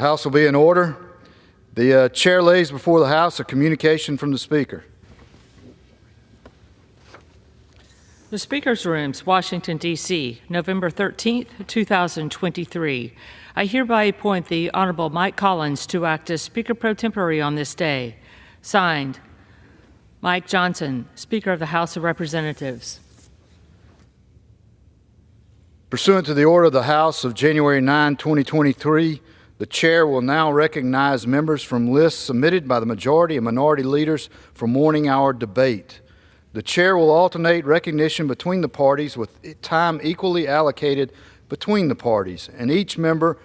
House will be in order. The chair lays before the House a communication from the Speaker. The Speaker's Rooms, Washington, D.C., November 13th, 2023. I hereby appoint the Honorable Mike Collins to act as Speaker pro tempore on this day. Signed, Mike Johnson, Speaker of the House of Representatives. Pursuant to the order of the House of January 9, 2023, the Chair will now recognize members from lists submitted by the majority and minority leaders for morning hour debate. The Chair will alternate recognition between the parties with time equally allocated between the parties, and each member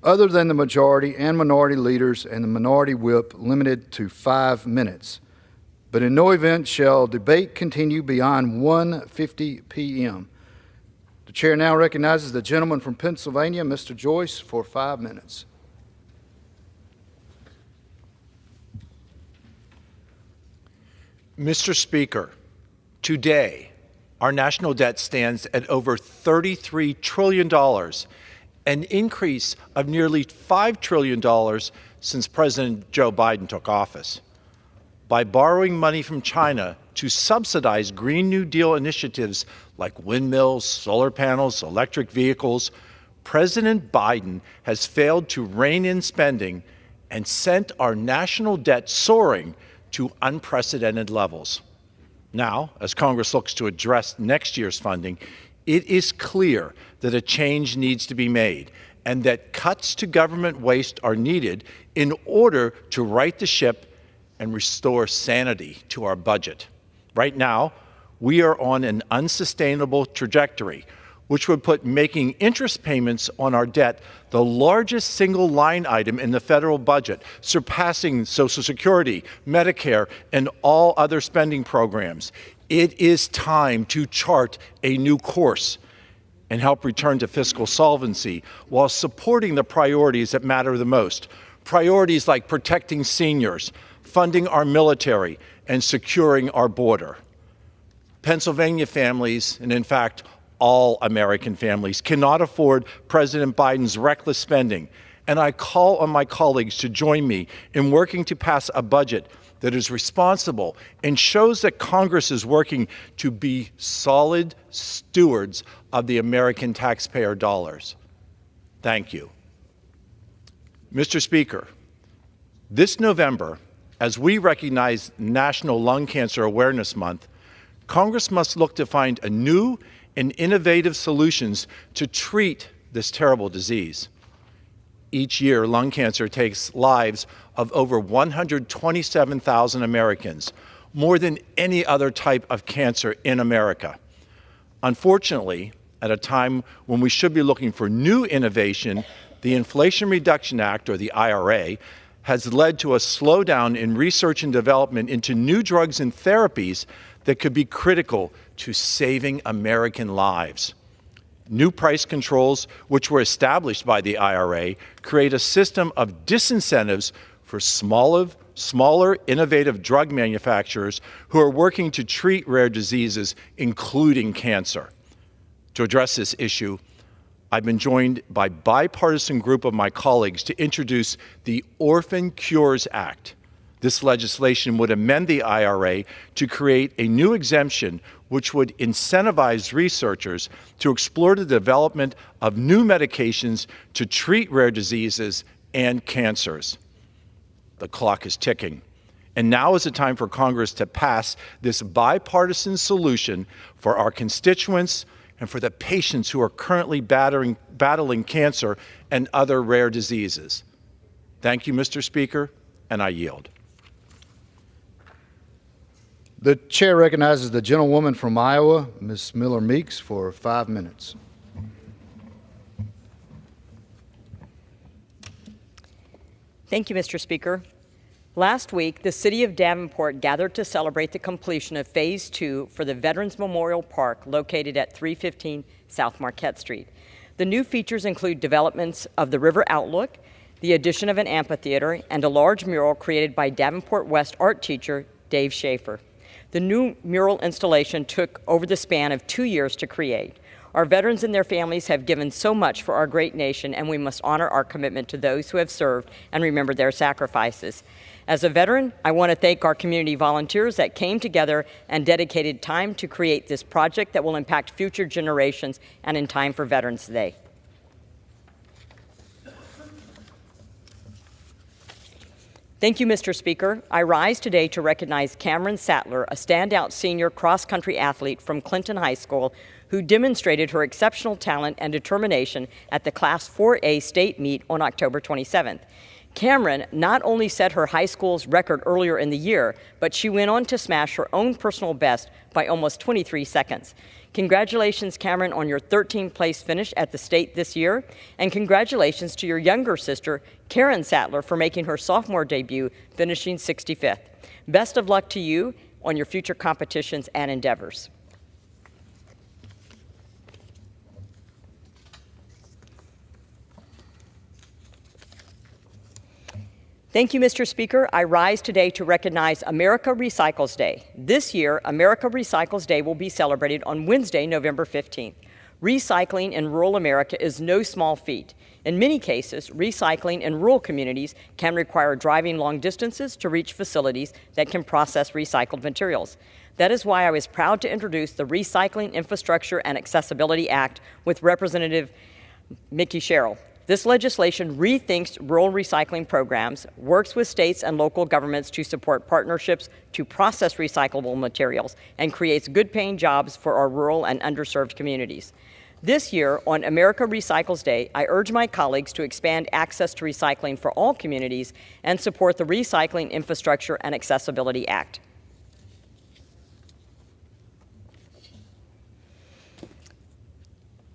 other than the majority and minority leaders and the minority whip limited to 5 minutes. But in no event shall debate continue beyond 1:50 p.m. The Chair now recognizes the gentleman from Pennsylvania, Mr. Joyce, for 5 minutes. Mr. Speaker, today, our national debt stands at over $33 trillion, an increase of nearly $5 trillion since President Joe Biden took office. By borrowing money from China to subsidize Green New Deal initiatives like windmills, solar panels, electric vehicles, President Biden has failed to rein in spending and sent our national debt soaring to unprecedented levels. Now, as Congress looks to address next year's funding, it is clear that a change needs to be made and that cuts to government waste are needed in order to right the ship and restore sanity to our budget. Right now, we are on an unsustainable trajectory, which would put making interest payments on our debt the largest single line item in the federal budget, surpassing Social Security, Medicare, and all other spending programs. It is time to chart a new course and help return to fiscal solvency while supporting the priorities that matter the most. Priorities like protecting seniors, funding our military, and securing our border. Pennsylvania families, and in fact, all American families, cannot afford President Biden's reckless spending, and I call on my colleagues to join me in working to pass a budget that is responsible and shows that Congress is working to be solid stewards of the American taxpayer dollars. Thank you. Mr. Speaker, this November, as we recognize National Lung Cancer Awareness Month, Congress must look to find a new and innovative solutions to treat this terrible disease. Each year, lung cancer takes lives of over 127,000 Americans, more than any other type of cancer in America. Unfortunately, at a time when we should be looking for new innovation, the Inflation Reduction Act, or the IRA, has led to a slowdown in research and development into new drugs and therapies that could be critical to saving American lives. New price controls, which were established by the IRA, create a system of disincentives for smaller, innovative drug manufacturers who are working to treat rare diseases, including cancer. To address this issue, I've been joined by a bipartisan group of my colleagues to introduce the Orphan Cures Act. This legislation would amend the IRA to create a new exemption which would incentivize researchers to explore the development of new medications to treat rare diseases and cancers. The clock is ticking, and now is the time for Congress to pass this bipartisan solution for our constituents and for the patients who are currently battling cancer and other rare diseases. Thank you, Mr. Speaker, and I yield. The Chair recognizes the gentlewoman from Iowa, Ms. Miller Meeks, for 5 minutes. Thank you, Mr. Speaker. Last week, the City of Davenport gathered to celebrate the completion of Phase 2 for the Veterans Memorial Park located at 315 South Marquette Street. The new features include developments of the river outlook, the addition of an amphitheater, and a large mural created by Davenport West art teacher Dave Schaefer. The new mural installation took over the span of 2 years to create. Our veterans and their families have given so much for our great nation, and we must honor our commitment to those who have served and remember their sacrifices. As a veteran, I want to thank our community volunteers that came together and dedicated time to create this project that will impact future generations and in time for Veterans Day. Thank you, Mr. Speaker. I rise today to recognize Cameron Sattler, a standout senior cross-country athlete from Clinton High School who demonstrated her exceptional talent and determination at the Class 4A state meet on October 27th. Cameron not only set her high school's record earlier in the year, but she went on to smash her own personal best by almost 23 seconds. Congratulations, Cameron, on your 13th place finish at the state this year, and congratulations to your younger sister, Karen Sattler, for making her sophomore debut, finishing 65th. Best of luck to you on your future competitions and endeavors. Thank you, Mr. Speaker. I rise today to recognize America Recycles Day. This year, America Recycles Day will be celebrated on Wednesday, November 15th. Recycling in rural America is no small feat. In many cases, recycling in rural communities can require driving long distances to reach facilities that can process recycled materials. That is why I was proud to introduce the Recycling Infrastructure and Accessibility Act with Representative Mickey Sherrill. This legislation rethinks rural recycling programs, works with states and local governments to support partnerships to process recyclable materials, and creates good-paying jobs for our rural and underserved communities. This year, on America Recycles Day, I urge my colleagues to expand access to recycling for all communities and support the Recycling Infrastructure and Accessibility Act.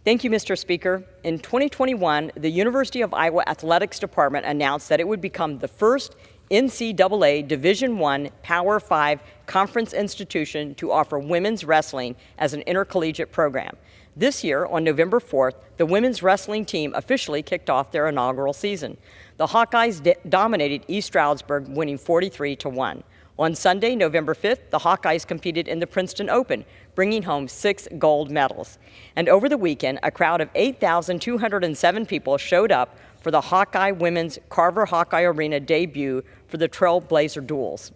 Thank you, Mr. Speaker. In 2021, the University of Iowa Athletics Department announced that it would become the first NCAA Division I Power 5 conference institution to offer women's wrestling as an intercollegiate program. This year, on November 4th, the women's wrestling team officially kicked off their inaugural season. The Hawkeyes dominated East Stroudsburg, winning 43-1. On Sunday, November 5th, the Hawkeyes competed in the Princeton Open, bringing home 6 gold medals. And over the weekend, a crowd of 8,207 people showed up for the Hawkeye Women's Carver Hawkeye Arena debut for the Trailblazer Duels.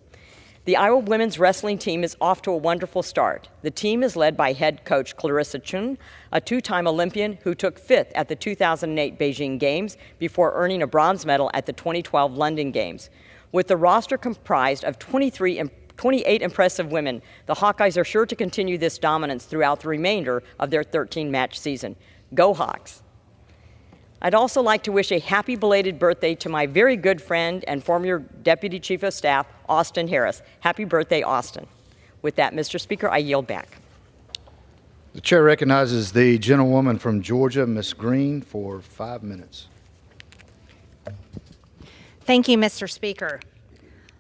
The Iowa women's wrestling team is off to a wonderful start. The team is led by head coach Clarissa Chun, a 2-time Olympian who took 5th at the 2008 Beijing Games before earning a bronze medal at the 2012 London Games. With the roster comprised of 28 impressive women, the Hawkeyes are sure to continue this dominance throughout the remainder of their 13-match season. Go Hawks! I'd also like to wish a happy belated birthday to my very good friend and former Deputy Chief of Staff, Austin Harris. Happy birthday, Austin. With that, Mr. Speaker, I yield back. The chair recognizes the gentlewoman from Georgia, Ms. Green, for 5 minutes. Thank you, Mr. Speaker.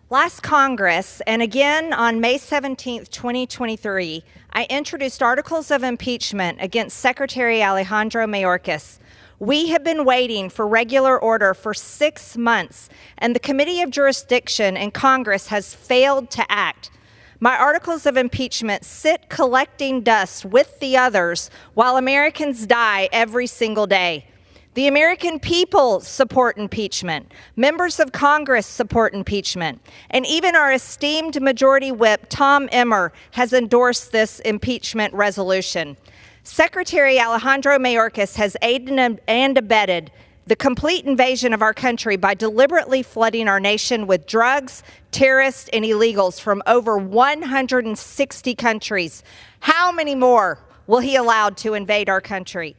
Last Congress, and again on May 17, 2023, I introduced articles of impeachment against Secretary Alejandro Mayorkas. We have been waiting for regular order for 6 months, and the Committee of Jurisdiction in Congress has failed to act. My articles of impeachment sit collecting dust with the others while Americans die every single day. The American people support impeachment. Members of Congress support impeachment. And even our esteemed Majority Whip, Tom Emmer, has endorsed this impeachment resolution. Secretary Alejandro Mayorkas has aided and abetted the complete invasion of our country by deliberately flooding our nation with drugs, terrorists, and illegals from over 160 countries. How many more will he allow to invade our country?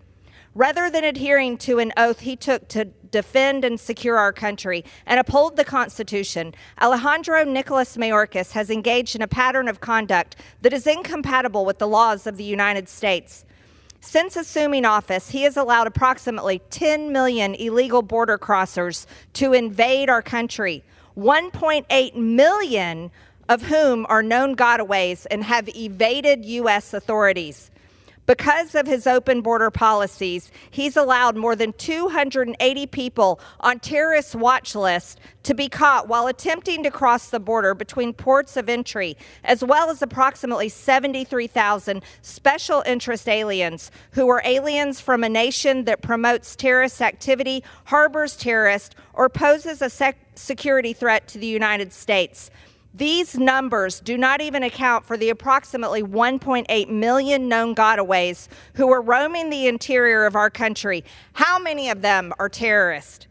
Rather than adhering to an oath he took to defend and secure our country and uphold the Constitution, Alejandro Nicolas Mayorkas has engaged in a pattern of conduct that is incompatible with the laws of the United States. Since assuming office, he has allowed approximately 10 million illegal border crossers to invade our country, 1.8 million of whom are known gotaways and have evaded U.S. authorities. Because of his open border policies, he's allowed more than 280 people on terrorist watch lists to be caught while attempting to cross the border between ports of entry, as well as approximately 73,000 special interest aliens who are aliens from a nation that promotes terrorist activity, harbors terrorists, or poses a security threat to the United States. These numbers do not even account for the approximately 1.8 million known gotaways who are roaming the interior of our country. How many of them are terrorists?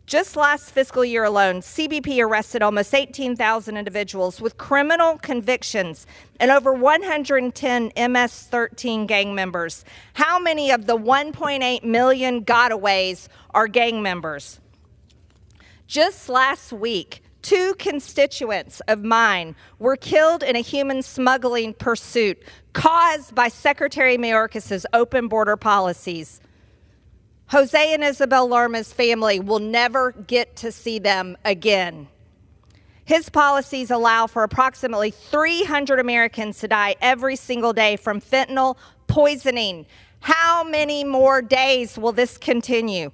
Just last fiscal year alone, CBP arrested almost 18,000 individuals with criminal convictions and over 110 MS-13 gang members. How many of the 1.8 million gotaways are gang members? Just last week, 2 constituents of mine were killed in a human smuggling pursuit caused by Secretary Mayorkas's open border policies. Jose and Isabel Lerma's family will never get to see them again. His policies allow for approximately 300 Americans to die every single day from fentanyl poisoning. How many more days will this continue?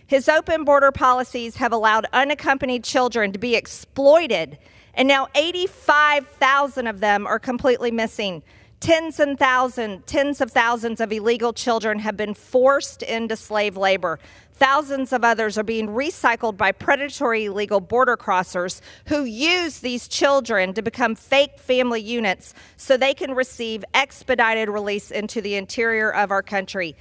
His open border policies have allowed unaccompanied children to be exploited, and now 85,000 of them are completely missing. Tens of thousands of illegal children have been forced into slave labor. Thousands of others are being recycled by predatory illegal border crossers who use these children to become fake family units so they can receive expedited release into the interior of our country.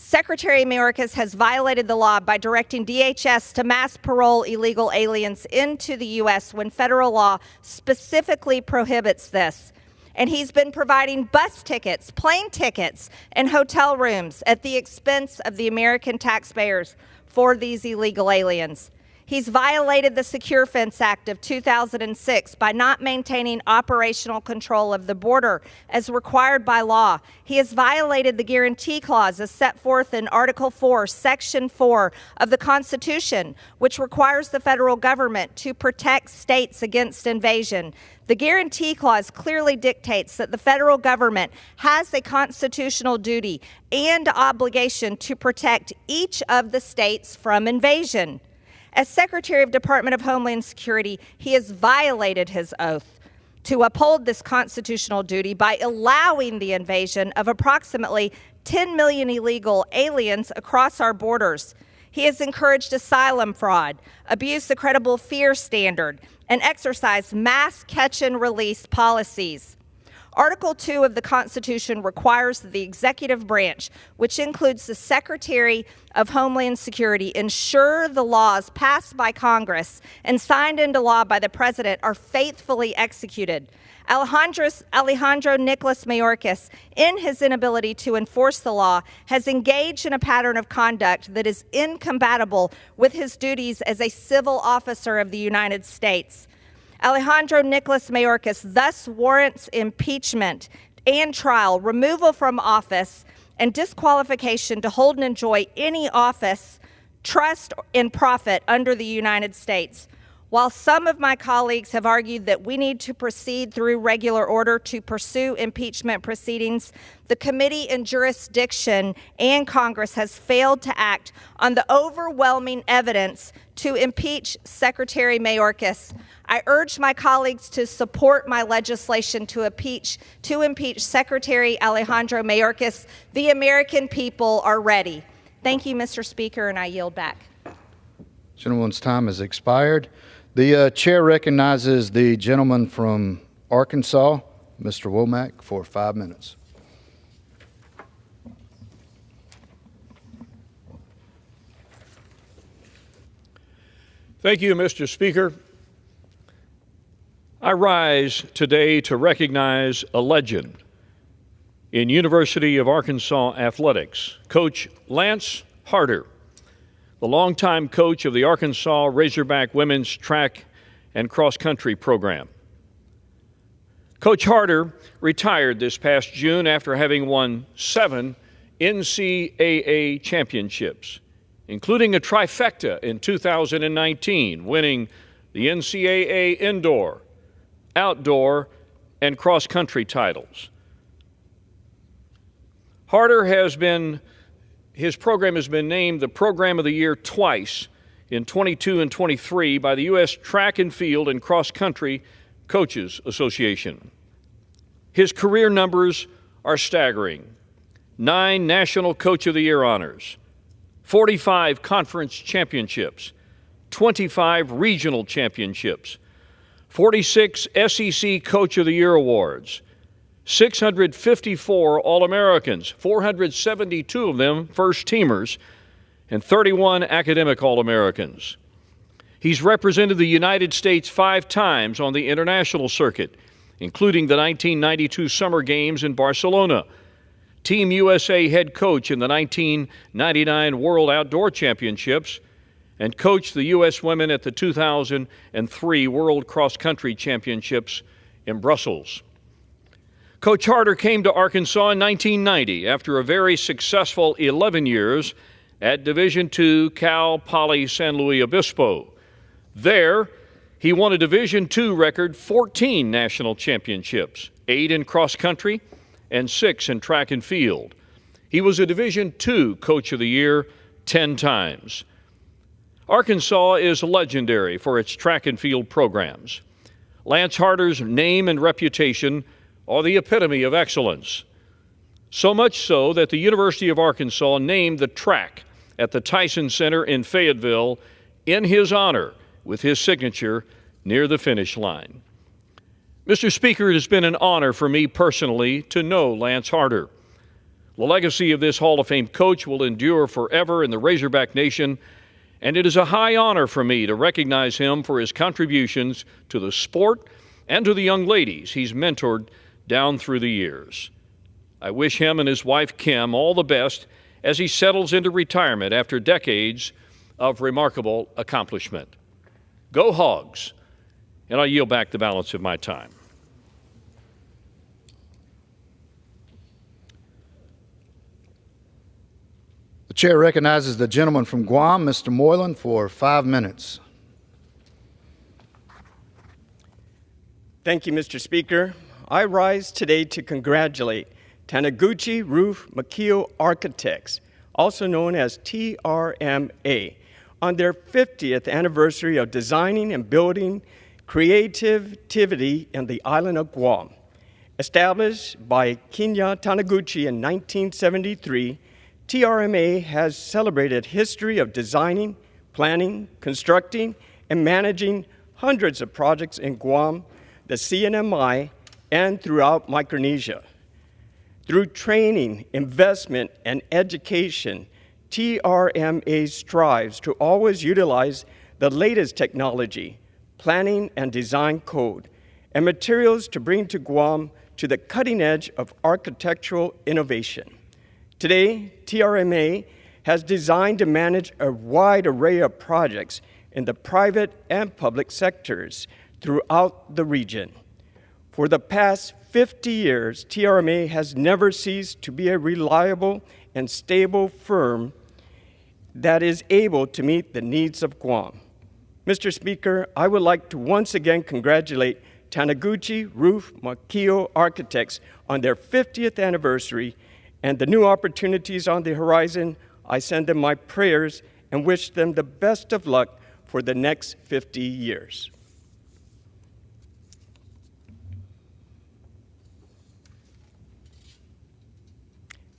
Secretary Mayorkas has violated the law by directing DHS to mass parole illegal aliens into the U.S. when federal law specifically prohibits this. And he's been providing bus tickets, plane tickets, and hotel rooms at the expense of the American taxpayers for these illegal aliens. He's violated the Secure Fence Act of 2006 by not maintaining operational control of the border as required by law. He has violated the Guarantee Clause as set forth in Article 4, Section 4 of the Constitution, which requires the federal government to protect states against invasion. The Guarantee Clause clearly dictates that the federal government has a constitutional duty and obligation to protect each of the states from invasion. As Secretary of Department of Homeland Security, he has violated his oath to uphold this constitutional duty by allowing the invasion of approximately 10 million illegal aliens across our borders. He has encouraged asylum fraud, abused the credible fear standard, and exercised mass catch and release policies. Article 2 of the Constitution requires that the executive branch, which includes the Secretary of Homeland Security, ensure the laws passed by Congress and signed into law by the President are faithfully executed. Alejandro Nicholas Mayorkas, in his inability to enforce the law, has engaged in a pattern of conduct that is incompatible with his duties as a civil officer of the United States. Alejandro Nicholas Mayorkas thus warrants impeachment and trial, removal from office, and disqualification to hold and enjoy any office, trust, and profit under the United States. While some of my colleagues have argued that we need to proceed through regular order to pursue impeachment proceedings, the committee in jurisdiction and Congress has failed to act on the overwhelming evidence to impeach Secretary Mayorkas. I urge my colleagues to support my legislation to impeach Secretary Alejandro Mayorkas. The American people are ready. Thank you, Mr. Speaker, and I yield back. Gentleman's time has expired. The chair recognizes the gentleman from Arkansas, Mr. Womack, for 5 minutes. Thank you, Mr. Speaker. I rise today to recognize a legend in University of Arkansas athletics, Coach Lance Harder, the longtime coach of the Arkansas Razorback women's track and cross-country program. Coach Harder retired this past June after having won 7 NCAA championships, including a trifecta in 2019, winning the NCAA indoor, outdoor, and cross-country titles. His program has been named the Program of the Year twice, in 22 and 23, by the U.S. Track and Field and Cross Country Coaches Association. His career numbers are staggering: 9 National Coach of the Year honors, 45 conference championships, 25 regional championships, 46 SEC Coach of the Year awards, 654 All-Americans, 472 of them first-teamers, and 31 academic All-Americans. He's represented the United States 5 times on the international circuit, including the 1992 Summer Games in Barcelona, Team USA head coach in the 1999 World Outdoor Championships, and coached the U.S. women at the 2003 World Cross Country Championships in Brussels. Coach Harder came to Arkansas in 1990 after a very successful 11 years at Division II Cal Poly San Luis Obispo. There, he won a Division II record 14 national championships, 8 in cross country and 6 in track and field. He was a Division II Coach of the Year 10 times. Arkansas is legendary for its track and field programs. Lance Harder's name and reputation are the epitome of excellence. So much so that the University of Arkansas named the track at the Tyson Center in Fayetteville in his honor, with his signature near the finish line. Mr. Speaker, it has been an honor for me personally to know Lance Harder. The legacy of this Hall of Fame coach will endure forever in the Razorback Nation, and it is a high honor for me to recognize him for his contributions to the sport and to the young ladies he's mentored down through the years. I wish him and his wife Kim all the best as he settles into retirement after decades of remarkable accomplishment. Go Hogs! And I yield back the balance of my time. The chair recognizes the gentleman from Guam, Mr. Moylan, for 5 minutes. Thank you, Mr. Speaker. I rise today to congratulate Taniguchi Roof Makio Architects, also known as TRMA, on their 50th anniversary of designing and building creativity in the island of Guam. Established by Kinya Taniguchi in 1973, TRMA has celebrated history of designing, planning, constructing, and managing hundreds of projects in Guam, the CNMI, and throughout Micronesia. Through training, investment, and education, TRMA strives to always utilize the latest technology, planning and design code, and materials to bring to Guam to the cutting edge of architectural innovation. Today, TRMA has designed and managed a wide array of projects in the private and public sectors throughout the region. For the past 50 years, TRMA has never ceased to be a reliable and stable firm that is able to meet the needs of Guam. Mr. Speaker, I would like to once again congratulate Taniguchi Roof Makio Architects on their 50th anniversary and the new opportunities on the horizon. I send them my prayers and wish them the best of luck for the next 50 years.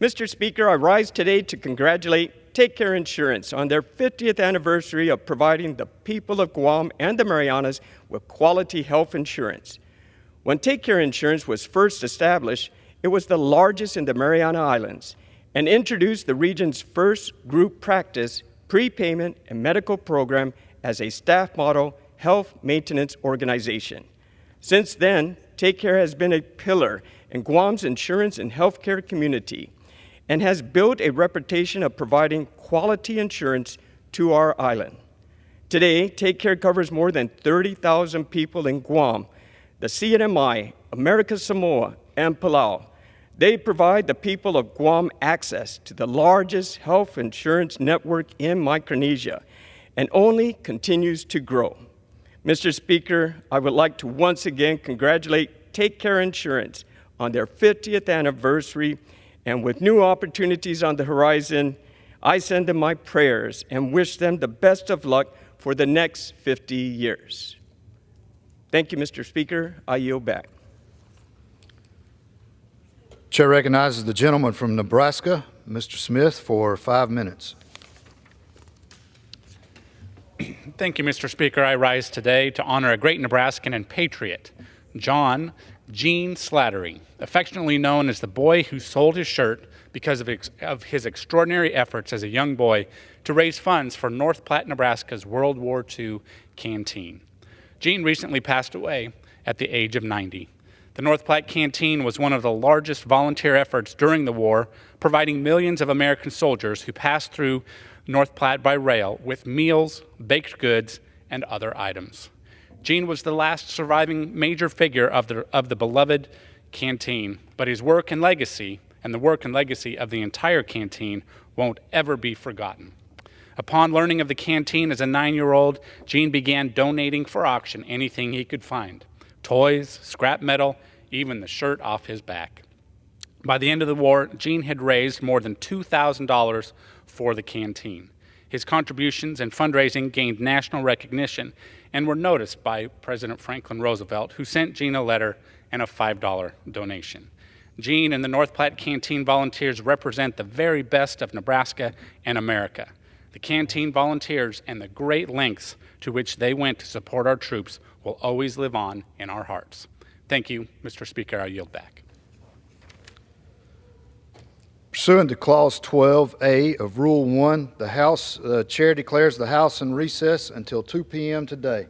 Mr. Speaker, I rise today to congratulate Take Care Insurance on their 50th anniversary of providing the people of Guam and the Marianas with quality health insurance. When Take Care Insurance was first established, it was the largest in the Mariana Islands and introduced the region's first group practice, prepayment, and medical program as a staff model health maintenance organization. Since then, Take Care has been a pillar in Guam's insurance and healthcare community and has built a reputation of providing quality insurance to our island. Today, Take Care covers more than 30,000 people in Guam, the CNMI, American Samoa, and Palau. They provide the people of Guam access to the largest health insurance network in Micronesia and only continues to grow. Mr. Speaker, I would like to once again congratulate Take Care Insurance on their 50th anniversary And with new opportunities on the horizon, I send them my prayers and wish them the best of luck for the next 50 years. Thank you, Mr. Speaker. I yield back. Chair recognizes the gentleman from Nebraska, Mr. Smith, for 5 minutes. Thank you, Mr. Speaker. I rise today to honor a great Nebraskan and patriot, John Gene Slattery, affectionately known as the boy who sold his shirt because of his extraordinary efforts as a young boy to raise funds for North Platte, Nebraska's World War II canteen. Gene recently passed away at the age of 90. The North Platte Canteen was one of the largest volunteer efforts during the war, providing millions of American soldiers who passed through North Platte by rail with meals, baked goods, and other items. Gene was the last surviving major figure of the beloved canteen, but his work and legacy, and the work and legacy of the entire canteen, won't ever be forgotten. Upon learning of the canteen as a 9-year-old, Gene began donating for auction anything he could find: toys, scrap metal, even the shirt off his back. By the end of the war, Gene had raised more than $2,000 for the canteen. His contributions and fundraising gained national recognition and were noticed by President Franklin Roosevelt, who sent Gene a letter and a $5 donation. Gene and the North Platte Canteen volunteers represent the very best of Nebraska and America. The canteen volunteers and the great lengths to which they went to support our troops will always live on in our hearts. Thank you, Mr. Speaker. I yield back. Pursuant to Clause 12A of Rule 1, the Chair declares the House in recess until 2 p.m. today.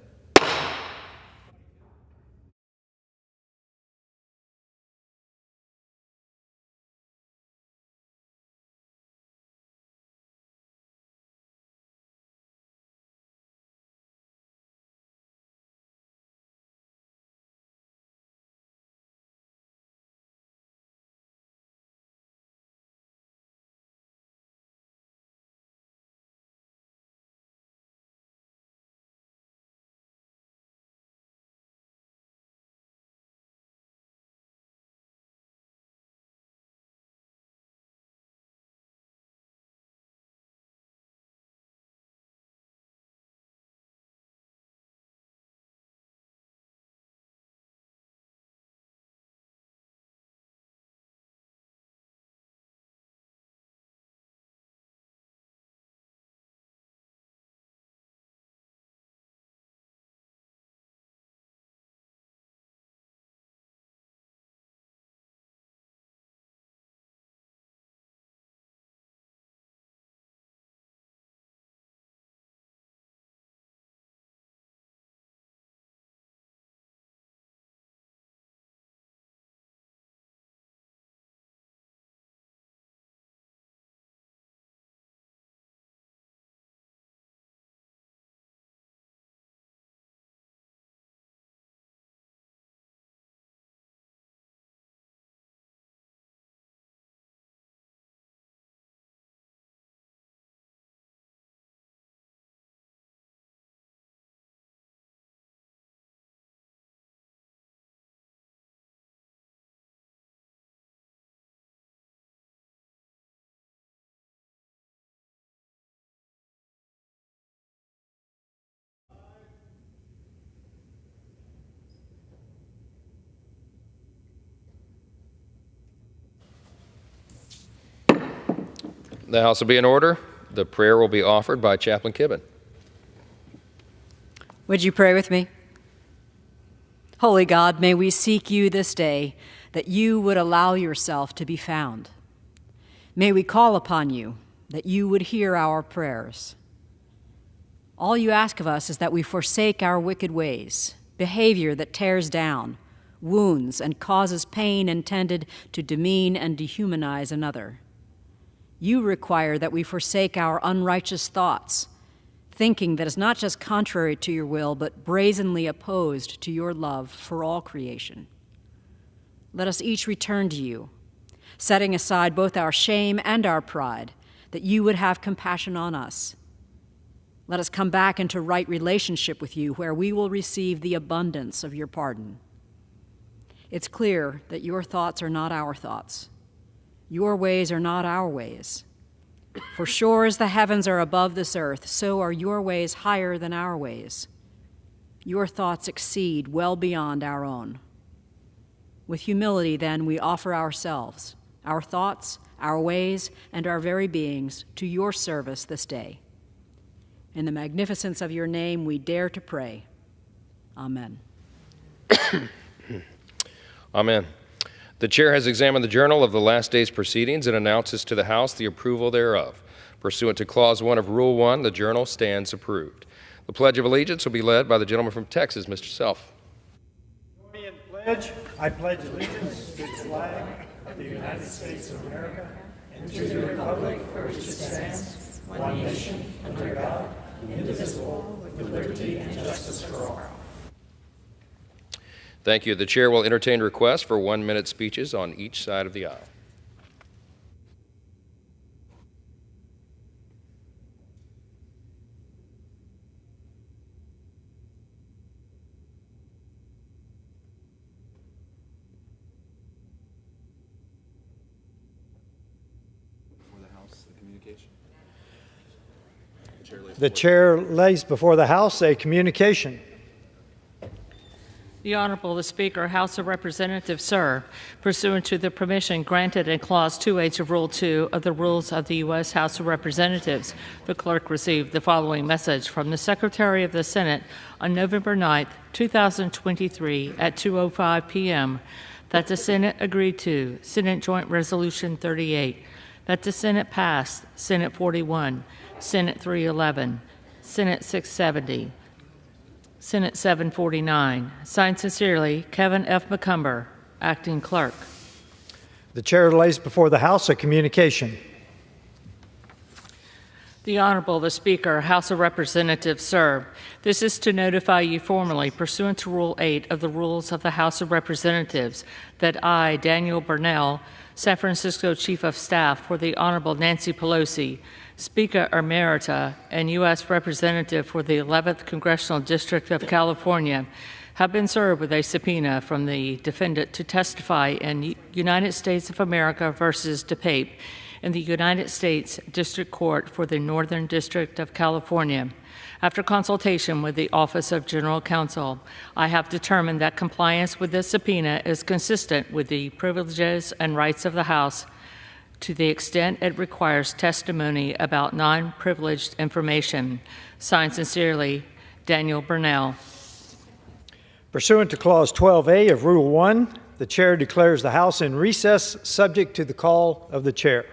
The House will be in order. The prayer will be offered by Chaplain Kibben. Would you pray with me? Holy God, may we seek you this day, that you would allow yourself to be found. May we call upon you, that you would hear our prayers. All you ask of us is that we forsake our wicked ways, behavior that tears down, wounds, and causes pain intended to demean and dehumanize another. You require that we forsake our unrighteous thoughts, thinking that is not just contrary to your will, but brazenly opposed to your love for all creation. Let us each return to you, setting aside both our shame and our pride, that you would have compassion on us. Let us come back into right relationship with you, where we will receive the abundance of your pardon. It's clear that your thoughts are not our thoughts. Your ways are not our ways. For sure as the heavens are above this earth, so are your ways higher than our ways. Your thoughts exceed well beyond our own. With humility, then, we offer ourselves, our thoughts, our ways, and our very beings to your service this day. In the magnificence of your name, we dare to pray. Amen. Amen. The chair has examined the journal of the last day's proceedings and announces to the House the approval thereof. Pursuant to Clause 1 of Rule 1, the journal stands approved. The Pledge of Allegiance will be led by the gentleman from Texas, Mr. Self. Join me in pledge. I pledge allegiance to the flag of the United States of America and to the republic for which it stands, one nation, under God, indivisible, with liberty and justice for all. Thank you. The chair will entertain requests for 1-minute speeches on each side of the aisle. The chair lays before the House a communication. The Honorable the Speaker, House of Representatives, sir, pursuant to the permission granted in Clause 2H of Rule 2 of the Rules of the U.S. House of Representatives, the clerk received the following message from the Secretary of the Senate on November 9, 2023 at 2:05 p.m. that the Senate agreed to Senate Joint Resolution 38, that the Senate passed Senate 41, Senate 311, Senate 670, Senate 749. Signed sincerely, Kevin F. McCumber, Acting Clerk. The chair lays before the House a communication. The Honorable the Speaker, House of Representatives, sir, this is to notify you formally, pursuant to Rule 8 of the Rules of the House of Representatives, that I, Daniel Burnell, San Francisco Chief of Staff for the Honorable Nancy Pelosi, Speaker Emerita and U.S. Representative for the 11th Congressional District of California, have been served with a subpoena from the defendant to testify in United States of America versus DePape in the United States District Court for the Northern District of California. After consultation with the Office of General Counsel, I have determined that compliance with this subpoena is consistent with the privileges and rights of the House to the extent it requires testimony about non-privileged information. Signed sincerely, Daniel Burnell. Pursuant to Clause 12A of Rule 1, the chair declares the House in recess, subject to the call of the chair.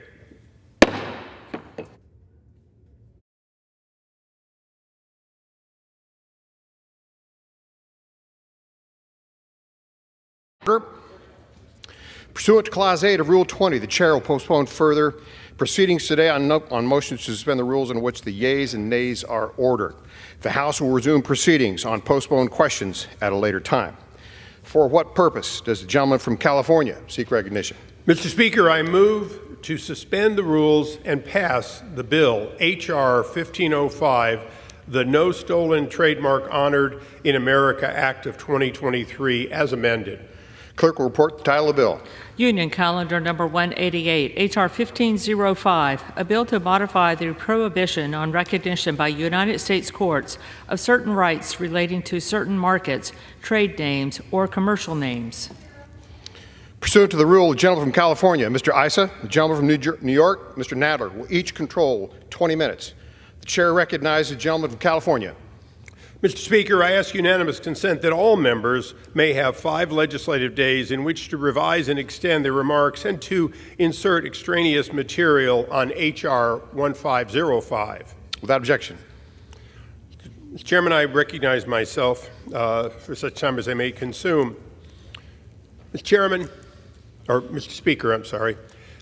Pursuant to Clause 8 of Rule 20, the chair will postpone further proceedings today on motions to suspend the rules in which the yeas and nays are ordered. The House will resume proceedings on postponed questions at a later time. For what purpose does the gentleman from California seek recognition? Mr. Speaker, I move to suspend the rules and pass the bill H.R. 1505, the No Stolen Trademark Honored in America Act of 2023, as amended. Clerk will report the title of the bill. Union Calendar Number 188, H.R. 1505, a bill to modify the prohibition on recognition by United States courts of certain rights relating to certain markets, trade names, or commercial names. Pursuant to the rule, the gentleman from California, Mr. Issa, the gentleman from New York, Mr. Nadler, will each control 20 minutes. The chair recognizes the gentleman from California. Mr. Speaker, I ask unanimous consent that all members may have 5 legislative days in which to revise and extend their remarks and to insert extraneous material on H.R. 1505. Without objection. Mr. Chairman, I recognize myself for such time as I may consume. Mr. Chairman, or Mr. Speaker, I'm sorry.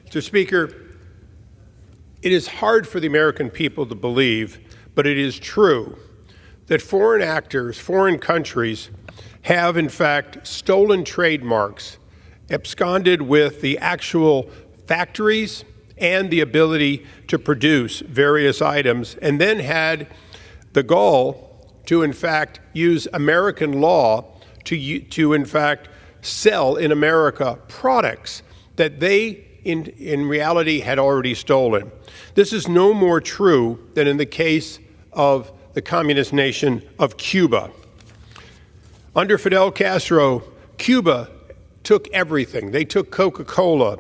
Mr. Speaker, it is hard for the American people to believe, but it is true that foreign actors, foreign countries, have in fact stolen trademarks, absconded with the actual factories and the ability to produce various items, and then had the gall to in fact use American law to in fact sell in America products that they in reality had already stolen. This is no more true than in the case of the communist nation of Cuba. Under Fidel Castro, Cuba took everything. They took Coca-Cola.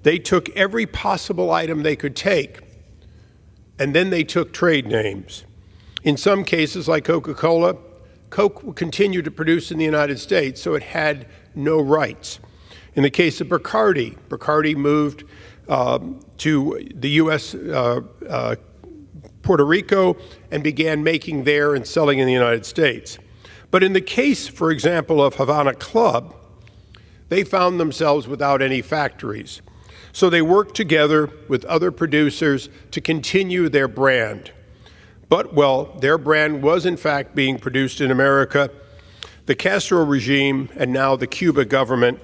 They took every possible item they could take, and then they took trade names. In some cases, like Coca-Cola, Coke would continue to produce in the United States, so it had no rights. In the case of Bacardi, Bacardi moved to the U.S., Puerto Rico, and began making there and selling in the United States. But in the case, for example, of Havana Club, they found themselves without any factories. So they worked together with other producers to continue their brand. But, well, their brand was in fact being produced in America. The Castro regime and now the Cuba government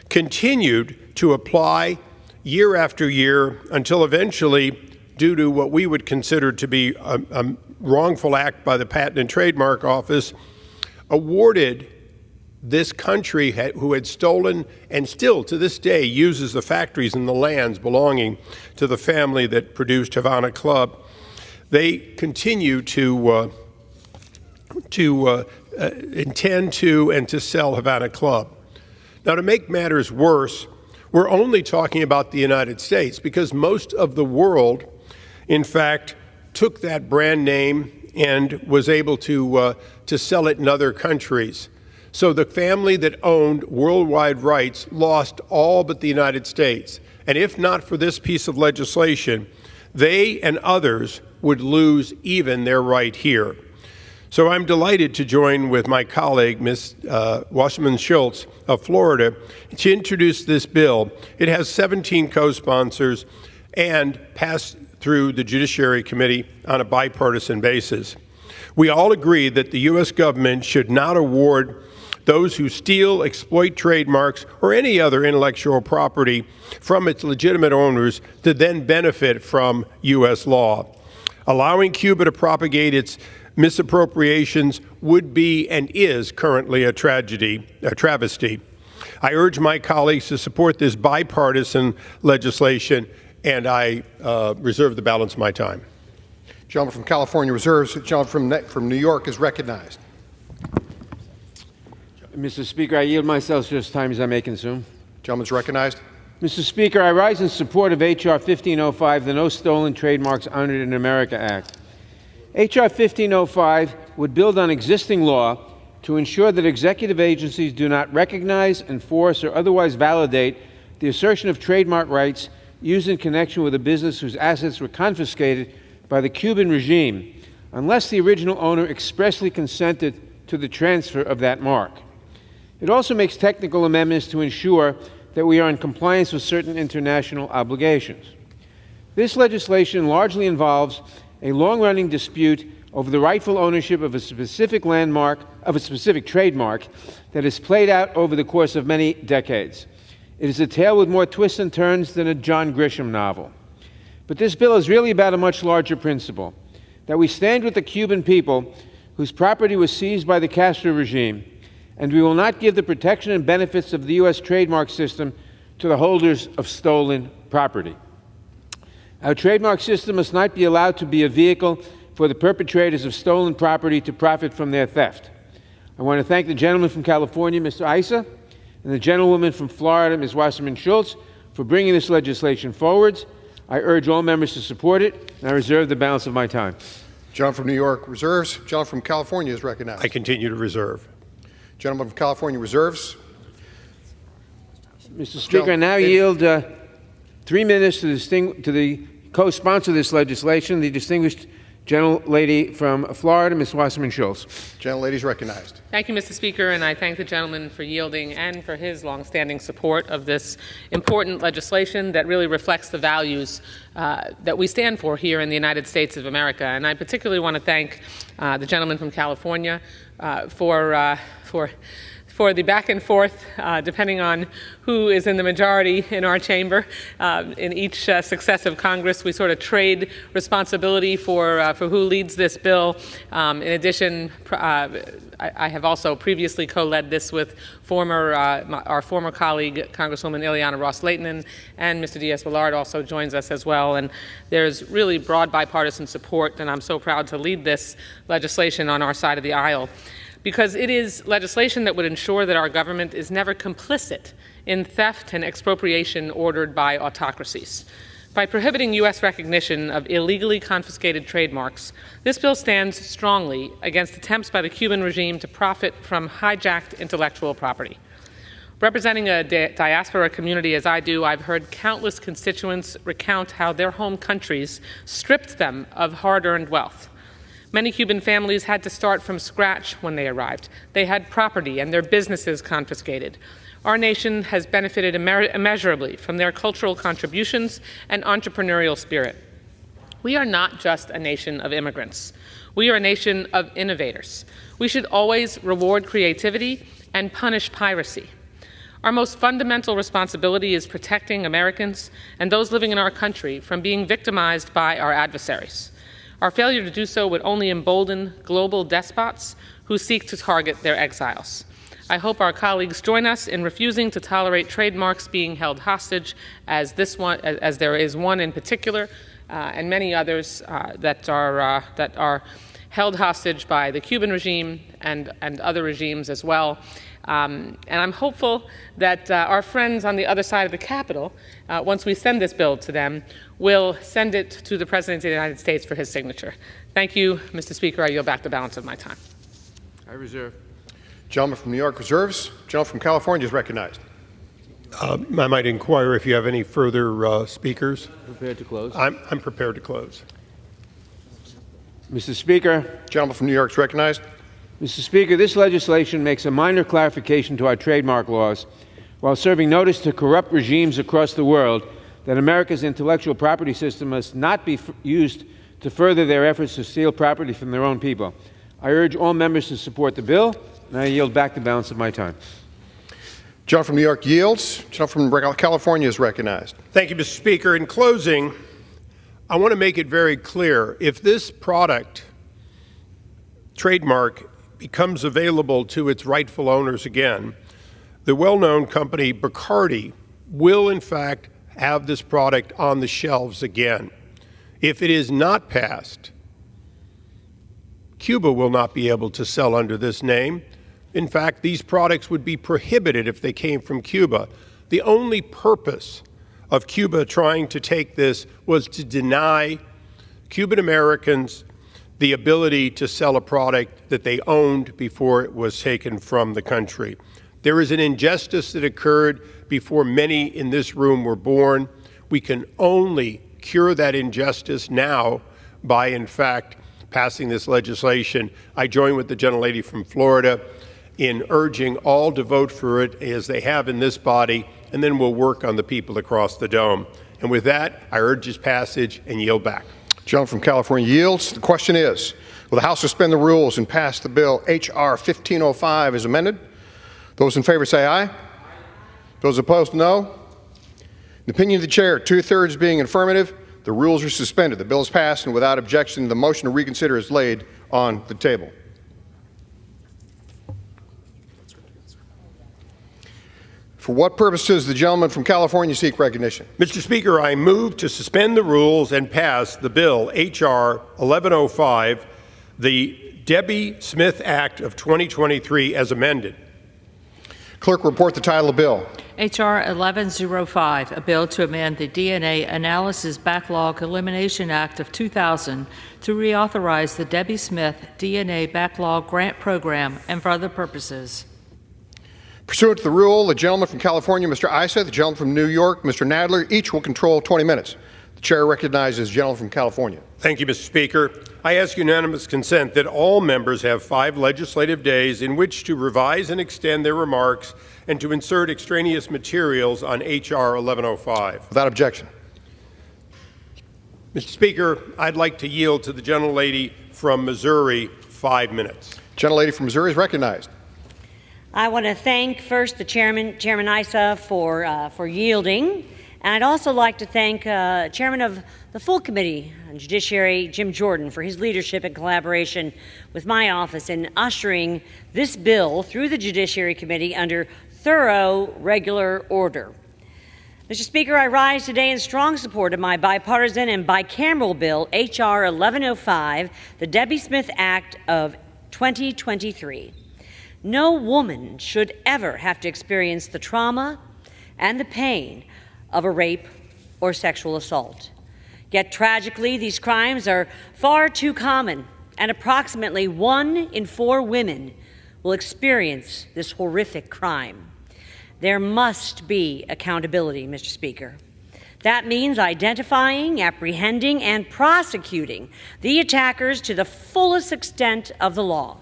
continued to apply year after year until eventually, due to what we would consider to be a wrongful act by the Patent and Trademark Office, awarded this country who had stolen and still to this day uses the factories and the lands belonging to the family that produced Havana Club. They continue to intend to and to sell Havana Club. Now, to make matters worse, we're only talking about the United States because most of the world, in fact, took that brand name and was able to sell it in other countries. So the family that owned worldwide rights lost all but the United States. And if not for this piece of legislation, they and others would lose even their right here. So I'm delighted to join with my colleague, Ms. Wasserman Schultz of Florida, to introduce this bill. It has 17 co-sponsors and passed through the Judiciary Committee on a bipartisan basis. We all agree that the U.S. government should not award those who steal, exploit trademarks, or any other intellectual property from its legitimate owners to then benefit from U.S. law. Allowing Cuba to propagate its misappropriations would be and is currently a travesty. I urge my colleagues to support this bipartisan legislation, and I reserve the balance of my time. Gentleman from California reserves. The gentleman from New York is recognized. Mr. Speaker, I yield myself such time as I may consume. Gentleman's recognized. Mr. Speaker, I rise in support of H.R. 1505, the No Stolen Trademarks Honored in America Act. H.R. 1505 would build on existing law to ensure that executive agencies do not recognize, enforce, or otherwise validate the assertion of trademark rights used in connection with a business whose assets were confiscated by the Cuban regime, unless the original owner expressly consented to the transfer of that mark. It also makes technical amendments to ensure that we are in compliance with certain international obligations. This legislation largely involves a long-running dispute over the rightful ownership of a specific landmark, of a specific trademark, that has played out over the course of many decades. It is a tale with more twists and turns than a John Grisham novel. But this bill is really about a much larger principle, that we stand with the Cuban people whose property was seized by the Castro regime, and we will not give the protection and benefits of the U.S. trademark system to the holders of stolen property. Our trademark system must not be allowed to be a vehicle for the perpetrators of stolen property to profit from their theft. I want to thank the gentleman from California, Mr. Issa, and the gentlewoman from Florida, Ms. Wasserman Schultz, for bringing this legislation forwards. I urge all members to support it, and I reserve the balance of my time. Gentleman from New York reserves. Gentleman from California is recognized. I continue to reserve. Gentleman from California reserves. Mr. Speaker, I now yield 3 minutes to the co-sponsor of this legislation, the distinguished gentlelady from Florida, Ms. Wasserman Schultz. Gentlelady is recognized. Thank you, Mr. Speaker, and I thank the gentleman for yielding and for his longstanding support of this important legislation that really reflects the values that we stand for here in the United States of America. And I particularly want to thank the gentleman from California for for the back and forth, depending on who is in the majority in our chamber. In each successive Congress, we sort of trade responsibility for who leads this bill. In addition, I have also previously co-led this with our former colleague, Congresswoman Ileana Ros-Lehtinen, and Mr. Diaz-Balart also joins us as well. And there's really broad bipartisan support, and I'm so proud to lead this legislation on our side of the aisle, because it is legislation that would ensure that our government is never complicit in theft and expropriation ordered by autocracies. By prohibiting U.S. recognition of illegally confiscated trademarks, this bill stands strongly against attempts by the Cuban regime to profit from hijacked intellectual property. Representing a diaspora community as I do, I've heard countless constituents recount how their home countries stripped them of hard-earned wealth. Many Cuban families had to start from scratch when they arrived. They had property and their businesses confiscated. Our nation has benefited immeasurably from their cultural contributions and entrepreneurial spirit. We are not just a nation of immigrants. We are a nation of innovators. We should always reward creativity and punish piracy. Our most fundamental responsibility is protecting Americans and those living in our country from being victimized by our adversaries. Our failure to do so would only embolden global despots who seek to target their exiles. I hope our colleagues join us in refusing to tolerate trademarks being held hostage, as there is one in particular, and many others that are held hostage by the Cuban regime and other regimes as well. And I'm hopeful that our friends on the other side of the Capitol, once we send this bill to them, will send it to the President of the United States for his signature. Thank you, Mr. Speaker. I yield back the balance of my time. I reserve. Gentleman from New York reserves. Gentleman from California is recognized. I might inquire if you have any further speakers. Prepared to close. I'm prepared to close. Mr. Speaker. Gentleman from New York is recognized. Mr. Speaker, this legislation makes a minor clarification to our trademark laws while serving notice to corrupt regimes across the world that America's intellectual property system must not be used to further their efforts to steal property from their own people. I urge all members to support the bill, and I yield back the balance of my time. Gentleman from New York yields. Gentleman from California is recognized. Thank you, Mr. Speaker. In closing, I want to make it very clear, if this product, trademark, becomes available to its rightful owners again, the well-known company Bacardi will in fact have this product on the shelves again. If it is not passed, Cuba will not be able to sell under this name. In fact, these products would be prohibited if they came from Cuba. The only purpose of Cuba trying to take this was to deny Cuban Americans the ability to sell a product that they owned before it was taken from the country. There is an injustice that occurred before many in this room were born. We can only cure that injustice now by, in fact, passing this legislation. I join with the gentlelady from Florida in urging all to vote for it as they have in this body, and then we'll work on the people across the dome. And with that, I urge its passage and yield back. Gentleman from California yields. The question is, will the House suspend the rules and pass the bill H.R. 1505 as amended? Those in favor say aye. Those opposed, no. In the opinion of the chair, 2/3 being affirmative, the rules are suspended. The bill is passed, and without objection, the motion to reconsider is laid on the table. For what purpose does the gentleman from California seek recognition? Mr. Speaker, I move to suspend the rules and pass the bill H.R. 1105, the Debbie Smith Act of 2023 as amended. Clerk, report the title of the bill. H.R. 1105, a bill to amend the DNA Analysis Backlog Elimination Act of 2000 to reauthorize the Debbie Smith DNA Backlog Grant Program and for other purposes. Pursuant to the rule, the gentleman from California, Mr. Issa, the gentleman from New York, Mr. Nadler, each will control 20 minutes. The chair recognizes the gentleman from California. Thank you, Mr. Speaker. I ask unanimous consent that all members have 5 legislative days in which to revise and extend their remarks and to insert extraneous materials on H.R. 1105. Without objection. Mr. Speaker, I'd like to yield to the gentlelady from Missouri 5 minutes. Gentlelady from Missouri is recognized. I want to thank first the Chairman Issa, for yielding. And I'd also like to thank Chairman of the full Committee on Judiciary, Jim Jordan, for his leadership and collaboration with my office in ushering this bill through the Judiciary Committee under thorough, regular order. Mr. Speaker, I rise today in strong support of my bipartisan and bicameral bill, H.R. 1105, the Debbie Smith Act of 2023. No woman should ever have to experience the trauma and the pain of a rape or sexual assault. Yet tragically, these crimes are far too common, and approximately 1 in 4 women will experience this horrific crime. There must be accountability, Mr. Speaker. That means identifying, apprehending, and prosecuting the attackers to the fullest extent of the law.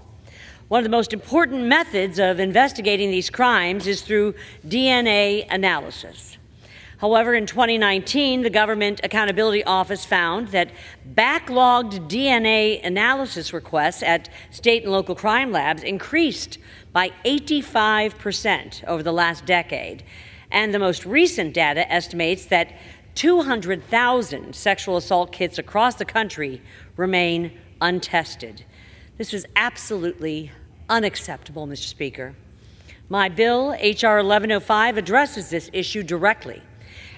One of the most important methods of investigating these crimes is through DNA analysis. However, in 2019, the Government Accountability Office found that backlogged DNA analysis requests at state and local crime labs increased by 85% over the last decade. And the most recent data estimates that 200,000 sexual assault kits across the country remain untested. This is absolutely unacceptable, Mr. Speaker. My bill, H.R. 1105, addresses this issue directly.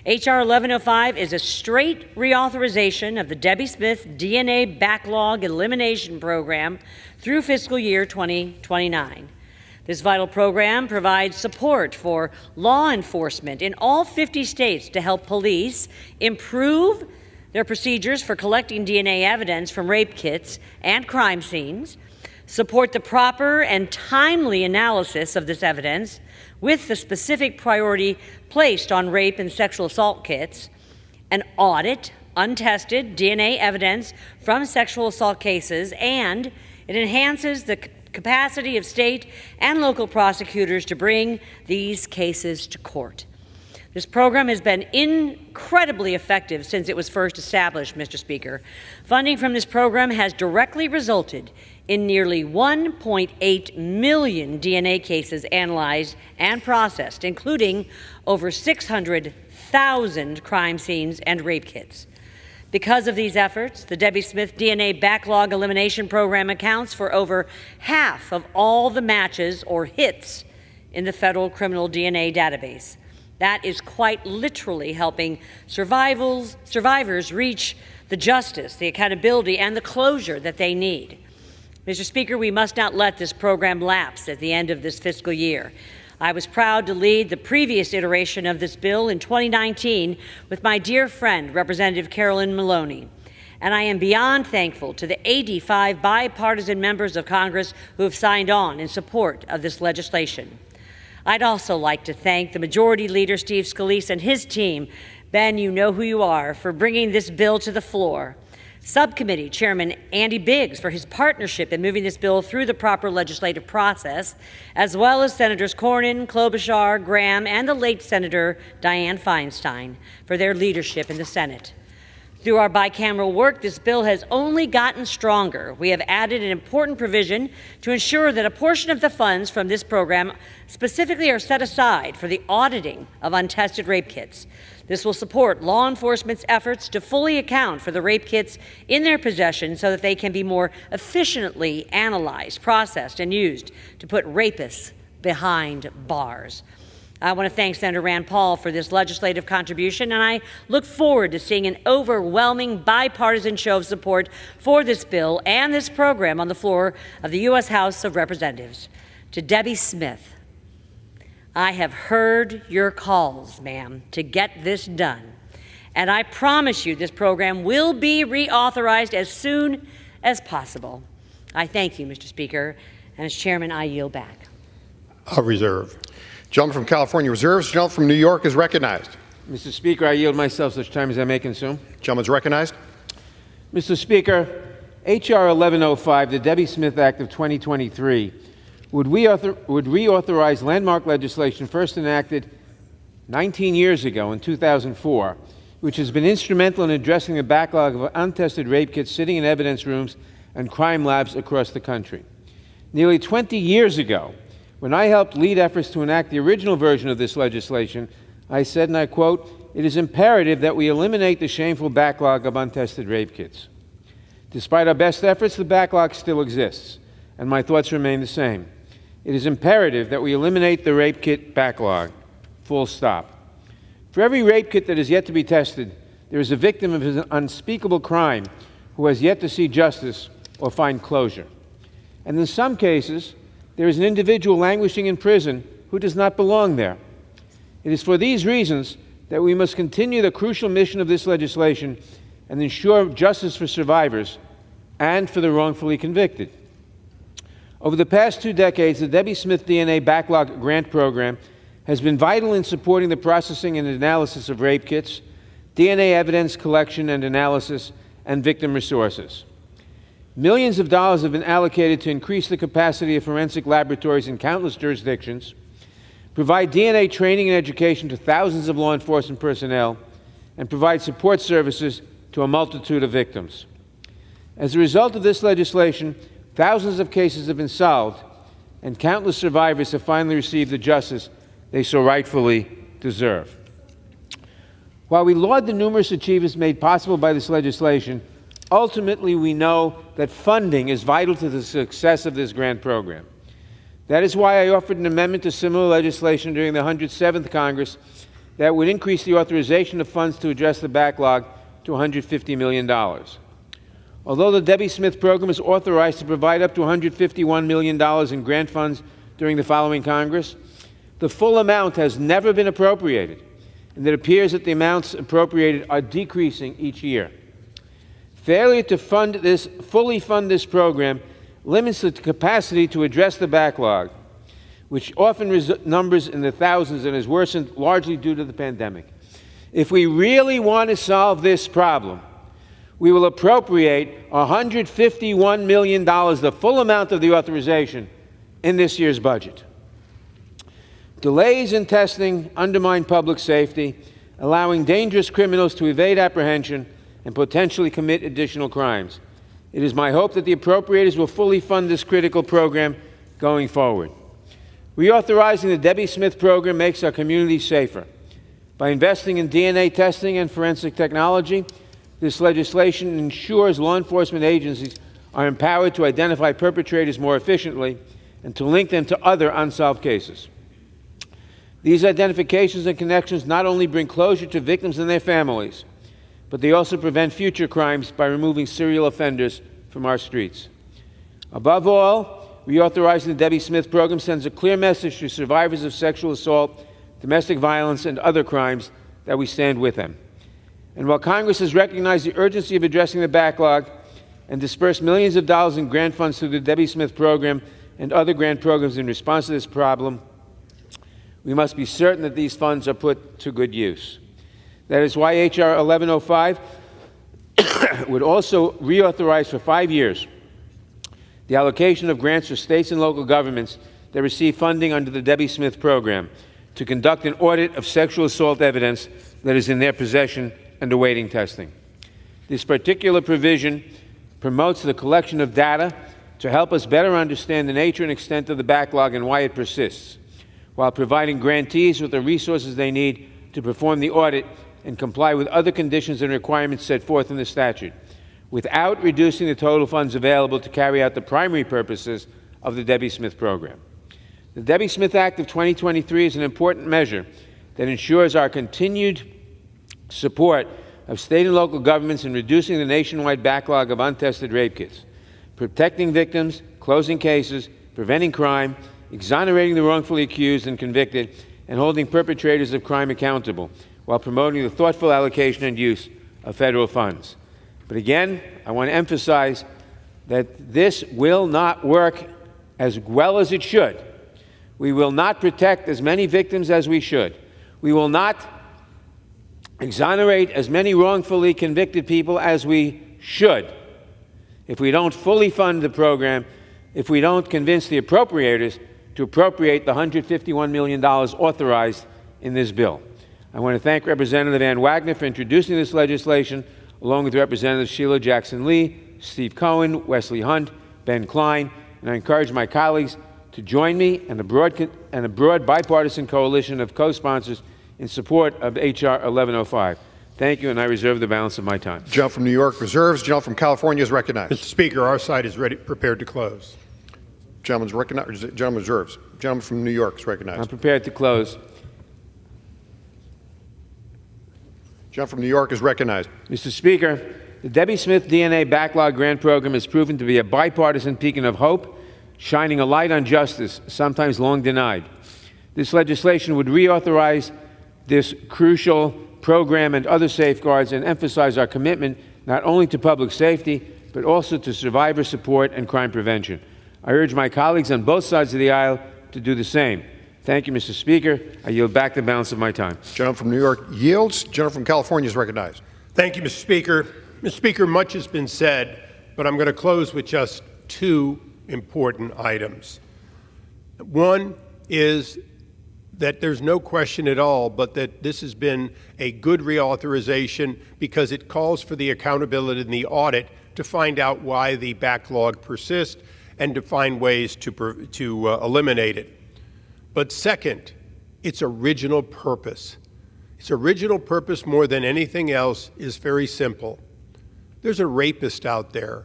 H.R. 1105 is a straight reauthorization of the Debbie Smith DNA Backlog Elimination Program through fiscal year 2029. This vital program provides support for law enforcement in all 50 states to help police improve their procedures for collecting DNA evidence from rape kits and crime scenes, support the proper and timely analysis of this evidence with the specific priority placed on rape and sexual assault kits, and audit untested DNA evidence from sexual assault cases, and it enhances the capacity of state and local prosecutors to bring these cases to court. This program has been incredibly effective since it was first established, Mr. Speaker. Funding from this program has directly resulted in nearly 1.8 million DNA cases analyzed and processed, including over 600,000 crime scenes and rape kits. Because of these efforts, the Debbie Smith DNA Backlog Elimination Program accounts for over half of all the matches or hits in the federal criminal DNA database. That is quite literally helping survivors reach the justice, the accountability, and the closure that they need. Mr. Speaker, we must not let this program lapse at the end of this fiscal year. I was proud to lead the previous iteration of this bill in 2019 with my dear friend, Representative Carolyn Maloney. And I am beyond thankful to the 85 bipartisan members of Congress who have signed on in support of this legislation. I'd also like to thank the Majority Leader, Steve Scalise, and his team. Ben, you know who you are, for bringing this bill to the floor. Subcommittee Chairman Andy Biggs for his partnership in moving this bill through the proper legislative process, as well as Senators Cornyn, Klobuchar, Graham, and the late Senator Dianne Feinstein for their leadership in the Senate. Through our bicameral work, this bill has only gotten stronger. We have added an important provision to ensure that a portion of the funds from this program specifically are set aside for the auditing of untested rape kits. This will support law enforcement's efforts to fully account for the rape kits in their possession so that they can be more efficiently analyzed, processed, and used to put rapists behind bars. I want to thank Senator Rand Paul for this legislative contribution, and I look forward to seeing an overwhelming bipartisan show of support for this bill and this program on the floor of the U.S. House of Representatives. To Debbie Smith, I have heard your calls, ma'am, to get this done, and I promise you this program will be reauthorized as soon as possible. I thank you, Mr. Speaker, and as Chairman, I yield back. I'll reserve. Gentleman from California reserves. Gentleman from New York is recognized. Mr. Speaker, I yield myself such time as I may consume. Gentleman's recognized. Mr. Speaker, H.R. 1105, the Debbie Smith Act of 2023, would reauthorize landmark legislation first enacted 19 years ago in 2004, which has been instrumental in addressing the backlog of untested rape kits sitting in evidence rooms and crime labs across the country. Nearly 20 years ago, When I helped lead efforts to enact the original version of this legislation, I said, and I quote, "It is imperative that we eliminate the shameful backlog of untested rape kits." Despite our best efforts, the backlog still exists, and my thoughts remain the same. It is imperative that we eliminate the rape kit backlog, full stop. For every rape kit that is yet to be tested, there is a victim of an unspeakable crime who has yet to see justice or find closure. And in some cases, there is an individual languishing in prison who does not belong there. It is for these reasons that we must continue the crucial mission of this legislation and ensure justice for survivors and for the wrongfully convicted. Over the past 2 decades, the Debbie Smith DNA Backlog Grant Program has been vital in supporting the processing and analysis of rape kits, DNA evidence collection and analysis, and victim resources. Millions of dollars have been allocated to increase the capacity of forensic laboratories in countless jurisdictions, provide DNA training and education to thousands of law enforcement personnel, and provide support services to a multitude of victims. As a result of this legislation, thousands of cases have been solved, and countless survivors have finally received the justice they so rightfully deserve. While we laud the numerous achievements made possible by this legislation, ultimately we know that funding is vital to the success of this grant program. That is why I offered an amendment to similar legislation during the 107th Congress that would increase the authorization of funds to address the backlog to $150 million. Although the Debbie Smith program is authorized to provide up to $151 million in grant funds during the following Congress, the full amount has never been appropriated, and it appears that the amounts appropriated are decreasing each year. Failure to fully fund this program limits the capacity to address the backlog, which often numbers in the thousands and has worsened largely due to the pandemic. If we really want to solve this problem, we will appropriate $151 million, the full amount of the authorization, in this year's budget. Delays in testing undermine public safety, allowing dangerous criminals to evade apprehension and potentially commit additional crimes. It is my hope that the appropriators will fully fund this critical program going forward. Reauthorizing the Debbie Smith program makes our community safer. By investing in DNA testing and forensic technology, this legislation ensures law enforcement agencies are empowered to identify perpetrators more efficiently and to link them to other unsolved cases. These identifications and connections not only bring closure to victims and their families, but they also prevent future crimes by removing serial offenders from our streets. Above all, reauthorizing the Debbie Smith program sends a clear message to survivors of sexual assault, domestic violence, and other crimes that we stand with them. And while Congress has recognized the urgency of addressing the backlog and dispersed millions of dollars in grant funds through the Debbie Smith program and other grant programs in response to this problem, we must be certain that these funds are put to good use. That is why H.R. 1105 would also reauthorize for 5 years the allocation of grants for states and local governments that receive funding under the Debbie Smith program to conduct an audit of sexual assault evidence that is in their possession and awaiting testing. This particular provision promotes the collection of data to help us better understand the nature and extent of the backlog and why it persists, while providing grantees with the resources they need to perform the audit and comply with other conditions and requirements set forth in the statute, without reducing the total funds available to carry out the primary purposes of the Debbie Smith program. The Debbie Smith Act of 2023 is an important measure that ensures our continued support of state and local governments in reducing the nationwide backlog of untested rape kits, protecting victims, closing cases, preventing crime, exonerating the wrongfully accused and convicted, and holding perpetrators of crime accountable, while promoting the thoughtful allocation and use of federal funds. But again, I want to emphasize that this will not work as well as it should. We will not protect as many victims as we should. We will not exonerate as many wrongfully convicted people as we should if we don't fully fund the program, if we don't convince the appropriators to appropriate the $151 million authorized in this bill. I want to thank Representative Ann Wagner for introducing this legislation, along with Representatives Sheila Jackson Lee, Steve Cohen, Wesley Hunt, Ben Klein, and I encourage my colleagues to join me and a broad bipartisan coalition of co-sponsors in support of H.R. 1105. Thank you, and I reserve the balance of my time. Gentleman from New York reserves. Gentleman from California is recognized. Mr. Speaker, our side is prepared to close. Gentleman's recognized. Gentleman reserves. Gentleman from New York is recognized. I'm prepared to close. Gentleman from New York is recognized. Mr. Speaker, the Debbie Smith DNA Backlog Grant Program has proven to be a bipartisan beacon of hope, shining a light on justice, sometimes long denied. This legislation would reauthorize this crucial program and other safeguards and emphasize our commitment not only to public safety, but also to survivor support and crime prevention. I urge my colleagues on both sides of the aisle to do the same. Thank you, Mr. Speaker. I yield back the balance of my time. Gentleman from New York yields. Gentleman from California is recognized. Thank you, Mr. Speaker. Mr. Speaker, much has been said, but I'm going to close with just two important items. One is that there's no question at all but that this has been a good reauthorization because it calls for the accountability and the audit to find out why the backlog persists and to find ways to eliminate it. But second, its original purpose. Its original purpose, more than anything else, is very simple. There's a rapist out there.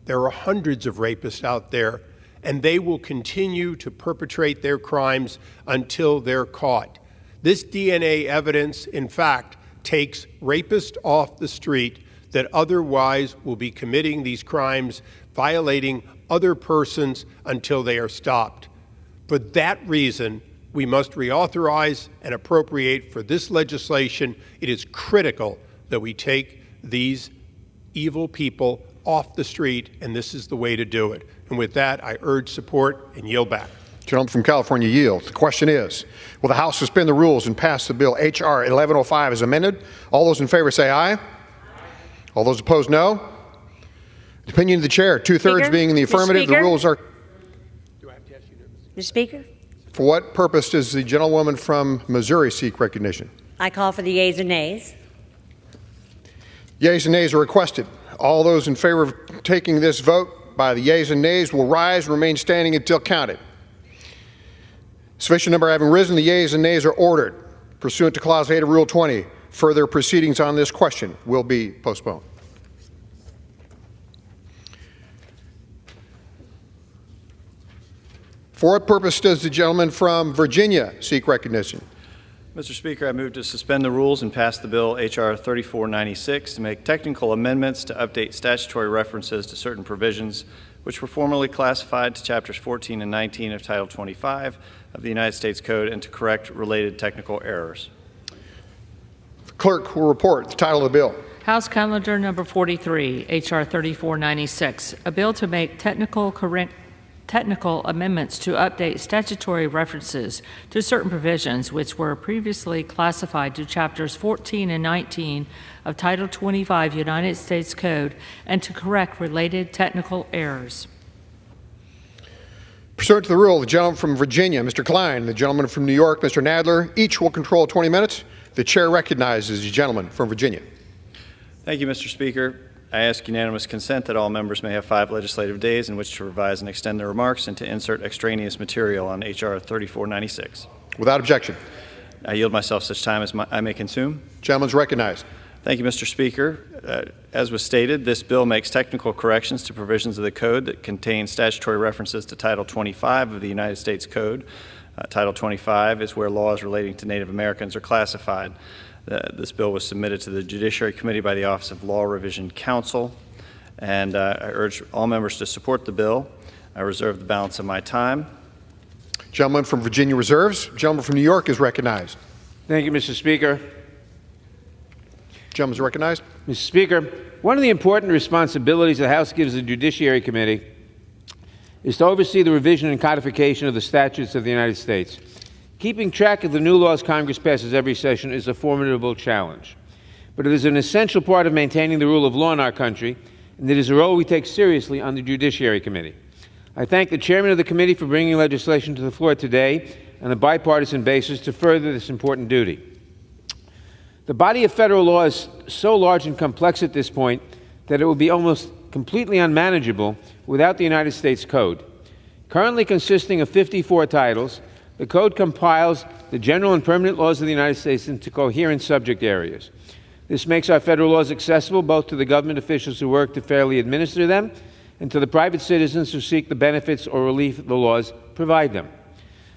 There are hundreds of rapists out there, and they will continue to perpetrate their crimes until they're caught. This DNA evidence, in fact, takes rapists off the street that otherwise will be committing these crimes, violating other persons until they are stopped. For that reason, we must reauthorize and appropriate for this legislation. It is critical that we take these evil people off the street, and this is the way to do it. And with that, I urge support and yield back. Gentleman from California yields. The question is, will the House suspend the rules and pass the bill H.R. 1105 as amended? All those in favor say aye. Aye. All those opposed, no. The opinion of the chair, two-thirds being in the affirmative, the rules are... Mr. Speaker? For what purpose does the gentlewoman from Missouri seek recognition? I call for the yeas and nays. Yeas and nays are requested. All those in favor of taking this vote by the yeas and nays will rise and remain standing until counted. Sufficient number having risen, the yeas and nays are ordered. Pursuant to Clause 8 of Rule 20, further proceedings on this question will be postponed. For what purpose does the gentleman from Virginia seek recognition? Mr. Speaker, I move to suspend the rules and pass the bill H.R. 3496 to make technical amendments to update statutory references to certain provisions which were formerly classified to Chapters 14 and 19 of Title 25 of the United States Code and to correct related technical errors. The clerk will report the title of the bill. House Calendar Number 43, H.R. 3496, a bill to make technical amendments to update statutory references to certain provisions which were previously classified to Chapters 14 and 19 of Title 25 United States Code and to correct related technical errors. Pursuant to the rule, the gentleman from Virginia, Mr. Klein, the gentleman from New York, Mr. Nadler, each will control 20 minutes. The chair recognizes the gentleman from Virginia. Thank you, Mr. Speaker. I ask unanimous consent that all members may have 5 legislative days in which to revise and extend their remarks and to insert extraneous material on H.R. 3496. Without objection. I yield myself such time as I may consume. Gentleman's recognized. Thank you, Mr. Speaker. As was stated, this bill makes technical corrections to provisions of the Code that contain statutory references to Title 25 of the United States Code. Title 25 is where laws relating to Native Americans are classified. This bill was submitted to the Judiciary Committee by the Office of Law Revision Counsel, and I urge all members to support the bill. I reserve the balance of my time. Gentleman from Virginia reserves. Gentleman from New York is recognized. Thank you, Mr. Speaker. Gentleman is recognized. Mr. Speaker, one of the important responsibilities the House gives the Judiciary Committee is to oversee the revision and codification of the statutes of the United States. Keeping track of the new laws Congress passes every session is a formidable challenge, but it is an essential part of maintaining the rule of law in our country, and it is a role we take seriously on the Judiciary Committee. I thank the chairman of the committee for bringing legislation to the floor today on a bipartisan basis to further this important duty. The body of federal law is so large and complex at this point that it will be almost completely unmanageable without the United States Code. Currently consisting of 54 titles, the Code compiles the general and permanent laws of the United States into coherent subject areas. This makes our federal laws accessible both to the government officials who work to fairly administer them and to the private citizens who seek the benefits or relief the laws provide them.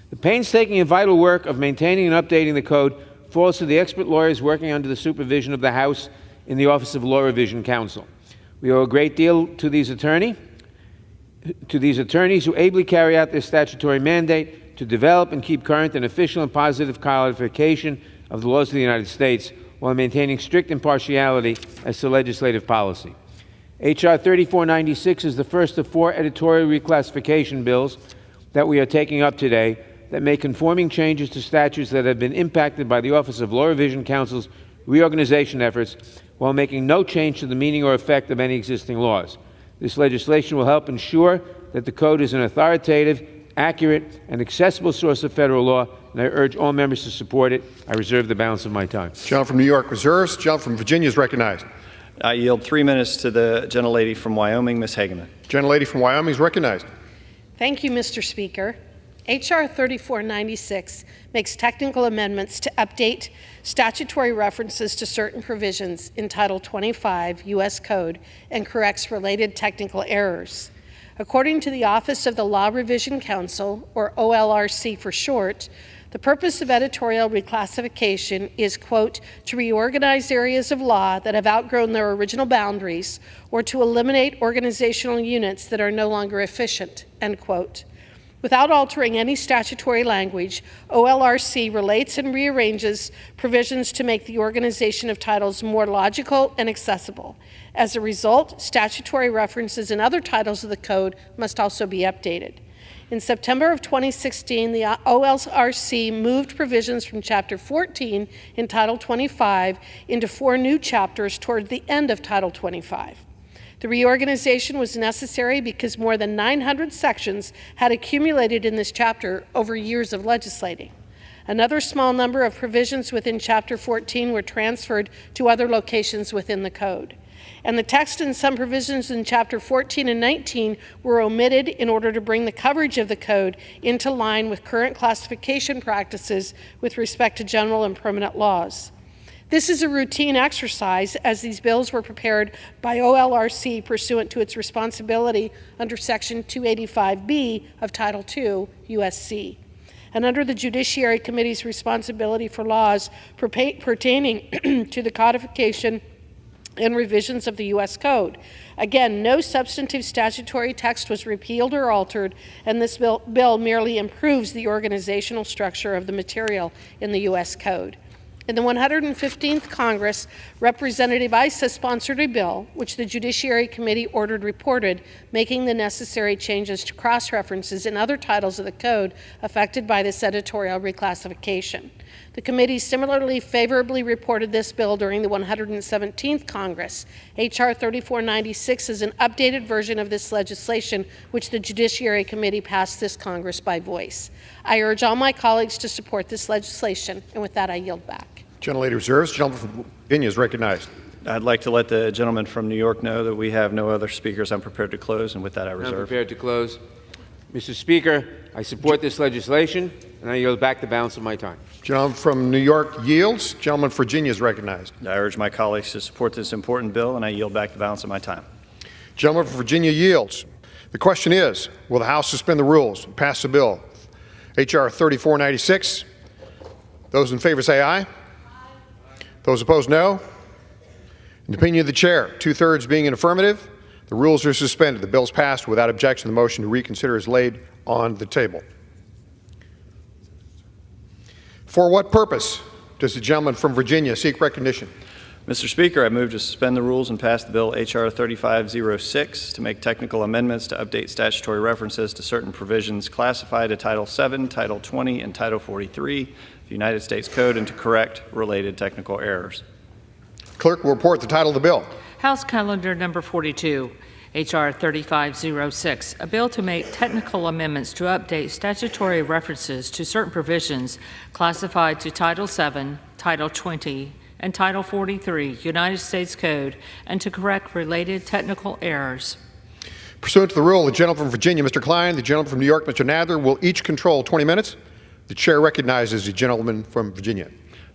The painstaking and vital work of maintaining and updating the Code falls to the expert lawyers working under the supervision of the House in the Office of Law Revision Counsel. We owe a great deal to these attorneys who ably carry out their statutory mandate to develop and keep current an official and positive codification of the laws of the United States while maintaining strict impartiality as to legislative policy. H.R. 3496 is the first of 4 editorial reclassification bills that we are taking up today that make conforming changes to statutes that have been impacted by the Office of Law Revision Counsel's reorganization efforts while making no change to the meaning or effect of any existing laws. This legislation will help ensure that the Code is an authoritative, accurate, and accessible source of federal law, and I urge all members to support it. I reserve the balance of my time. Gentleman from New York reserves. Gentleman from Virginia is recognized. I yield 3 minutes to the gentlelady from Wyoming, Ms. Hageman. Gentlelady from Wyoming is recognized. Thank you, Mr. Speaker. H.R. 3496 makes technical amendments to update statutory references to certain provisions in Title 25 U.S. Code and corrects related technical errors. According to the Office of the Law Revision Counsel, or OLRC for short, the purpose of editorial reclassification is, quote, to reorganize areas of law that have outgrown their original boundaries or to eliminate organizational units that are no longer efficient, end quote. Without altering any statutory language, OLRC relates and rearranges provisions to make the organization of titles more logical and accessible. As a result, statutory references in other titles of the Code must also be updated. In September of 2016, the OLRC moved provisions from Chapter 14 in Title 25 into 4 new chapters toward the end of Title 25. The reorganization was necessary because more than 900 sections had accumulated in this chapter over years of legislating. Another small number of provisions within Chapter 14 were transferred to other locations within the Code. And the text and some provisions in Chapter 14 and 19 were omitted in order to bring the coverage of the Code into line with current classification practices with respect to general and permanent laws. This is a routine exercise as these bills were prepared by OLRC pursuant to its responsibility under Section 285B of Title II USC, and under the Judiciary Committee's responsibility for laws pertaining to the codification and revisions of the U.S. Code. Again, no substantive statutory text was repealed or altered, and this bill merely improves the organizational structure of the material in the U.S. Code. In the 115th Congress, Representative Issa sponsored a bill, which the Judiciary Committee ordered reported, making the necessary changes to cross-references in other titles of the Code affected by this editorial reclassification. The committee similarly favorably reported this bill during the 117th Congress. H.R. 3496 is an updated version of this legislation, which the Judiciary Committee passed this Congress by voice. I urge all my colleagues to support this legislation, and with that I yield back. Gentlelady reserves. Gentleman from Virginia is recognized. I'd like to let the gentleman from New York know that we have no other speakers. I'm prepared to close, and with that I reserve. I'm prepared to close. Mr. Speaker, I support this legislation, and I yield back the balance of my time. Gentleman from New York yields. Gentleman from Virginia is recognized. I urge my colleagues to support this important bill, and I yield back the balance of my time. Gentleman from Virginia yields. The question is, will the House suspend the rules and pass the bill? H.R. 3496. Those in favor say aye. Those opposed, no. In the opinion of the chair, 2/3 being an affirmative, the rules are suspended. The bill is passed without objection. The motion to reconsider is laid on the table. For what purpose does the gentleman from Virginia seek recognition? Mr. Speaker, I move to suspend the rules and pass the bill H.R. 3506 to make technical amendments to update statutory references to certain provisions classified at Title VII, Title 20, and Title 43 of the United States Code and to correct related technical errors. Clerk will report the title of the bill. House Calendar Number 42, H.R. 3506, a bill to make technical amendments to update statutory references to certain provisions classified to Title VII, Title 20, and Title 43 United States Code and to correct related technical errors. Pursuant to the rule, the gentleman from Virginia, Mr. Klein, the gentleman from New York, Mr. Nadler, will each control 20 minutes. The chair recognizes the gentleman from Virginia.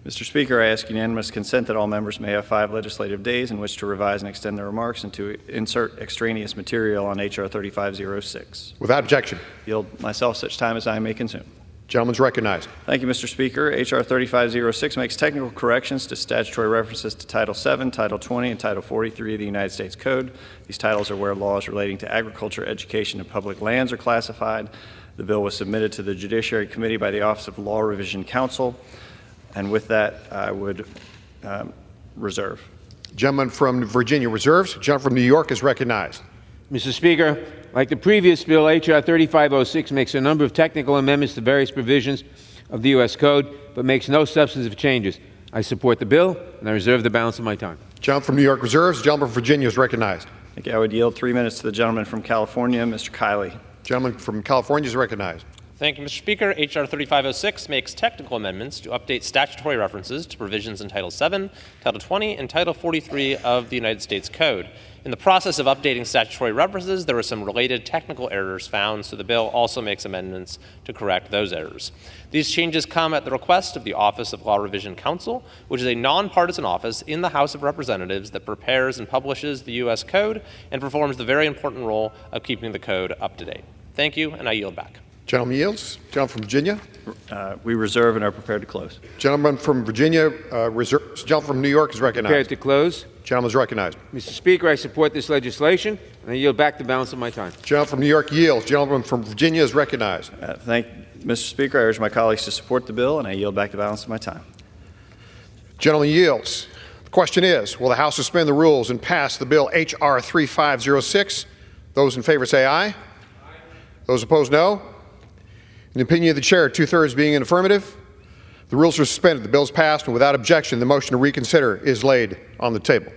Mr. Speaker, I ask unanimous consent that all members may have 5 legislative days in which to revise and extend their remarks and to insert extraneous material on H.R. 3506. Without objection. Yield myself such time as I may consume. Gentleman's recognized. Thank you, Mr. Speaker. H.R. 3506 makes technical corrections to statutory references to Title VII, Title 20, and Title 43 of the United States Code. These titles are where laws relating to agriculture, education, and public lands are classified. The bill was submitted to the Judiciary Committee by the Office of Law Revision Counsel. And with that, I would reserve. Gentleman from Virginia reserves. Gentleman from New York is recognized. Mr. Speaker, like the previous bill, H.R. 3506 makes a number of technical amendments to various provisions of the U.S. Code, but makes no substantive changes. I support the bill, and I reserve the balance of my time. Gentleman from New York reserves. Gentleman from Virginia is recognized. Thank you. I would yield 3 minutes to the gentleman from California, Mr. Kiley. Gentleman from California is recognized. Thank you, Mr. Speaker. H.R. 3506 makes technical amendments to update statutory references to provisions in Title VII, Title 20, and Title 43 of the United States Code. In the process of updating statutory references, there were some related technical errors found, so the bill also makes amendments to correct those errors. These changes come at the request of the Office of Law Revision Counsel, which is a nonpartisan office in the House of Representatives that prepares and publishes the U.S. Code and performs the very important role of keeping the code up to date. Thank you, and I yield back. Gentleman yields. Gentleman from Virginia. We reserve and are prepared to close. Gentleman from Virginia reserves. Gentleman from New York is recognized. Prepared to close. Gentleman is recognized. Mr. Speaker, I support this legislation, and I yield back the balance of my time. Gentleman from New York yields. Gentleman from Virginia is recognized. Thank you, Mr. Speaker. I urge my colleagues to support the bill, and I yield back the balance of my time. Gentleman yields. The question is, will the House suspend the rules and pass the bill H.R. 3506? Those in favor say aye. Aye. Those opposed, no. In the opinion of the chair, 2/3 being in affirmative, the rules are suspended. The bill is passed, and without objection, the motion to reconsider is laid on the table.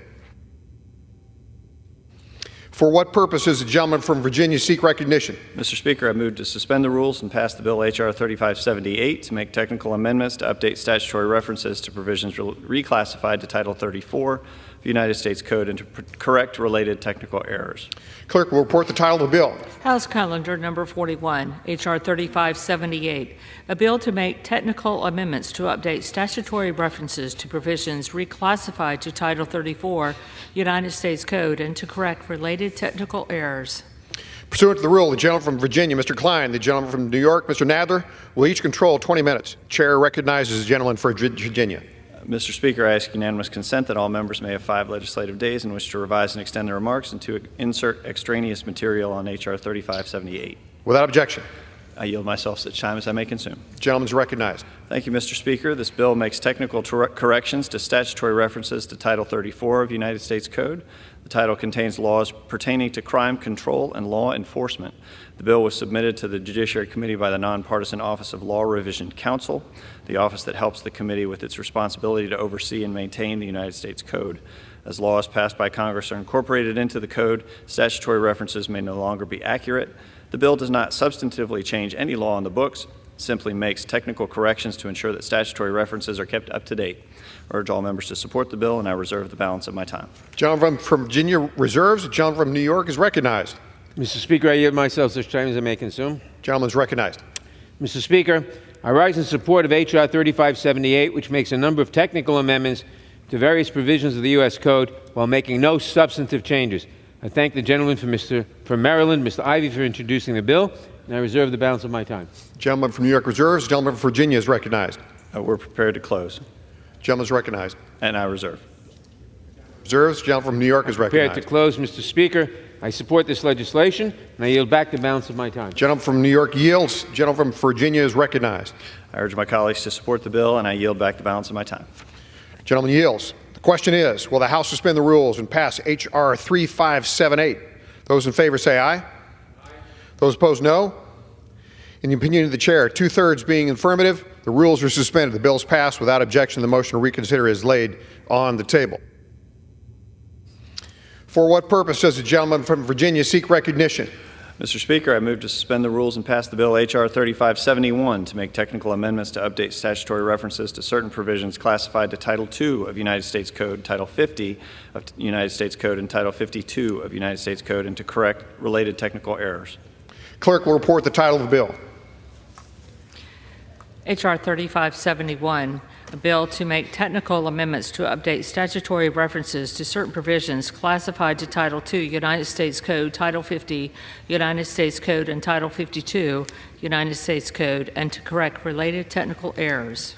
For what purpose does the gentleman from Virginia seek recognition? Mr. Speaker, I move to suspend the rules and pass the bill H.R. 3578 to make technical amendments to update statutory references to provisions reclassified to Title 34 of the United States Code and to correct related technical errors. Clerk will report the title of the bill. House Calendar Number 41, H.R. 3578, a bill to make technical amendments to update statutory references to provisions reclassified to Title 34 United States Code and to correct related technical errors. Pursuant to the rule, the gentleman from Virginia, Mr. Klein, the gentleman from New York, Mr. Nadler, will each control 20 minutes. Chair recognizes the gentleman for Virginia. Mr. Speaker, I ask unanimous consent that all members may have 5 legislative days in which to revise and extend their remarks and to insert extraneous material on H.R. 3578. Without objection. I yield myself such time as I may consume. Gentleman is recognized. Thank you, Mr. Speaker. This bill makes technical corrections to statutory references to Title 34 of United States Code. The title contains laws pertaining to crime control and law enforcement. The bill was submitted to the Judiciary Committee by the nonpartisan Office of Law Revision Counsel, the office that helps the committee with its responsibility to oversee and maintain the United States Code. As laws passed by Congress are incorporated into the code, statutory references may no longer be accurate. The bill does not substantively change any law on the books, it simply makes technical corrections to ensure that statutory references are kept up to date. I urge all members to support the bill, and I reserve the balance of my time. Gentleman from Virginia reserves. The gentleman from New York is recognized. Mr. Speaker, I yield myself such time as I may consume. Gentleman is recognized. Mr. Speaker, I rise in support of H.R. 3578, which makes a number of technical amendments to various provisions of the U.S. Code while making no substantive changes. I thank the gentleman from Maryland, Mr. Ivey, for introducing the bill, and I reserve the balance of my time. Gentleman from New York reserves. The gentleman from Virginia is recognized. We're prepared to close. Gentleman is recognized. And I reserve. Reserves. The gentleman from New York is recognized. Prepared to close, Mr. Speaker. I support this legislation, and I yield back the balance of my time. Gentleman from New York yields. Gentleman from Virginia is recognized. I urge my colleagues to support the bill, and I yield back the balance of my time. Gentleman yields. The question is, will the House suspend the rules and pass H.R. 3578? Those in favor say aye. Aye. Those opposed, no. In the opinion of the chair, 2/3 being affirmative, the rules are suspended. The bill is passed without objection. The motion to reconsider is laid on the table. For what purpose does the gentleman from Virginia seek recognition? Mr. Speaker, I move to suspend the rules and pass the bill H.R. 3571 to make technical amendments to update statutory references to certain provisions classified to Title II of United States Code, Title 50 of United States Code, and Title 52 of United States Code, and to correct related technical errors. Clerk will report the title of the bill. H.R. 3571, a bill to make technical amendments to update statutory references to certain provisions classified to Title II, United States Code, Title 50, United States Code, and Title 52, United States Code, and to correct related technical errors.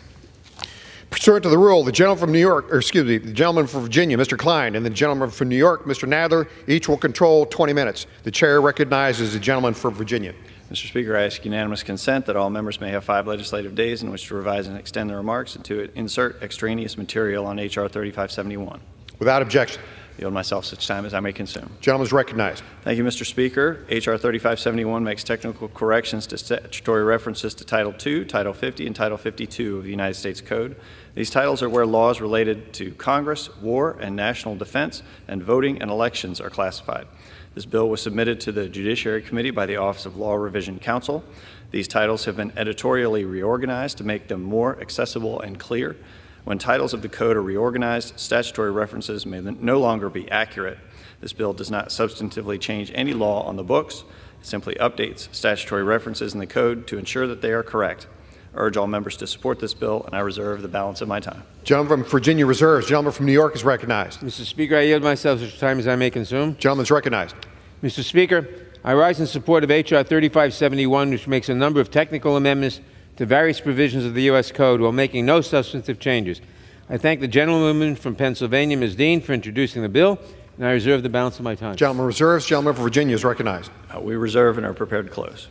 Pursuant to the rule, the gentleman from New York, the gentleman from Virginia, Mr. Klein, and the gentleman from New York, Mr. Nadler, each will control 20 minutes. The chair recognizes the gentleman from Virginia. Mr. Speaker, I ask unanimous consent that all members may have 5 legislative days in which to revise and extend their remarks and to insert extraneous material on H.R. 3571. Without objection. I yield myself such time as I may consume. Gentleman is recognized. Thank you, Mr. Speaker. H.R. 3571 makes technical corrections to statutory references to Title II, Title 50, and Title 52 of the United States Code. These titles are where laws related to Congress, war, and national defense, and voting and elections are classified. This bill was submitted to the Judiciary Committee by the Office of Law Revision Counsel. These titles have been editorially reorganized to make them more accessible and clear. When titles of the code are reorganized, statutory references may no longer be accurate. This bill does not substantively change any law on the books. It simply updates statutory references in the code to ensure that they are correct. I urge all members to support this bill, and I reserve the balance of my time. Gentleman from Virginia reserves. Gentleman from New York is recognized. Mr. Speaker, I yield myself such time as I may consume. Gentleman is recognized. Mr. Speaker, I rise in support of H.R. 3571, which makes a number of technical amendments to various provisions of the U.S. Code while making no substantive changes. I thank the gentlewoman from Pennsylvania, Ms. Dean, for introducing the bill, and I reserve the balance of my time. Gentleman reserves. Gentleman from Virginia is recognized. We reserve and are prepared to close.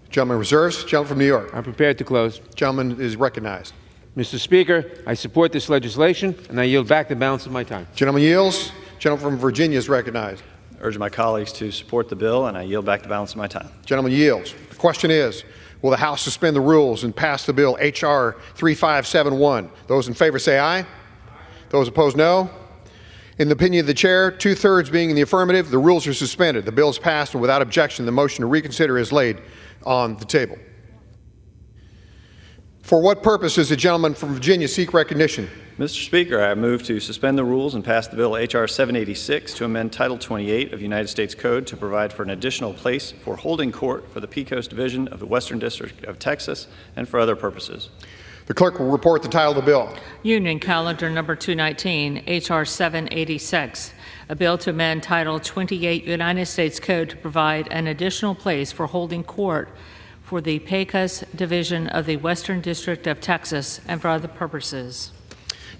Gentleman reserves. Gentleman from New York. I'm prepared to close. Gentleman is recognized. Mr. Speaker, I support this legislation, and I yield back the balance of my time. Gentleman yields. Gentleman from Virginia is recognized. I urge my colleagues to support the bill, and I yield back the balance of my time. Gentleman yields. The question is, will the House suspend the rules and pass the bill H.R. 3571? Those in favor say aye. Those opposed, no. In the opinion of the chair, 2/3 being in the affirmative, the rules are suspended. The bill is passed, and without objection, the motion to reconsider is laid on the table. For what purpose does the gentleman from Virginia seek recognition? Mr. Speaker, I move to suspend the rules and pass the bill H.R. 786 to amend Title 28 of the United States Code to provide for an additional place for holding court for the Pecos Division of the Western District of Texas and for other purposes. The clerk will report the title of the bill. Union Calendar Number 219, H.R. 786, a bill to amend Title 28 United States Code to provide an additional place for holding court for the Pecos Division of the Western District of Texas and for other purposes.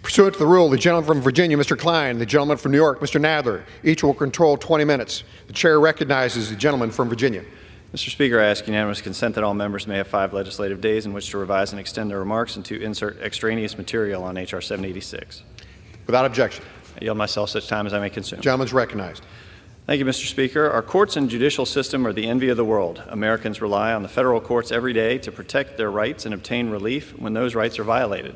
Pursuant to the rule, the gentleman from Virginia, Mr. Klein, the gentleman from New York, Mr. Nadler, each will control 20 minutes. The chair recognizes the gentleman from Virginia. Mr. Speaker, I ask unanimous consent that all members may have 5 legislative days in which to revise and extend their remarks and to insert extraneous material on H.R. 786. Without objection. I yield myself such time as I may consume. Gentleman is recognized. Thank you, Mr. Speaker. Our courts and judicial system are the envy of the world. Americans rely on the federal courts every day to protect their rights and obtain relief when those rights are violated.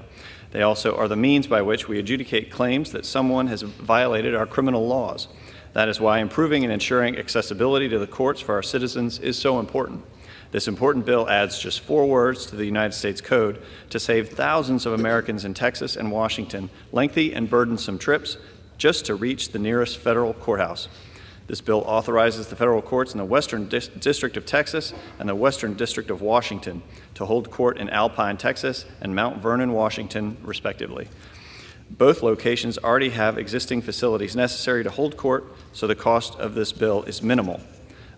They also are the means by which we adjudicate claims that someone has violated our criminal laws. That is why improving and ensuring accessibility to the courts for our citizens is so important. This important bill adds just 4 words to the United States Code to save thousands of Americans in Texas and Washington lengthy and burdensome trips just to reach the nearest federal courthouse. This bill authorizes the federal courts in the Western District of Texas and the Western District of Washington to hold court in Alpine, Texas and Mount Vernon, Washington, respectively. Both locations already have existing facilities necessary to hold court, so the cost of this bill is minimal.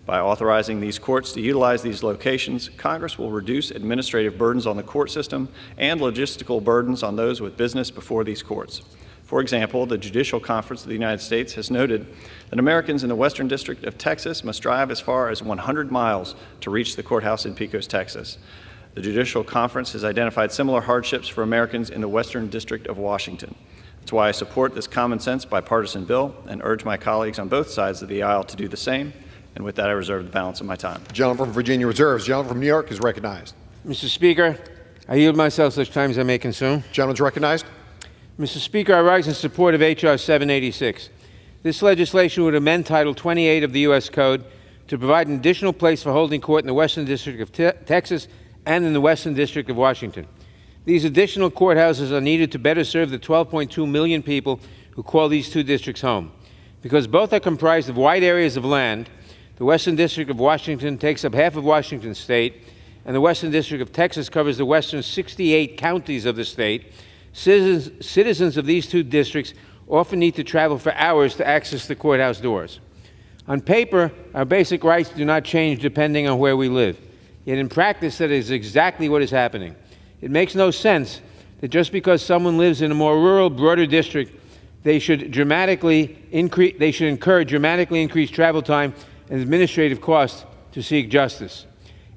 By authorizing these courts to utilize these locations, Congress will reduce administrative burdens on the court system and logistical burdens on those with business before these courts. For example, the Judicial Conference of the United States has noted that Americans in the Western District of Texas must drive as far as 100 miles to reach the courthouse in Pecos, Texas. The Judicial Conference has identified similar hardships for Americans in the Western District of Washington. That's why I support this common sense bipartisan bill and urge my colleagues on both sides of the aisle to do the same. And with that, I reserve the balance of my time. The gentleman from Virginia reserves. The gentleman from New York is recognized. Mr. Speaker, I yield myself such time as I may consume. The gentleman is recognized. Mr. Speaker, I rise in support of H.R. 786. This legislation would amend Title 28 of the U.S. Code to provide an additional place for holding court in the Western District of Texas and in the Western District of Washington. These additional courthouses are needed to better serve the 12.2 million people who call these two districts home. Because both are comprised of wide areas of land, the Western District of Washington takes up half of Washington state, and the Western District of Texas covers the western 68 counties of the state. Citizens of these two districts often need to travel for hours to access the courthouse doors. On paper, our basic rights do not change depending on where we live. Yet in practice, that is exactly what is happening. It makes no sense that just because someone lives in a more rural, broader district, they should incur dramatically increased travel time and administrative costs to seek justice.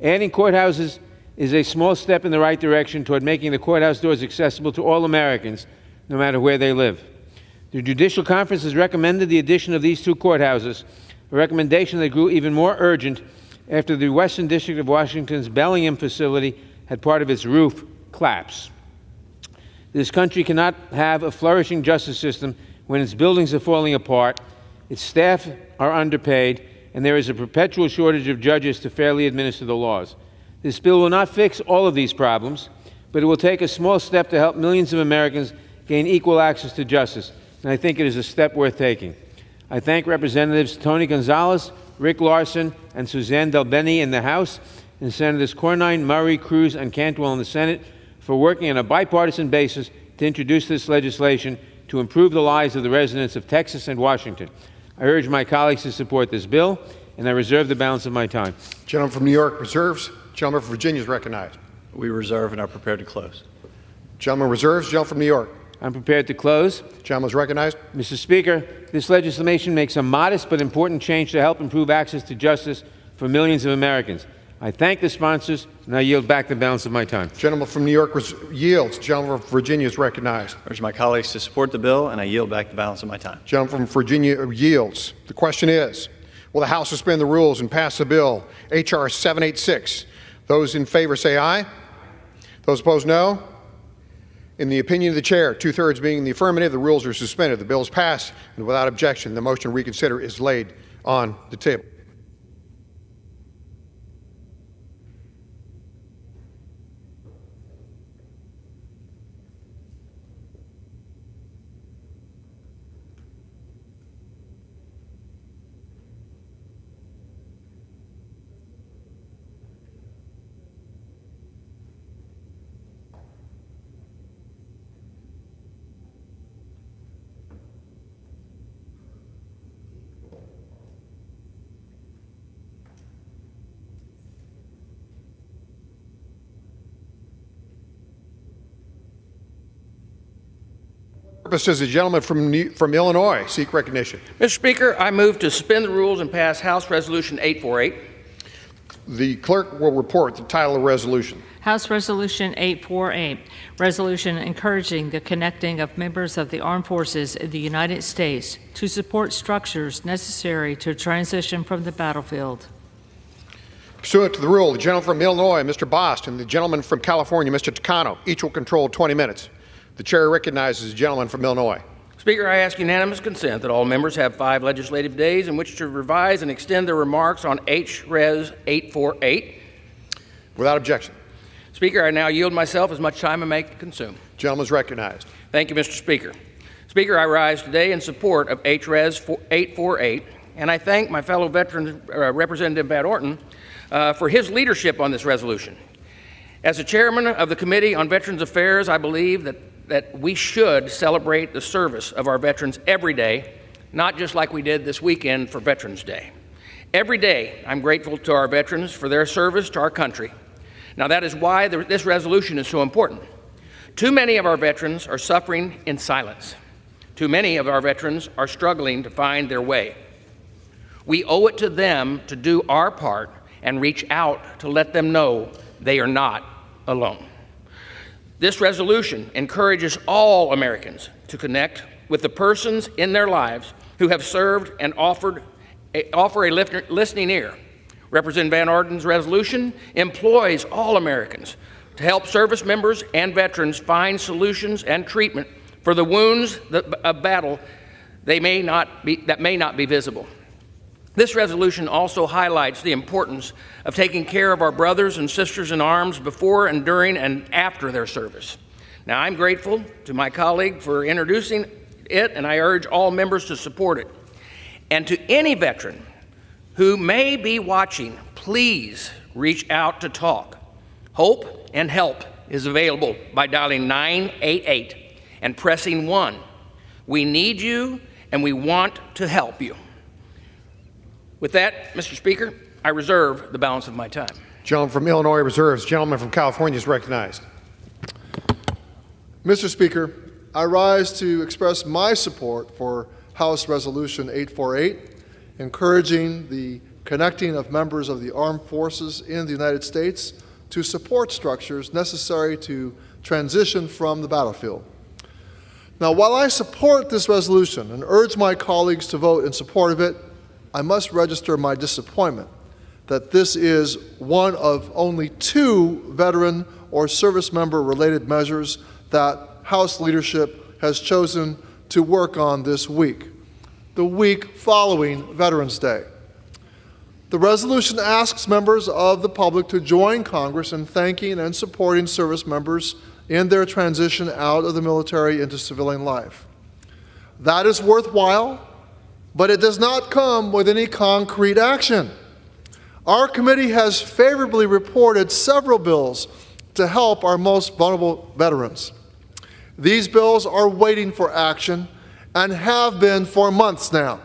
Adding courthouses is a small step in the right direction toward making the courthouse doors accessible to all Americans, no matter where they live. The Judicial Conference has recommended the addition of these two courthouses, a recommendation that grew even more urgent after the Western District of Washington's Bellingham facility had part of its roof collapse. This country cannot have a flourishing justice system when its buildings are falling apart, its staff are underpaid, and there is a perpetual shortage of judges to fairly administer the laws. This bill will not fix all of these problems, but it will take a small step to help millions of Americans gain equal access to justice, and I think it is a step worth taking. I thank Representatives Tony Gonzalez, Rick Larson, and Suzanne DelBene in the House, and Senators Cornyn, Murray, Cruz, and Cantwell in the Senate for working on a bipartisan basis to introduce this legislation to improve the lives of the residents of Texas and Washington. I urge my colleagues to support this bill, and I reserve the balance of my time. Gentleman from New York reserves. Gentleman from Virginia is recognized. We reserve and are prepared to close. Gentleman reserves. Gentleman from New York. I'm prepared to close. Gentleman is recognized. Mr. Speaker, this legislation makes a modest but important change to help improve access to justice for millions of Americans. I thank the sponsors, and I yield back the balance of my time. Gentleman from New York yields. Gentleman from Virginia is recognized. I urge my colleagues to support the bill, and I yield back the balance of my time. Gentleman from Virginia yields. The question is, will the House suspend the rules and pass the bill, H.R. 786? Those in favor say aye. Those opposed, no. In the opinion of the chair, two-thirds being in the affirmative, the rules are suspended. The bill is passed, and without objection, the motion to reconsider is laid on the table. Does the gentleman from Illinois seek recognition? Mr. Speaker, I move to suspend the rules and pass House Resolution 848. The clerk will report the title of the resolution. House Resolution 848, resolution encouraging the connecting of members of the armed forces in the United States to support structures necessary to transition from the battlefield. Pursuant to the rule, the gentleman from Illinois, Mr. Bost, and the gentleman from California, Mr. Takano, each will control 20 minutes. The chair recognizes the gentleman from Illinois. Speaker, I ask unanimous consent that all members have 5 legislative days in which to revise and extend their remarks on H.Res. 848. Without objection. Speaker, I now yield myself as much time I may consume. Gentleman is recognized. Thank you, Mr. Speaker. Speaker, I rise today in support of H.Res. 848, and I thank my fellow veteran Representative Van Orton for his leadership on this resolution. As the chairman of the Committee on Veterans Affairs, I believe that we should celebrate the service of our veterans every day, not just like we did this weekend for Veterans Day. Every day, I'm grateful to our veterans for their service to our country. Now, that is why this resolution is so important. Too many of our veterans are suffering in silence. Too many of our veterans are struggling to find their way. We owe it to them to do our part and reach out to let them know they are not alone. This resolution encourages all Americans to connect with the persons in their lives who have served and offer a listening ear. Representative Van Orden's resolution employs all Americans to help service members and veterans find solutions and treatment for the wounds of battle that may not be visible. This resolution also highlights the importance of taking care of our brothers and sisters in arms before and during and after their service. Now, I'm grateful to my colleague for introducing it, and I urge all members to support it. And to any veteran who may be watching, please reach out to talk. Hope and help is available by dialing 988 and pressing 1. We need you, and we want to help you. With that, Mr. Speaker, I reserve the balance of my time. Gentleman from Illinois reserves. Gentleman from California is recognized. Mr. Speaker, I rise to express my support for House Resolution 848, encouraging the connecting of members of the armed forces in the United States to support structures necessary to transition from the battlefield. Now, while I support this resolution and urge my colleagues to vote in support of it, I must register my disappointment that this is one of only 2 veteran or service member related measures that House leadership has chosen to work on this week, the week following Veterans Day. The resolution asks members of the public to join Congress in thanking and supporting service members in their transition out of the military into civilian life. That is worthwhile, but it does not come with any concrete action. Our committee has favorably reported several bills to help our most vulnerable veterans. These bills are waiting for action and have been for months now.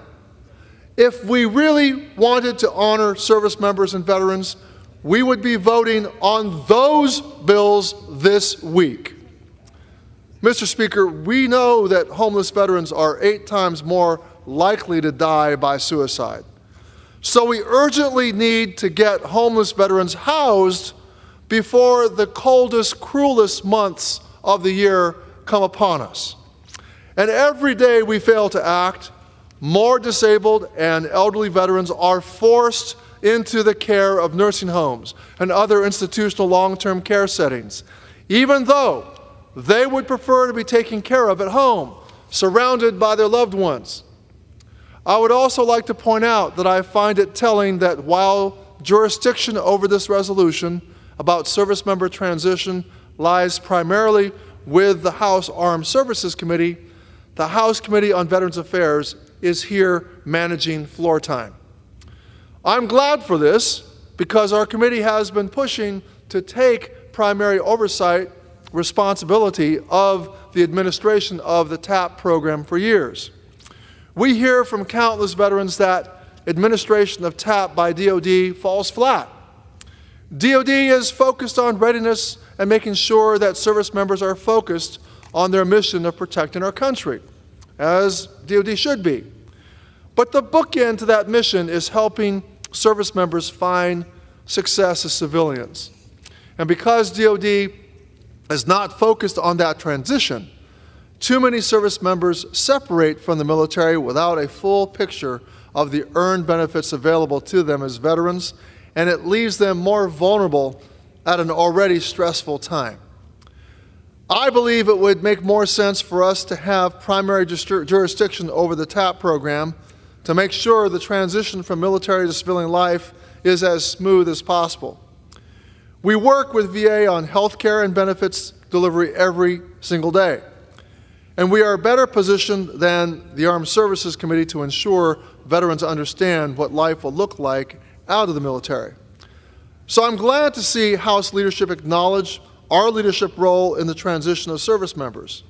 If we really wanted to honor service members and veterans, we would be voting on those bills this week. Mr. Speaker, we know that homeless veterans are 8 times more likely to die by suicide. So we urgently need to get homeless veterans housed before the coldest, cruelest months of the year come upon us. And every day we fail to act, more disabled and elderly veterans are forced into the care of nursing homes and other institutional long-term care settings, even though they would prefer to be taken care of at home, surrounded by their loved ones. I would also like to point out that I find it telling that while jurisdiction over this resolution about service member transition lies primarily with the House Armed Services Committee, the House Committee on Veterans Affairs is here managing floor time. I'm glad for this because our committee has been pushing to take primary oversight responsibility of the administration of the TAP program for years. We hear from countless veterans that administration of TAP by DoD falls flat. DoD is focused on readiness and making sure that service members are focused on their mission of protecting our country, as DoD should be. But the bookend to that mission is helping service members find success as civilians. And because DoD is not focused on that transition, too many service members separate from the military without a full picture of the earned benefits available to them as veterans, and it leaves them more vulnerable at an already stressful time. I believe it would make more sense for us to have primary jurisdiction over the TAP program to make sure the transition from military to civilian life is as smooth as possible. We work with VA on health care and benefits delivery every single day. And we are better positioned than the Armed Services Committee to ensure veterans understand what life will look like out of the military. So I'm glad to see House leadership acknowledge our leadership role in the transition of service members.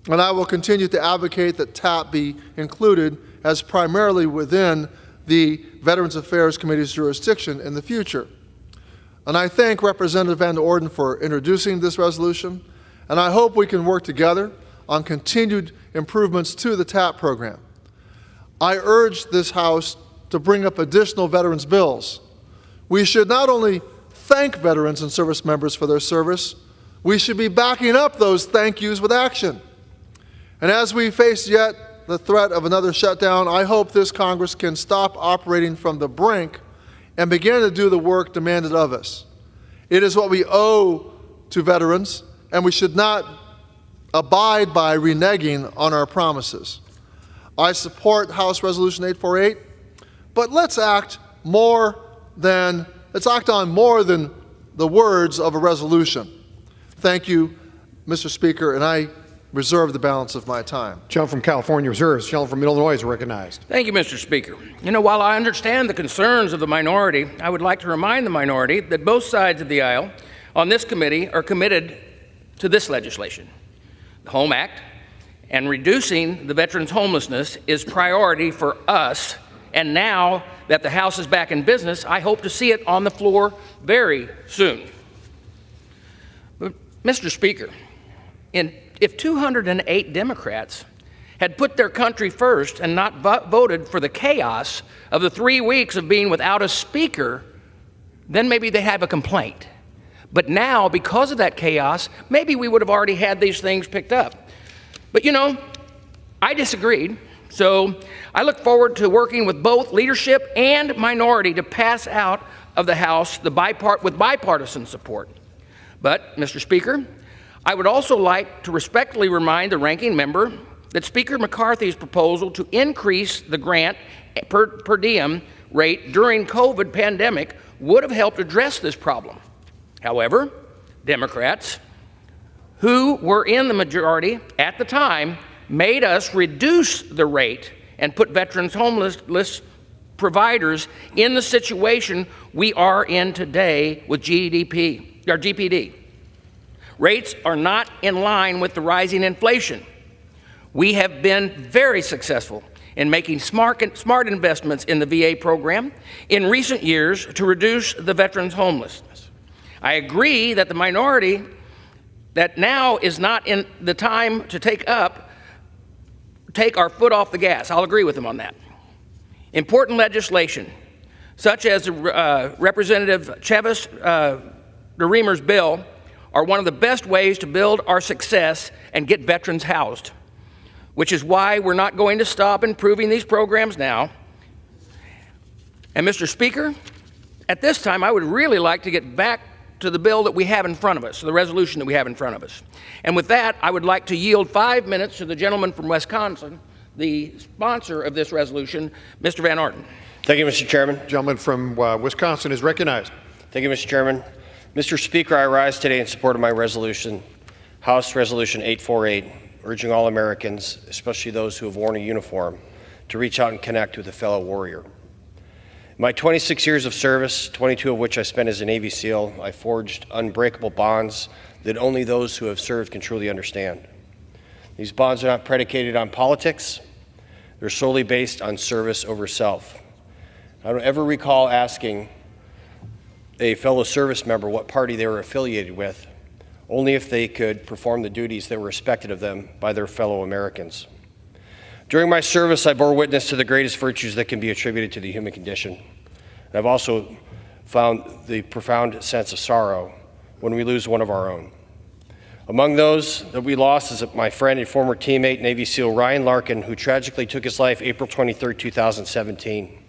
And I will continue to advocate that TAP be included as primarily within the Veterans Affairs Committee's jurisdiction in the future. And I thank Representative Van Orden for introducing this resolution, and I hope we can work together on continued improvements to the TAP program. I urge this House to bring up additional veterans bills. We should not only thank veterans and service members for their service, we should be backing up those thank yous with action. And as we face yet the threat of another shutdown, I hope this Congress can stop operating from the brink and begin to do the work demanded of us. It is what we owe to veterans, and we should not abide by reneging on our promises. I support House Resolution 848, But let's act on more than the words of a resolution. Thank you, Mr. Speaker, and I reserve the balance of my time. Gentleman from California reserves. Gentleman from Illinois is recognized. Thank you, Mr. Speaker. You know, while I understand the concerns of the minority, I would like to remind the minority that both sides of the aisle on this committee are committed to this legislation. The HOME Act and reducing the veterans' homelessness is priority for us, and now that the House is back in business, I hope to see it on the floor very soon. But, Mr. Speaker, if 208 Democrats had put their country first and not voted for the chaos of the 3 weeks of being without a speaker, then maybe they have a complaint. But now, because of that chaos, maybe we would have already had these things picked up. But you know, I disagreed, so I look forward to working with both leadership and minority to pass out of the House with bipartisan support. But, Mr. Speaker, I would also like to respectfully remind the ranking member that Speaker McCarthy's proposal to increase the grant per diem rate during COVID pandemic would have helped address this problem. However, Democrats, who were in the majority at the time, made us reduce the rate and put veterans homeless providers in the situation we are in today with GPD. Rates are not in line with the rising inflation. We have been very successful in making smart investments in the VA program in recent years to reduce the veterans' homelessness. I agree that the minority, that now is not in the time to take our foot off the gas. I'll agree with them on that. Important legislation, such as Representative Chavez DeRemer's bill, are one of the best ways to build our success and get veterans housed, which is why we're not going to stop improving these programs now. And Mr. Speaker, at this time, I would really like to get back to the bill that we have in front of us, the resolution that we have in front of us. And with that, I would like to yield 5 minutes to the gentleman from Wisconsin, the sponsor of this resolution, Mr. Van Orten. Thank you, Mr. Chairman. Gentleman from Wisconsin is recognized. Thank you, Mr. Chairman. Mr. Speaker, I rise today in support of my resolution, House Resolution 848, urging all Americans, especially those who have worn a uniform, to reach out and connect with a fellow warrior. In my 26 years of service, 22 of which I spent as a Navy SEAL, I forged unbreakable bonds that only those who have served can truly understand. These bonds are not predicated on politics. They're solely based on service over self. I don't ever recall asking a fellow service member what party they were affiliated with, only if they could perform the duties that were expected of them by their fellow Americans. During my service, I bore witness to the greatest virtues that can be attributed to the human condition. And I've also found the profound sense of sorrow when we lose one of our own. Among those that we lost is my friend and former teammate, Navy SEAL Ryan Larkin, who tragically took his life April 23, 2017.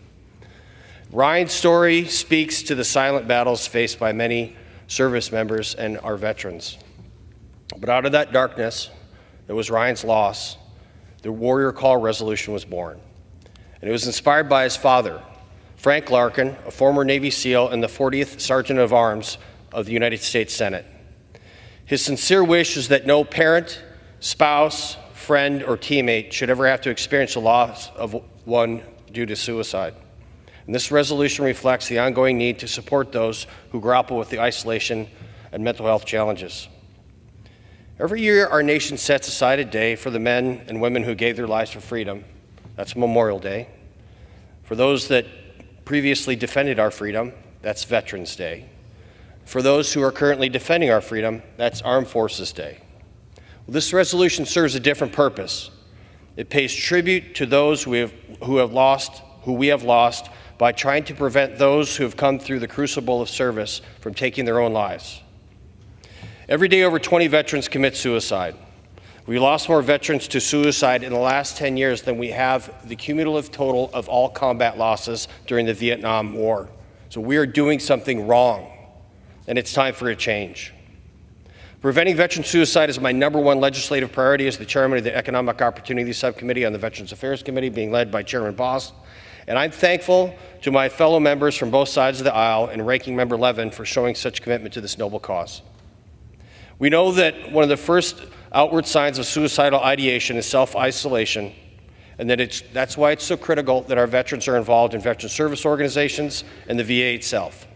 Ryan's story speaks to the silent battles faced by many service members and our veterans. But out of that darkness, that was Ryan's loss, the Warrior Call Resolution was born. And it was inspired by his father, Frank Larkin, a former Navy SEAL and the 40th Sergeant of Arms of the United States Senate. His sincere wish is that no parent, spouse, friend, or teammate should ever have to experience the loss of one due to suicide. And this resolution reflects the ongoing need to support those who grapple with the isolation and mental health challenges. Every year, our nation sets aside a day for the men and women who gave their lives for freedom. That's Memorial Day. For those that previously defended our freedom, that's Veterans Day. For those who are currently defending our freedom, that's Armed Forces Day. Well, this resolution serves a different purpose. It pays tribute to those who we have lost by trying to prevent those who have come through the crucible of service from taking their own lives. Every day, over 20 veterans commit suicide. We lost more veterans to suicide in the last 10 years than we have the cumulative total of all combat losses during the Vietnam War. So we are doing something wrong, and it's time for a change. Preventing veteran suicide is my #1 legislative priority as the chairman of the Economic Opportunity Subcommittee on the Veterans Affairs Committee, being led by Chairman Boss. And I'm thankful to my fellow members from both sides of the aisle and Ranking Member Levin for showing such commitment to this noble cause. We know that one of the first outward signs of suicidal ideation is self-isolation, and that's why it's so critical that our veterans are involved in veteran service organizations and the VA itself.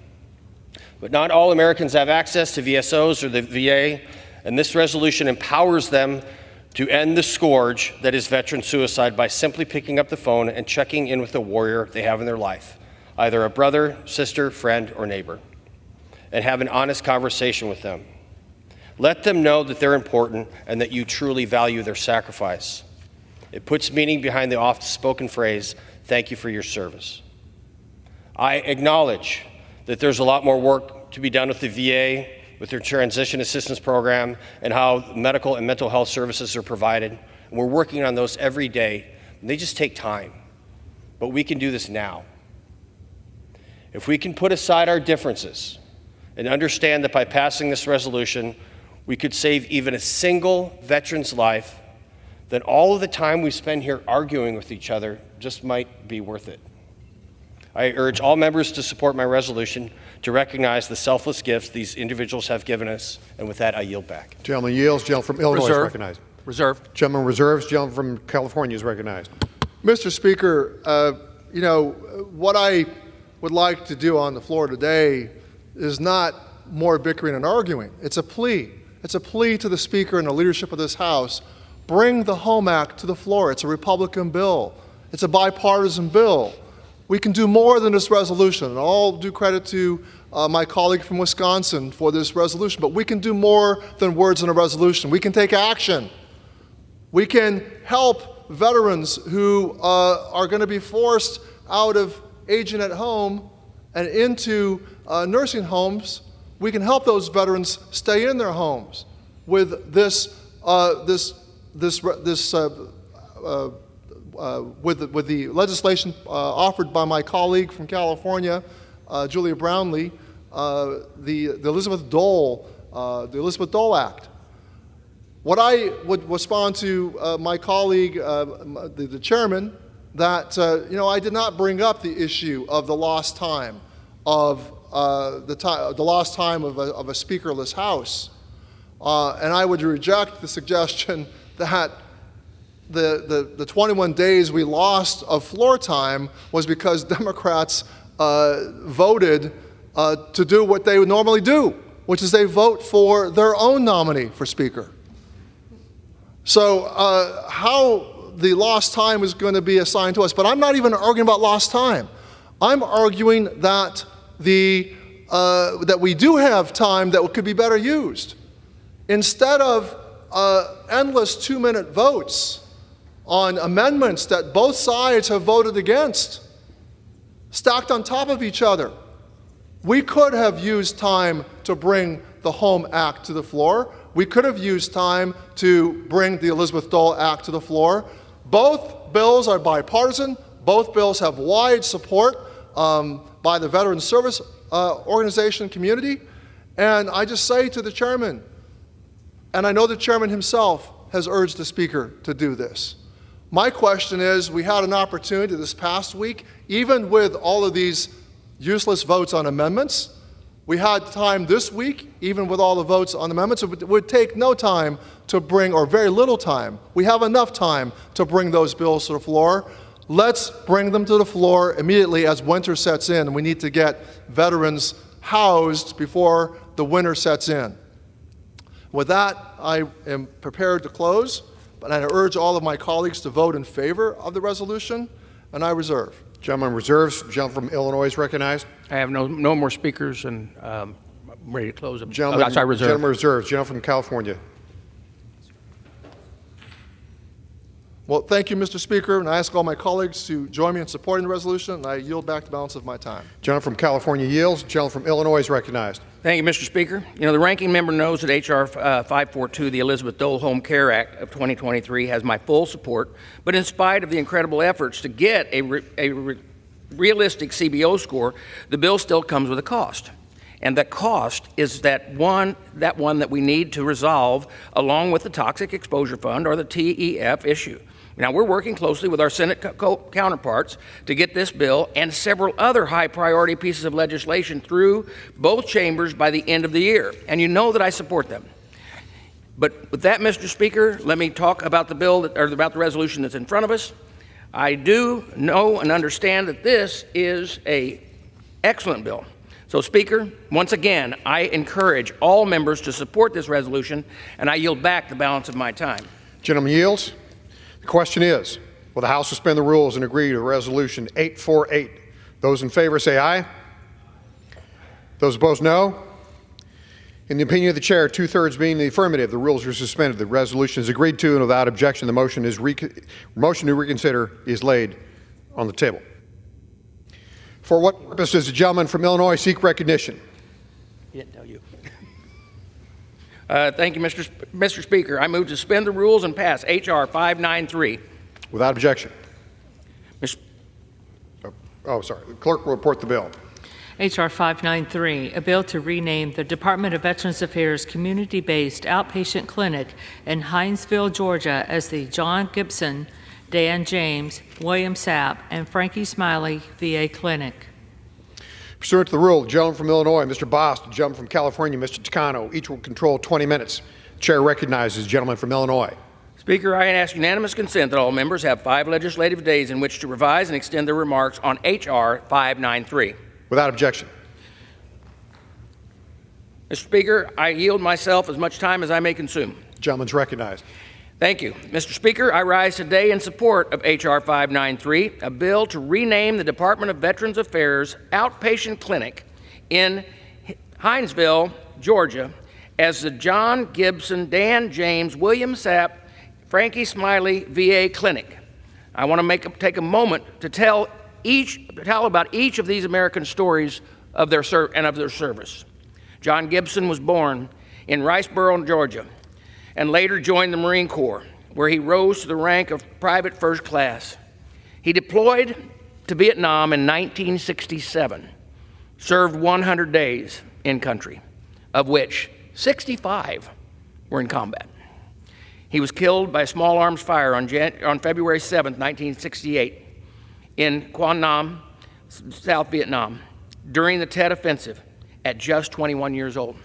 But not all Americans have access to VSOs or the VA, and this resolution empowers them to end the scourge that is veteran suicide by simply picking up the phone and checking in with a warrior they have in their life, either a brother, sister, friend, or neighbor, and have an honest conversation with them. Let them know that they're important and that you truly value their sacrifice. It puts meaning behind the oft-spoken phrase, "Thank you for your service." I acknowledge that there's a lot more work to be done with the VA, with their transition assistance program, and how medical and mental health services are provided. And we're working on those every day, and they just take time. But we can do this now. If we can put aside our differences and understand that by passing this resolution, we could save even a single veteran's life, then all of the time we spend here arguing with each other just might be worth it. I urge all members to support my resolution to recognize the selfless gifts these individuals have given us, and with that, I yield back. Gentleman yields. Gentleman from Illinois is recognized. Reserve. Gentleman reserves. Gentleman from California is recognized. Mr. Speaker, what I would like to do on the floor today is not more bickering and arguing. It's a plea. It's a plea to the Speaker and the leadership of this House. Bring the HOME Act to the floor. It's a Republican bill. It's a bipartisan bill. We can do more than this resolution, and all due credit to my colleague from Wisconsin for this resolution, but we can do more than words in a resolution. We can take action. We can help veterans who are going to be forced out of aging at home and into nursing homes. We can help those veterans stay in their homes with with the legislation offered by my colleague from California, Julia Brownlee, the Elizabeth Dole Act. What I would respond to my colleague, the chairman, that I did not bring up the issue of the lost time of the lost time of a speakerless House, and I would reject the suggestion that the 21 days we lost of floor time was because Democrats voted to do what they would normally do, which is they vote for their own nominee for Speaker. So how the lost time is going to be assigned to us, but I'm not even arguing about lost time. I'm arguing that that we do have time that could be better used. Instead of endless 2-minute votes on amendments that both sides have voted against, stacked on top of each other, we could have used time to bring the HOME Act to the floor. We could have used time to bring the Elizabeth Dole Act to the floor. Both bills are bipartisan. Both bills have wide support by the veteran service organization community. And I just say to the chairman, and I know the chairman himself has urged the Speaker to do this. My question is, we had an opportunity this past week, even with all of these useless votes on amendments. We had time this week, even with all the votes on amendments. It would take no time to bring, or very little time. We have enough time to bring those bills to the floor. Let's bring them to the floor immediately as winter sets in. We need to get veterans housed before the winter sets in. With that, I am prepared to close, but I urge all of my colleagues to vote in favor of the resolution, and I reserve. Gentleman reserves. Gentleman from Illinois is recognized. I have no more speakers, and I'm ready to close. Gentleman reserves. Gentleman from California. Well, thank you, Mr. Speaker, and I ask all my colleagues to join me in supporting the resolution, and I yield back the balance of my time. Gentleman from California yields. Gentleman from Illinois is recognized. Thank you, Mr. Speaker. The ranking member knows that H.R. 542, the Elizabeth Dole Home Care Act of 2023, has my full support, but in spite of the incredible efforts to get a realistic CBO score, the bill still comes with a cost. And the cost is that one that we need to resolve along with the Toxic Exposure Fund, or the TEF issue. Now, we're working closely with our Senate counterparts to get this bill and several other high-priority pieces of legislation through both chambers by the end of the year. And you know that I support them. But with that, Mr. Speaker, let me talk about the bill, or about the resolution that's in front of us. I do know and understand that this is an excellent bill. So, Speaker, once again, I encourage all members to support this resolution, and I yield back the balance of my time. Gentleman yields. The question is, will the House suspend the rules and agree to Resolution 848? Those in favor say aye. Those opposed, no. In the opinion of the chair, 2/3 being the affirmative, the rules are suspended. The resolution is agreed to, and without objection, the motion to reconsider is laid on the table. For what purpose does the gentleman from Illinois seek recognition? He didn't tell you. Thank you, Mr. Speaker. I move to suspend the rules and pass H.R. 593. Without objection. Sorry. The clerk will report the bill. H.R. 593, a bill to rename the Department of Veterans Affairs community-based outpatient clinic in Hinesville, Georgia as the John Gibson, Dan James, William Sapp, and Frankie Smiley VA Clinic. Pursuant to the rule, the gentleman from Illinois, Mr. Bost, the gentleman from California, Mr. Takano, each will control 20 minutes. The chair recognizes the gentleman from Illinois. Speaker, I ask unanimous consent that all members have 5 legislative days in which to revise and extend their remarks on H.R. 593. Without objection. Mr. Speaker, I yield myself as much time as I may consume. The gentleman's recognized. Thank you. Mr. Speaker, I rise today in support of H.R. 593, a bill to rename the Department of Veterans Affairs outpatient clinic in Hinesville, Georgia, as the John Gibson, Dan James, William Sapp, Frankie Smiley VA Clinic. I want to take a moment to tell about each of these American stories of their service. John Gibson was born in Riceboro, Georgia, and later joined the Marine Corps, where he rose to the rank of private first class. He deployed to Vietnam in 1967, served 100 days in country, of which 65 were in combat. He was killed by a small arms fire on February 7, 1968, in Quang Nam, South Vietnam, during the Tet Offensive at just 21 years old.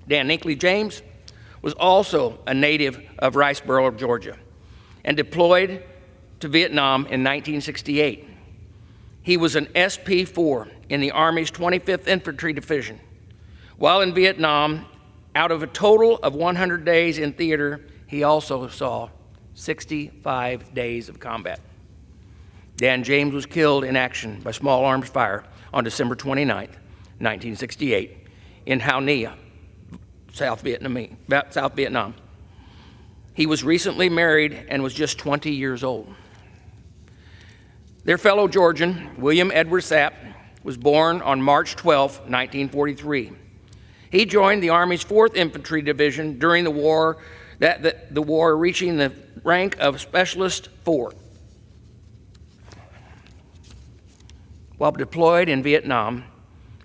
Dan Nickley James was also a native of Riceboro, Georgia, and deployed to Vietnam in 1968. He was an SP4 in the Army's 25th Infantry Division. While in Vietnam, out of a total of 100 days in theater, he also saw 65 days of combat. Dan James was killed in action by small arms fire on December 29, 1968, in Hao Nia, South Vietnam. He was recently married and was just 20 years old. Their fellow Georgian, William Edward Sapp, was born on March 12, 1943. He joined the Army's 4th Infantry Division during the war, reaching the rank of Specialist 4. While deployed in Vietnam,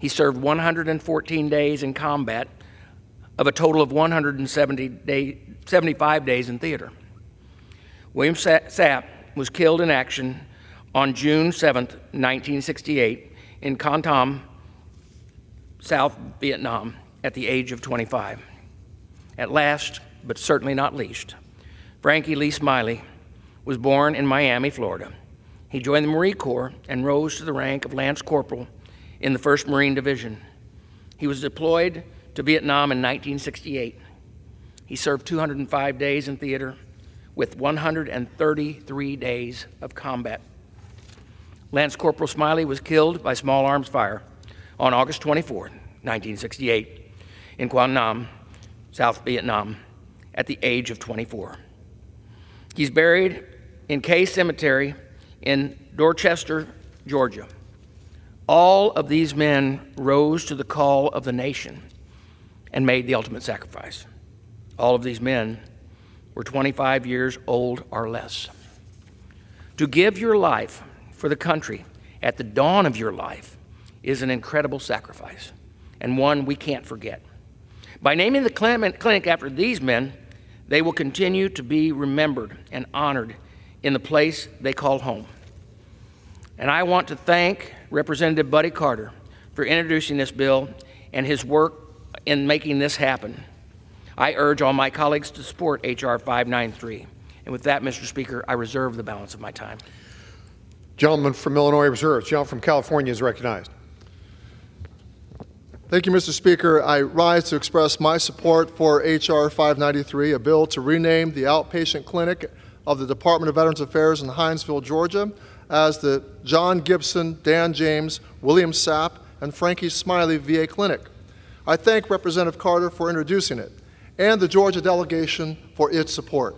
he served 114 days in combat, of a total of 175 days in theater. William Sapp was killed in action on June 7, 1968, in Con Thom, South Vietnam, at the age of 25. At last, but certainly not least, Frankie Lee Smiley was born in Miami, Florida. He joined the Marine Corps and rose to the rank of Lance Corporal in the 1st Marine Division. He was deployed to Vietnam in 1968. He served 205 days in theater with 133 days of combat. Lance Corporal Smiley was killed by small arms fire on August 24, 1968, in Quang Nam, South Vietnam, at the age of 24. He's buried in Cay Cemetery in Dorchester, Georgia. All of these men rose to the call of the nation and made the ultimate sacrifice. All of these men were 25 years old or less. To give your life for the country at the dawn of your life is an incredible sacrifice. and one we can't forget. By naming the clinic after these men, they will continue to be remembered and honored in the place they call home. And I want to thank Representative Buddy Carter for introducing this bill and his work in making this happen. I urge all my colleagues to support H.R. 593. And with that, Mr. Speaker, I reserve the balance of my time. Gentleman from Illinois reserves. Gentleman from California is recognized. Thank you, Mr. Speaker. I rise to express my support for H.R. 593, a bill to rename the outpatient clinic of the Department of Veterans Affairs in Hinesville, Georgia, as the John Gibson, Dan James, William Sapp, and Frankie Smiley VA Clinic. I thank Representative Carter for introducing it and the Georgia delegation for its support.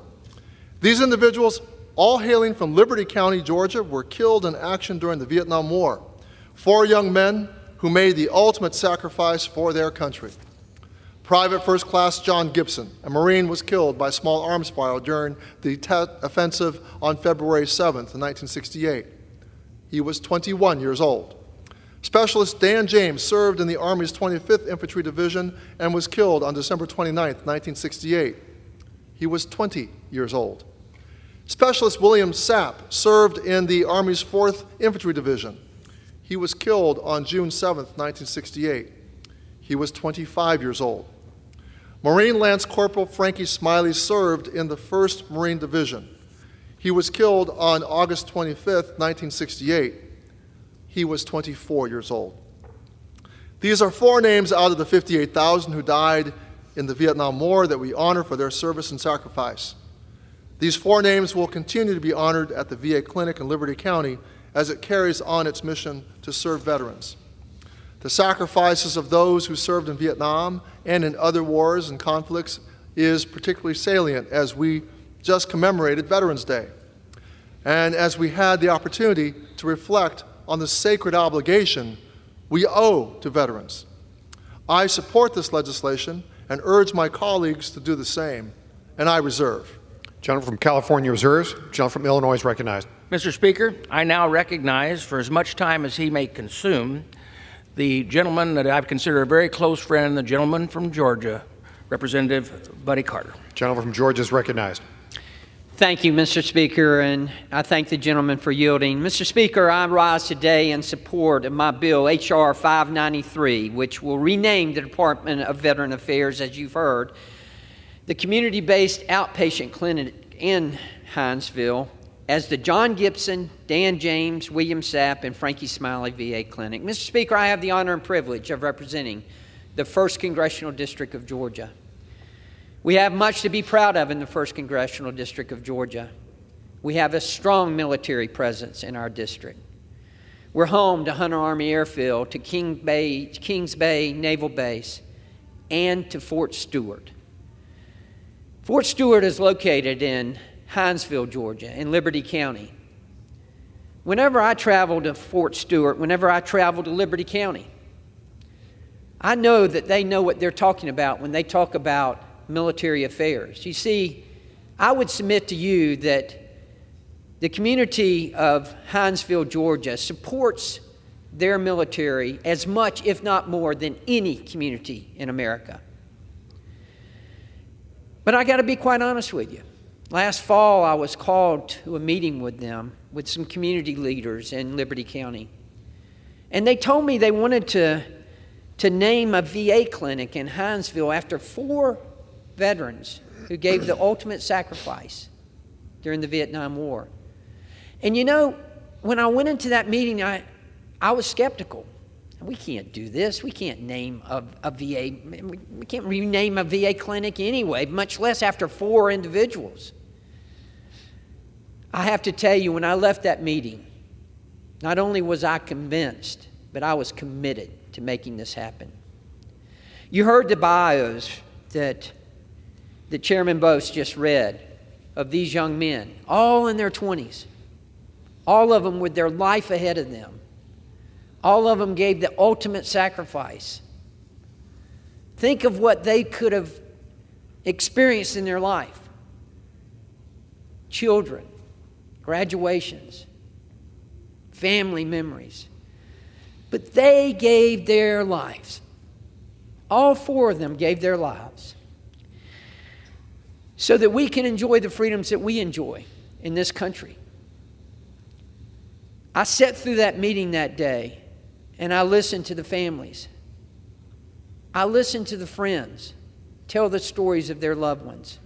These individuals, all hailing from Liberty County, Georgia, were killed in action during the Vietnam War. 4 young men who made the ultimate sacrifice for their country. Private First Class John Gibson, a Marine, was killed by small arms fire during the Tet Offensive on February 7th, 1968. He was 21 years old. Specialist Dan James served in the Army's 25th Infantry Division and was killed on December 29, 1968. He was 20 years old. Specialist William Sapp served in the Army's 4th Infantry Division. He was killed on June 7, 1968. He was 25 years old. Marine Lance Corporal Frankie Smiley served in the 1st Marine Division. He was killed on August 25, 1968. He was 24 years old. These are 4 names out of the 58,000 who died in the Vietnam War that we honor for their service and sacrifice. These 4 names will continue to be honored at the VA Clinic in Liberty County as it carries on its mission to serve veterans. The sacrifices of those who served in Vietnam and in other wars and conflicts is particularly salient as we just commemorated Veterans Day, and as we had the opportunity to reflect on the sacred obligation we owe to veterans. I support this legislation and urge my colleagues to do the same, and I reserve. Gentleman from California reserves. Gentleman from Illinois is recognized. Mr. Speaker, I now recognize, for as much time as he may consume, the gentleman that I consider a very close friend, the gentleman from Georgia, Representative Buddy Carter. Gentleman from Georgia is recognized. Thank you, Mr. Speaker, and I thank the gentleman for yielding. Mr. Speaker, I rise today in support of my bill, H.R. 593, which will rename the Department of Veteran Affairs, as you've heard, the community-based outpatient clinic in Hinesville as the John Gibson, Dan James, William Sapp, and Frankie Smiley VA Clinic. Mr. Speaker, I have the honor and privilege of representing the 1st Congressional District of Georgia. We have much to be proud of in the 1st Congressional District of Georgia. We have a strong military presence in our district. We're home to Hunter Army Airfield, to Kings Bay Naval Base, and to Fort Stewart. Fort Stewart is located in Hinesville, Georgia, in Liberty County. Whenever I travel to Fort Stewart, whenever I travel to Liberty County, I know that they know what they're talking about when they talk about military affairs. You see, I would submit to you that the community of Hinesville, Georgia, supports their military as much, if not more, than any community in America. But I got to be quite honest with you. Last fall, I was called to a meeting with them, with some community leaders in Liberty County. And they told me they wanted to name a VA clinic in Hinesville after 4 veterans who gave the ultimate sacrifice during the Vietnam War. And you know, when I went into that meeting, I was skeptical. We can't do this. We can't name a VA. We can't rename a VA clinic anyway, much less after 4 individuals. I have to tell you, when I left that meeting, not only was I convinced, but I was committed to making this happen. You heard the bios that Chairman Bose just read of these young men, all in their 20s, all of them with their life ahead of them. All of them gave the ultimate sacrifice. Think of what they could have experienced in their life. Children, graduations, family memories. But they gave their lives All four of them gave their lives so that we can enjoy the freedoms that we enjoy in this country. I sat through that meeting that day, and I listened to the families. I listened to the friends tell the stories of their loved ones.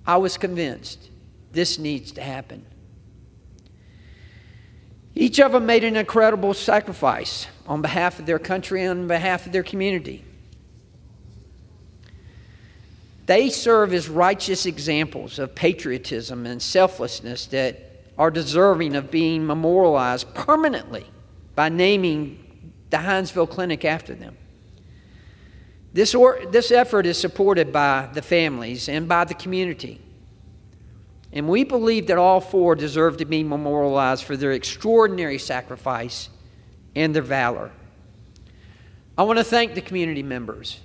I was convinced this needs to happen. Each of them made an incredible sacrifice on behalf of their country and on behalf of their community. They serve as righteous examples of patriotism and selflessness that are deserving of being memorialized permanently by naming the Hinesville Clinic after them. This effort is supported by the families and by the community. And we believe that all four deserve to be memorialized for their extraordinary sacrifice and their valor. I want to thank the community members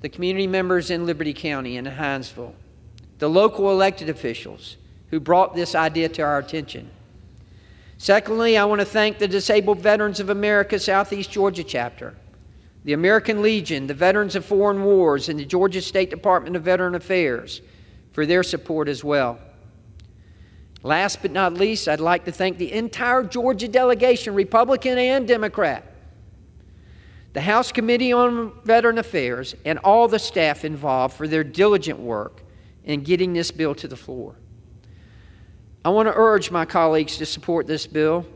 in Liberty County and in Hinesville, the local elected officials who brought this idea to our attention. Secondly, I want to thank the Disabled Veterans of America Southeast Georgia chapter, the American Legion, the Veterans of Foreign Wars, and the Georgia State Department of Veteran Affairs for their support as well. Last but not least, I'd like to thank the entire Georgia delegation, Republican and Democrat, the House Committee on Veteran Affairs, and all the staff involved for their diligent work in getting this bill to the floor. I want to urge my colleagues to support this bill,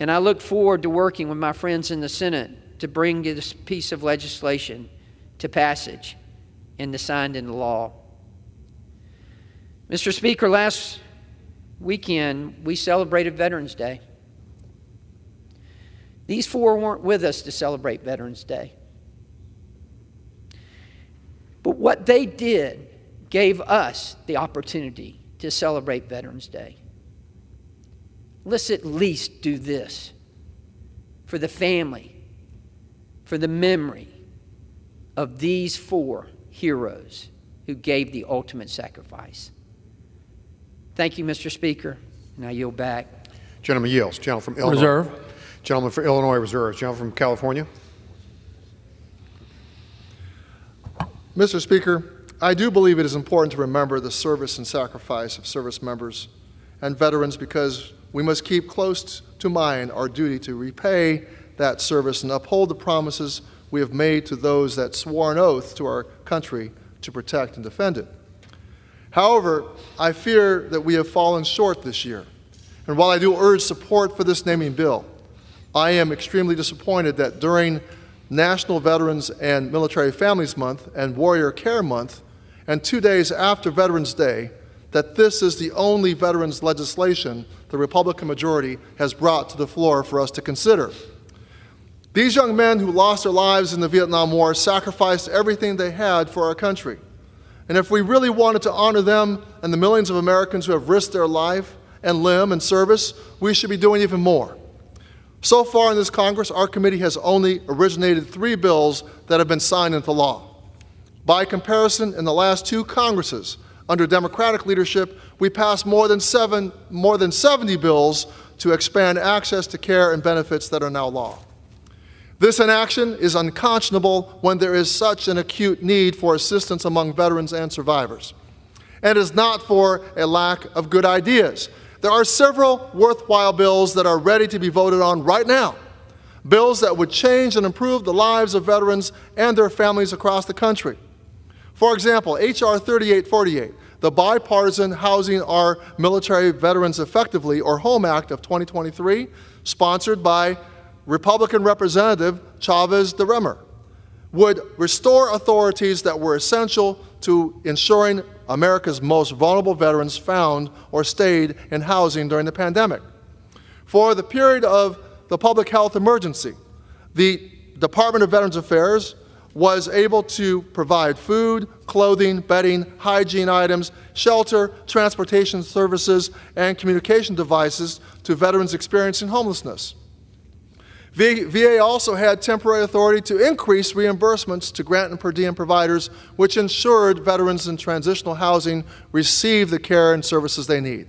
and I look forward to working with my friends in the Senate to bring this piece of legislation to passage and to signed into law. Mr. Speaker, last weekend we celebrated Veterans Day. These four weren't with us to celebrate Veterans Day. But what they did gave us the opportunity to celebrate Veterans Day. Let's at least do this for the family, for the memory of these four heroes who gave the ultimate sacrifice. Thank you, Mr. Speaker, and I yield back. Gentleman yields. Gentleman from Illinois. Reserve. Gentleman for Illinois reserves. Gentleman from California. Mr. Speaker, I do believe it is important to remember the service and sacrifice of service members and veterans because we must keep close to mind our duty to repay that service and uphold the promises we have made to those that swore an oath to our country to protect and defend it. However, I fear that we have fallen short this year. And while I do urge support for this naming bill, I am extremely disappointed that during National Veterans and Military Families Month and Warrior Care Month, and 2 days after Veterans Day, that this is the only veterans legislation the Republican majority has brought to the floor for us to consider. These young men who lost their lives in the Vietnam War sacrificed everything they had for our country. And if we really wanted to honor them and the millions of Americans who have risked their life and limb in service, we should be doing even more. So far in this Congress, our committee has only originated 3 bills that have been signed into law. By comparison, in the last 2 Congresses, under Democratic leadership, we passed more than 70 bills to expand access to care and benefits that are now law. This inaction is unconscionable when there is such an acute need for assistance among veterans and survivors. And it is not for a lack of good ideas. There are several worthwhile bills that are ready to be voted on right now. Bills that would change and improve the lives of veterans and their families across the country. For example, H.R. 3848, the Bipartisan Housing Our Military Veterans Effectively, or HOME Act of 2023, sponsored by Republican Representative Chavez DeRemer, would restore authorities that were essential to ensuring America's most vulnerable veterans found or stayed in housing during the pandemic. For the period of the public health emergency, the Department of Veterans Affairs was able to provide food, clothing, bedding, hygiene items, shelter, transportation services, and communication devices to veterans experiencing homelessness. VA also had temporary authority to increase reimbursements to grant and per diem providers, which ensured veterans in transitional housing receive the care and services they need.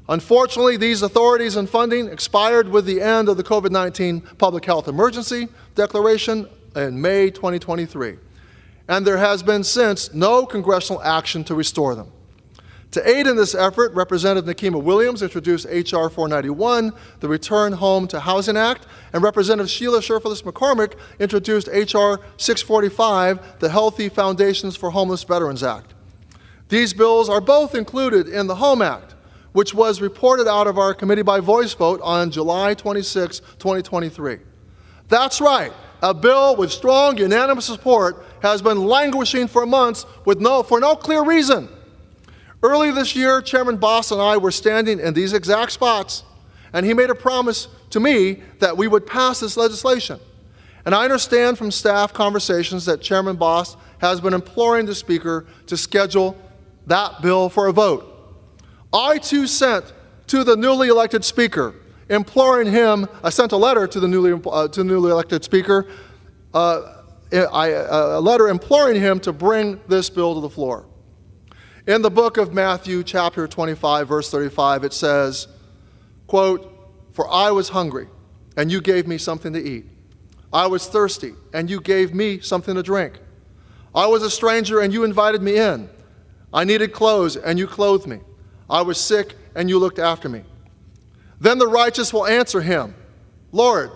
Unfortunately, these authorities and funding expired with the end of the COVID-19 public health emergency declaration in May 2023, and there has been since no congressional action to restore them. To aid in this effort, Representative Nikema Williams introduced H.R. 491, the Return Home to Housing Act, and Representative Sheila Sherfullis McCormick introduced H.R. 645, the Healthy Foundations for Homeless Veterans Act. These bills are both included in the HOME Act, which was reported out of our committee by voice vote on July 26, 2023. That's right, a bill with strong unanimous support has been languishing for months for no clear reason. Earlier this year, Chairman Boss and I were standing in these exact spots, and he made a promise to me that we would pass this legislation. And I understand from staff conversations that Chairman Boss has been imploring the Speaker to schedule that bill for a vote. I too sent to the newly elected Speaker, imploring him, I sent a letter to the newly elected Speaker, a letter imploring him to bring this bill to the floor. In the book of Matthew, chapter 25, verse 35, it says, quote, "For I was hungry, and you gave me something to eat. I was thirsty, and you gave me something to drink. I was a stranger, and you invited me in. I needed clothes, and you clothed me. I was sick, and you looked after me." Then the righteous will answer him, "Lord,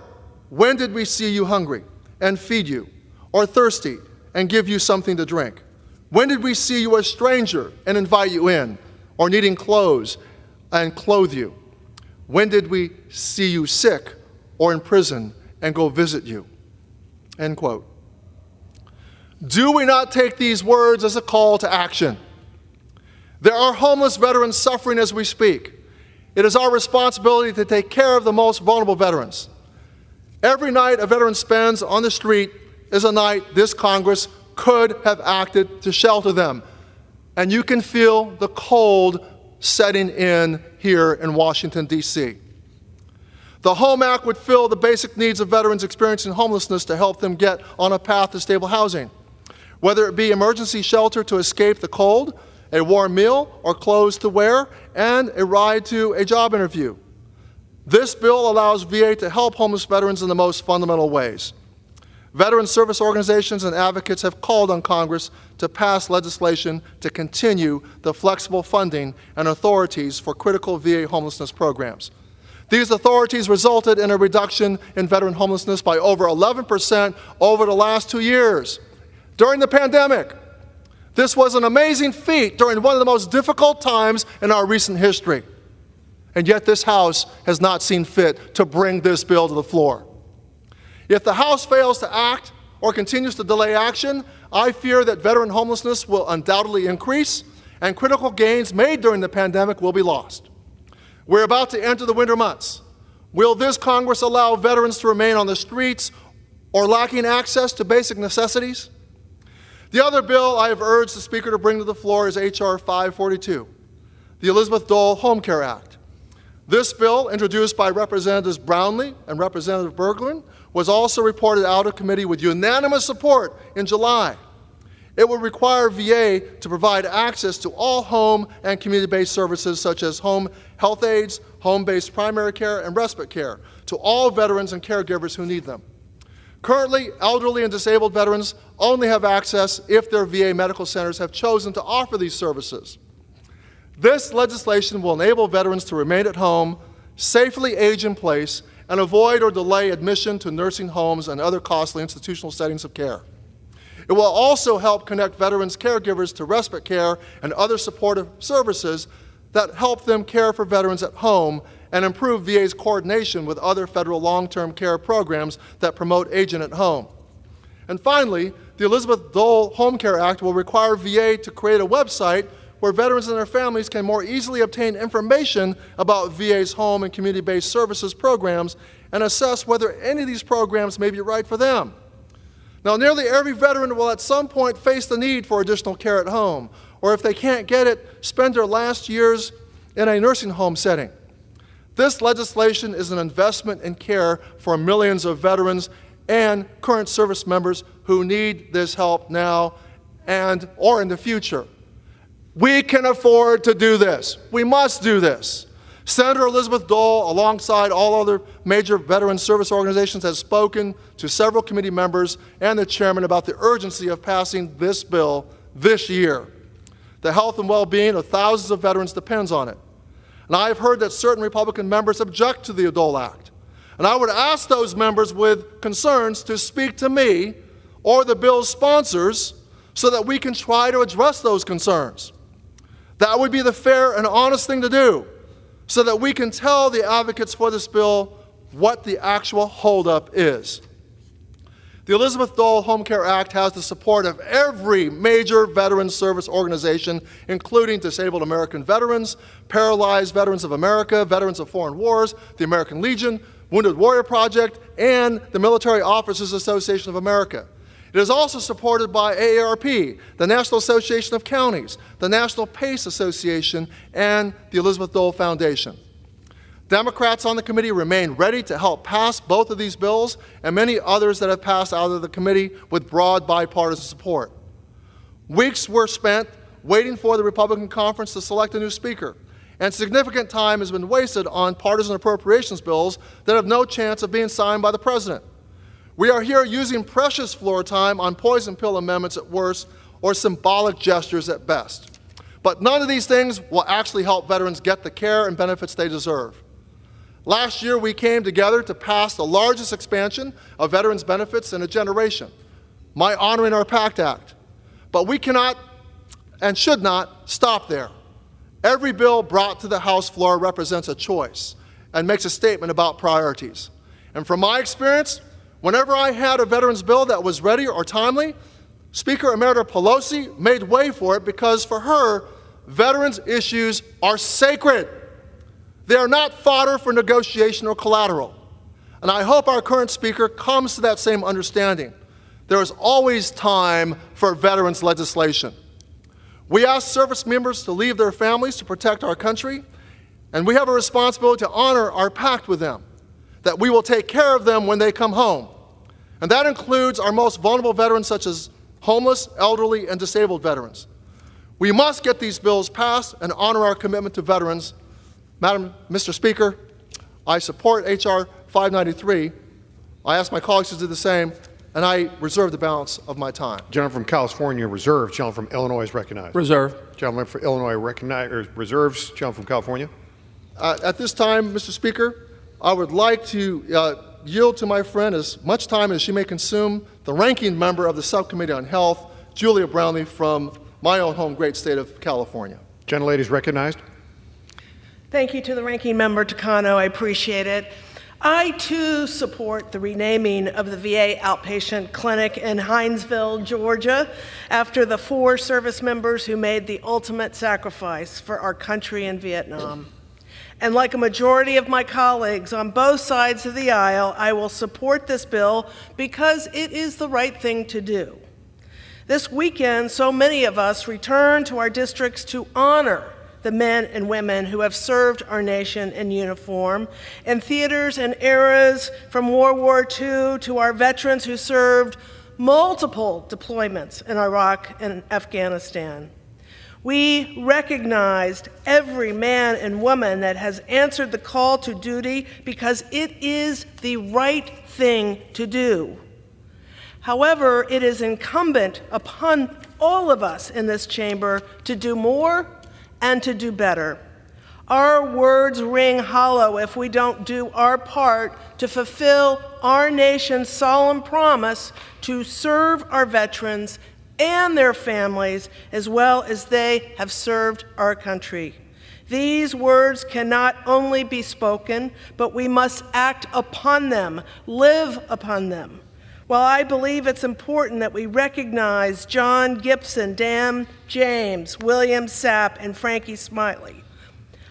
when did we see you hungry and feed you, or thirsty and give you something to drink? When did we see you a stranger and invite you in, or needing clothes and clothe you? When did we see you sick or in prison and go visit you?" End quote. Do we not take these words as a call to action? There are homeless veterans suffering as we speak. It is our responsibility to take care of the most vulnerable veterans. Every night a veteran spends on the street is a night this Congress could have acted to shelter them. And you can feel the cold setting in here in Washington, D.C. The HOME Act would fill the basic needs of veterans experiencing homelessness to help them get on a path to stable housing, whether it be emergency shelter to escape the cold, a warm meal or clothes to wear, and a ride to a job interview. This bill allows VA to help homeless veterans in the most fundamental ways. Veteran service organizations and advocates have called on Congress to pass legislation to continue the flexible funding and authorities for critical VA homelessness programs. These authorities resulted in a reduction in veteran homelessness by over 11% over the last 2 years. During the pandemic, this was an amazing feat during one of the most difficult times in our recent history. And yet this House has not seen fit to bring this bill to the floor. If the House fails to act or continues to delay action, I fear that veteran homelessness will undoubtedly increase and critical gains made during the pandemic will be lost. We're about to enter the winter months. Will this Congress allow veterans to remain on the streets or lacking access to basic necessities? The other bill I have urged the Speaker to bring to the floor is H.R. 542, the Elizabeth Dole Home Care Act. This bill, introduced by Representatives Brownley and Representative Berglund, was also reported out of committee with unanimous support in July. It would require VA to provide access to all home and community-based services such as home health aides, home-based primary care, and respite care to all veterans and caregivers who need them. Currently, elderly and disabled veterans only have access if their VA medical centers have chosen to offer these services. This legislation will enable veterans to remain at home, safely age in place, and avoid or delay admission to nursing homes and other costly institutional settings of care. It will also help connect veterans' caregivers to respite care and other supportive services that help them care for veterans at home and improve VA's coordination with other federal long-term care programs that promote aging at home. And finally, the Elizabeth Dole Home Care Act will require VA to create a website where veterans and their families can more easily obtain information about VA's home and community-based services programs and assess whether any of these programs may be right for them. Now, nearly every veteran will at some point face the need for additional care at home, or if they can't get it, spend their last years in a nursing home setting. This legislation is an investment in care for millions of veterans and current service members who need this help now or in the future. We can afford to do this. We must do this. Senator Elizabeth Dole, alongside all other major veteran service organizations, has spoken to several committee members and the chairman about the urgency of passing this bill this year. The health and well-being of thousands of veterans depends on it. And I have heard that certain Republican members object to the Dole Act. And I would ask those members with concerns to speak to me or the bill's sponsors so that we can try to address those concerns. That would be the fair and honest thing to do, so that we can tell the advocates for this bill what the actual holdup is. The Elizabeth Dole Home Care Act has the support of every major veteran service organization, including Disabled American Veterans, Paralyzed Veterans of America, Veterans of Foreign Wars, the American Legion, Wounded Warrior Project, and the Military Officers Association of America. It is also supported by AARP, the National Association of Counties, the National PACE Association, and the Elizabeth Dole Foundation. Democrats on the committee remain ready to help pass both of these bills and many others that have passed out of the committee with broad bipartisan support. Weeks were spent waiting for the Republican conference to select a new speaker, and significant time has been wasted on partisan appropriations bills that have no chance of being signed by the president. We are here using precious floor time on poison pill amendments at worst, or symbolic gestures at best. But none of these things will actually help veterans get the care and benefits they deserve. Last year, we came together to pass the largest expansion of veterans' benefits in a generation, my Honoring Our Pact Act. But we cannot and should not stop there. Every bill brought to the House floor represents a choice and makes a statement about priorities. And from my experience, whenever I had a veterans bill that was ready or timely, Speaker Emerita Pelosi made way for it because for her, veterans' issues are sacred. They are not fodder for negotiation or collateral. And I hope our current speaker comes to that same understanding. There is always time for veterans legislation. We ask service members to leave their families to protect our country, and we have a responsibility to honor our pact with them, that we will take care of them when they come home. And that includes our most vulnerable veterans, such as homeless, elderly, and disabled veterans. We must get these bills passed and honor our commitment to veterans. Mr. Speaker, I support H.R. 593. I ask my colleagues to do the same, and I reserve the balance of my time. Gentleman from California reserved. Gentleman from Illinois is recognized. Reserve. Gentleman from Illinois reserves. Gentleman from California. At this time, Mr. Speaker, I would like to yield to my friend as much time as she may consume, the ranking member of the Subcommittee on Health, Julia Brownlee, from my own home great state of California. Gentlelady is recognized. Thank you to the ranking member Takano. I appreciate it. I, too, support the renaming of the VA outpatient clinic in Hinesville, Georgia, after the 4 service members who made the ultimate sacrifice for our country in Vietnam. And like a majority of my colleagues on both sides of the aisle, I will support this bill because it is the right thing to do. This weekend, so many of us return to our districts to honor the men and women who have served our nation in uniform in theaters and eras from World War II to our veterans who served multiple deployments in Iraq and Afghanistan. We recognized every man and woman that has answered the call to duty because it is the right thing to do. However, it is incumbent upon all of us in this chamber to do more and to do better. Our words ring hollow if we don't do our part to fulfill our nation's solemn promise to serve our veterans and their families as well as they have served our country. These words cannot only be spoken, but we must act upon them, live upon them. While I believe it's important that we recognize John Gibson, Dan James, William Sapp, and Frankie Smiley,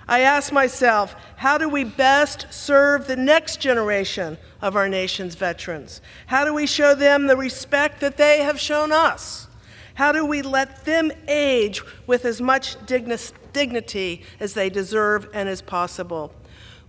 I ask myself, how do we best serve the next generation of our nation's veterans? How do we show them the respect that they have shown us? How do we let them age with as much dignity as they deserve and as possible?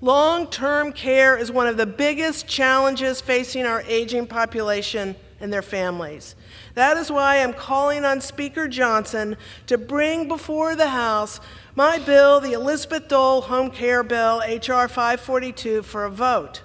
Long-term care is one of the biggest challenges facing our aging population and their families. That is why I'm calling on Speaker Johnson to bring before the House my bill, the Elizabeth Dole Home Care Bill, H.R. 542, for a vote.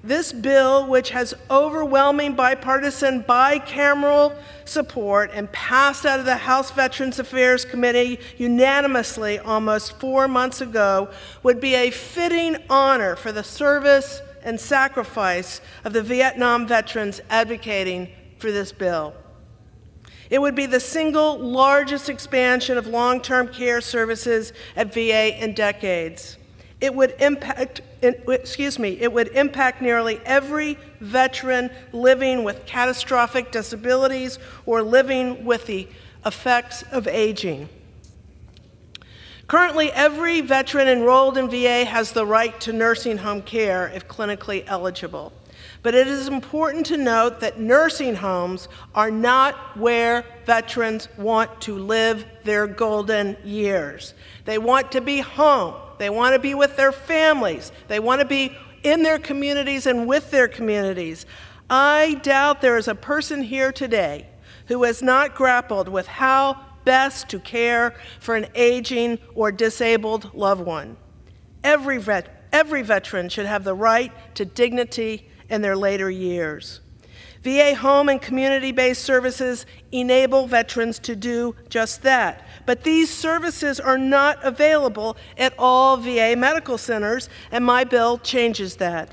This bill, which has overwhelming bipartisan bicameral support and passed out of the House Veterans Affairs Committee unanimously almost 4 months ago, would be a fitting honor for the service and sacrifice of the Vietnam veterans advocating for this bill. It would be the single largest expansion of long-term care services at VA in decades. It would impact nearly every veteran living with catastrophic disabilities or living with the effects of aging. Currently, every veteran enrolled in VA has the right to nursing home care if clinically eligible. But it is important to note that nursing homes are not where veterans want to live their golden years. They want to be home. They want to be with their families. They want to be in their communities and with their communities. I doubt there is a person here today who has not grappled with how best to care for an aging or disabled loved one. Every veteran should have the right to dignity in their later years. VA home and community-based services enable veterans to do just that. But these services are not available at all VA medical centers, and my bill changes that.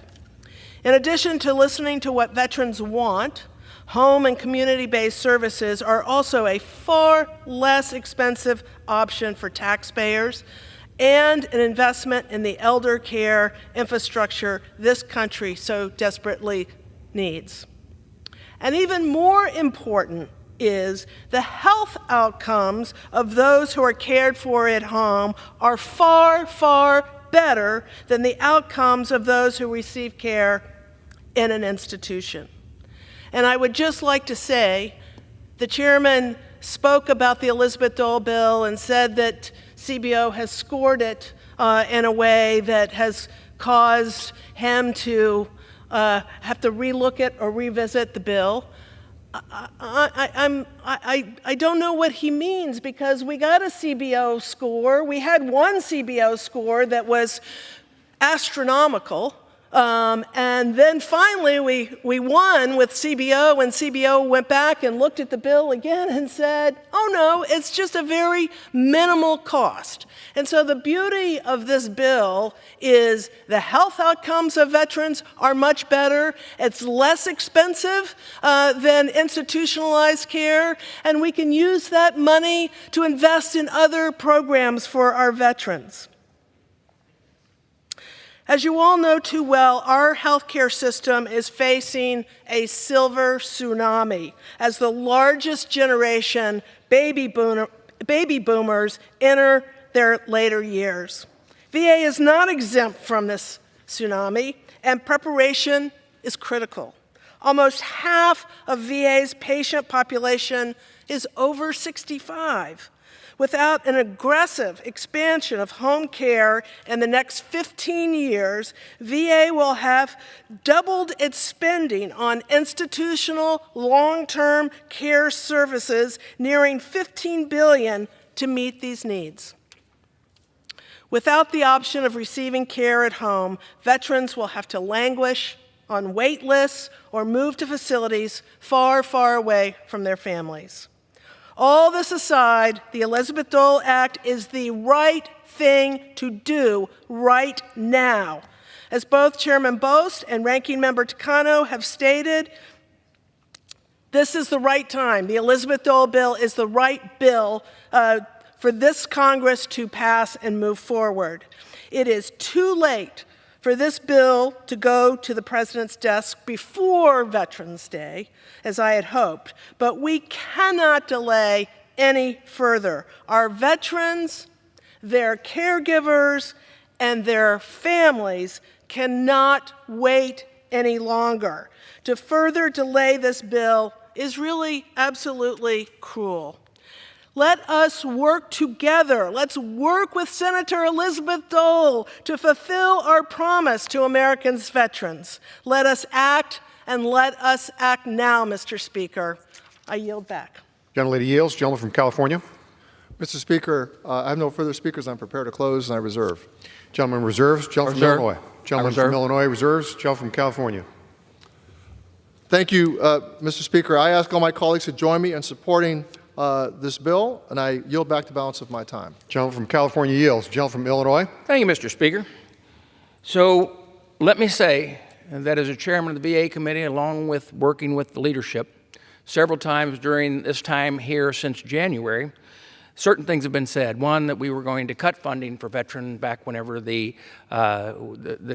In addition to listening to what veterans want, home and community-based services are also a far less expensive option for taxpayers and an investment in the elder care infrastructure this country so desperately needs. And even more important is the health outcomes of those who are cared for at home are far, far better than the outcomes of those who receive care in an institution. And I would just like to say, the chairman spoke about the Elizabeth Dole bill and said that CBO has scored it in a way that has caused him to have to relook it or revisit the bill. I don't know what he means, because we got a CBO score. We had one CBO score that was astronomical. And then finally we won with CBO, and CBO went back and looked at the bill again and said, oh no, it's just a very minimal cost. And so the beauty of this bill is the health outcomes of veterans are much better. It's less expensive than institutionalized care, and we can use that money to invest in other programs for our veterans. As you all know too well, our healthcare system is facing a silver tsunami as the largest generation, baby boomers, enter their later years. VA is not exempt from this tsunami, and preparation is critical. Almost half of VA's patient population is over 65. Without an aggressive expansion of home care in the next 15 years, VA will have doubled its spending on institutional long-term care services, nearing $15 billion to meet these needs. Without the option of receiving care at home, veterans will have to languish on wait lists or move to facilities far, far away from their families. All this aside, the Elizabeth Dole Act is the right thing to do right now. As both Chairman Bost and Ranking Member Takano have stated, this is the right time. The Elizabeth Dole bill is the right bill for this Congress to pass and move forward. It is too late for this bill to go to the President's desk before Veterans Day, as I had hoped, but we cannot delay any further. Our veterans, their caregivers, and their families cannot wait any longer. To further delay this bill is really absolutely cruel. Let us work together. Let's work with Senator Elizabeth Dole to fulfill our promise to Americans' veterans. Let us act and let us act now, Mr. Speaker. I yield back. Gentlelady yields. Gentleman from California. Mr. Speaker, I have no further speakers. I'm prepared to close, and I reserve. Gentleman reserves. Gentleman from Illinois. Gentleman from Illinois reserves. Gentleman from California. Thank you, Mr. Speaker. I ask all my colleagues to join me in supporting this bill, and I yield back the balance of my time. Gentleman from California yields. Gentleman from Illinois. Thank you, Mr. Speaker. So let me say that as a chairman of the VA committee, along with working with the leadership several times during this time here since January, certain things have been said. One, that we were going to cut funding for veterans back whenever the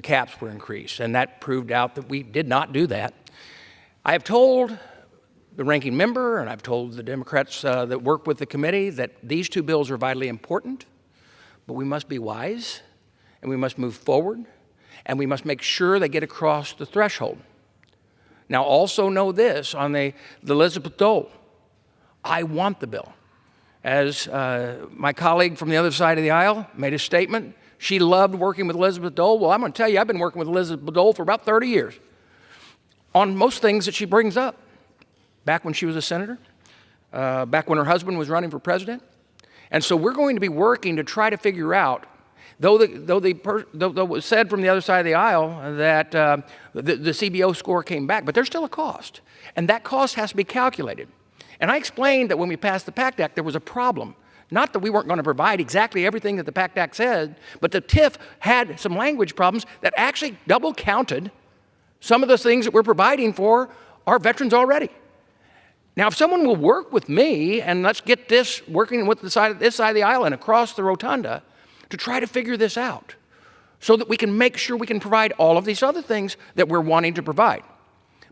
caps were increased, and that proved out that we did not do that. I have told the ranking member, and I've told the Democrats that work with the committee, that these two bills are vitally important, but we must be wise, and we must move forward, and we must make sure they get across the threshold. Now, also know this, on the Elizabeth Dole, I want the bill. As my colleague from the other side of the aisle made a statement, she loved working with Elizabeth Dole. Well, I'm going to tell you, I've been working with Elizabeth Dole for about 30 years on most things that she brings up. Back when she was a senator, back when her husband was running for president. And so we're going to be working to try to figure out, though it was said from the other side of the aisle that the CBO score came back, but there's still a cost. And that cost has to be calculated. And I explained that when we passed the PACT Act, there was a problem. Not that we weren't going to provide exactly everything that the PACT Act said, but the TIF had some language problems that actually double counted some of the things that we're providing for our veterans already. Now, if someone will work with me, and let's get this working with this side of the aisle and across the rotunda to try to figure this out so that we can make sure we can provide all of these other things that we're wanting to provide.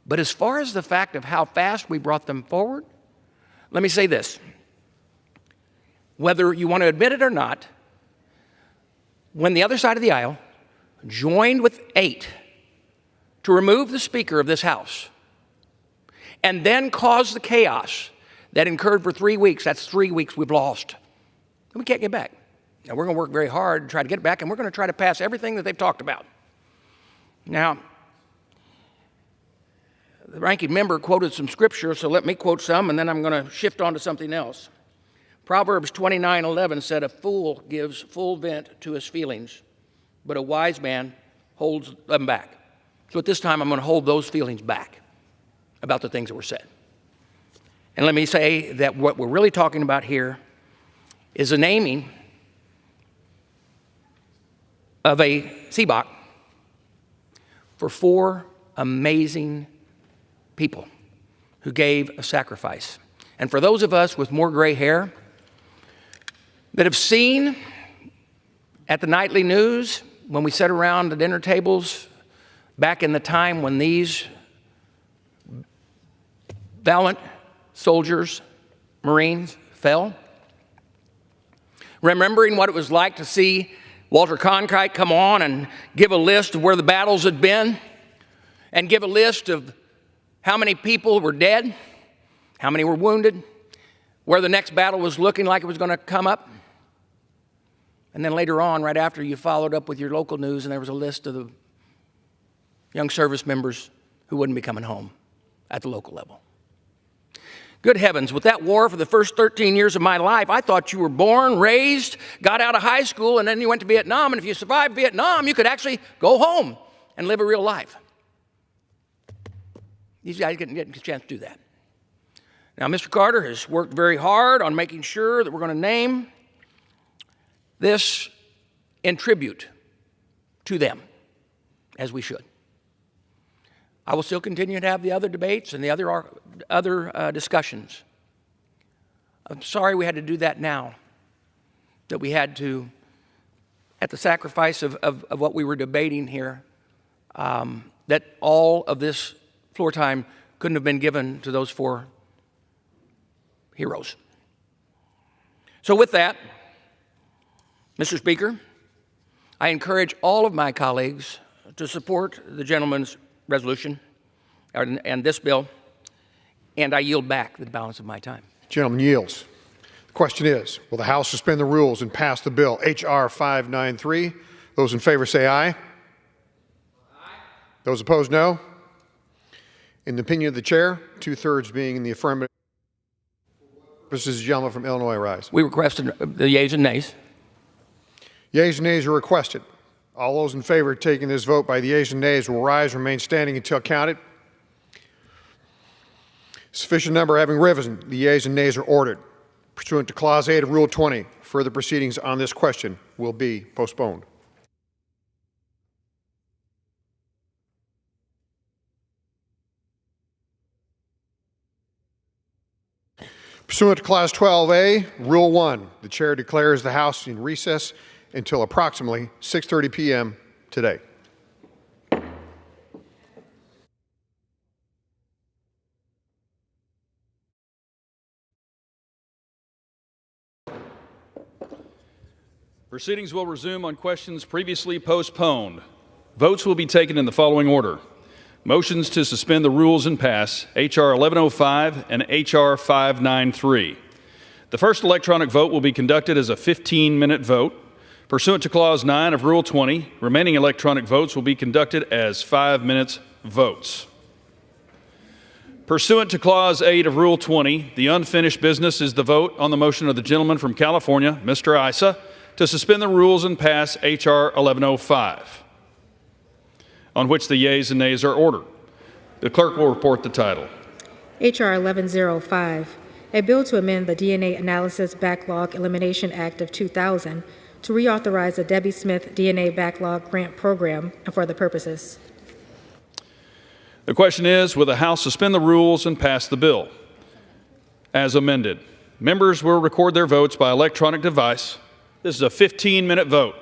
But as far as the fact of how fast we brought them forward, let me say this. Whether you want to admit it or not, when the other side of the aisle joined with 8 to remove the Speaker of this House, and then cause the chaos that incurred for 3 weeks. That's 3 weeks we've lost. And we can't get back. Now, we're going to work very hard to try to get it back, and we're going to try to pass everything that they've talked about. Now, the ranking member quoted some scripture, so let me quote some, and then I'm going to shift on to something else. Proverbs 29:11 said, "A fool gives full vent to his feelings, but a wise man holds them back." So at this time, I'm going to hold those feelings back about the things that were said. And let me say that what we're really talking about here is a naming of a CBOC for 4 amazing people who gave a sacrifice. And for those of us with more gray hair that have seen at the nightly news when we sat around the dinner tables back in the time when these valiant soldiers, Marines, fell. Remembering what it was like to see Walter Cronkite come on and give a list of where the battles had been and give a list of how many people were dead, how many were wounded, where the next battle was looking like it was going to come up. And then later on, right after, you followed up with your local news and there was a list of the young service members who wouldn't be coming home at the local level. Good heavens, with that war for the first 13 years of my life, I thought you were born, raised, got out of high school, and then you went to Vietnam, and if you survived Vietnam, you could actually go home and live a real life. These guys didn't get a chance to do that. Now, Mr. Carter has worked very hard on making sure that we're going to name this in tribute to them, as we should. I will still continue to have the other debates and the other discussions. I'm sorry we had to do that now, that we had to, at the sacrifice of what we were debating here, that all of this floor time couldn't have been given to those 4 heroes. So with that, Mr. Speaker, I encourage all of my colleagues to support the gentleman's resolution and this bill, and I yield back the balance of my time. Gentleman yields. The question is, will the House suspend the rules and pass the bill H.R. 593? Those in favor say aye. Aye. Those opposed, no. In the opinion of the chair, 2/3 being in the affirmative, this is the gentleman from Illinois rise. We requested the yeas and nays. Yeas and nays are requested. All those in favor of taking this vote by the yeas and nays will rise, remain standing until counted. Sufficient number having risen, the yeas and nays are ordered. Pursuant to Clause 8 of Rule 20, further proceedings on this question will be postponed. Pursuant to Clause 12A, Rule 1, the chair declares the House in recess until approximately 6:30 p.m. today. Proceedings will resume on questions previously postponed. Votes will be taken in the following order. Motions to suspend the rules and pass H.R. 1105 and H.R. 593. The first electronic vote will be conducted as a 15-minute vote. Pursuant to Clause 9 of Rule 20, remaining electronic votes will be conducted as 5-minute votes. Pursuant to Clause 8 of Rule 20, the unfinished business is the vote on the motion of the gentleman from California, Mr. Issa, to suspend the rules and pass H.R. 1105, on which the yeas and nays are ordered. The clerk will report the title. H.R. 1105, a bill to amend the DNA Analysis Backlog Elimination Act of 2000 to reauthorize the Debbie Smith DNA Backlog Grant Program and for other purposes. The question is, will the House suspend the rules and pass the bill as amended? Members will record their votes by electronic device. This is a 15-minute vote.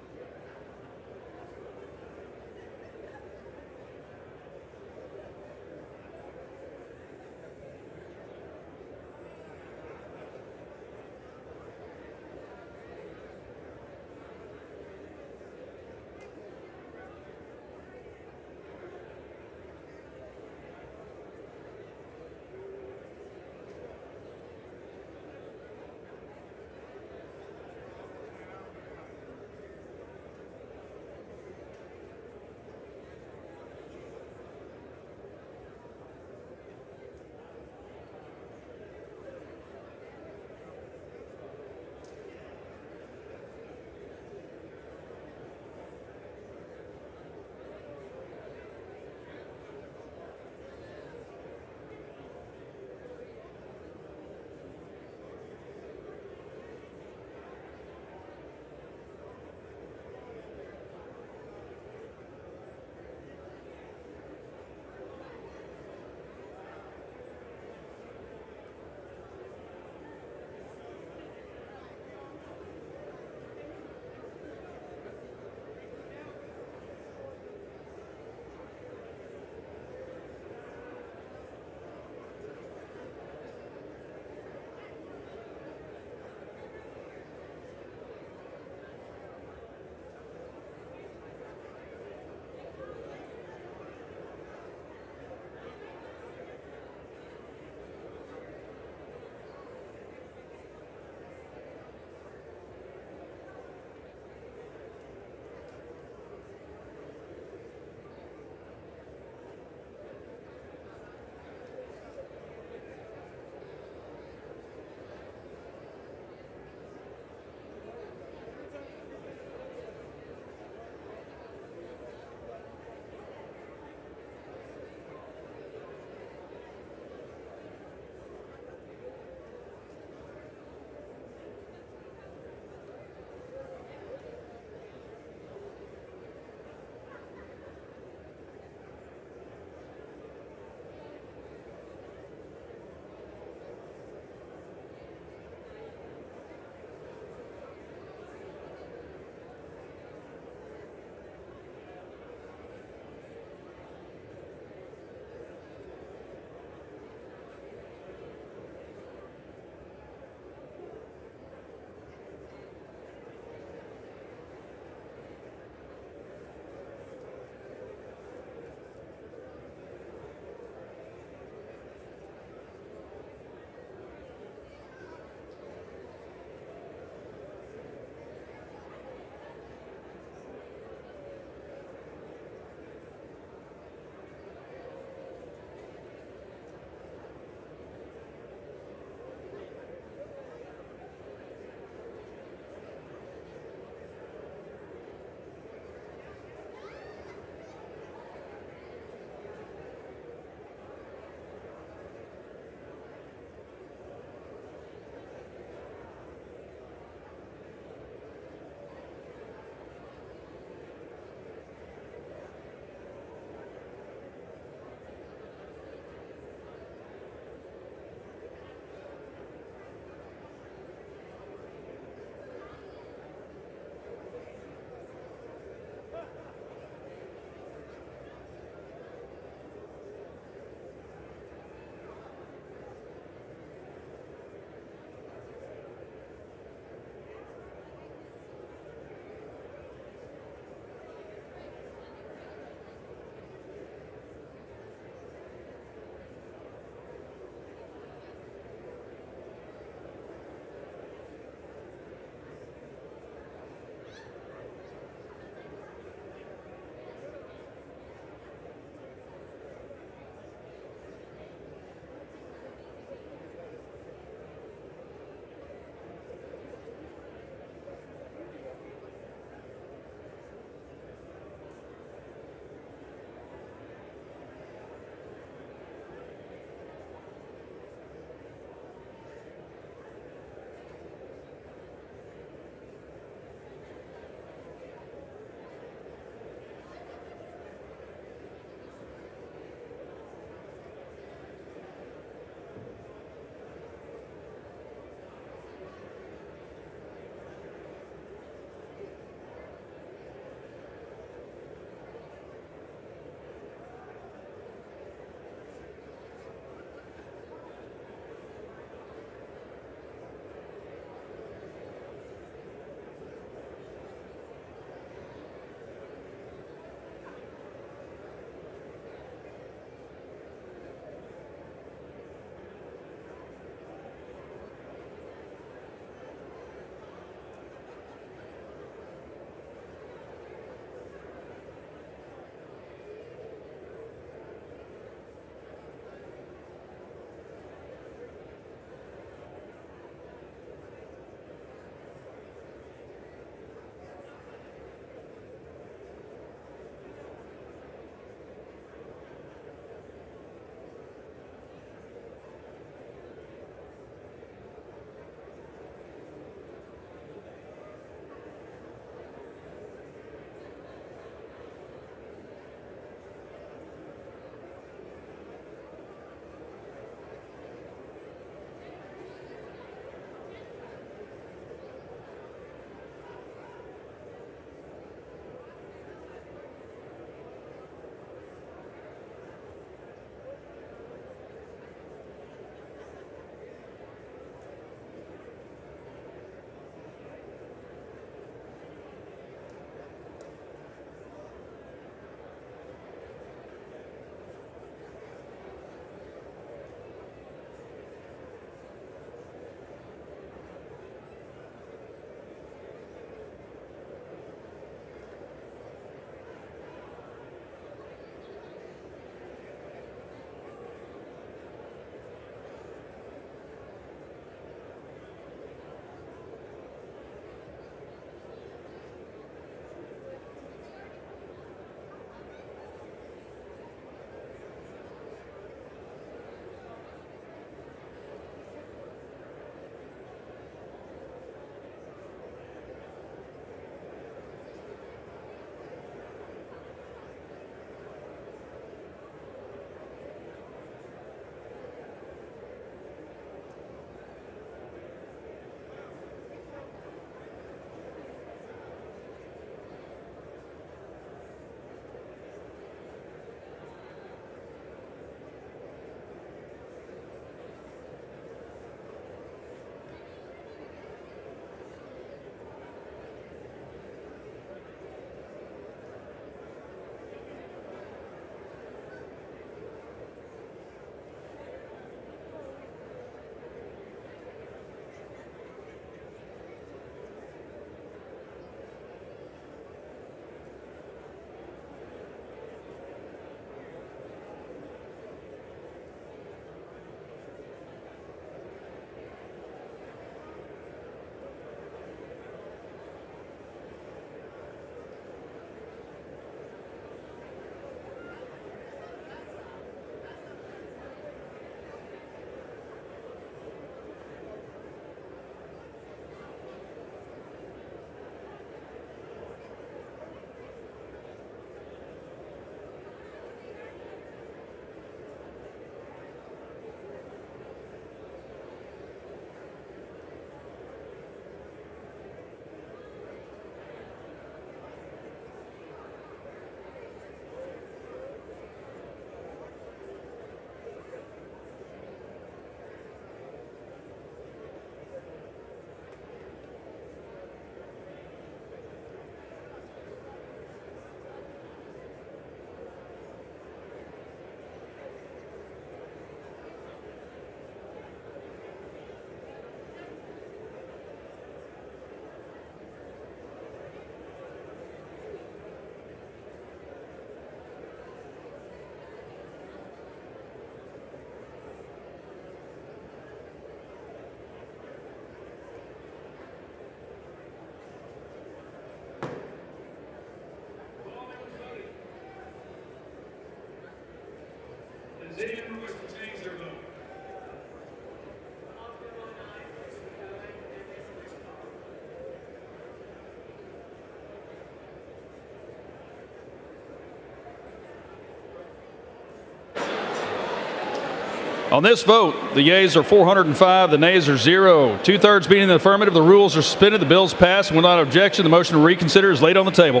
On this vote, the yeas are 405, the nays are 0. Two-thirds being in the affirmative, the rules are suspended, the bill's passed, and without objection, the motion to reconsider is laid on the table.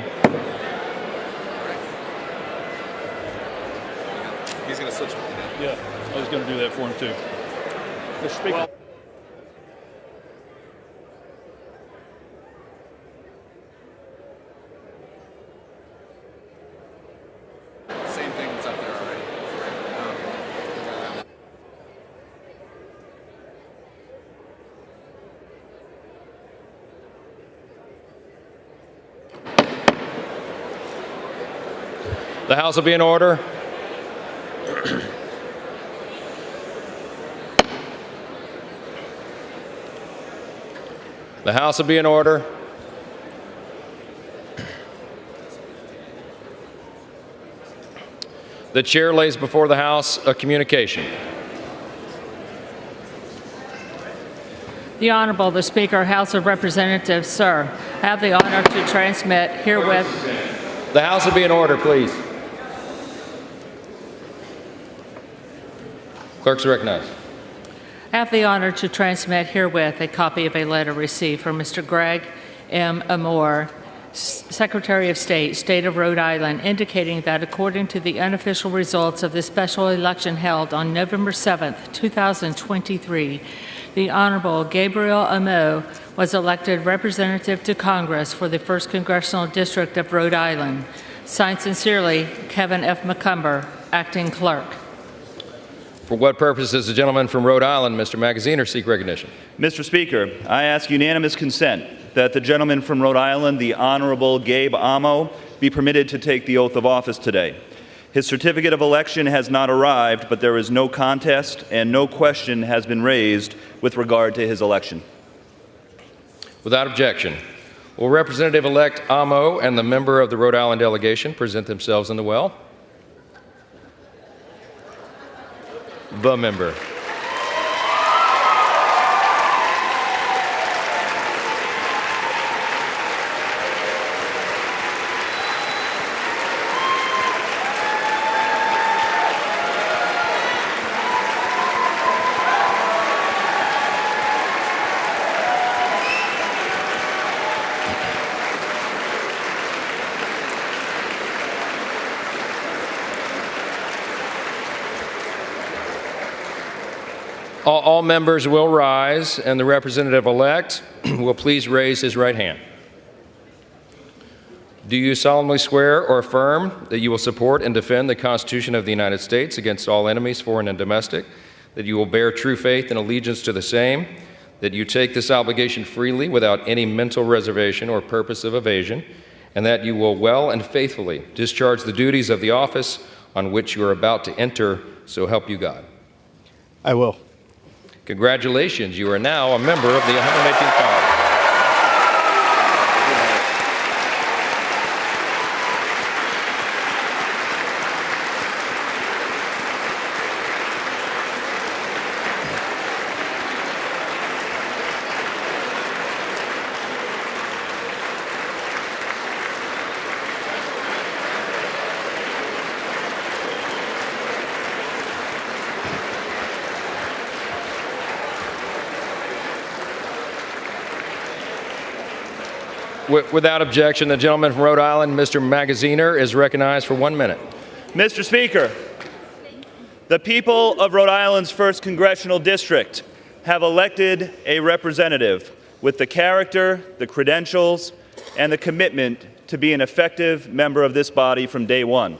He's going to switch with you now. Yeah, I was going to do that for him, too. Mr. Speaker. Same thing that's up there already. The House will be in order. The House will be in order. The chair lays before the House a communication. The Honorable, the Speaker, House of Representatives, sir, have the honor to transmit herewith. The House will be in order, please. Clerks are recognized. Have the honor to transmit herewith a copy of a letter received from Mr. Greg M. Amore, Secretary of State, State of Rhode Island, indicating that according to the unofficial results of the special election held on November 7th, 2023, the Honorable Gabriel Amo was elected representative to Congress for the 1st Congressional District of Rhode Island. Signed sincerely, Kevin F. McCumber, Acting Clerk. For what purpose does the gentleman from Rhode Island, Mr. Magaziner, seek recognition? Mr. Speaker, I ask unanimous consent that the gentleman from Rhode Island, the Honorable Gabe Amo, be permitted to take the oath of office today. His certificate of election has not arrived, but there is no contest and no question has been raised with regard to his election. Without objection, will Representative-elect Amo and the member of the Rhode Island delegation present themselves in the well? The member. All members will rise, and the representative-elect will please raise his right hand. Do you solemnly swear or affirm that you will support and defend the Constitution of the United States against all enemies, foreign and domestic, that you will bear true faith and allegiance to the same, that you take this obligation freely without any mental reservation or purpose of evasion, and that you will well and faithfully discharge the duties of the office on which you are about to enter, so help you God? I will. Congratulations, you are now a member of the 118th Congress. Without objection, the gentleman from Rhode Island, Mr. Magaziner, is recognized for 1 minute. Mr. Speaker, the people of Rhode Island's 1st Congressional District have elected a representative with the character, the credentials, and the commitment to be an effective member of this body from day one.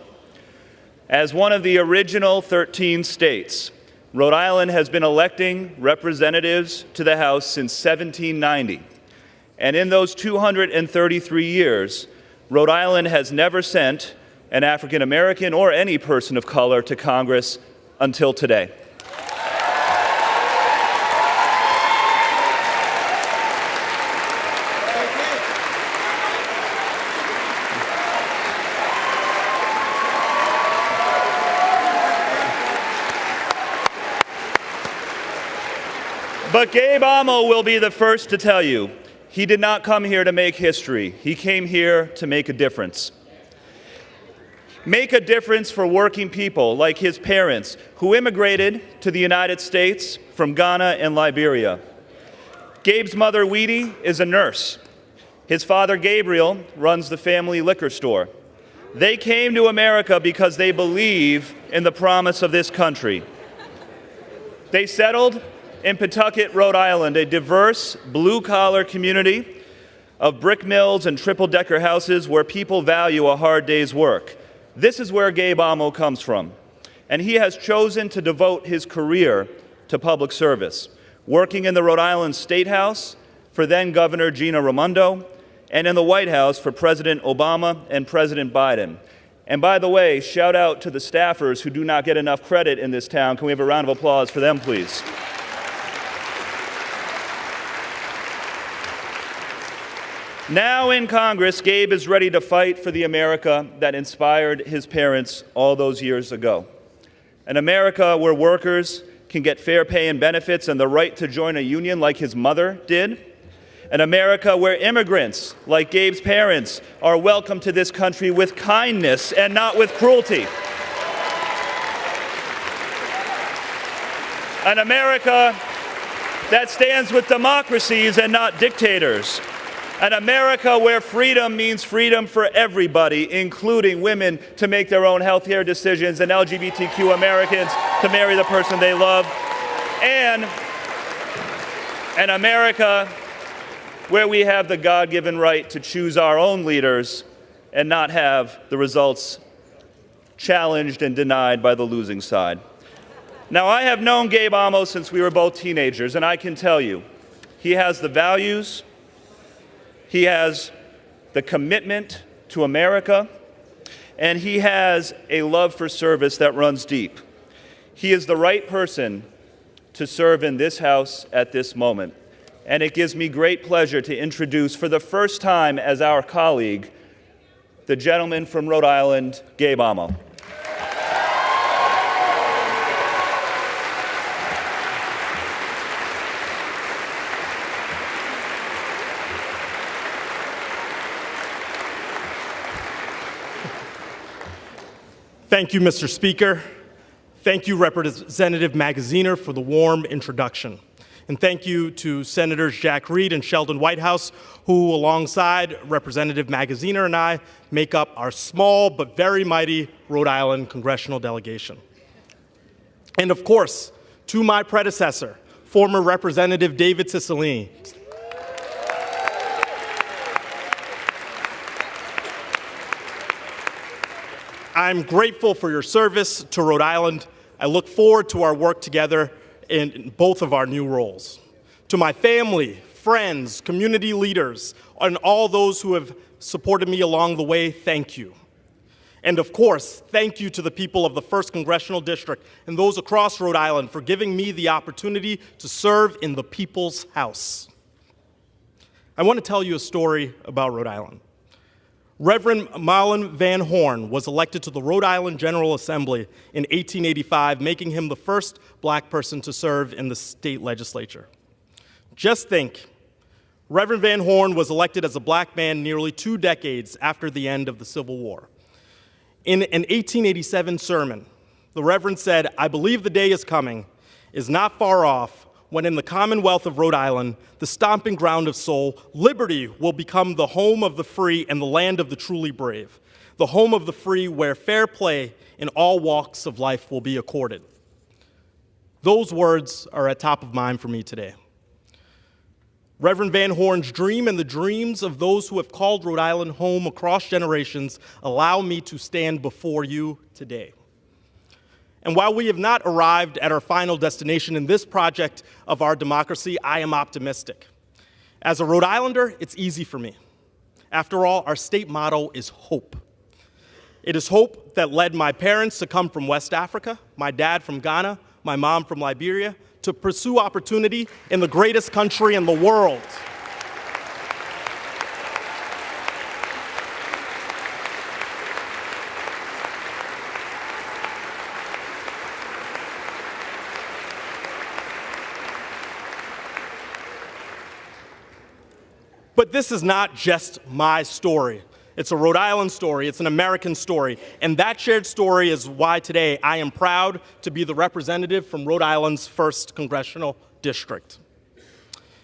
As one of the original 13 states, Rhode Island has been electing representatives to the House since 1790. And in those 233 years, Rhode Island has never sent an African American or any person of color to Congress until today. But Gabe Amo will be the first to tell you, he did not come here to make history. He came here to make a difference. make a difference for working people like his parents who immigrated to the United States from Ghana and Liberia. Gabe's mother, Weedy, is a nurse. His father, Gabriel, runs the family liquor store. They came to America because they believe in the promise of this country. They settled in Pawtucket, Rhode Island, a diverse blue-collar community of brick mills and triple-decker houses where people value a hard day's work. This is where Gabe Amo comes from, and he has chosen to devote his career to public service, working in the Rhode Island State House for then-Governor Gina Raimondo, and in the White House for President Obama and President Biden. And by the way, shout out to the staffers who do not get enough credit in this town. Can we have a round of applause for them, please? Now in Congress, Gabe is ready to fight for the America that inspired his parents all those years ago. An America where workers can get fair pay and benefits and the right to join a union like his mother did. An America where immigrants, like Gabe's parents, are welcomed to this country with kindness and not with cruelty. An America that stands with democracies and not dictators. An America where freedom means freedom for everybody, including women to make their own health care decisions and LGBTQ Americans to marry the person they love. And an America where we have the God-given right to choose our own leaders and not have the results challenged and denied by the losing side. Now, I have known Gabe Amo since we were both teenagers, and I can tell you, he has the values, he has the commitment to America, and he has a love for service that runs deep. He is the right person to serve in this House at this moment. And it gives me great pleasure to introduce for the first time as our colleague, the gentleman from Rhode Island, Gabe Amo. Thank you, Mr. Speaker. Thank you, Representative Magaziner, for the warm introduction. And thank you to Senators Jack Reed and Sheldon Whitehouse, who, alongside Representative Magaziner and I, make up our small but very mighty Rhode Island congressional delegation. And of course, to my predecessor, former Representative David Cicilline. I'm grateful for your service to Rhode Island. I look forward to our work together in both of our new roles. To my family, friends, community leaders, and all those who have supported me along the way, thank you. And of course, thank you to the people of the 1st Congressional District and those across Rhode Island for giving me the opportunity to serve in the People's House. I want to tell you a story about Rhode Island. Reverend Marlon Van Horn was elected to the Rhode Island General Assembly in 1885, making him the first black person to serve in the state legislature. Just think, Reverend Van Horn was elected as a black man nearly 2 decades after the end of the Civil War. In an 1887 sermon, the Reverend said, "I believe the day is coming, is not far off, when in the Commonwealth of Rhode Island, the stomping ground of soul, liberty will become the home of the free and the land of the truly brave, the home of the free where fair play in all walks of life will be accorded." Those words are at top of mind for me today. Reverend Van Horn's dream and the dreams of those who have called Rhode Island home across generations allow me to stand before you today. And while we have not arrived at our final destination in this project of our democracy, I am optimistic. As a Rhode Islander, it's easy for me. After all, our state motto is hope. It is hope that led my parents to come from West Africa, my dad from Ghana, my mom from Liberia, to pursue opportunity in the greatest country in the world. But this is not just my story. It's a Rhode Island story. It's an American story. And that shared story is why today I am proud to be the representative from Rhode Island's 1st Congressional District.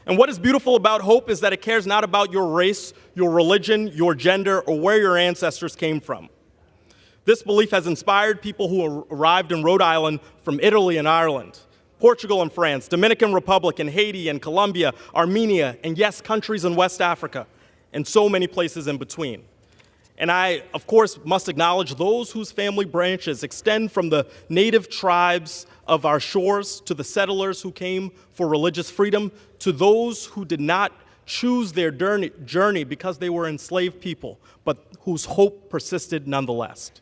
And what is beautiful about Hope is that it cares not about your race, your religion, your gender, or where your ancestors came from. This belief has inspired people who arrived in Rhode Island from Italy and Ireland, Portugal and France, Dominican Republic and Haiti and Colombia, Armenia, and yes, countries in West Africa, and so many places in between. And I, of course, must acknowledge those whose family branches extend from the native tribes of our shores to the settlers who came for religious freedom, to those who did not choose their journey because they were enslaved people, but whose hope persisted nonetheless.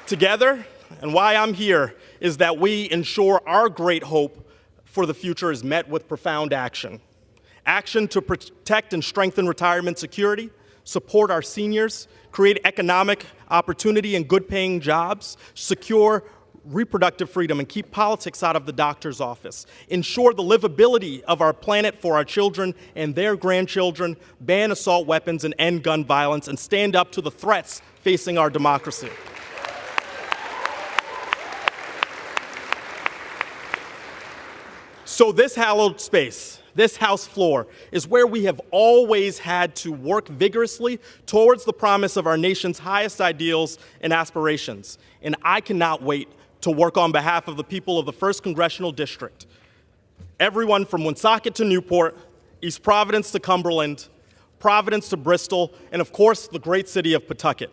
Together, and why I'm here, is that we ensure our great hope for the future is met with profound action. Action to protect and strengthen retirement security, support our seniors, create economic opportunity and good-paying jobs, secure reproductive freedom and keep politics out of the doctor's office, ensure the livability of our planet for our children and their grandchildren, ban assault weapons and end gun violence, and stand up to the threats facing our democracy. So this hallowed space, this House floor, is where we have always had to work vigorously towards the promise of our nation's highest ideals and aspirations. And I cannot wait to work on behalf of the people of the 1st Congressional District. Everyone from Woonsocket to Newport, East Providence to Cumberland, Providence to Bristol, and of course, the great city of Pawtucket.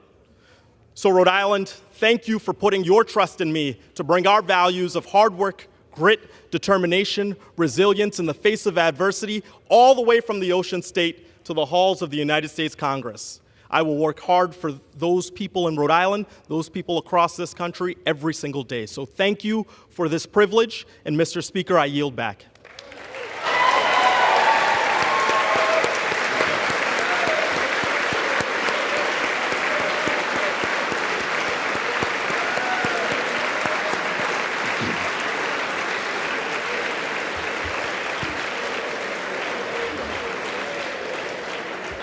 So Rhode Island, thank you for putting your trust in me to bring our values of hard work, grit, determination, resilience in the face of adversity, all the way from the Ocean State to the halls of the United States Congress. I will work hard for those people in Rhode Island, those people across this country every single day. So thank you for this privilege, and Mr. Speaker, I yield back.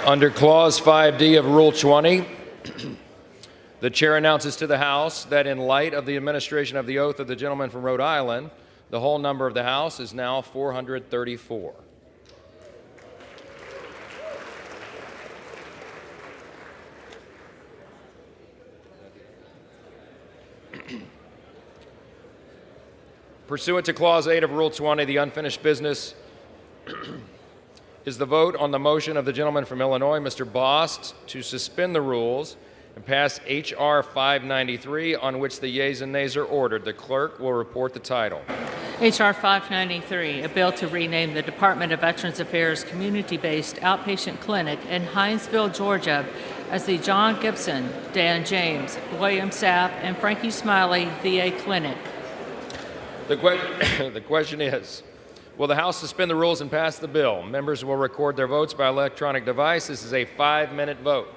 Under Clause 5D of Rule 20, the chair announces to the House that in light of the administration of the oath of the gentleman from Rhode Island, the whole number of the House is now 434. Pursuant to Clause 8 of Rule 20, the unfinished business is the vote on the motion of the gentleman from Illinois, Mr. Bost, to suspend the rules and pass H.R. 593, on which the yeas and nays are ordered. The clerk will report the title. H.R. 593, a bill to rename the Department of Veterans Affairs Community-Based Outpatient Clinic in Hinesville, Georgia, as the John Gibson, Dan James, William Sapp, and Frankie Smiley VA Clinic. The question is, will the House suspend the rules and pass the bill? Members will record their votes by electronic device. This is a 5-minute vote.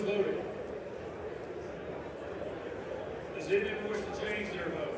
still voting? Does anyone wish to change their vote?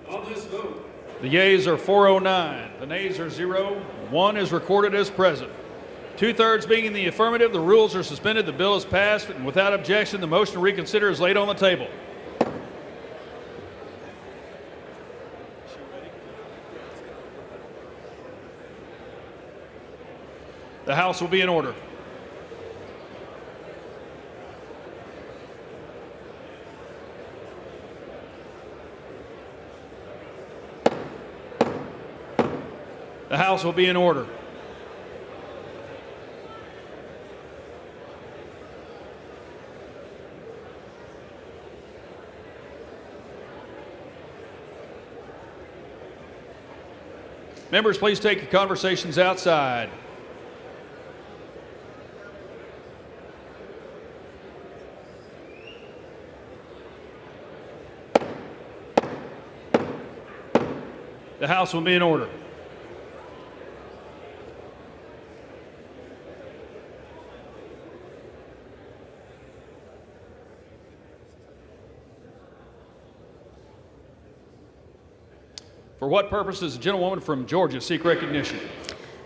On this vote, The yeas are 409. The nays are 0. 1 is recorded as present. 2/3 being in the affirmative, the rules are suspended. The bill is passed, and without objection, the motion to reconsider is laid on the table. The House will be in order. The House will be in order. Members, please take your conversations outside. The House will be in order. For what purpose does the gentlewoman from Georgia seek recognition?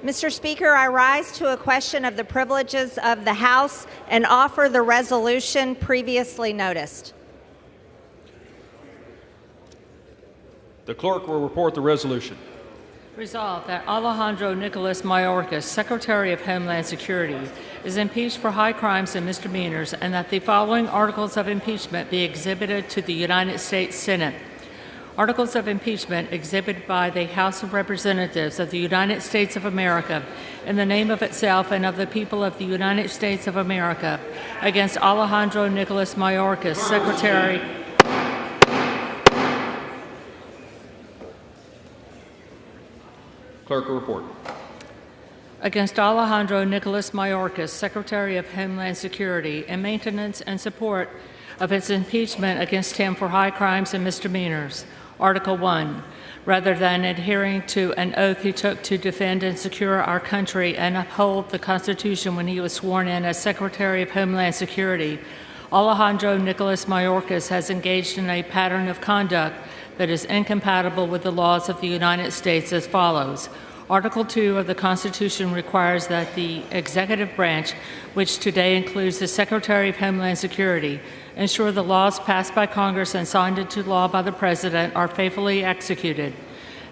Mr. Speaker, I rise to a question of the privileges of the House and offer the resolution previously noticed. The clerk will report the resolution. Resolved that Alejandro Nicolas Mayorkas, Secretary of Homeland Security, is impeached for high crimes and misdemeanors, and that the following articles of impeachment be exhibited to the United States Senate. Articles of impeachment exhibited by the House of Representatives of the United States of America in the name of itself and of the people of the United States of America against Alejandro Nicolas Mayorkas, Secretary. Clerk will report. Against Alejandro Nicolas Mayorkas, Secretary of Homeland Security, and maintenance and support of its impeachment against him for high crimes and misdemeanors. Article 1. Rather than adhering to an oath he took to defend and secure our country and uphold the Constitution when he was sworn in as Secretary of Homeland Security, Alejandro Nicolas Mayorkas has engaged in a pattern of conduct that is incompatible with the laws of the United States as follows. Article 2 of the Constitution requires that the executive branch, which today includes the Secretary of Homeland Security, ensure the laws passed by Congress and signed into law by the President are faithfully executed.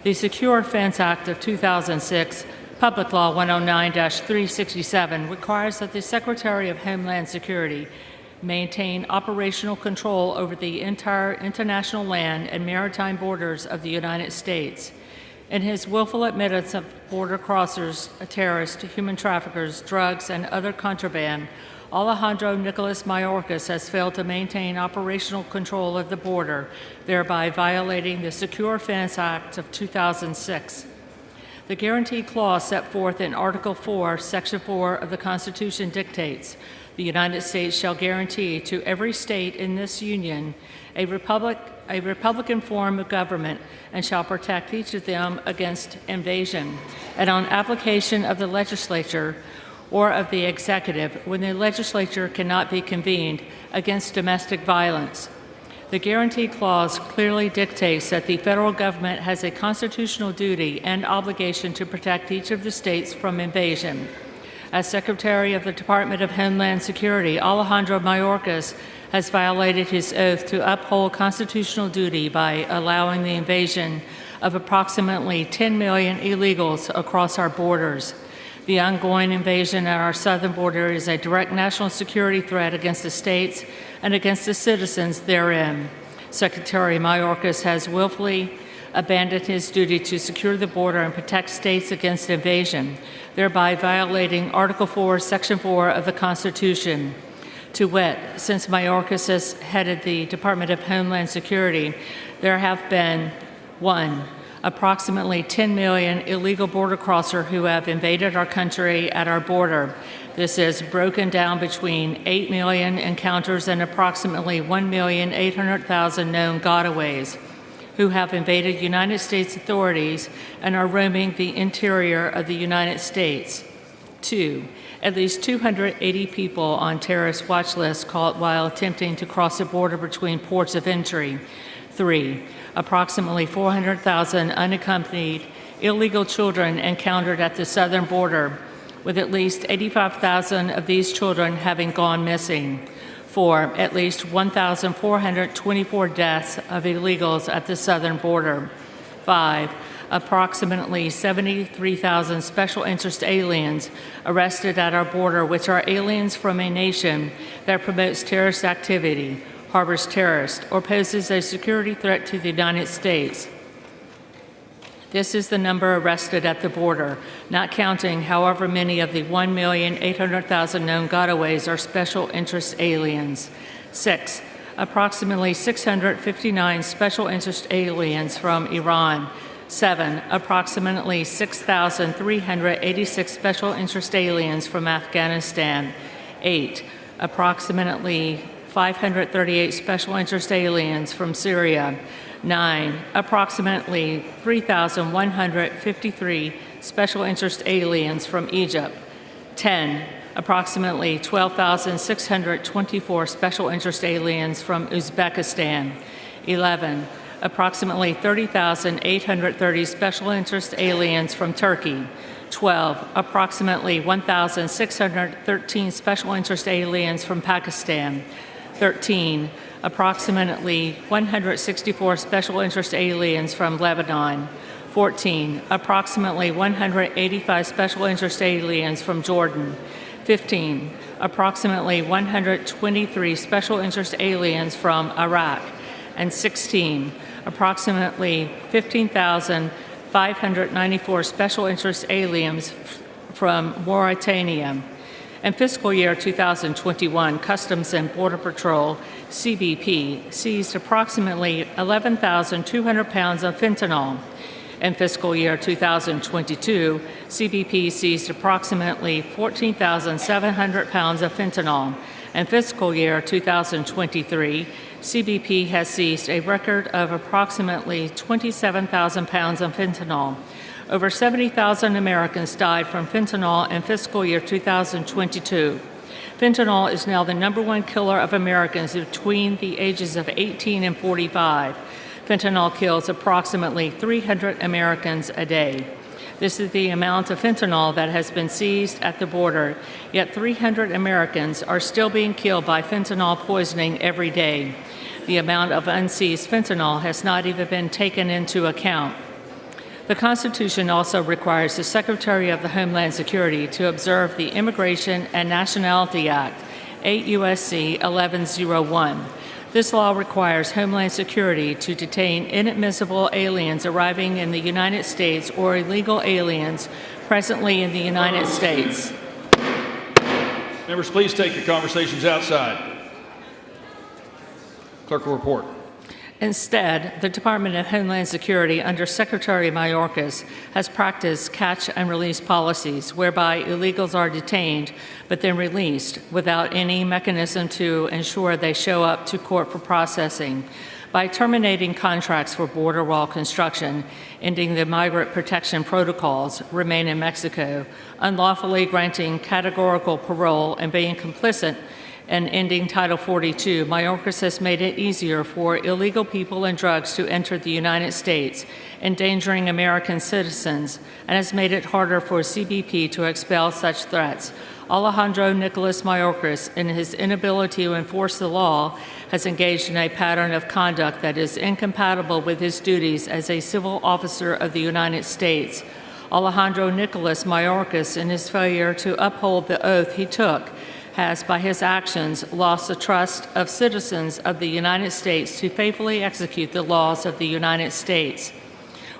The Secure Fence Act of 2006, Public Law 109-367, requires that the Secretary of Homeland Security maintain operational control over the entire international land and maritime borders of the United States. In his willful admittance of border crossers, terrorists, human traffickers, drugs, and other contraband, Alejandro Nicolas Mayorkas has failed to maintain operational control of the border, thereby violating the Secure Fence Act of 2006. The guarantee clause set forth in Article 4, Section 4 of the Constitution dictates, the United States shall guarantee to every state in this union a Republican form of government and shall protect each of them against invasion, and on application of the legislature or of the executive, when the legislature cannot be convened, against domestic violence. The guarantee clause clearly dictates that the federal government has a constitutional duty and obligation to protect each of the states from invasion. As Secretary of the Department of Homeland Security, Alejandro Mayorkas has violated his oath to uphold constitutional duty by allowing the invasion of approximately 10 million illegals across our borders. The ongoing invasion at our southern border is a direct national security threat against the states and against the citizens therein. Secretary Mayorkas has willfully abandoned his duty to secure the border and protect states against invasion, thereby violating Article 4, Section 4 of the Constitution. To wit, since Mayorkas has headed the Department of Homeland Security, there have been 1. Approximately 10 million illegal border crossers who have invaded our country at our border. This is broken down between 8 million encounters and approximately 1,800,000 known gotaways who have invaded United States authorities and are roaming the interior of the United States. 2. At least 280 people on terrorist watch lists caught while attempting to cross the border between ports of entry. 3. Approximately 400,000 unaccompanied illegal children encountered at the southern border, with at least 85,000 of these children having gone missing. 4. At least 1,424 deaths of illegals at the southern border. 5. Approximately 73,000 special interest aliens arrested at our border, which are aliens from a nation that promotes terrorist activity, harbors terrorists, or poses a security threat to the United States. This is the number arrested at the border, not counting however many of the 1,800,000 known gotaways are special interest aliens. 6. Approximately 659 special interest aliens from Iran. 7. Approximately 6,386 special interest aliens from Afghanistan. 8. Approximately 538 special interest aliens from Syria. 9. Approximately 3,153 special interest aliens from Egypt. 10. Approximately 12,624 special interest aliens from Uzbekistan. 11. Approximately 30,830 special interest aliens from Turkey. 12. Approximately 1,613 special interest aliens from Pakistan. 13. Approximately 164 special interest aliens from Lebanon. 14. Approximately 185 special interest aliens from Jordan. 15. Approximately 123 special interest aliens from Iraq. And 16. Approximately 15,594 special interest aliens from Mauritania. In fiscal year 2021, Customs and Border Patrol, CBP, seized approximately 11,200 pounds of fentanyl. In fiscal year 2022, CBP seized approximately 14,700 pounds of fentanyl. In fiscal year 2023, CBP has seized a record of approximately 27,000 pounds of fentanyl. Over 70,000 Americans died from fentanyl in fiscal year 2022. Fentanyl is now the #1 killer of Americans between the ages of 18 and 45. Fentanyl kills approximately 300 Americans a day. This is the amount of fentanyl that has been seized at the border, yet 300 Americans are still being killed by fentanyl poisoning every day. The amount of unseized fentanyl has not even been taken into account. The Constitution also requires the Secretary of the Homeland Security to observe the Immigration and Nationality Act, 8 U.S.C. 1101. This law requires Homeland Security to detain inadmissible aliens arriving in the United States or illegal aliens presently in the United States. Members, please take your conversations outside. Clerk will report. Instead, the Department of Homeland Security under Secretary Mayorkas has practiced catch and release policies whereby illegals are detained but then released without any mechanism to ensure they show up to court for processing. By terminating contracts for border wall construction, ending the migrant protection protocols, remain in Mexico, unlawfully granting categorical parole, and being complicit and ending Title 42, Mayorkas has made it easier for illegal people and drugs to enter the United States, endangering American citizens, and has made it harder for CBP to expel such threats. Alejandro Nicolas Mayorkas, in his inability to enforce the law, has engaged in a pattern of conduct that is incompatible with his duties as a civil officer of the United States. Alejandro Nicolas Mayorkas, in his failure to uphold the oath he took, has, by his actions, lost the trust of citizens of the United States to faithfully execute the laws of the United States.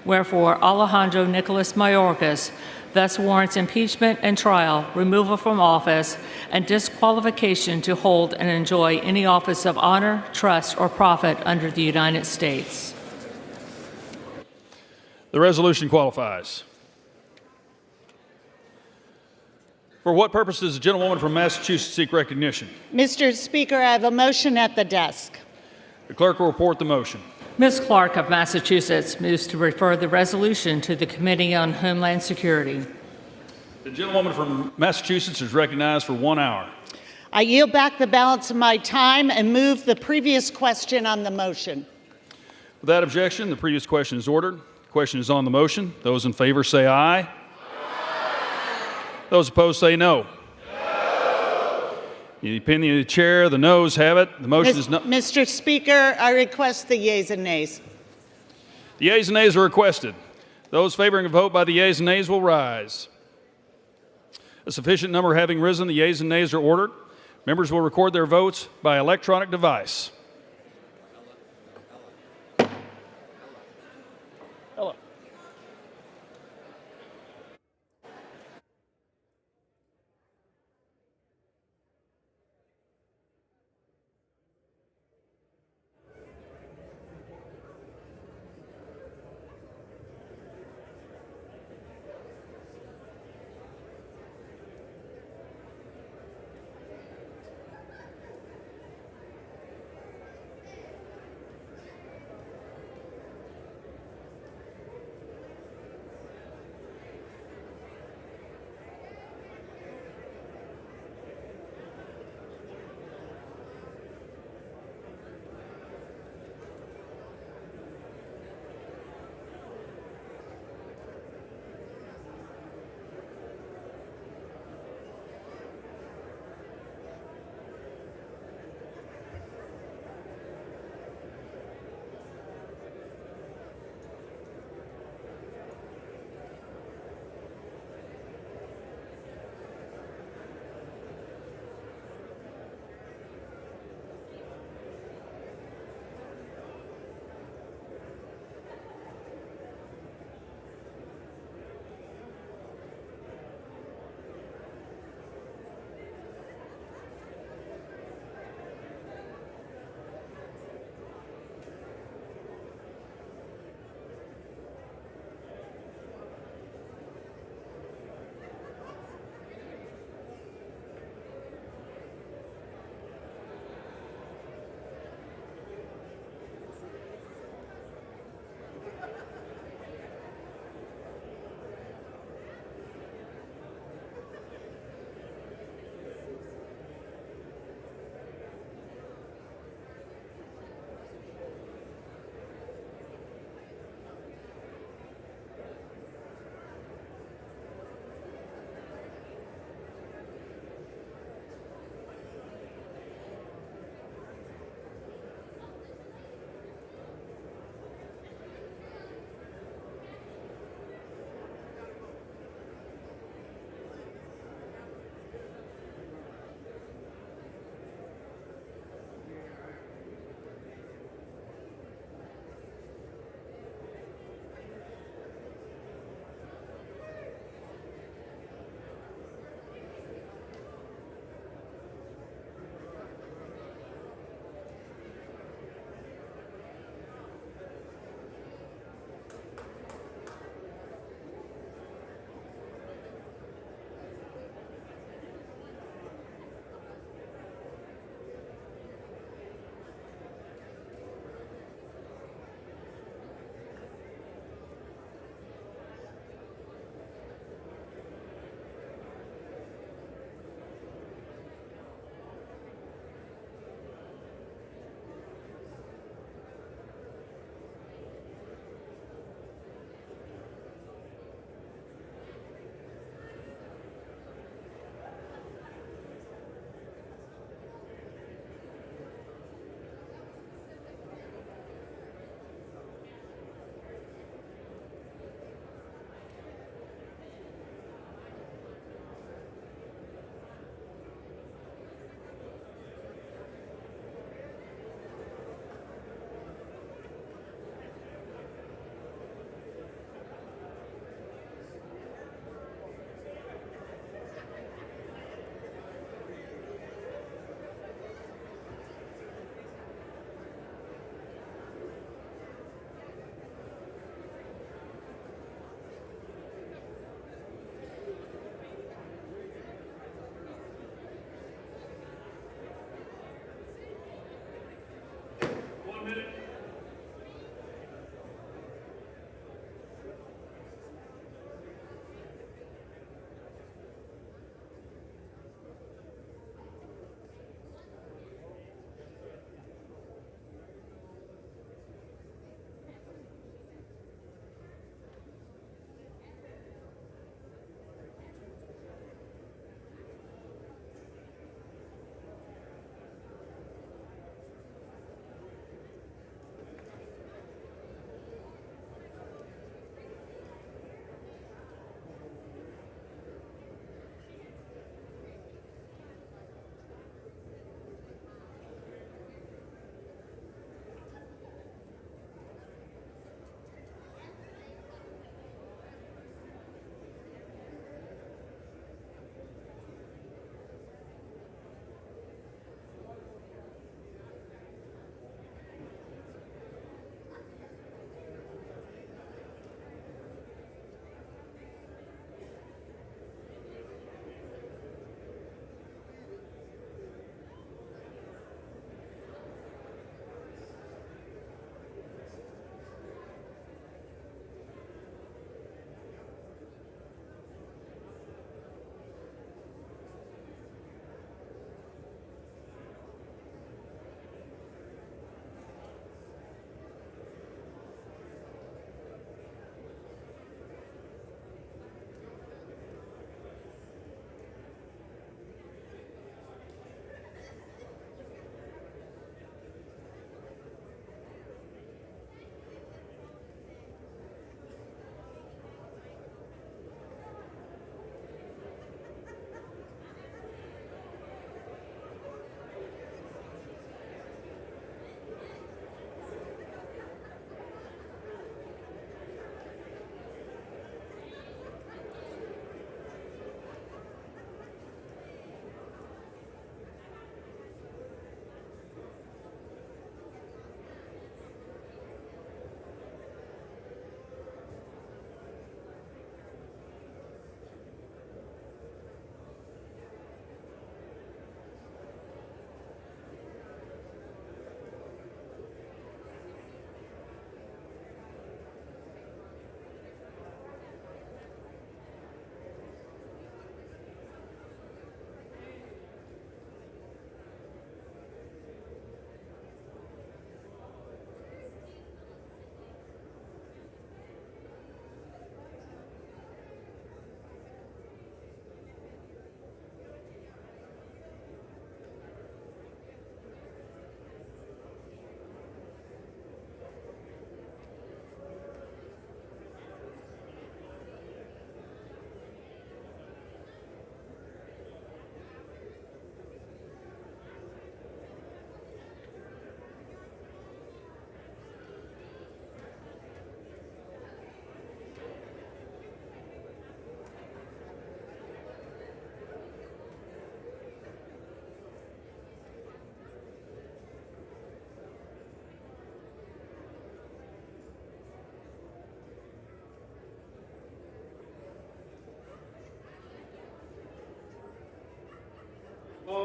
Wherefore, Alejandro Nicolas Mayorkas thus warrants impeachment and trial, removal from office, and disqualification to hold and enjoy any office of honor, trust, or profit under the United States. The resolution qualifies. For what purpose does the gentlewoman from Massachusetts seek recognition? Mr. Speaker, I have a motion at the desk. The clerk will report the motion. Ms. Clark of Massachusetts moves to refer the resolution to the Committee on Homeland Security. The gentlewoman from Massachusetts is recognized for 1 hour. I yield back the balance of my time and move the previous question on the motion. Without objection, the previous question is ordered. The question is on the motion. Those in favor say aye. Those opposed say no. In the opinion of the chair, the noes have it. The motion is not. Mr. Speaker, I request the yeas and nays. The yeas and nays are requested. Those favoring a vote by the yeas and nays will rise. A sufficient number having risen, the yeas and nays are ordered. Members will record their votes by electronic device. Hello.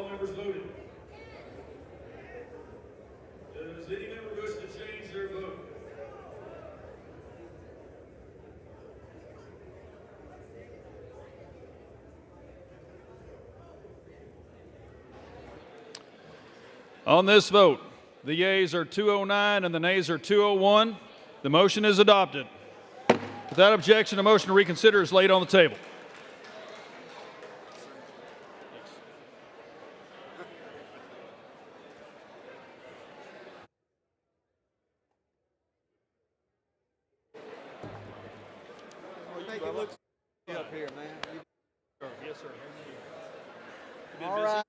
all members voted? Does any member wish to change their vote? On this vote, the yeas are 209 and the nays are 201. The motion is adopted. Without objection, a motion to reconsider is laid on the table. Up here, man. Yes, sir. All right.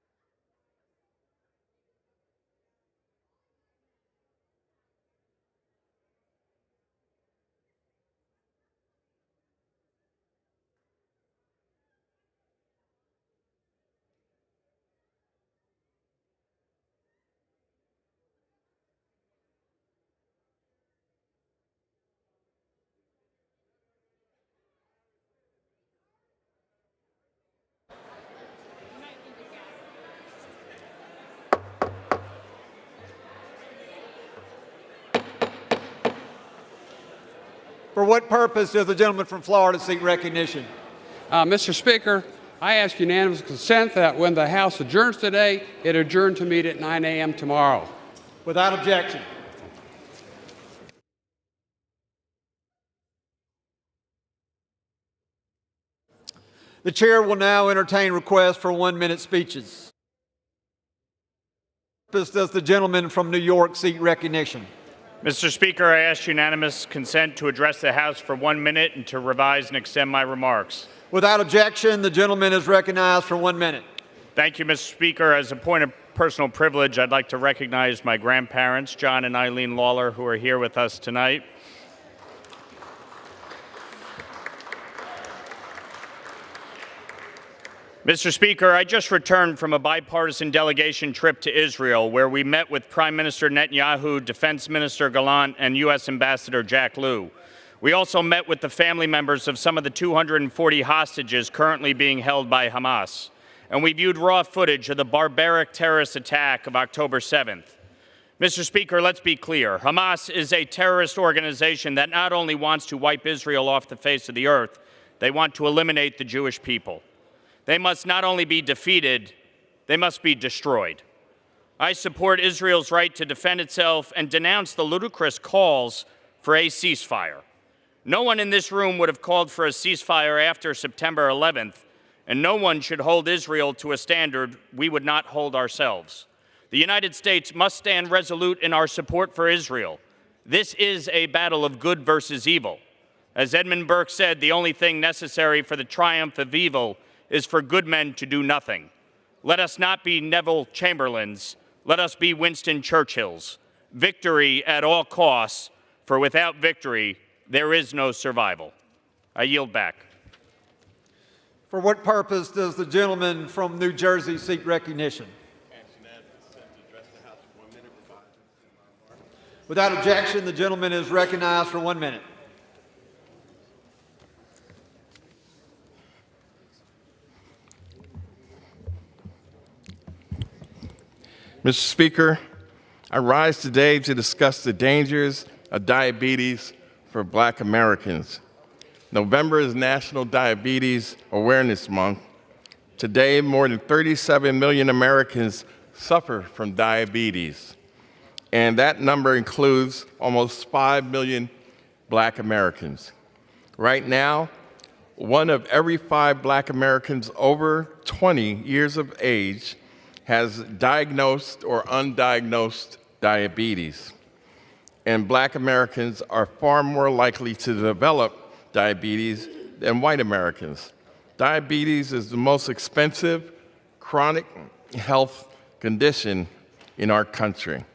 For what purpose does the gentleman from Florida seek recognition? Mr. Speaker, I ask unanimous consent that when the House adjourns today, it adjourn to meet at 9 a.m. tomorrow. Without objection. The chair will now entertain requests for 1-minute speeches. For what purpose does the gentleman from New York seek recognition? Mr. Speaker, I ask unanimous consent to address the House for 1 minute and to revise and extend my remarks. Without objection, the gentleman is recognized for 1 minute. Thank you, Mr. Speaker. As a point of personal privilege, I'd like to recognize my grandparents, John and Eileen Lawler, who are here with us tonight. Mr. Speaker, I just returned from a bipartisan delegation trip to Israel where we met with Prime Minister Netanyahu, Defense Minister Gallant, and U.S. Ambassador Jack Lew. We also met with the family members of some of the 240 hostages currently being held by Hamas. And we viewed raw footage of the barbaric terrorist attack of October 7th. Mr. Speaker, let's be clear. Hamas is a terrorist organization that not only wants to wipe Israel off the face of the earth, they want to eliminate the Jewish people. They must not only be defeated, they must be destroyed. I support Israel's right to defend itself and denounce the ludicrous calls for a ceasefire. No one in this room would have called for a ceasefire after September 11th, and no one should hold Israel to a standard we would not hold ourselves. The United States must stand resolute in our support for Israel. This is a battle of good versus evil. As Edmund Burke said, the only thing necessary for the triumph of evil is for good men to do nothing. Let us not be Neville Chamberlains. Let us be Winston Churchills. Victory at all costs, for without victory, there is no survival. I yield back. For what purpose does the gentleman from New Jersey seek recognition? Without objection, the gentleman is recognized for 1 minute. Mr. Speaker, I rise today to discuss the dangers of diabetes for Black Americans. November is National Diabetes Awareness Month. Today, more than 37 million Americans suffer from diabetes, and that number includes almost 5 million Black Americans. Right now, 1 of every 5 Black Americans over 20 years of age has diagnosed or undiagnosed diabetes. And Black Americans are far more likely to develop diabetes than white Americans. Diabetes is the most expensive chronic health condition in our country.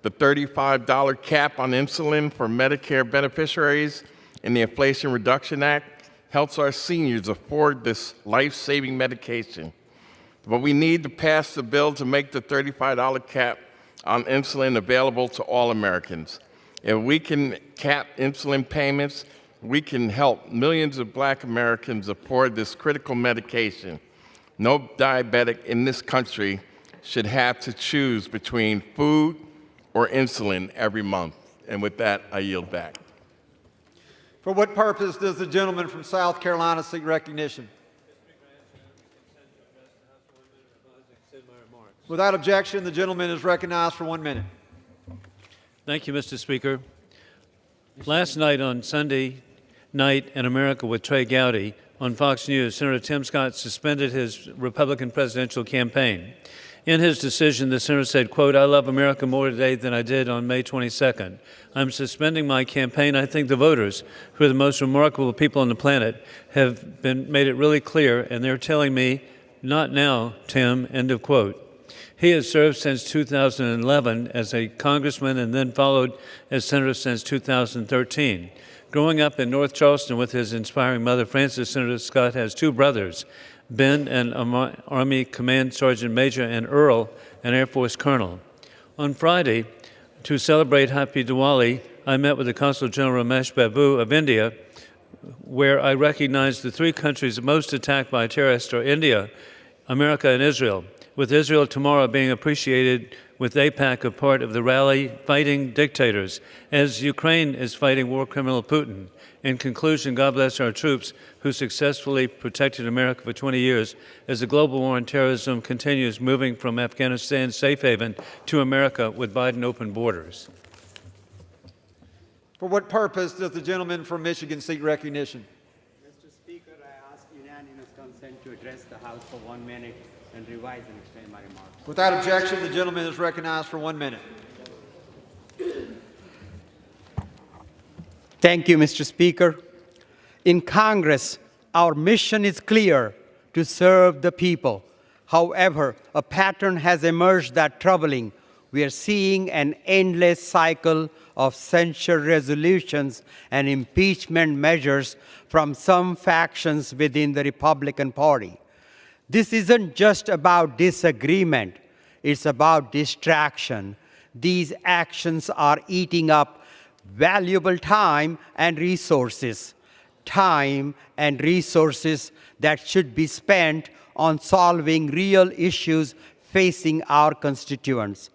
The $35 cap on insulin for Medicare beneficiaries in the Inflation Reduction Act helps our seniors afford this life-saving medication. But we need to pass the bill to make the $35 cap on insulin available to all Americans. If we can cap insulin payments, we can help millions of Black Americans afford this critical medication. No diabetic in this country should have to choose between food or insulin every month. And with that, I yield back. For what purpose does the gentleman from South Carolina seek recognition? Without objection, the gentleman is recognized for 1 minute. Thank you, Mr. Speaker. Last night on Sunday Night in America with Trey Gowdy on Fox News, Senator Tim Scott suspended his Republican presidential campaign. In his decision, the senator said, quote, "I love America more today than I did on May 22nd. I'm suspending my campaign. I think the voters, who are the most remarkable people on the planet, have made it really clear, and they're telling me, not now, Tim," end of quote. He has served since 2011 as a congressman and then followed as senator since 2013. Growing up in North Charleston with his inspiring mother, Frances, Senator Scott has two brothers, Ben, an Army Command Sergeant Major, and Earl, an Air Force Colonel. On Friday, to celebrate Happy Diwali, I met with the Consul General Ramesh Babu of India, where I recognized the three countries most attacked by terrorists are India, America, and Israel, with Israel tomorrow being appreciated with AIPAC a part of the rally fighting dictators, as Ukraine is fighting war criminal Putin. In conclusion, God bless our troops who successfully protected America for 20 years as the global war on terrorism continues moving from Afghanistan's safe haven to America with Biden open borders. For what purpose does the gentleman from Michigan seek recognition? Mr. Speaker, I ask unanimous consent to address the House for 1 minute and revise and extend my remarks. Without objection, the gentleman is recognized for 1 minute. Thank you, Mr. Speaker. In Congress, our mission is clear: to serve the people. However, a pattern has emerged that's troubling. We are seeing an endless cycle of censure resolutions and impeachment measures from some factions within the Republican Party. This isn't just about disagreement, it's about distraction. These actions are eating up valuable time and resources that should be spent on solving real issues facing our constituents.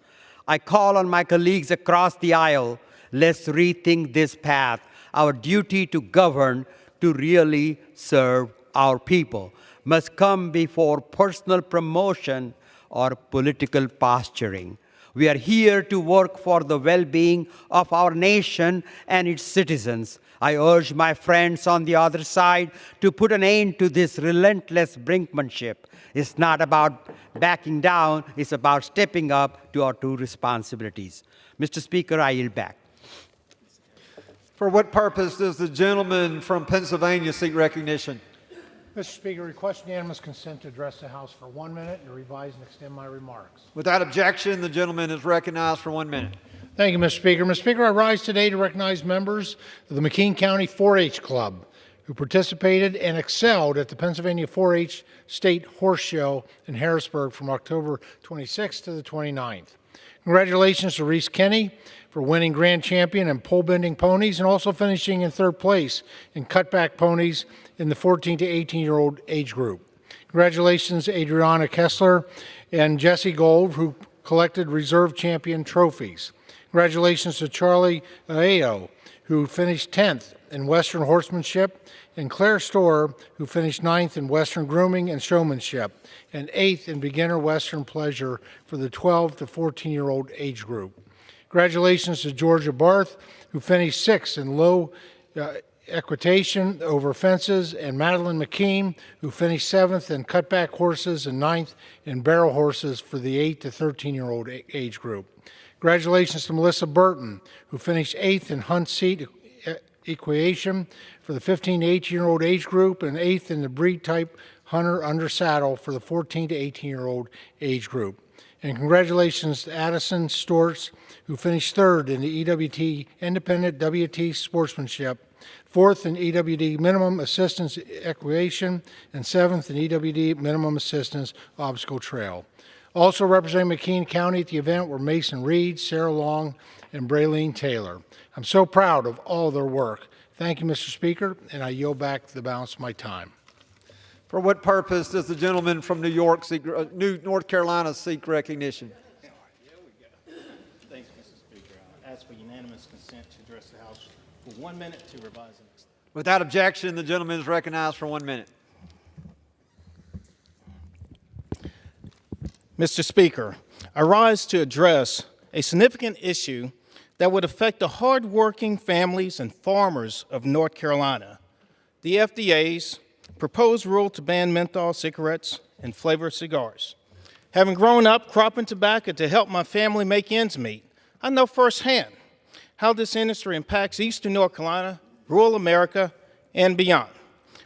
I call on my colleagues across the aisle, let's rethink this path. Our duty to govern, to really serve our people, must come before personal promotion or political posturing. We are here to work for the well-being of our nation and its citizens. I urge my friends on the other side to put an end to this relentless brinkmanship. It's not about backing down, it's about stepping up to our two responsibilities. Mr. Speaker, I yield back. For what purpose does the gentleman from Pennsylvania seek recognition? Mr. Speaker, request unanimous consent to address the House for 1 minute and revise and extend my remarks. Without objection, the gentleman is recognized for 1 minute. Thank you, Mr. Speaker. Mr. Speaker, I rise today to recognize members of the McKean County 4-H Club who participated and excelled at the Pennsylvania 4-H State Horse Show in Harrisburg from October 26th to the 29th. Congratulations to Reese Kenny for winning Grand Champion in pole bending ponies and also finishing in third place in cutback ponies in the 14 to 18-year-old age group. Congratulations to Adriana Kessler and Jesse Gold, who collected reserve champion trophies. Congratulations to Charlie Aeo, who finished 10th in Western horsemanship, and Claire Storer, who finished 9th in Western grooming and showmanship, and 8th in beginner Western pleasure for the 12 to 14-year-old age group. Congratulations to Georgia Barth, who finished 6th in low equitation over fences, and Madeline McKean, who finished 7th in cutback horses and 9th in barrel horses for the 8 to 13-year-old age group. Congratulations to Melissa Burton, who finished 8th in hunt seat equitation for the 15 to 18-year-old age group and 8th in the breed type hunter under saddle for the 14 to 18-year-old age group. And congratulations to Addison Storts, who finished 3rd in the EWT Independent WT Sportsmanship, 4th in EWD Minimum Assistance Equation, and 7th in EWD Minimum Assistance Obstacle Trail. Also representing McKean County at the event were Mason Reed, Sarah Long, and Braylene Taylor. I'm so proud of all their work. Thank you, Mr. Speaker, and I yield back the balance of my time. For what purpose does the gentleman from North Carolina seek recognition? Thanks, Mr. Speaker. I ask for unanimous consent to address the House for 1 minute to revise and extend. Without objection, the gentleman is recognized for 1 minute. Mr. Speaker, I rise to address a significant issue that would affect the hardworking families and farmers of North Carolina. The FDA's proposed rule to ban menthol cigarettes and flavored cigars. Having grown up cropping tobacco to help my family make ends meet, I know firsthand how this industry impacts eastern North Carolina, rural America, and beyond.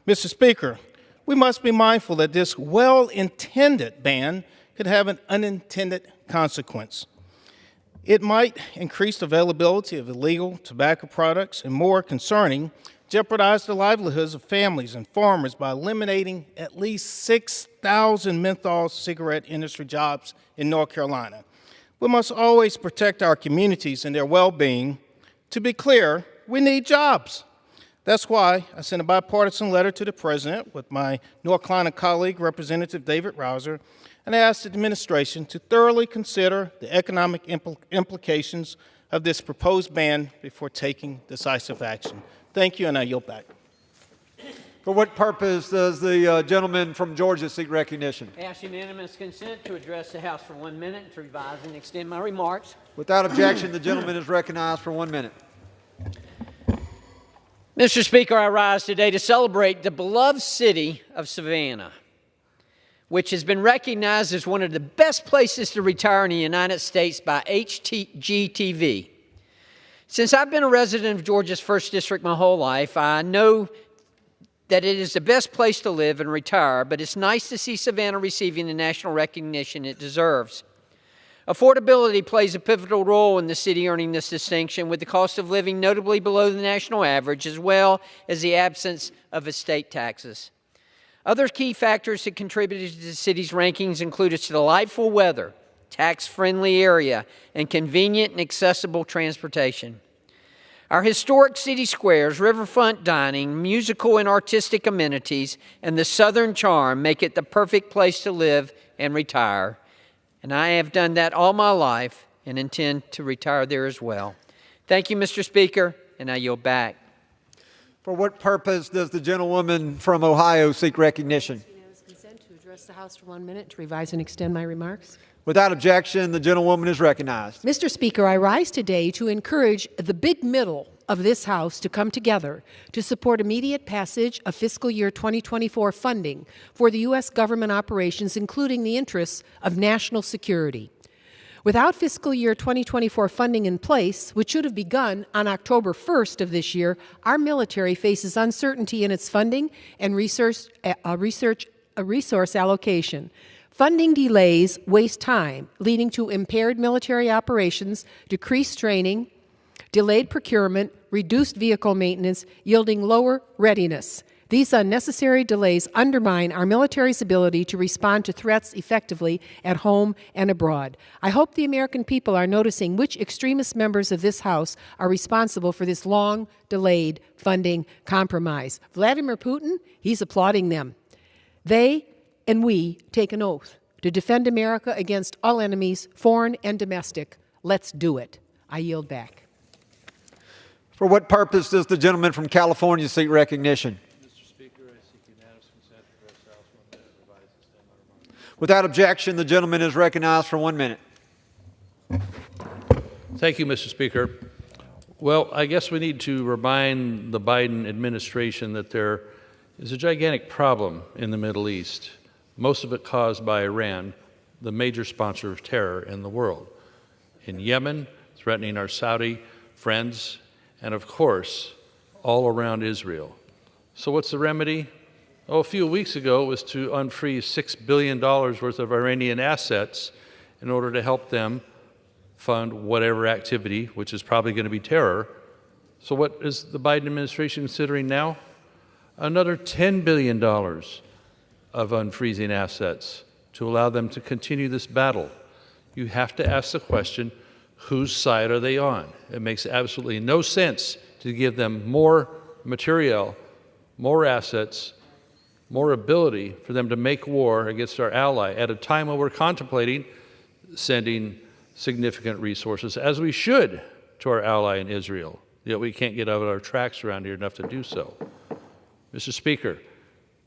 Mr. Speaker, we must be mindful that this well-intended ban could have an unintended consequence. It might increase the availability of illegal tobacco products and, more concerning, jeopardize the livelihoods of families and farmers by eliminating at least 6,000 menthol cigarette industry jobs in North Carolina. We must always protect our communities and their well-being. To be clear, we need jobs. That's why I sent a bipartisan letter to the President with my North Carolina colleague, Representative David Rouser, and I asked the administration to thoroughly consider the economic implications of this proposed ban before taking decisive action. Thank you, and I yield back. For what purpose does the gentleman from Georgia seek recognition? Ask unanimous consent to address the House for 1 minute to revise and extend my remarks. Without objection, the gentleman is recognized for 1 minute. Mr. Speaker, I rise today to celebrate the beloved city of Savannah, which has been recognized as one of the best places to retire in the United States by HGTV. Since I've been a resident of Georgia's 1st District my whole life, I know that it is the best place to live and retire, but it's nice to see Savannah receiving the national recognition it deserves. Affordability plays a pivotal role in the city earning this distinction, with the cost of living notably below the national average, as well as the absence of estate taxes. Other key factors that contributed to the city's rankings include its delightful weather, tax-friendly area, and convenient and accessible transportation. Our historic city squares, riverfront dining, musical and artistic amenities, and the southern charm make it the perfect place to live and retire. And I have done that all my life and intend to retire there as well. Thank you, Mr. Speaker, and I yield back. For what purpose does the gentlewoman from Ohio seek recognition? Unanimous consent to address the House for 1 minute to revise and extend my remarks. Without objection, the gentlewoman is recognized. Mr. Speaker, I rise today to encourage the big middle of this House to come together to support immediate passage of fiscal year 2024 funding for the U.S. government operations, including the interests of national security. Without fiscal year 2024 funding in place, which should have begun on October 1st of this year, our military faces uncertainty in its funding and resource allocation. Funding delays waste time, leading to impaired military operations, decreased training, delayed procurement, reduced vehicle maintenance, yielding lower readiness. These unnecessary delays undermine our military's ability to respond to threats effectively at home and abroad. I hope the American people are noticing which extremist members of this House are responsible for this long-delayed funding compromise. Vladimir Putin, he's applauding them. They and we take an oath to defend America against all enemies, foreign and domestic. Let's do it. I yield back. For what purpose does the gentleman from California seek recognition? Without objection, the gentleman is recognized for 1 minute. Thank you, Mr. Speaker. Well, I guess we need to remind the Biden administration that there is a gigantic problem in the Middle East, most of it caused by Iran, the major sponsor of terror in the world. In Yemen, threatening our Saudi friends, and of course, all around Israel. So what's the remedy? Oh, a few weeks ago it was to unfreeze $6 billion worth of Iranian assets in order to help them fund whatever activity, which is probably going to be terror. So what is the Biden administration considering now? Another $10 billion of unfreezing assets to allow them to continue this battle. You have to ask the question, whose side are they on? It makes absolutely no sense to give them more material, more assets, more ability for them to make war against our ally at a time when we're contemplating sending significant resources, as we should, to our ally in Israel. Yet we can't get out of our tracks around here enough to do so. Mr. Speaker,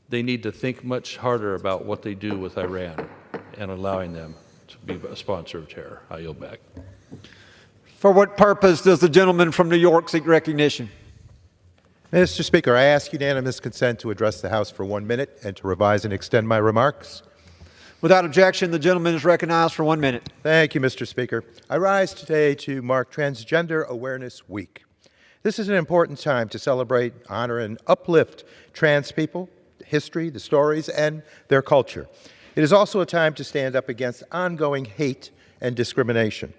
they need to think much harder about what they do with Iran and allowing them to be a sponsor of terror. I yield back. For what purpose does the gentleman from New York seek recognition? Mr. Speaker, I ask unanimous consent to address the House for 1 minute and to revise and extend my remarks. Without objection, the gentleman is recognized for 1 minute. Thank you, Mr. Speaker. I rise today to mark Transgender Awareness Week. This is an important time to celebrate, honor, and uplift trans people, the history, the stories, and their culture. It is also a time to stand up against ongoing hate and discrimination.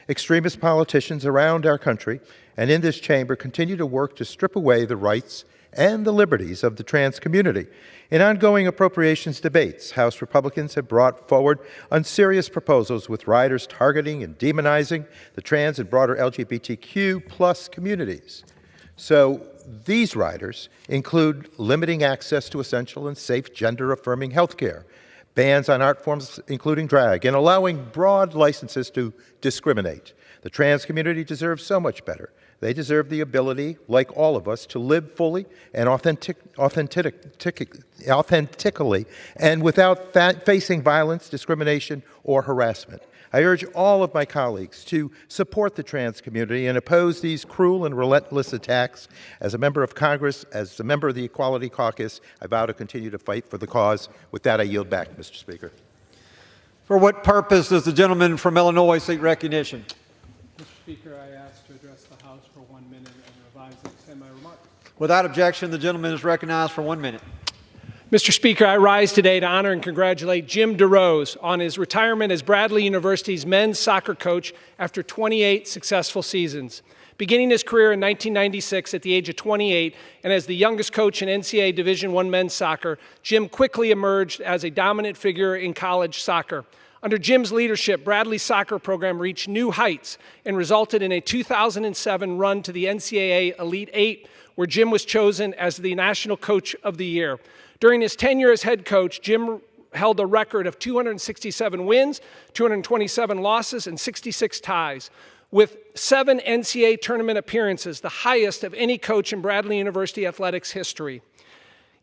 Extremist politicians around our country and in this chamber continue to work to strip away the rights and the liberties of the trans community. In ongoing appropriations debates, House Republicans have brought forward unserious proposals with riders targeting and demonizing the trans and broader LGBTQ plus communities. So these riders include limiting access to essential and safe gender-affirming health care, bans on art forms including drag, and allowing broad licenses to discriminate. The trans community deserves so much better. They deserve the ability, like all of us, to live fully and authentically and without facing violence, discrimination, or harassment. I urge all of my colleagues to support the trans community and oppose these cruel and relentless attacks. As a member of Congress, as a member of the Equality Caucus, I vow to continue to fight for the cause. With that, I yield back, Mr. Speaker. For what purpose does the gentleman from Illinois seek recognition? Mr. Speaker, I ask to address the House for 1 minute and revise and extend my remarks. Without objection, the gentleman is recognized for 1 minute. Mr. Speaker, I rise today to honor and congratulate Jim DeRose on his retirement as Bradley University's men's soccer coach after 28 successful seasons. Beginning his career in 1996 at the age of 28 and as the youngest coach in NCAA Division I men's soccer, Jim quickly emerged as a dominant figure in college soccer. Under Jim's leadership, Bradley's soccer program reached new heights and resulted in a 2007 run to the NCAA Elite Eight, where Jim was chosen as the National Coach of the Year. During his tenure as head coach, Jim held a record of 267 wins, 227 losses, and 66 ties, with 7 NCAA tournament appearances, the highest of any coach in Bradley University athletics history.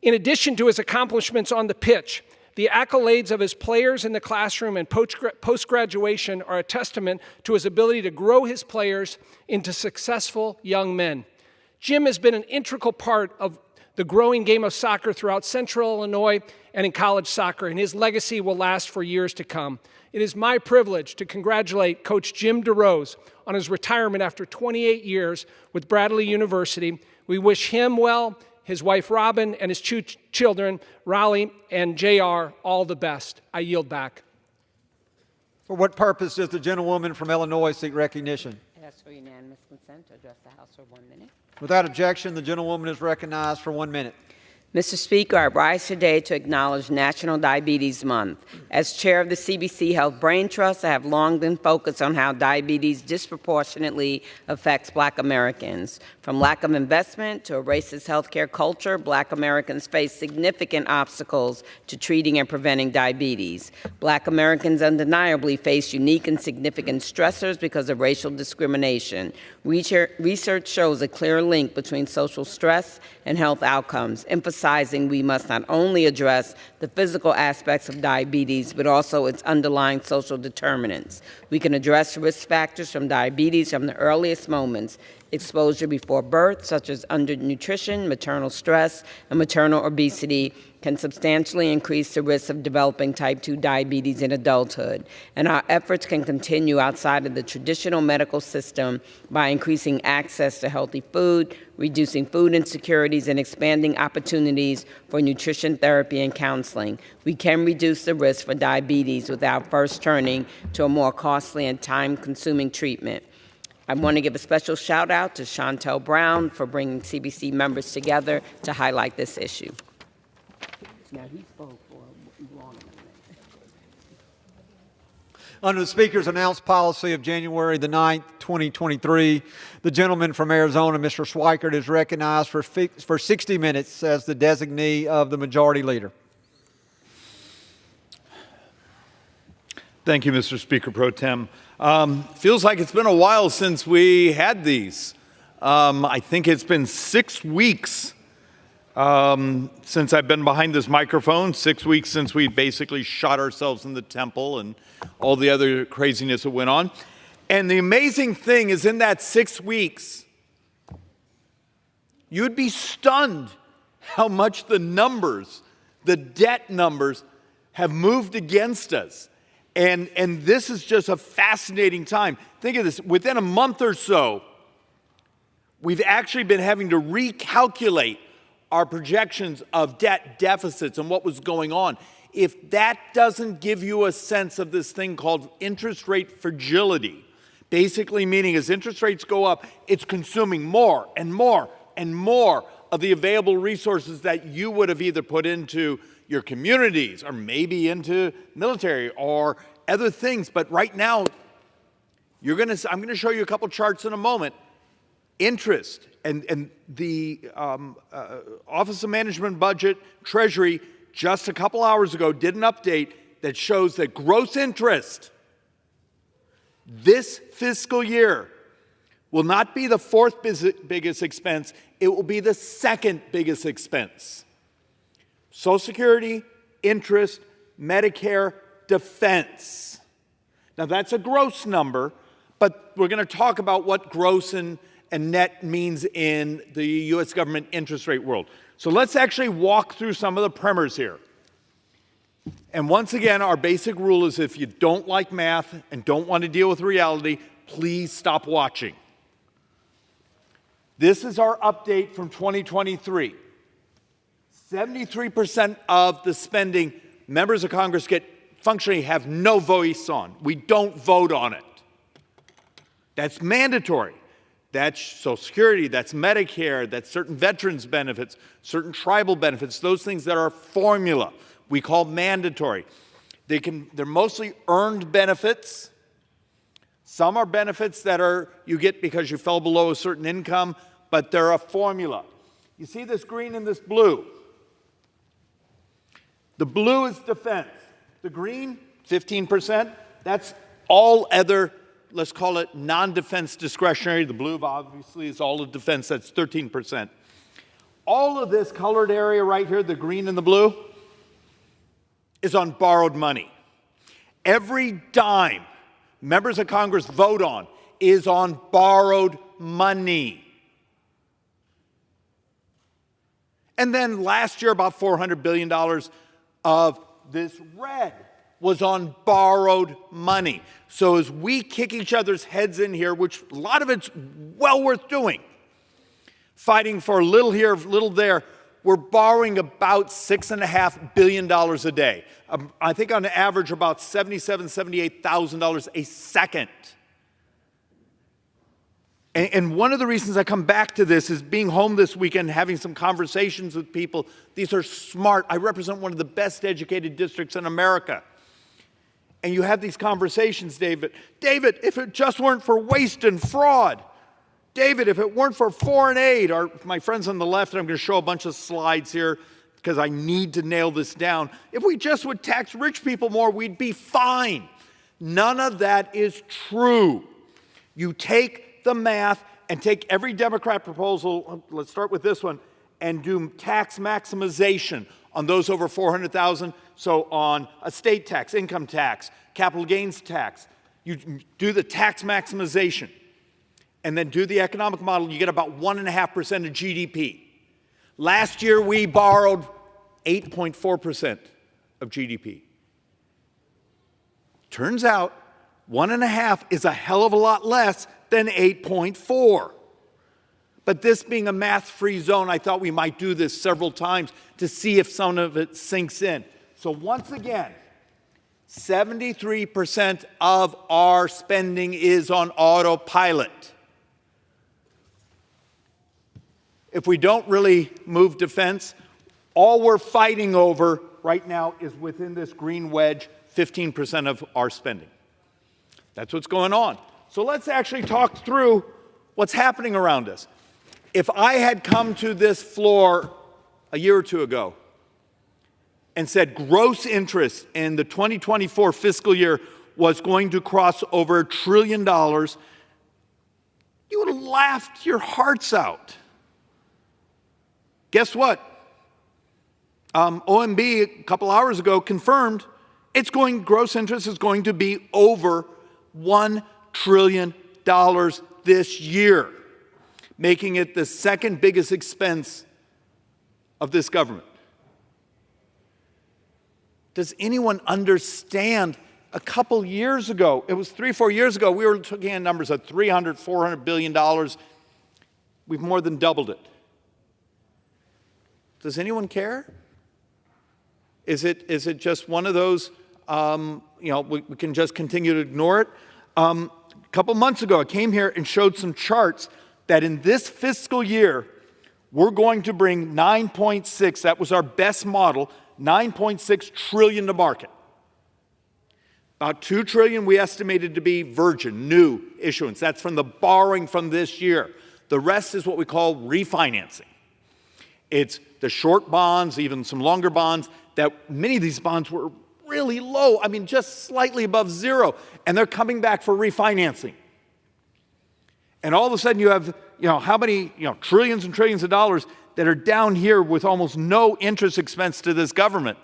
In addition to his accomplishments on the pitch, the accolades of his players in the classroom and post-graduation are a testament to his ability to grow his players into successful young men. Jim has been an integral part of the growing game of soccer throughout Central Illinois and in college soccer, and his legacy will last for years to come. It is my privilege to congratulate Coach Jim DeRose on his retirement after 28 years with Bradley University. We wish him well, his wife Robin, and his 2 children, Raleigh and JR, all the best. I yield back. For what purpose does the gentlewoman from Illinois seek recognition? I ask for unanimous consent to address the House for 1 minute. Without objection, the gentlewoman is recognized for 1 minute. Mr. Speaker, I rise today to acknowledge National Diabetes Month. As chair of the CBC Health Brain Trust, I have long been focused on how diabetes disproportionately affects Black Americans. From lack of investment to a racist healthcare culture, Black Americans face significant obstacles to treating and preventing diabetes. Black Americans undeniably face unique and significant stressors because of racial discrimination. Research shows a clear link between social stress and health outcomes, emphasizing we must not only address the physical aspects of diabetes, but also its underlying social determinants. We can address risk factors from diabetes from the earliest moments: exposure before birth, such as undernutrition, maternal stress, and maternal obesity, can substantially increase the risk of developing type 2 diabetes in adulthood. And our efforts can continue outside of the traditional medical system by increasing access to healthy food, reducing food insecurities, and expanding opportunities for nutrition therapy and counseling. We can reduce the risk for diabetes without first turning to a more costly and time-consuming treatment. I want to give a special shout out to Chantel Brown for bringing CBC members together to highlight this issue. Now, he spoke for a long minute. Under the Speaker's announced policy of January the 9th, 2023. The gentleman from Arizona, Mr. Schweikert, is recognized for 60 minutes as the designee of the Majority Leader. Thank you, Mr. Speaker Pro Tem. Feels like it's been a while since we had these. I think it's been 6 weeks since I've been behind this microphone, 6 weeks since we basically shot ourselves in the temple and all the other craziness that went on. And the amazing thing is, in that 6 weeks, you'd be stunned how much the numbers, the debt numbers, have moved against us. And this is just a fascinating time. Think of this, within a month or so, we've actually been having to recalculate our projections of debt deficits and what was going on. If that doesn't give you a sense of this thing called interest rate fragility, basically meaning as interest rates go up, it's consuming more and more and more of the available resources that you would have either put into your communities or maybe into military or other things. But right now, I'm going to show you a couple charts in a moment. Interest and the Office of Management Budget, Treasury, just a couple hours ago did an update that shows that gross interest this fiscal year will not be the fourth biggest expense, it will be the second biggest expense. Social Security, interest, Medicare, defense. Now that's a gross number, but we're going to talk about what gross and net means in the U.S. government interest rate world. So let's actually walk through some of the primers here. And once again, our basic rule is if you don't like math and don't want to deal with reality, please stop watching. This is our update from 2023. 73% of the spending members of Congress get functionally have no voice on. We don't vote on it. That's mandatory. That's Social Security, that's Medicare, that's certain veterans benefits, certain tribal benefits, those things that are formula. We call mandatory. They're mostly earned benefits. Some are benefits that you get because you fell below a certain income, but they're a formula. You see this green and this blue. The blue is defense. The green, 15%, that's all other, let's call it non-defense discretionary. The blue obviously is all of defense, that's 13%. All of this colored area right here, the green and the blue, is on borrowed money. Every dime members of Congress vote on is on borrowed money. And then last year, about $400 billion of this red was on borrowed money. So as we kick each other's heads in here, which a lot of it's well worth doing, fighting for a little here, a little there, we're borrowing about $6.5 billion a day. I think on average about $77,000, $78,000 a second. And one of the reasons I come back to this is being home this weekend, having some conversations with people. These are smart. I represent one of the best educated districts in America. And you have these conversations, David. David, if it just weren't for waste and fraud. David, if it weren't for foreign aid, or my friends on the left, and I'm going to show a bunch of slides here because I need to nail this down. If we just would tax rich people more, we'd be fine. None of that is true. You take the math and take every Democrat proposal, let's start with this one, and do tax maximization on those over $400,000. So on estate tax, income tax, capital gains tax, you do the tax maximization and then do the economic model, you get about 1.5% of GDP. Last year, we borrowed 8.4% of GDP. Turns out 1.5 is a hell of a lot less than 8.4. But this being a math-free zone, I thought we might do this several times to see if some of it sinks in. So once again, 73% of our spending is on autopilot. If we don't really move defense, all we're fighting over right now is within this green wedge, 15% of our spending. That's what's going on. So let's actually talk through what's happening around us. If I had come to this floor a year or two ago and said gross interest in the 2024 fiscal year was going to cross over $1 trillion, you would have laughed your hearts out. Guess what? OMB a couple hours ago confirmed gross interest is going to be over $1 trillion this year, making it the second biggest expense of this government. Does anyone understand? A couple years ago, it was 3 or 4 years ago, we were looking at numbers of $300, $400 billion. We've more than doubled it. Does anyone care? Is it just one of those, we can just continue to ignore it? A couple months ago, I came here and showed some charts that in this fiscal year, we're going to bring 9.6, that was our best model, 9.6 trillion to market. About $2 trillion we estimated to be virgin, new issuance. That's from the borrowing from this year. The rest is what we call refinancing. It's the short bonds, even some longer bonds, that many of these bonds were really low, just slightly above zero, and they're coming back for refinancing. And all of a sudden you have, how many, trillions and trillions of dollars that are down here with almost no interest expense to this government,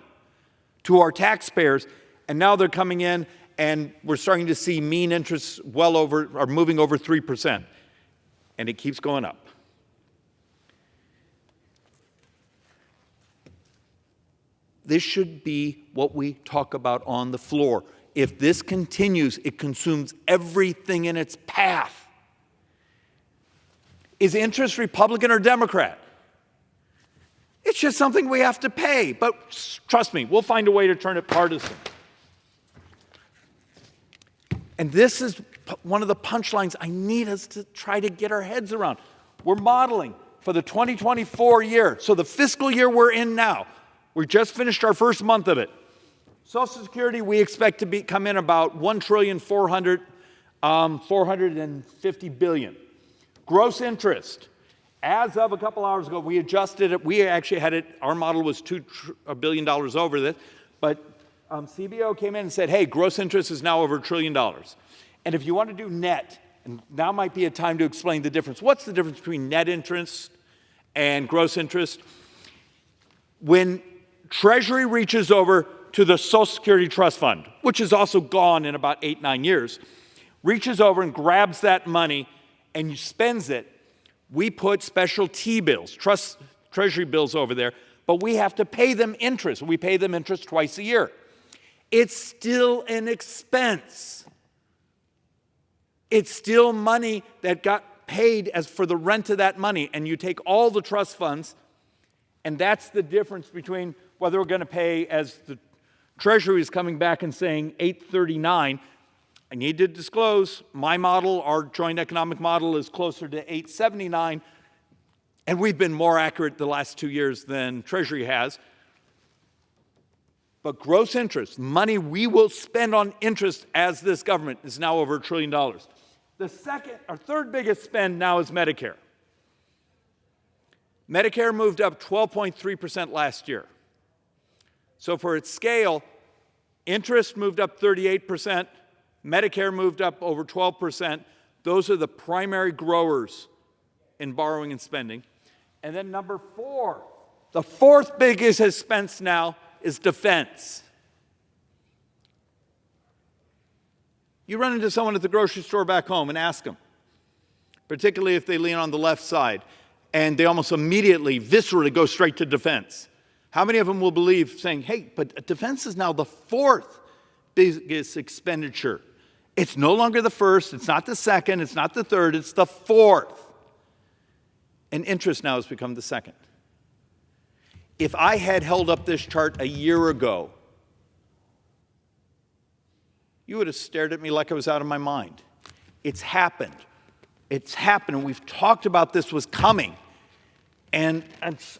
to our taxpayers, and now they're coming in and we're starting to see mean interests moving over 3%. And it keeps going up. This should be what we talk about on the floor. If this continues, it consumes everything in its path. Is interest Republican or Democrat? It's just something we have to pay. But trust me, we'll find a way to turn it partisan. And this is one of the punchlines I need us to try to get our heads around. We're modeling for the 2024 year, so the fiscal year we're in now. We just finished our first month of it. Social Security, we expect to come in about $1,450 billion. Gross interest, as of a couple hours ago, we adjusted it. We actually had it, our model was $2 billion over this, but CBO came in and said, hey, gross interest is now over $1 trillion. And if you want to do net, and now might be a time to explain the difference. What's the difference between net interest and gross interest? When Treasury reaches over to the Social Security Trust Fund, which is also gone in about 8-9 years, reaches over and grabs that money and spends it, we put special T-bills, Treasury bills over there, but we have to pay them interest. We pay them interest twice a year. It's still an expense. It's still money that got paid as for the rent of that money, and you take all the trust funds, and that's the difference between whether we're going to pay, as the Treasury is coming back and saying $839. I need to disclose my model, our joint economic model, is closer to $879, and we've been more accurate the last 2 years than Treasury has. But gross interest, money we will spend on interest as this government, is now over $1 trillion. The third biggest spend now is Medicare. Medicare moved up 12.3% last year. So for its scale, interest moved up 38%, Medicare moved up over 12%. Those are the primary growers in borrowing and spending. And then number 4, the fourth biggest expense now is defense. You run into someone at the grocery store back home and ask them, particularly if they lean on the left side, and they almost immediately, viscerally go straight to defense. How many of them will believe saying, hey, but defense is now the fourth biggest expenditure. It's no longer the first, it's not the second, it's not the third, it's the fourth. And interest now has become the second. If I had held up this chart a year ago, you would have stared at me like I was out of my mind. It's happened. It's happened, and we've talked about this was coming. And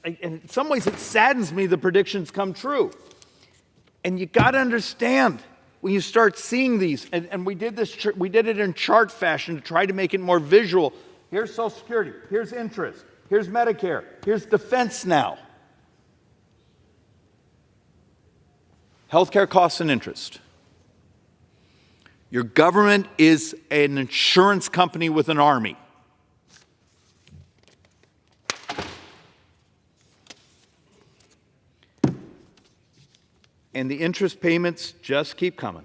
in some ways, it saddens me the predictions come true. And you got to understand, when you start seeing these, and we did it in chart fashion to try to make it more visual. Here's Social Security, here's interest, here's Medicare, here's defense now. Healthcare costs and interest. Your government is an insurance company with an army. And the interest payments just keep coming.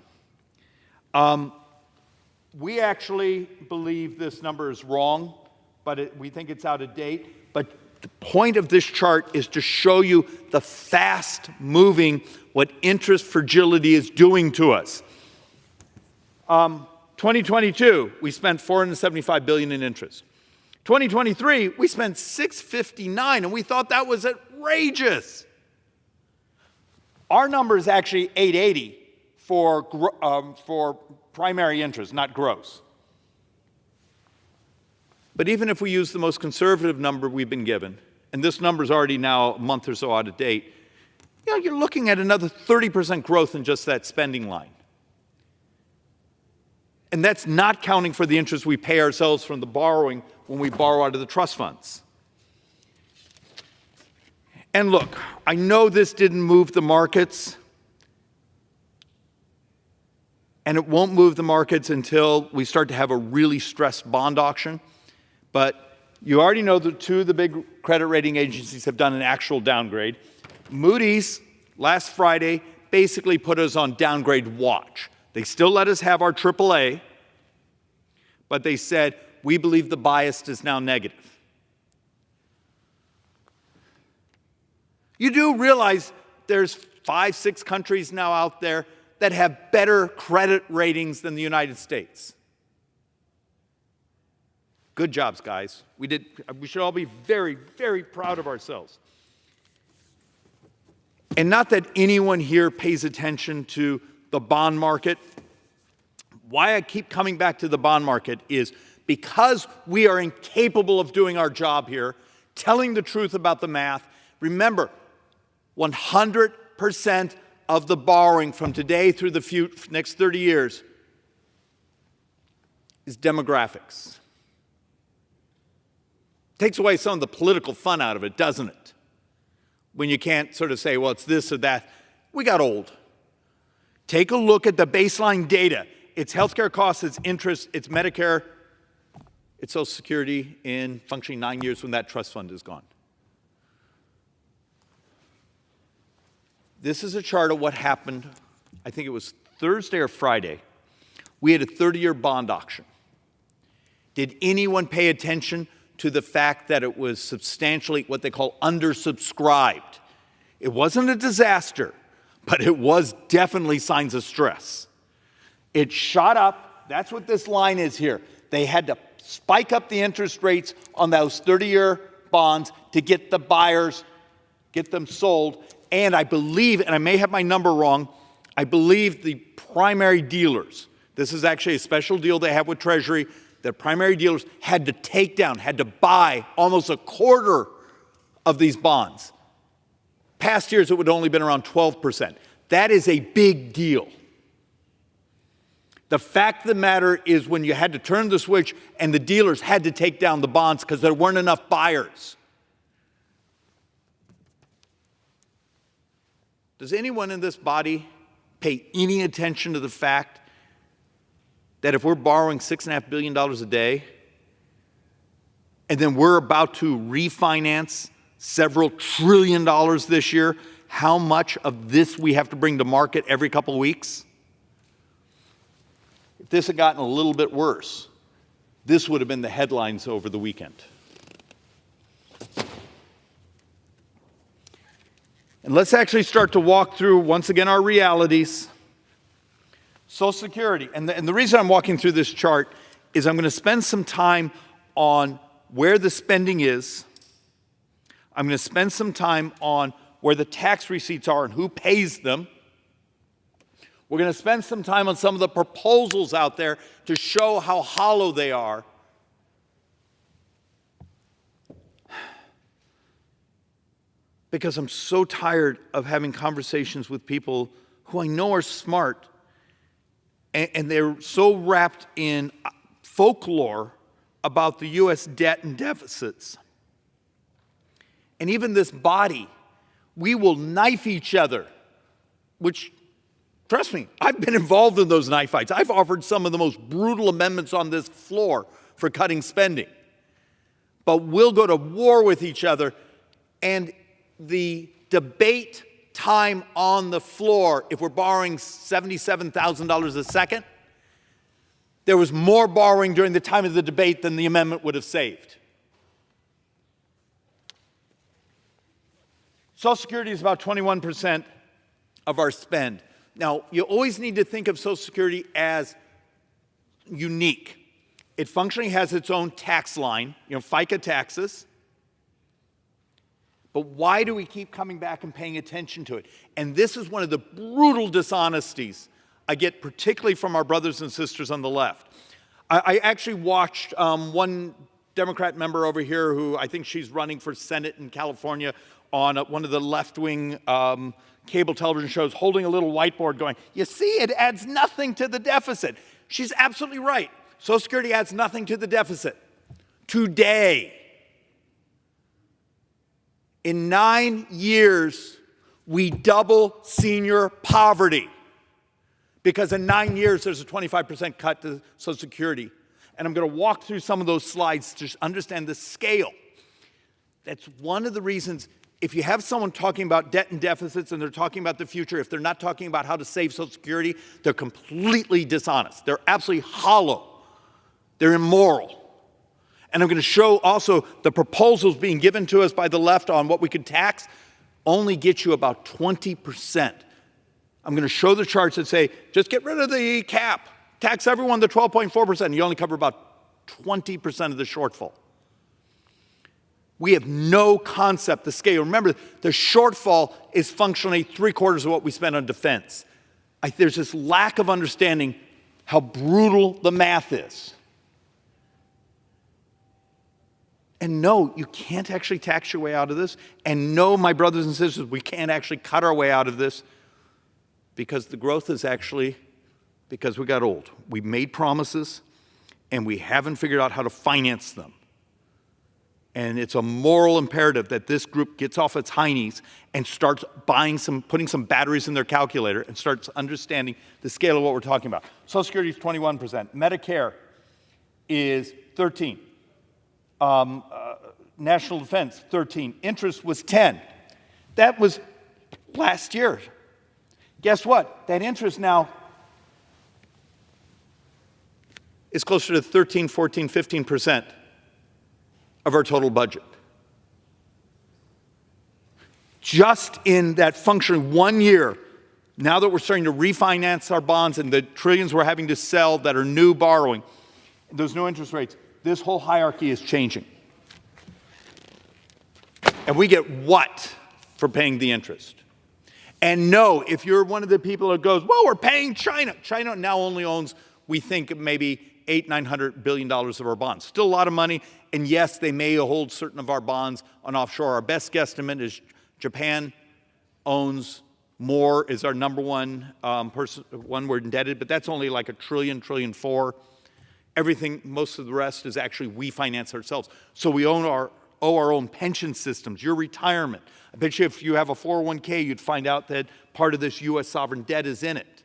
We actually believe this number is wrong, but we think it's out of date. But the point of this chart is to show you the fast moving, what interest fragility is doing to us. 2022, we spent $475 billion in interest. 2023, we spent $659, and we thought that was outrageous. Our number is actually $880 for primary interest, not gross. But even if we use the most conservative number we've been given, and this number is already now a month or so out of date, you're looking at another 30% growth in just that spending line. And that's not counting for the interest we pay ourselves from the borrowing when we borrow out of the trust funds. And look, I know this didn't move the markets, and it won't move the markets until we start to have a really stressed bond auction. But you already know that two of the big credit rating agencies have done an actual downgrade. Moody's, last Friday, basically put us on downgrade watch. They still let us have our AAA, but they said, we believe the bias is now negative. You do realize there's 5, 6 countries now out there that have better credit ratings than the United States. Good jobs, guys. We should all be very, very proud of ourselves. And not that anyone here pays attention to the bond market. Why I keep coming back to the bond market is because we are incapable of doing our job here, telling the truth about the math. Remember, 100% of the borrowing from today through the next 30 years is demographics. Takes away some of the political fun out of it, doesn't it? When you can't sort of say, well, it's this or that. We got old. Take a look at the baseline data. It's healthcare costs, it's interest, it's Medicare, it's Social Security in functioning 9 years when that trust fund is gone. This is a chart of what happened, I think it was Thursday or Friday. We had a 30-year bond auction. Did anyone pay attention to the fact that it was substantially what they call undersubscribed? It wasn't a disaster, but it was definitely signs of stress. It shot up. That's what this line is here. They had to spike up the interest rates on those 30-year bonds to get the buyers, get them sold. And I believe, and I may have my number wrong, I believe the primary dealers, this is actually a special deal they have with Treasury, the primary dealers had to take down, had to buy almost a quarter of these bonds. Past years, it would only been around 12%. That is a big deal. The fact of the matter is when you had to turn the switch and the dealers had to take down the bonds because there weren't enough buyers. Does anyone in this body pay any attention to the fact that if we're borrowing $6.5 billion a day and then we're about to refinance several trillion dollars this year, how much of this we have to bring to market every couple of weeks? If this had gotten a little bit worse, this would have been the headlines over the weekend. And let's actually start to walk through, once again, our realities. Social Security. And the reason I'm walking through this chart is I'm going to spend some time on where the spending is. I'm going to spend some time on where the tax receipts are and who pays them. We're going to spend some time on some of the proposals out there to show how hollow they are. Because I'm so tired of having conversations with people who I know are smart and they're so wrapped in folklore about the U.S. debt and deficits. And even this body, we will knife each other, which, trust me, I've been involved in those knife fights. I've offered some of the most brutal amendments on this floor for cutting spending. But we'll go to war with each other, and the debate time on the floor, if we're borrowing $77,000 a second, there was more borrowing during the time of the debate than the amendment would have saved. Social Security is about 21% of our spend. Now, you always need to think of Social Security as unique. It functionally has its own tax line, FICA taxes. But why do we keep coming back and paying attention to it? And this is one of the brutal dishonesties I get, particularly from our brothers and sisters on the left. I actually watched one Democrat member over here who I think she's running for Senate in California on one of the left-wing cable television shows, holding a little whiteboard going, you see, it adds nothing to the deficit. She's absolutely right. Social Security adds nothing to the deficit. Today, in 9 years, we double senior poverty. Because in 9 years, there's a 25% cut to Social Security. And I'm going to walk through some of those slides to understand the scale. That's one of the reasons, if you have someone talking about debt and deficits and they're talking about the future, if they're not talking about how to save Social Security, they're completely dishonest. They're absolutely hollow. They're immoral. And I'm going to show also the proposals being given to us by the left on what we could tax only get you about 20%. I'm going to show the charts that say, just get rid of the cap. Tax everyone to 12.4%, and you only cover about 20% of the shortfall. We have no concept the scale. Remember, the shortfall is functionally 3/4 of what we spend on defense. There's this lack of understanding how brutal the math is. And no, you can't actually tax your way out of this. And no, my brothers and sisters, we can't actually cut our way out of this because the growth is actually because we got old. We made promises and we haven't figured out how to finance them. And it's a moral imperative that this group gets off its heinies and starts putting some batteries in their calculator and starts understanding the scale of what we're talking about. Social Security is 21%. Medicare is 13%. National defense, 13%. Interest was 10%. That was last year. Guess what? That interest now is closer to 13, 14, 15% of our total budget. Just in that function 1 year, now that we're starting to refinance our bonds and the trillions we're having to sell that are new borrowing, those new interest rates, this whole hierarchy is changing. And we get what for paying the interest? And no, if you're one of the people that goes, well, we're paying China. China now only owns, we think, maybe $800–900 billion of our bonds. Still a lot of money. And yes, they may hold certain of our bonds on offshore. Our best guesstimate is Japan owns more, is our number one one we're indebted, but that's only like $1 trillion, $1.4 trillion. Everything, most of the rest is actually we finance ourselves. So we owe our own pension systems, your retirement. I bet you if you have a 401k, you'd find out that part of this U.S. sovereign debt is in it.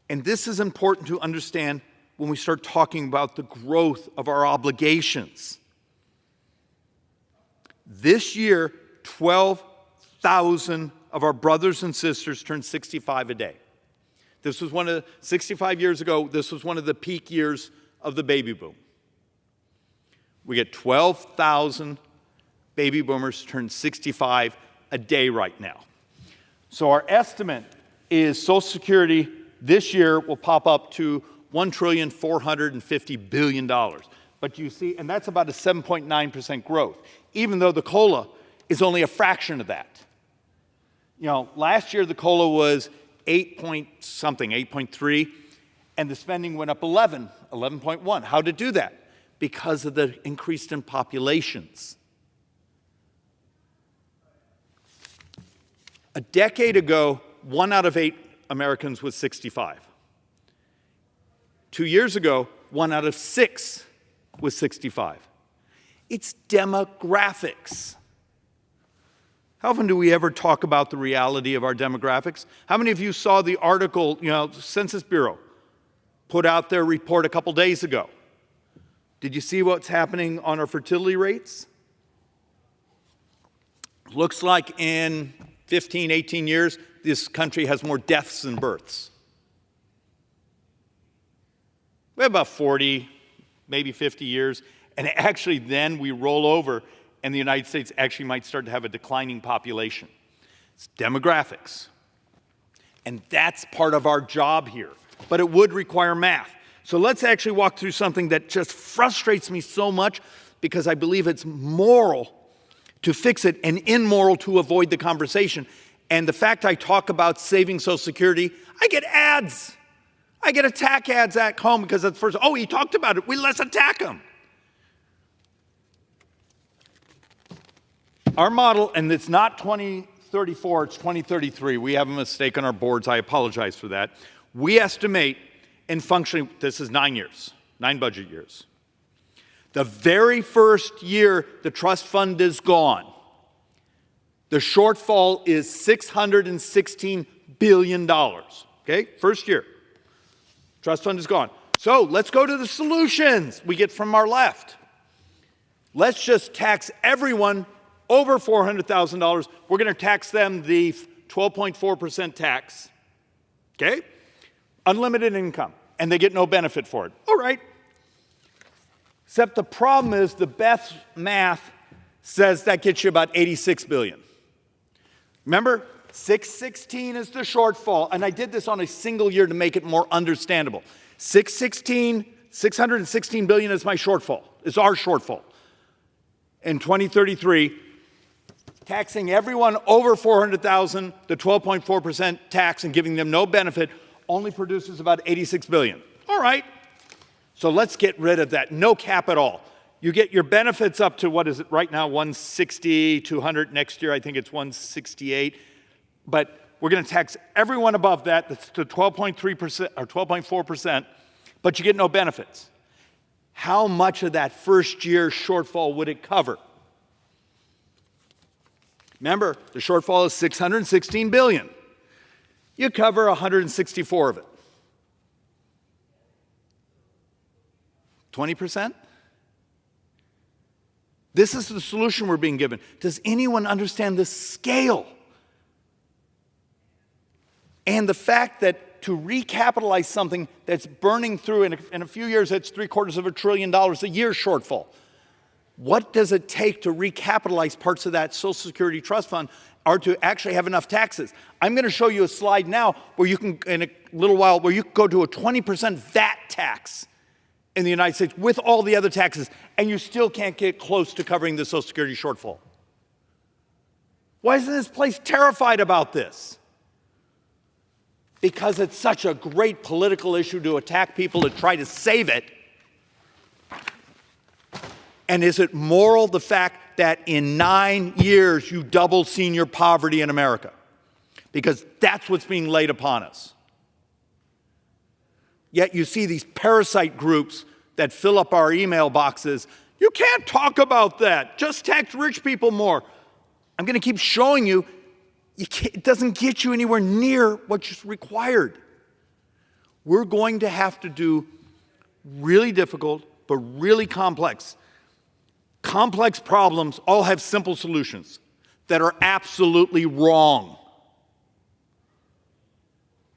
And this is important to understand when we start talking about the growth of our obligations. This year, 12,000 of our brothers and sisters turned 65 a day. This was 65 years ago, this was one of the peak years of the baby boom. We get 12,000 baby boomers turn 65 a day right now. So our estimate is Social Security this year will pop up to $1.45 trillion. But you see, and that's about a 7.9% growth, even though the COLA is only a fraction of that. Last year the COLA was 8.3, and the spending went up 11.1. How to do that? Because of the increase in populations. A decade ago, 1 out of 8 Americans was 65. 2 years ago, 1 out of 6 was 65. It's demographics. How often do we ever talk about the reality of our demographics? How many of you saw the article, Census Bureau put out their report a couple days ago? Did you see what's happening on our fertility rates? Looks like in 15, 18 years, this country has more deaths than births. We have about 40, maybe 50 years, and actually then we roll over and the United States actually might start to have a declining population. It's demographics. And that's part of our job here. But it would require math. So let's actually walk through something that just frustrates me so much because I believe it's moral to fix it and immoral to avoid the conversation. And the fact I talk about saving Social Security, I get ads. I get attack ads at home because at first, he talked about it. Let's attack him. Our model, and it's not 2034, it's 2033. We have a mistake on our boards. I apologize for that. We estimate in functioning, this is 9 years, 9 budget years. The very first year the trust fund is gone, the shortfall is $616 billion. Okay, first year. Trust fund is gone. So let's go to the solutions we get from our left. Let's just tax everyone over $400,000. We're going to tax them the 12.4% tax. Okay? Unlimited income. And they get no benefit for it. All right. Except the problem is the best math says that gets you about $86 billion. Remember, 616 is the shortfall. And I did this on a single year to make it more understandable. 616 billion is my shortfall. It's our shortfall. In 2033, taxing everyone over 400,000, the 12.4% tax and giving them no benefit only produces about 86 billion. All right. So let's get rid of that. No cap at all. You get your benefits up to, what is it right now, 160, 200. Next year, I think it's 168. But we're going to tax everyone above that. That's to 12.3% or 12.4%, but you get no benefits. How much of that first year shortfall would it cover? Remember, the shortfall is $616 billion. You cover 164 of it. 20%? This is the solution we're being given. Does anyone understand the scale? And the fact that to recapitalize something that's burning through, in a few years, it's $750 billion a year shortfall. What does it take to recapitalize parts of that Social Security trust fund or to actually have enough taxes? I'm going to show you a slide now where you can, in a little while, where you can go to a 20% VAT tax in the United States with all the other taxes, and you still can't get close to covering the Social Security shortfall. Why isn't this place terrified about this? Because it's such a great political issue to attack people to try to save it. And is it moral, the fact that in 9 years you double senior poverty in America? Because that's what's being laid upon us. Yet you see these parasite groups that fill up our email boxes. You can't talk about that. Just tax rich people more. I'm going to keep showing you, it doesn't get you anywhere near what's required. We're going to have to do really difficult, but really complex problems all have simple solutions that are absolutely wrong.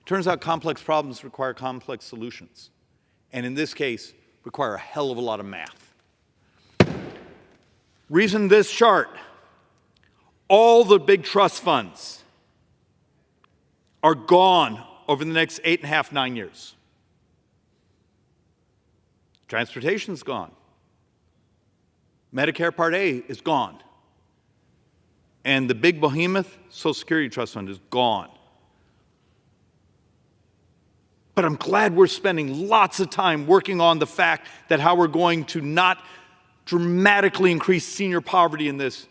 Turns out complex problems require complex solutions. And in this case, require a hell of a lot of math. Reason this chart, all the big trust funds are gone over the next 8.5, 9 years. Transportation's gone. Medicare Part A is gone. And the big behemoth Social Security Trust Fund is gone. But I'm glad we're spending lots of time working on the fact that how we're going to not dramatically increase senior poverty in this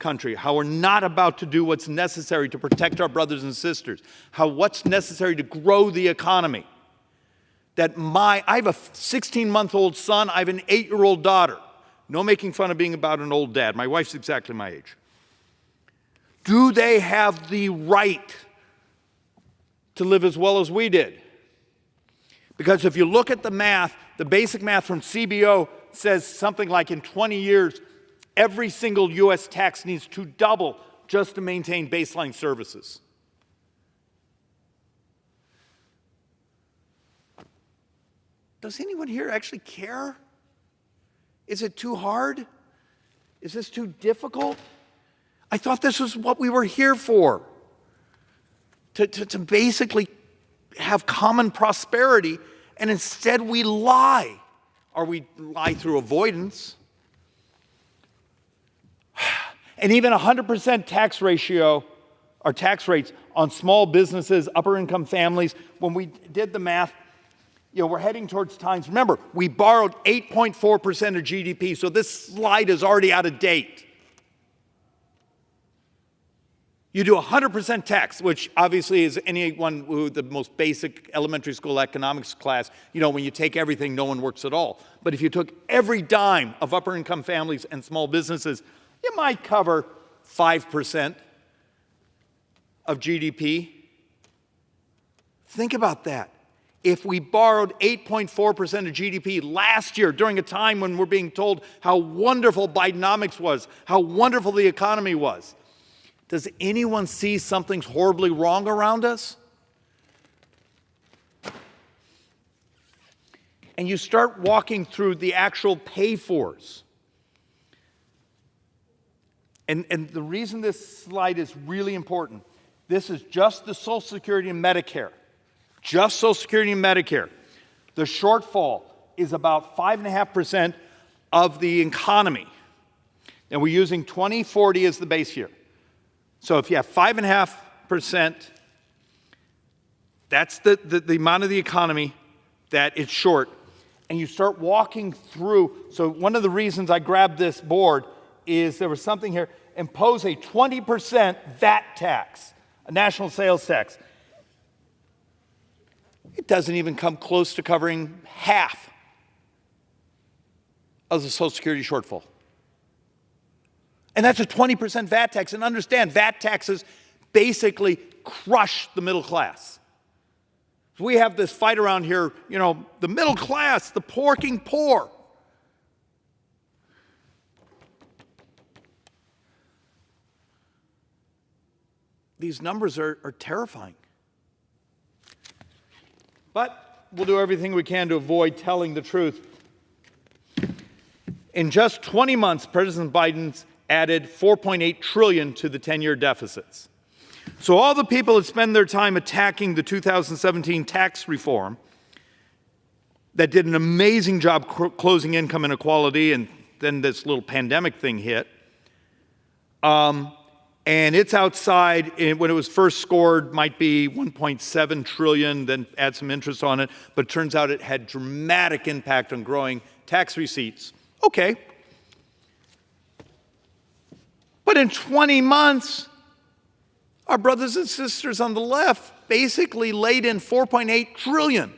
country, how we're not about to do what's necessary to protect our brothers and sisters, how what's necessary to grow the economy. That I have a 16-month-old son, I have an 8-year-old daughter. No making fun of being about an old dad. My wife's exactly my age. Do they have the right to live as well as we did? Because if you look at the math, the basic math from CBO says something like in 20 years, every single U.S. tax needs to double just to maintain baseline services. Does anyone here actually care? Is it too hard? Is this too difficult? I thought this was what we were here for. To basically have common prosperity, and instead we lie. Or we lie through avoidance. And even 100% tax ratio, or tax rates on small businesses, upper income families, when we did the math, we're heading towards times. Remember, we borrowed 8.4% of GDP, so this slide is already out of date. You do 100% tax, which obviously is anyone who the most basic elementary school economics class, when you take everything, no one works at all. But if you took every dime of upper income families and small businesses, you might cover 5% of GDP. Think about that. If we borrowed 8.4% of GDP last year during a time when we're being told how wonderful Bidenomics was, how wonderful the economy was, does anyone see something's horribly wrong around us? And you start walking through the actual pay-fors. And the reason this slide is really important, this is just the Social Security and Medicare. Just Social Security and Medicare. The shortfall is about 5.5% of the economy. And we're using 2040 as the base year. So if you have 5.5%, that's the amount of the economy that it's short. And you start walking through. So one of the reasons I grabbed this board is there was something here, impose a 20% VAT tax, a national sales tax. It doesn't even come close to covering half of the Social Security shortfall. And that's a 20% VAT tax. And understand, VAT taxes basically crush the middle class. So we have this fight around here, the middle class, the porking poor. These numbers are terrifying. But we'll do everything we can to avoid telling the truth. In just 20 months, President Biden's added $4.8 trillion to the 10-year deficits. So all the people that spend their time attacking the 2017 tax reform that did an amazing job closing income inequality, and then this little pandemic thing hit, and it's outside, when it was first scored, might be $1.7 trillion, then add some interest on it, but it turns out it had dramatic impact on growing tax receipts. Okay. But in 20 months, our brothers and sisters on the left basically laid in $4.8 trillion.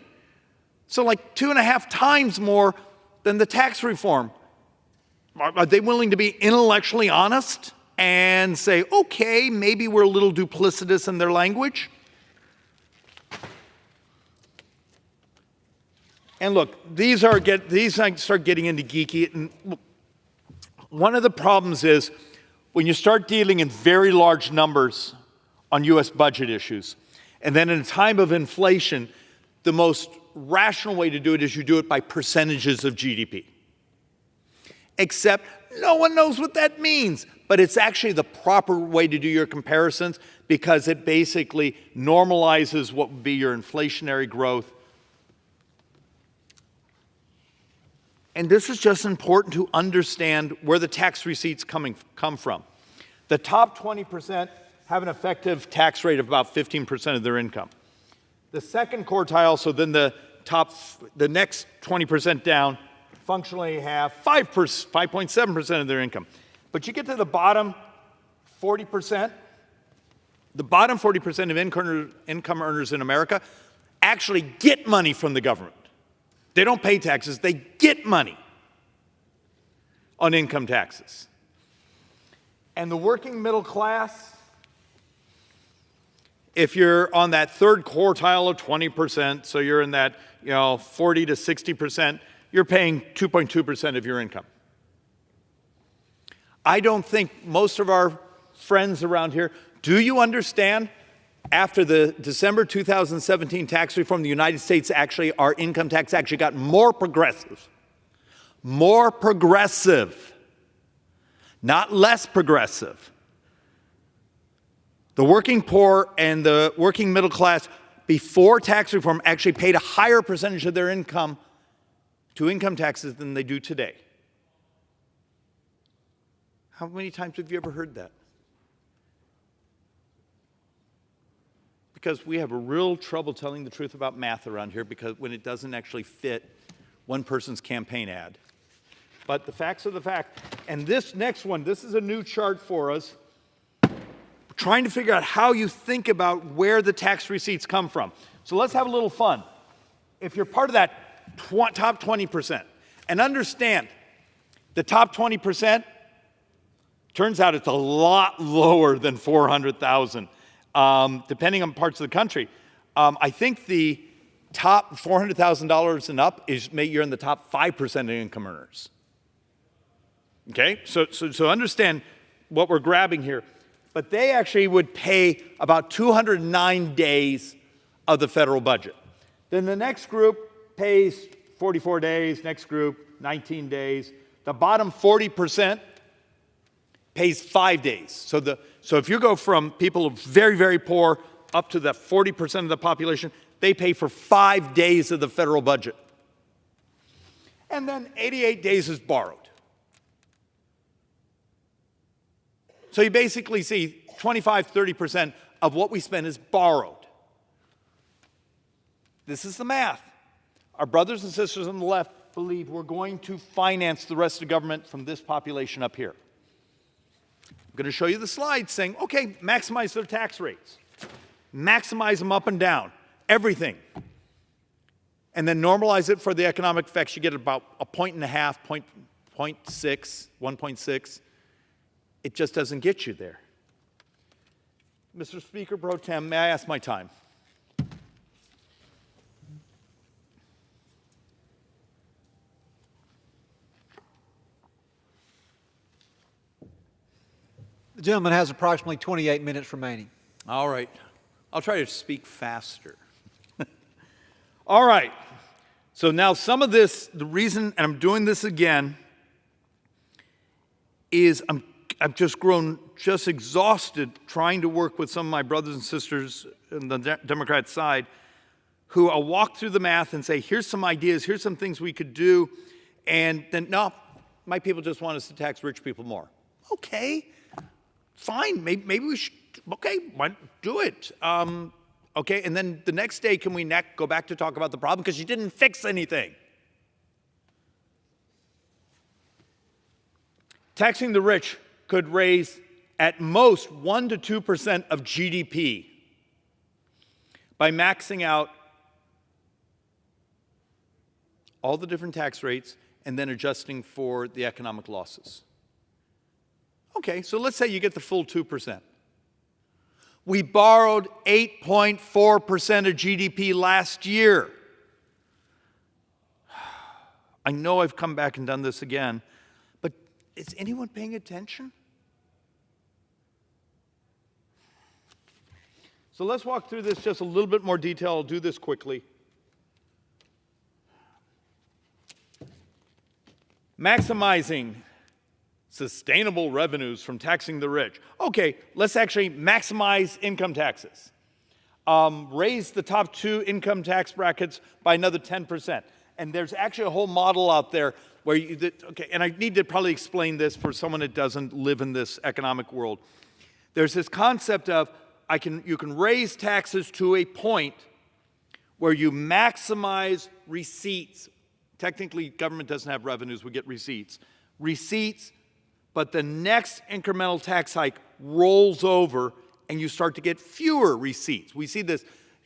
So like 2.5 times more than the tax reform. Are they willing to be intellectually honest and say, okay, maybe we're a little duplicitous in their language? And look, these start getting into geeky. And one of the problems is when you start dealing in very large numbers on U.S. budget issues, and then in a time of inflation, the most rational way to do it is you do it by percentages of GDP. Except no one knows what that means, but it's actually the proper way to do your comparisons because it basically normalizes what would be your inflationary growth. And this is just important to understand where the tax receipts come from. The top 20% have an effective tax rate of about 15% of their income. The second quartile, so then the next 20% down, functionally have 5.7% of their income. But you get to the bottom 40%, the bottom 40% of income earners in America actually get money from the government. They don't pay taxes, they get money on income taxes. And the working middle class, if you're on that third quartile of 20%, so you're in that 40 to 60%, you're paying 2.2% of your income. I don't think most of our friends around here, do you understand? After the December 2017 tax reform, the United States actually, our income tax actually got more progressive. More progressive, not less progressive. The working poor and the working middle class before tax reform actually paid a higher percentage of their income to income taxes than they do today. How many times have you ever heard that? Because we have a real trouble telling the truth about math around here, because when it doesn't actually fit one person's campaign ad. But the facts are the fact. And this next one, this is a new chart for us, trying to figure out how you think about where the tax receipts come from. So let's have a little fun. If you're part of that top 20%, and understand the top 20%, turns out it's a lot lower than 400,000. Depending on parts of the country. I think the top $400,000 and up you're in the top 5% of income earners. Okay, so understand what we're grabbing here. But they actually would pay about 209 days of the federal budget. Then the next group pays 44 days, next group 19 days. The bottom 40% pays 5 days. So if you go from people very, very poor up to the 40% of the population, they pay for 5 days of the federal budget. And then 88 days is borrowed. So you basically see 25, 30% of what we spend is borrowed. This is the math. Our brothers and sisters on the left believe we're going to finance the rest of government from this population up here. I'm going to show you the slide saying, okay, maximize their tax rates. Maximize them up and down, everything. And then normalize it for the economic effects. You get about a 1.5 points, 0.6, 1.6. It just doesn't get you there. Mr. Speaker Pro Tem, may I ask my time? The gentleman has approximately 28 minutes remaining. All right. I'll try to speak faster. All right. So now some of this, the reason, and I'm doing this again, is I've just grown just exhausted trying to work with some of my brothers and sisters on the Democrat side who I'll walk through the math and say, here's some ideas, here's some things we could do, and then, no, my people just want us to tax rich people more. Okay. Fine, maybe we should, okay, do it. Okay, and then the next day, can we go back to talk about the problem? Because you didn't fix anything. Taxing the rich could raise at most 1 to 2% of GDP by maxing out all the different tax rates and then adjusting for the economic losses. Okay, so let's say you get the full 2%. We borrowed 8.4% of GDP last year. I know I've come back and done this again, but is anyone paying attention? So let's walk through this just a little bit more detail. I'll do this quickly. Maximizing sustainable revenues from taxing the rich. Okay, let's actually maximize income taxes. Raise the top 2 income tax brackets by another 10%. And there's actually a whole model out there where okay, and I need to probably explain this for someone that doesn't live in this economic world. There's this concept of you can raise taxes to a point where you maximize receipts. Technically, government doesn't have revenues, we get receipts. Receipts but the next incremental tax hike rolls over and you start to get fewer receipts. We see this.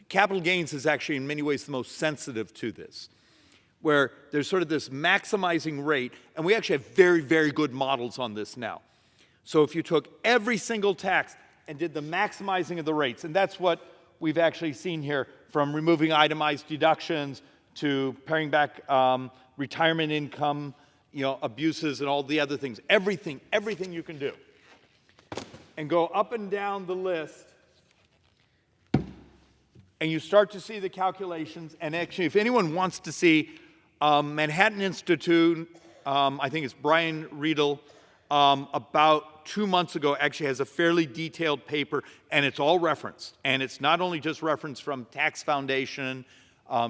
Capital gains is actually in many ways the most sensitive to this, where there's sort of this maximizing rate, and we actually have very, very good models on this now. So if you took every single tax and did the maximizing of the rates, and that's what we've actually seen here, from removing itemized deductions to paring back retirement income, abuses and all the other things, everything you can do. And go up and down the list, and you start to see the calculations. And actually, if anyone wants to see Manhattan Institute, I think it's Brian Riedel, about 2 months ago actually has a fairly detailed paper, and it's all referenced. And it's not only just referenced from Tax Foundation,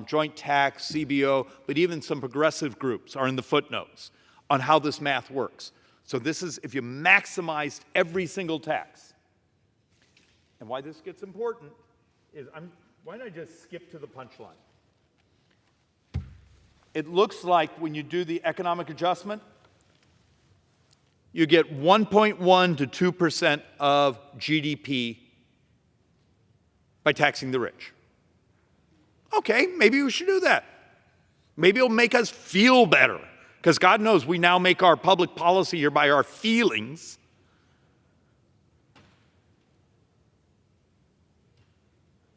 Joint Tax, CBO, but even some progressive groups are in the footnotes on how this math works. So this is if you maximized every single tax. And why this gets important is, why don't I just skip to the punchline? It looks like when you do the economic adjustment, you get 1.1 to 2% of GDP by taxing the rich. Okay, maybe we should do that. Maybe it'll make us feel better, because God knows we now make our public policy here by our feelings.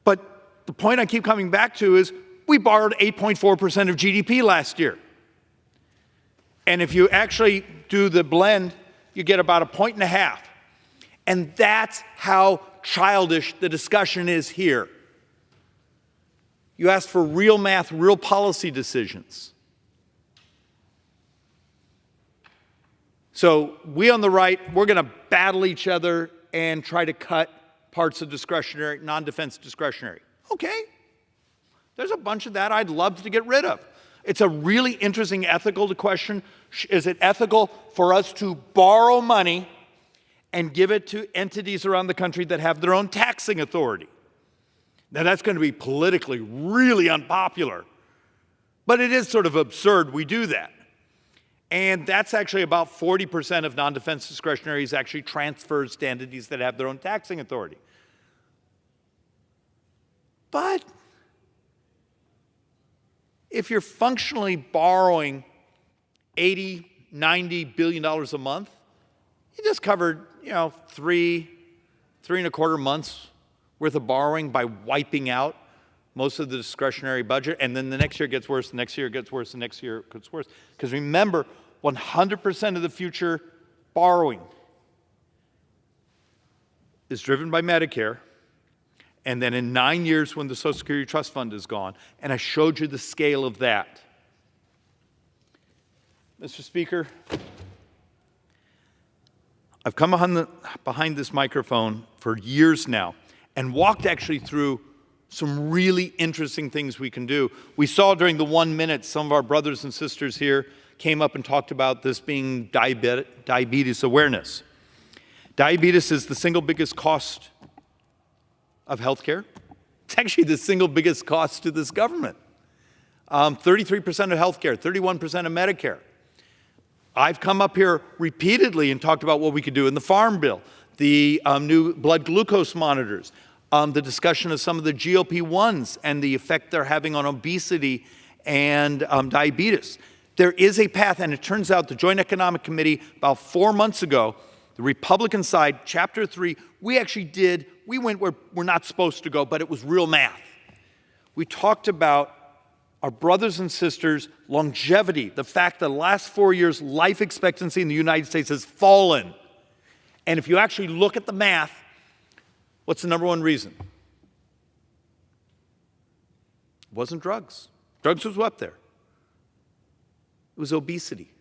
But the point I keep coming back to is we borrowed 8.4% of GDP last year. And if you actually do the blend, you get about 1.5 points. And that's how childish the discussion is here. You ask for real math, real policy decisions. So we on the right, we're going to battle each other and try to cut parts of discretionary, non-defense discretionary. Okay. There's a bunch of that I'd love to get rid of. It's a really interesting ethical question. Is it ethical for us to borrow money and give it to entities around the country that have their own taxing authority? Now, that's going to be politically really unpopular, but it is sort of absurd we do that. And that's actually about 40% of non-defense discretionary is actually transfers to entities that have their own taxing authority. But if you're functionally borrowing $80, $90 billion a month, you just covered, 3.25 months worth of borrowing by wiping out most of the discretionary budget, and then the next year it gets worse, the next year it gets worse, the next year it gets worse. Because remember, 100% of the future borrowing is driven by Medicare, and then in 9 years when the Social Security Trust Fund is gone, and I showed you the scale of that. Mr. Speaker, I've come behind this microphone for years now and walked actually through some really interesting things we can do. We saw during the 1 minute, some of our brothers and sisters here came up and talked about this being diabetes awareness. Diabetes is the single biggest cost of healthcare. It's actually the single biggest cost to this government. 33% of healthcare, 31% of Medicare. I've come up here repeatedly and talked about what we could do in the Farm Bill, the new blood glucose monitors, the discussion of some of the GLP-1s and the effect they're having on obesity and diabetes. There is a path, and it turns out the Joint Economic Committee about 4 months ago, the Republican side, Chapter 3, we went where we're not supposed to go, but it was real math. We talked about our brothers and sisters' longevity, the fact that the last 4 years, life expectancy in the United States has fallen. And if you actually look at the math, what's the number one reason? It wasn't drugs. Drugs was up there. It was obesity.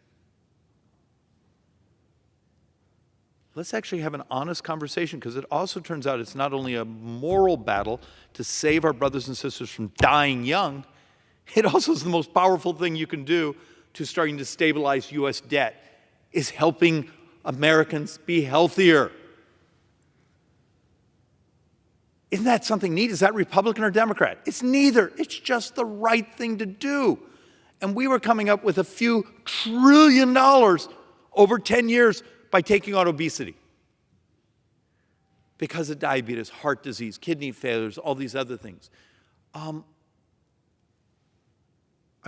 Let's actually have an honest conversation, because it also turns out it's not only a moral battle to save our brothers and sisters from dying young, it also is the most powerful thing you can do to starting to stabilize U.S. debt, is helping Americans be healthier. Isn't that something neat? Is that Republican or Democrat? It's neither. It's just the right thing to do. And we were coming up with a few $1 trillion over 10 years by taking out obesity. Because of diabetes, heart disease, kidney failures, all these other things. I'm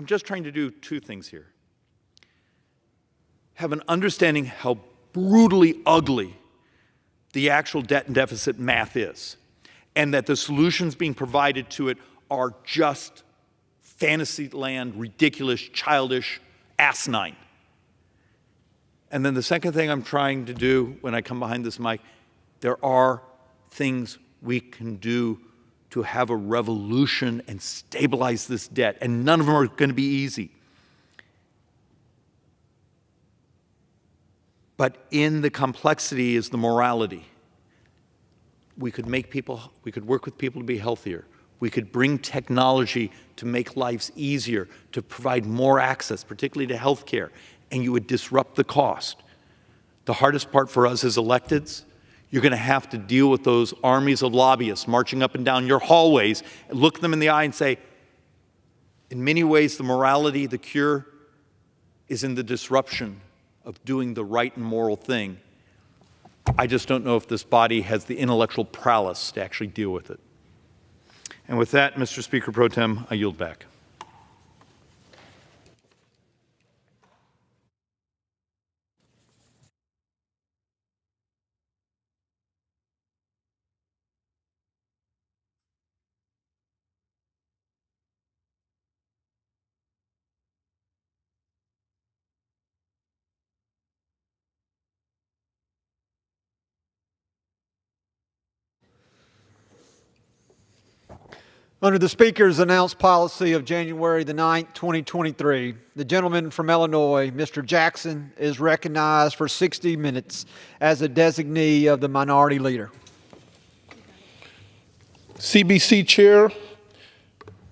just trying to do two things here. Have an understanding how brutally ugly the actual debt and deficit math is, and that the solutions being provided to it are just fantasy land, ridiculous, childish, asinine. And then the second thing I'm trying to do when I come behind this mic, there are things we can do to have a revolution and stabilize this debt, and none of them are going to be easy. But in the complexity is the morality. We could work with people to be healthier. We could bring technology to make lives easier, to provide more access, particularly to health care, and you would disrupt the cost. The hardest part for us as electeds, you're going to have to deal with those armies of lobbyists marching up and down your hallways, and look them in the eye and say, in many ways, the morality, the cure, is in the disruption of doing the right and moral thing. I just don't know if this body has the intellectual prowess to actually deal with it. And with that, Mr. Speaker Pro Tem, I yield back. Under the Speaker's announced policy of January the 9th, 2023, the gentleman from Illinois, Mr. Jackson, is recognized for 60 minutes as a designee of the Minority Leader. CBC Chair,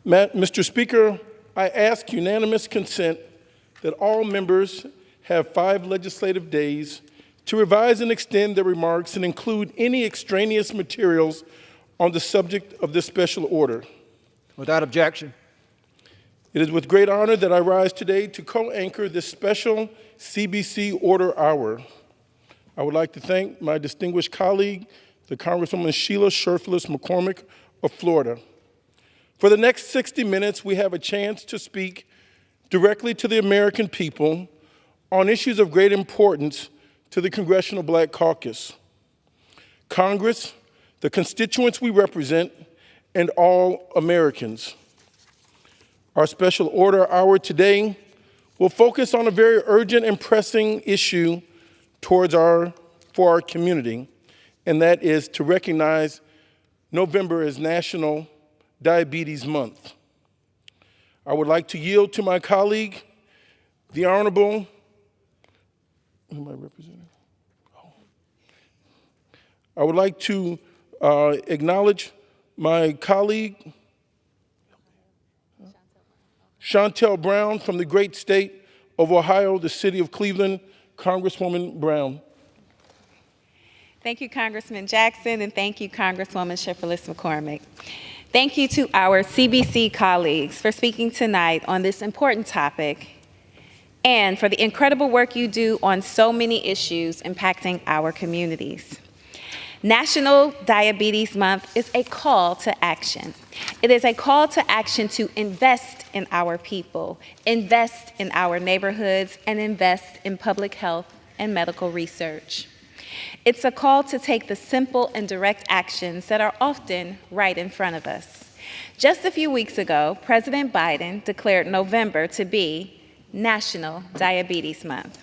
Mr. Speaker, I ask unanimous consent that all members have 5 legislative days to revise and extend their remarks and include any extraneous materials on the subject of this special order. Without objection. It is with great honor that I rise today to co-anchor this special CBC Order Hour. I would like to thank my distinguished colleague, the Congresswoman Sheila Sherfless McCormick of Florida. For the next 60 minutes, we have a chance to speak directly to the American people on issues of great importance to the Congressional Black Caucus, Congress, the constituents we represent, and all Americans. Our special order hour today will focus on a very urgent and pressing issue for our community, and that is to recognize November as National Diabetes Month. I would like to yield to my colleague, the Honorable, who am I representing? I would like to acknowledge my colleague, Shontel Brown from the great state of Ohio, the city of Cleveland. Congresswoman Brown. Thank you, Congressman Jackson, and thank you, Congresswoman Sherfless McCormick. Thank you to our CBC colleagues for speaking tonight on this important topic and for the incredible work you do on so many issues impacting our communities. National Diabetes Month is a call to action. It is a call to action to invest in our people, invest in our neighborhoods, and invest in public health and medical research. It's a call to take the simple and direct actions that are often right in front of us. Just a few weeks ago, President Biden declared November to be National Diabetes Month.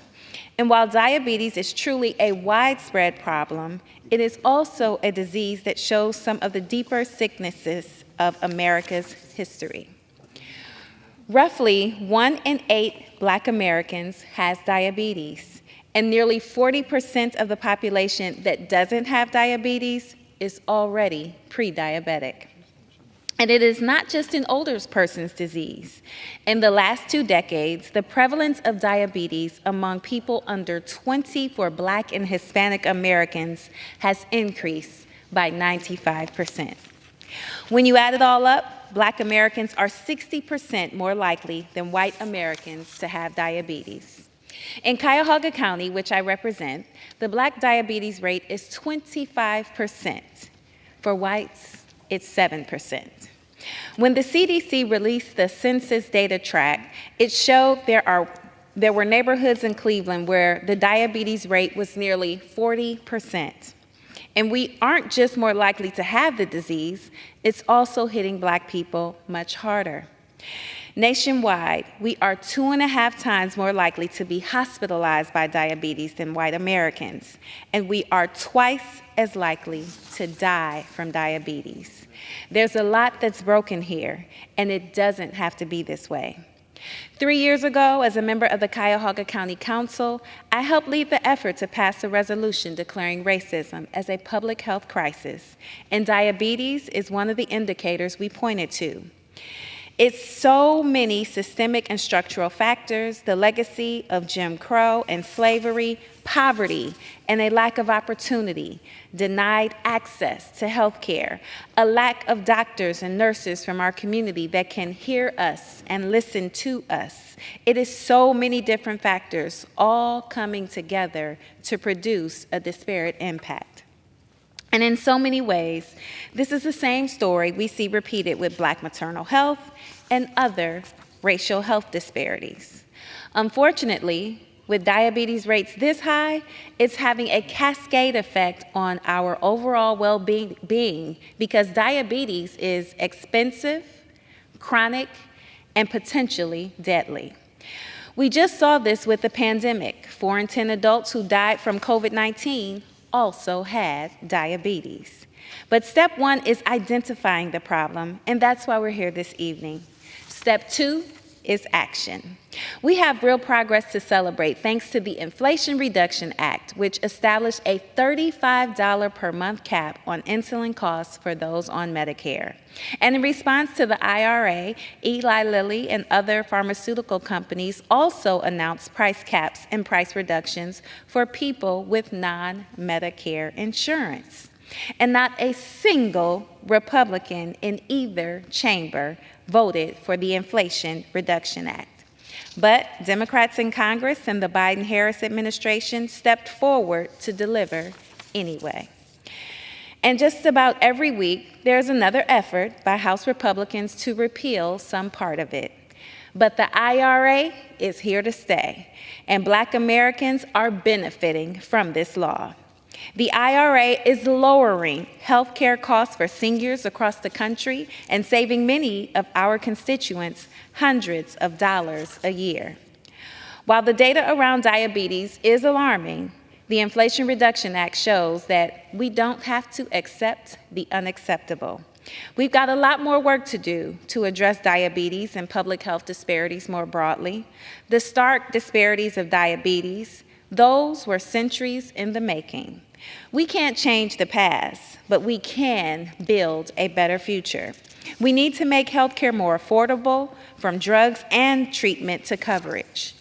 And while diabetes is truly a widespread problem, it is also a disease that shows some of the deeper sicknesses of America's history. Roughly 1 in 8 Black Americans has diabetes, and nearly 40% of the population that doesn't have diabetes is already pre-diabetic. And it is not just an older person's disease. In the last 2 decades, the prevalence of diabetes among people under 20 for Black and Hispanic Americans has increased by 95%. When you add it all up, Black Americans are 60% more likely than white Americans to have diabetes. In Cuyahoga County, which I represent, the Black diabetes rate is 25%. For whites, it's 7%. When the CDC released the census data track, it showed there were neighborhoods in Cleveland where the diabetes rate was nearly 40%. And we aren't just more likely to have the disease, it's also hitting Black people much harder. Nationwide, we are 2.5 times more likely to be hospitalized by diabetes than white Americans, and we are twice as likely to die from diabetes. There's a lot that's broken here, and it doesn't have to be this way. 3 years ago, as a member of the Cuyahoga County Council, I helped lead the effort to pass a resolution declaring racism as a public health crisis, and diabetes is one of the indicators we pointed to. It's so many systemic and structural factors, the legacy of Jim Crow and slavery, poverty, and a lack of opportunity, denied access to health care, a lack of doctors and nurses from our community that can hear us and listen to us. It is so many different factors all coming together to produce a disparate impact. And in so many ways, this is the same story we see repeated with Black maternal health and other racial health disparities. Unfortunately, with diabetes rates this high, it's having a cascade effect on our overall well-being because diabetes is expensive, chronic, and potentially deadly. We just saw this with the pandemic. 4 in 10 adults who died from COVID-19 also had diabetes. But step 1 is identifying the problem, and that's why we're here this evening. Step 2 is action. We have real progress to celebrate thanks to the Inflation Reduction Act, which established a $35 per month cap on insulin costs for those on Medicare. And in response to the IRA, Eli Lilly and other pharmaceutical companies also announced price caps and price reductions for people with non-Medicare insurance. And not a single Republican in either chamber voted for the Inflation Reduction Act. But Democrats in Congress and the Biden-Harris administration stepped forward to deliver anyway. And just about every week, there's another effort by House Republicans to repeal some part of it. But the IRA is here to stay, and Black Americans are benefiting from this law. The IRA is lowering health care costs for seniors across the country and saving many of our constituents hundreds of dollars a year. While the data around diabetes is alarming, the Inflation Reduction Act shows that we don't have to accept the unacceptable. We've got a lot more work to do to address diabetes and public health disparities more broadly. The stark disparities of diabetes, those were centuries in the making. We can't change the past, but we can build a better future. We need to make healthcare more affordable, from drugs and treatment to coverage.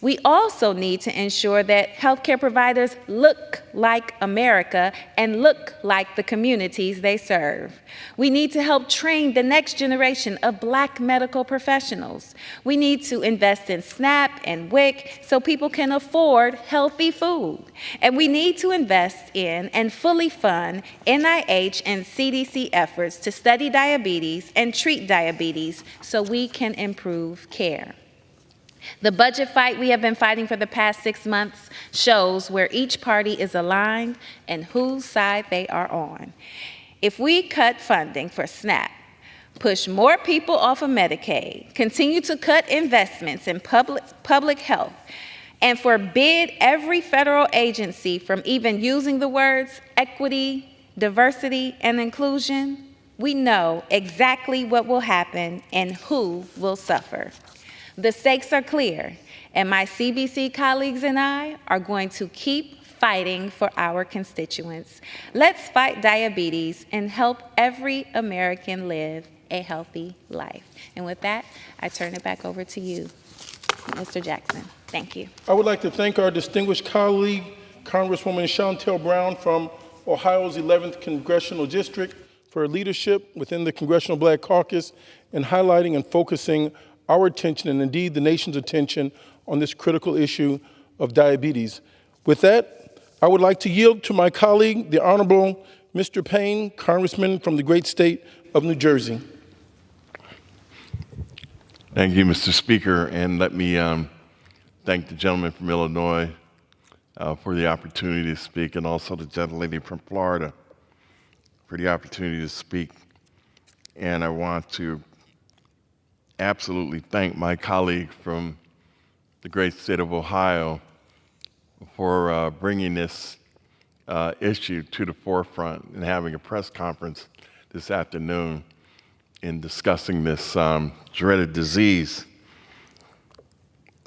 We also need to ensure that healthcare providers look like America and look like the communities they serve. We need to help train the next generation of Black medical professionals. We need to invest in SNAP and WIC so people can afford healthy food. And we need to invest in and fully fund NIH and CDC efforts to study diabetes and treat diabetes so we can improve care. The budget fight we have been fighting for the past 6 months shows where each party is aligned and whose side they are on. If we cut funding for SNAP, push more people off of Medicaid, continue to cut investments in public health, and forbid every federal agency from even using the words equity, diversity, and inclusion, we know exactly what will happen and who will suffer. The stakes are clear, and my CBC colleagues and I are going to keep fighting for our constituents. Let's fight diabetes and help every American live a healthy life. And with that, I turn it back over to you, Mr. Jackson. Thank you. I would like to thank our distinguished colleague, Congresswoman Shontel Brown from Ohio's 11th Congressional District, for her leadership within the Congressional Black Caucus in highlighting and focusing our attention, and indeed the nation's attention, on this critical issue of diabetes. With that, I would like to yield to my colleague, the Honorable Mr. Payne, Congressman from the great state of New Jersey. Thank you, Mr. Speaker, and let me thank the gentleman from Illinois for the opportunity to speak, and also the gentlelady from Florida for the opportunity to speak. And I want to absolutely thank my colleague from the great state of Ohio for bringing this issue to the forefront and having a press conference this afternoon in discussing this dreaded disease.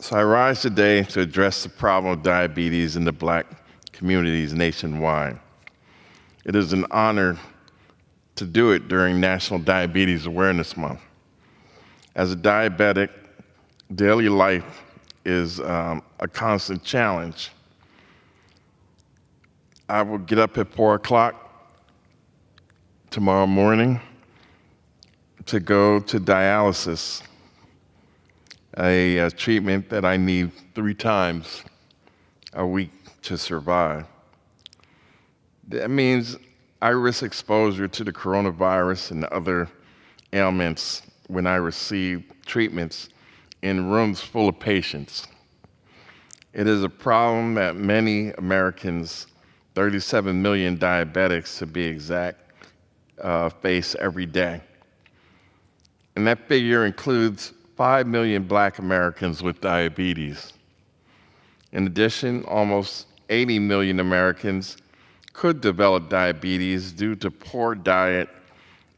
So I rise today to address the problem of diabetes in the Black communities nationwide. It is an honor to do it during National Diabetes Awareness Month. As a diabetic, daily life is a constant challenge. I will get up at 4 o'clock tomorrow morning to go to dialysis, a treatment that I need 3 times a week to survive. That means I risk exposure to the coronavirus and other ailments when I receive treatments in rooms full of patients. It is a problem that many Americans, 37 million diabetics to be exact, face every day. And that figure includes 5 million Black Americans with diabetes. In addition, almost 80 million Americans could develop diabetes due to poor diet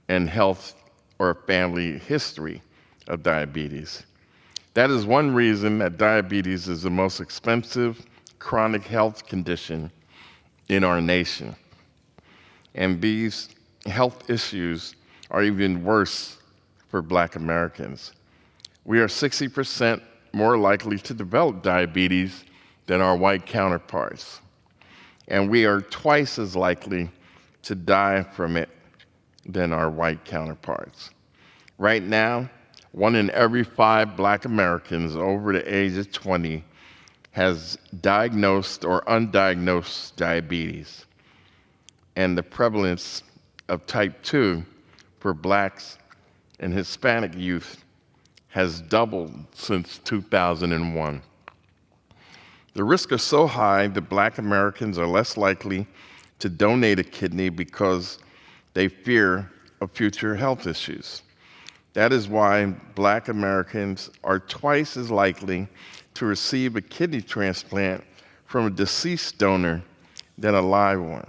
and health or family history of diabetes. That is one reason that diabetes is the most expensive chronic health condition in our nation. And these health issues are even worse for Black Americans. We are 60% more likely to develop diabetes than our white counterparts. And we are twice as likely to die from it than our white counterparts. Right now, 1 in every 5 Black Americans over the age of 20 has diagnosed or undiagnosed diabetes. And the prevalence of type 2 for Blacks and Hispanic youth has doubled since 2001. The risks are so high that Black Americans are less likely to donate a kidney because they fear of future health issues. That is why Black Americans are twice as likely to receive a kidney transplant from a deceased donor than a live one.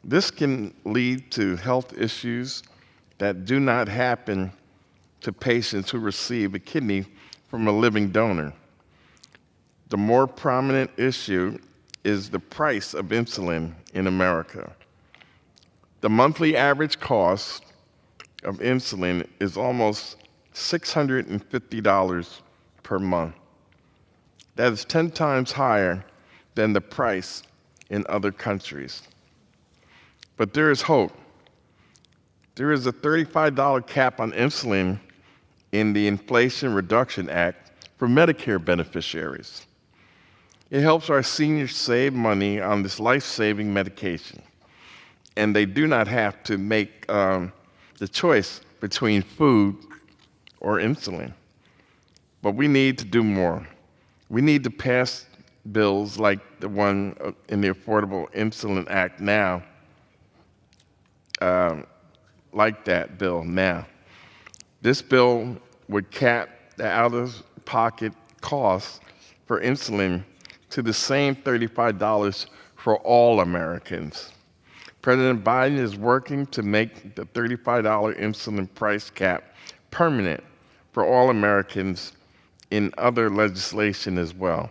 This can lead to health issues that do not happen to patients who receive a kidney from a living donor. The more prominent issue is the price of insulin in America. The monthly average cost of insulin is almost $650 per month. That is 10 times higher than the price in other countries. But there is hope. There is a $35 cap on insulin in the Inflation Reduction Act for Medicare beneficiaries. It helps our seniors save money on this life-saving medication, and they do not have to make the choice between food or insulin. But we need to do more. We need to pass bills like the one in the Affordable Insulin Act now, like that bill now. This bill would cap the out-of-pocket costs for insulin to the same $35 for all Americans. President Biden is working to make the $35 insulin price cap permanent for all Americans in other legislation as well.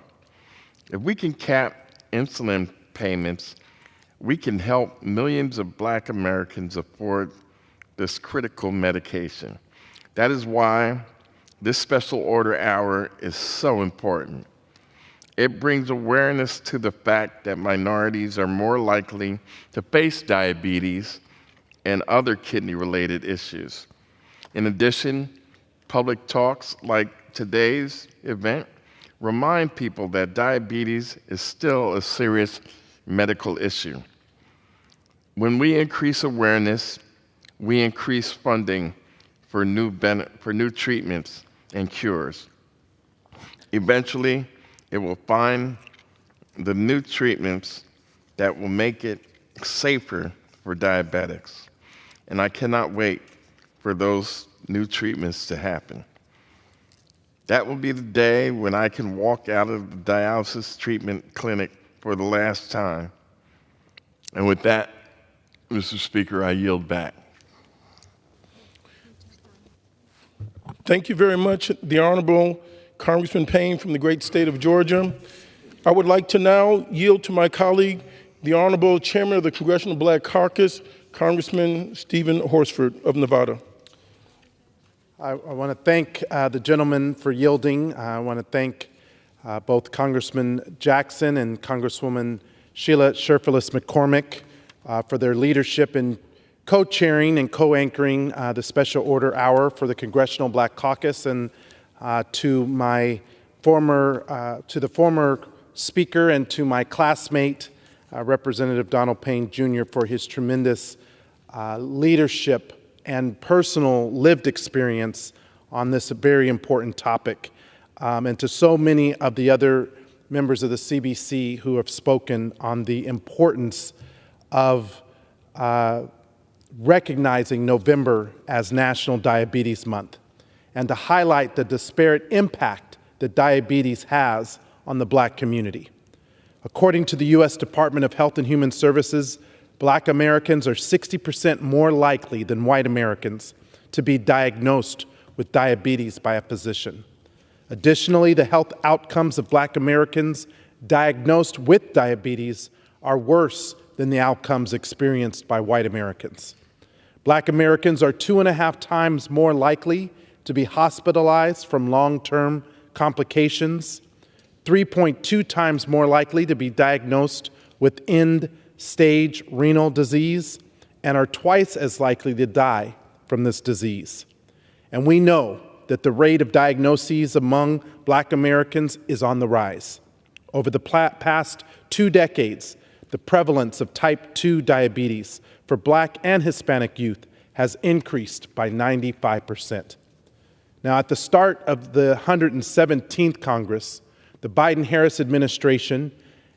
If we can cap insulin payments, we can help millions of Black Americans afford this critical medication. That is why this special order hour is so important. It brings awareness to the fact that minorities are more likely to face diabetes and other kidney-related issues. In addition, public talks like today's event remind people that diabetes is still a serious medical issue. When we increase awareness, we increase funding for new treatments and cures. Eventually, it will find the new treatments that will make it safer for diabetics. And I cannot wait for those new treatments to happen. That will be the day when I can walk out of the dialysis treatment clinic for the last time. And with that, Mr. Speaker, I yield back. Thank you very much, the Honorable Congressman Payne from the great state of Georgia. I would like to now yield to my colleague, the Honorable Chairman of the Congressional Black Caucus, Congressman Stephen Horsford of Nevada. I want to thank the gentleman for yielding. I want to thank both Congressman Jackson and Congresswoman Sheila Sherfilis McCormick for their leadership in co-chairing and co-anchoring the Special Order Hour for the Congressional Black Caucus, and to the former speaker and to my classmate, Representative Donald Payne Jr., for his tremendous leadership and personal lived experience on this very important topic, and to so many of the other members of the CBC who have spoken on the importance of recognizing November as National Diabetes Month, and to highlight the disparate impact that diabetes has on the Black community. According to the U.S. Department of Health and Human Services, Black Americans are 60% more likely than white Americans to be diagnosed with diabetes by a physician. Additionally, the health outcomes of Black Americans diagnosed with diabetes are worse than the outcomes experienced by white Americans. Black Americans are 2.5 times more likely to be hospitalized from long-term complications, 3.2 times more likely to be diagnosed with end-stage renal disease, and are twice as likely to die from this disease. And we know that the rate of diagnoses among Black Americans is on the rise. Over the past 2 decades, the prevalence of type 2 diabetes for Black and Hispanic youth has increased by 95%. Now, at the start of the 117th Congress, the Biden-Harris administration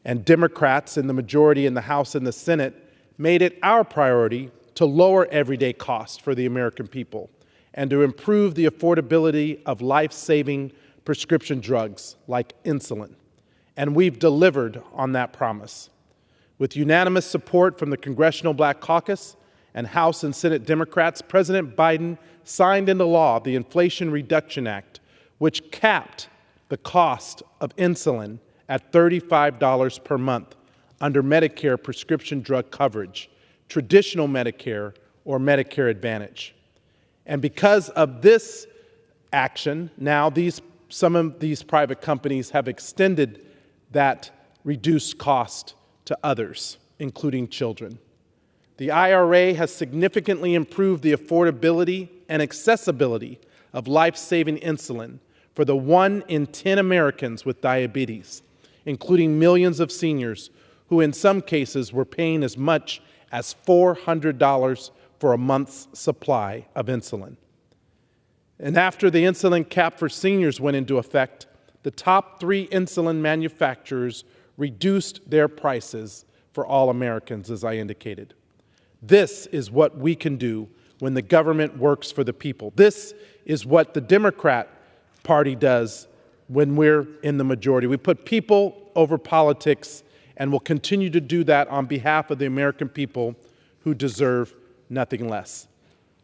and Democrats in the majority in the House and the Senate made it our priority to lower everyday costs for the American people and to improve the affordability of life-saving prescription drugs like insulin. And we've delivered on that promise. With unanimous support from the Congressional Black Caucus and House and Senate Democrats, President Biden signed into law the Inflation Reduction Act, which capped the cost of insulin at $35 per month under Medicare prescription drug coverage, traditional Medicare, or Medicare Advantage. And because of this action, now some of these private companies have extended that reduced cost to others, including children. The IRA has significantly improved the affordability and accessibility of life-saving insulin for the 1 in 10 Americans with diabetes, including millions of seniors who in some cases were paying as much as $400 for a month's supply of insulin. And after the insulin cap for seniors went into effect, the top 3 insulin manufacturers reduced their prices for all Americans, as I indicated. This is what we can do when the government works for the people. This is what the Democrat Party does when we're in the majority. We put people over politics, and will continue to do that on behalf of the American people who deserve nothing less.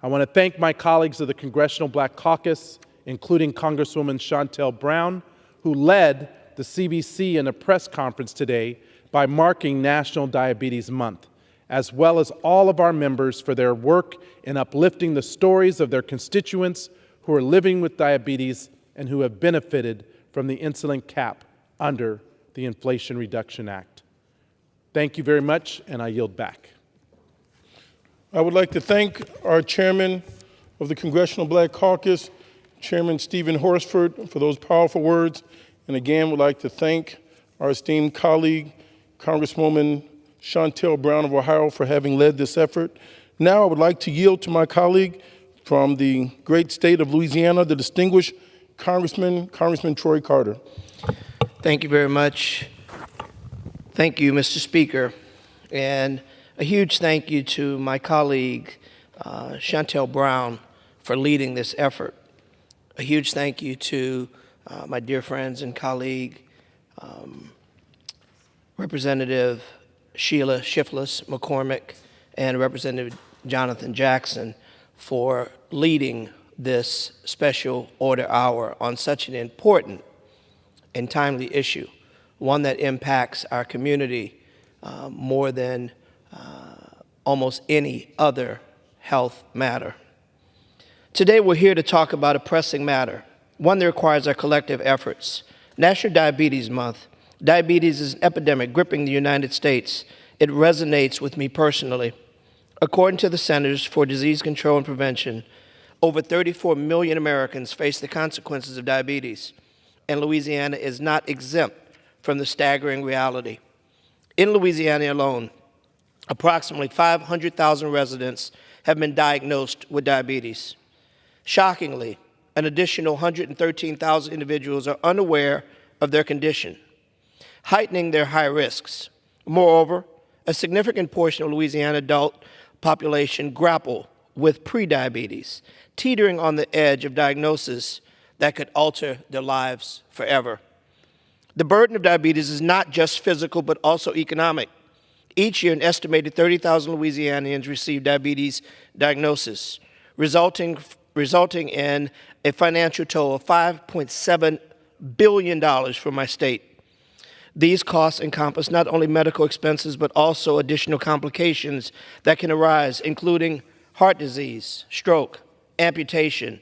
I want to thank my colleagues of the Congressional Black Caucus, including Congresswoman Shontel Brown, who led the CBC in a press conference today by marking National Diabetes Month, as well as all of our members for their work in uplifting the stories of their constituents who are living with diabetes and who have benefited from the insulin cap under the Inflation Reduction Act. Thank you very much, and I yield back. I would like to thank our chairman of the Congressional Black Caucus, Chairman Stephen Horsford, for those powerful words, And again, would like to thank our esteemed colleague, Congresswoman Shontel Brown of Ohio, for having led this effort. Now I would like to yield to my colleague from the great state of Louisiana, the distinguished Congressman Troy Carter. Thank you very much. Thank you, Mr. Speaker. And a huge thank you to my colleague, Shontel Brown, for leading this effort. A huge thank you to my dear friends and colleague, Representative Sheila Shifless McCormick and Representative Jonathan Jackson for leading this special order hour on such an important and timely issue, one that impacts our community more than almost any other health matter. Today we're here to talk about a pressing matter, one that requires our collective efforts. National Diabetes Month. Diabetes is an epidemic gripping the United States. It resonates with me personally. According to the Centers for Disease Control and Prevention, over 34 million Americans face the consequences of diabetes, and Louisiana is not exempt from the staggering reality. In Louisiana alone, approximately 500,000 residents have been diagnosed with diabetes. Shockingly, an additional 113,000 individuals are unaware of their condition, heightening their high risks. Moreover, a significant portion of Louisiana adult population grapple with prediabetes, teetering on the edge of diagnosis that could alter their lives forever. The burden of diabetes is not just physical, but also economic. Each year, an estimated 30,000 Louisianians receive diabetes diagnosis, resulting in a financial toll of $5.7 billion for my state. These costs encompass not only medical expenses, but also additional complications that can arise, including heart disease, stroke, amputation,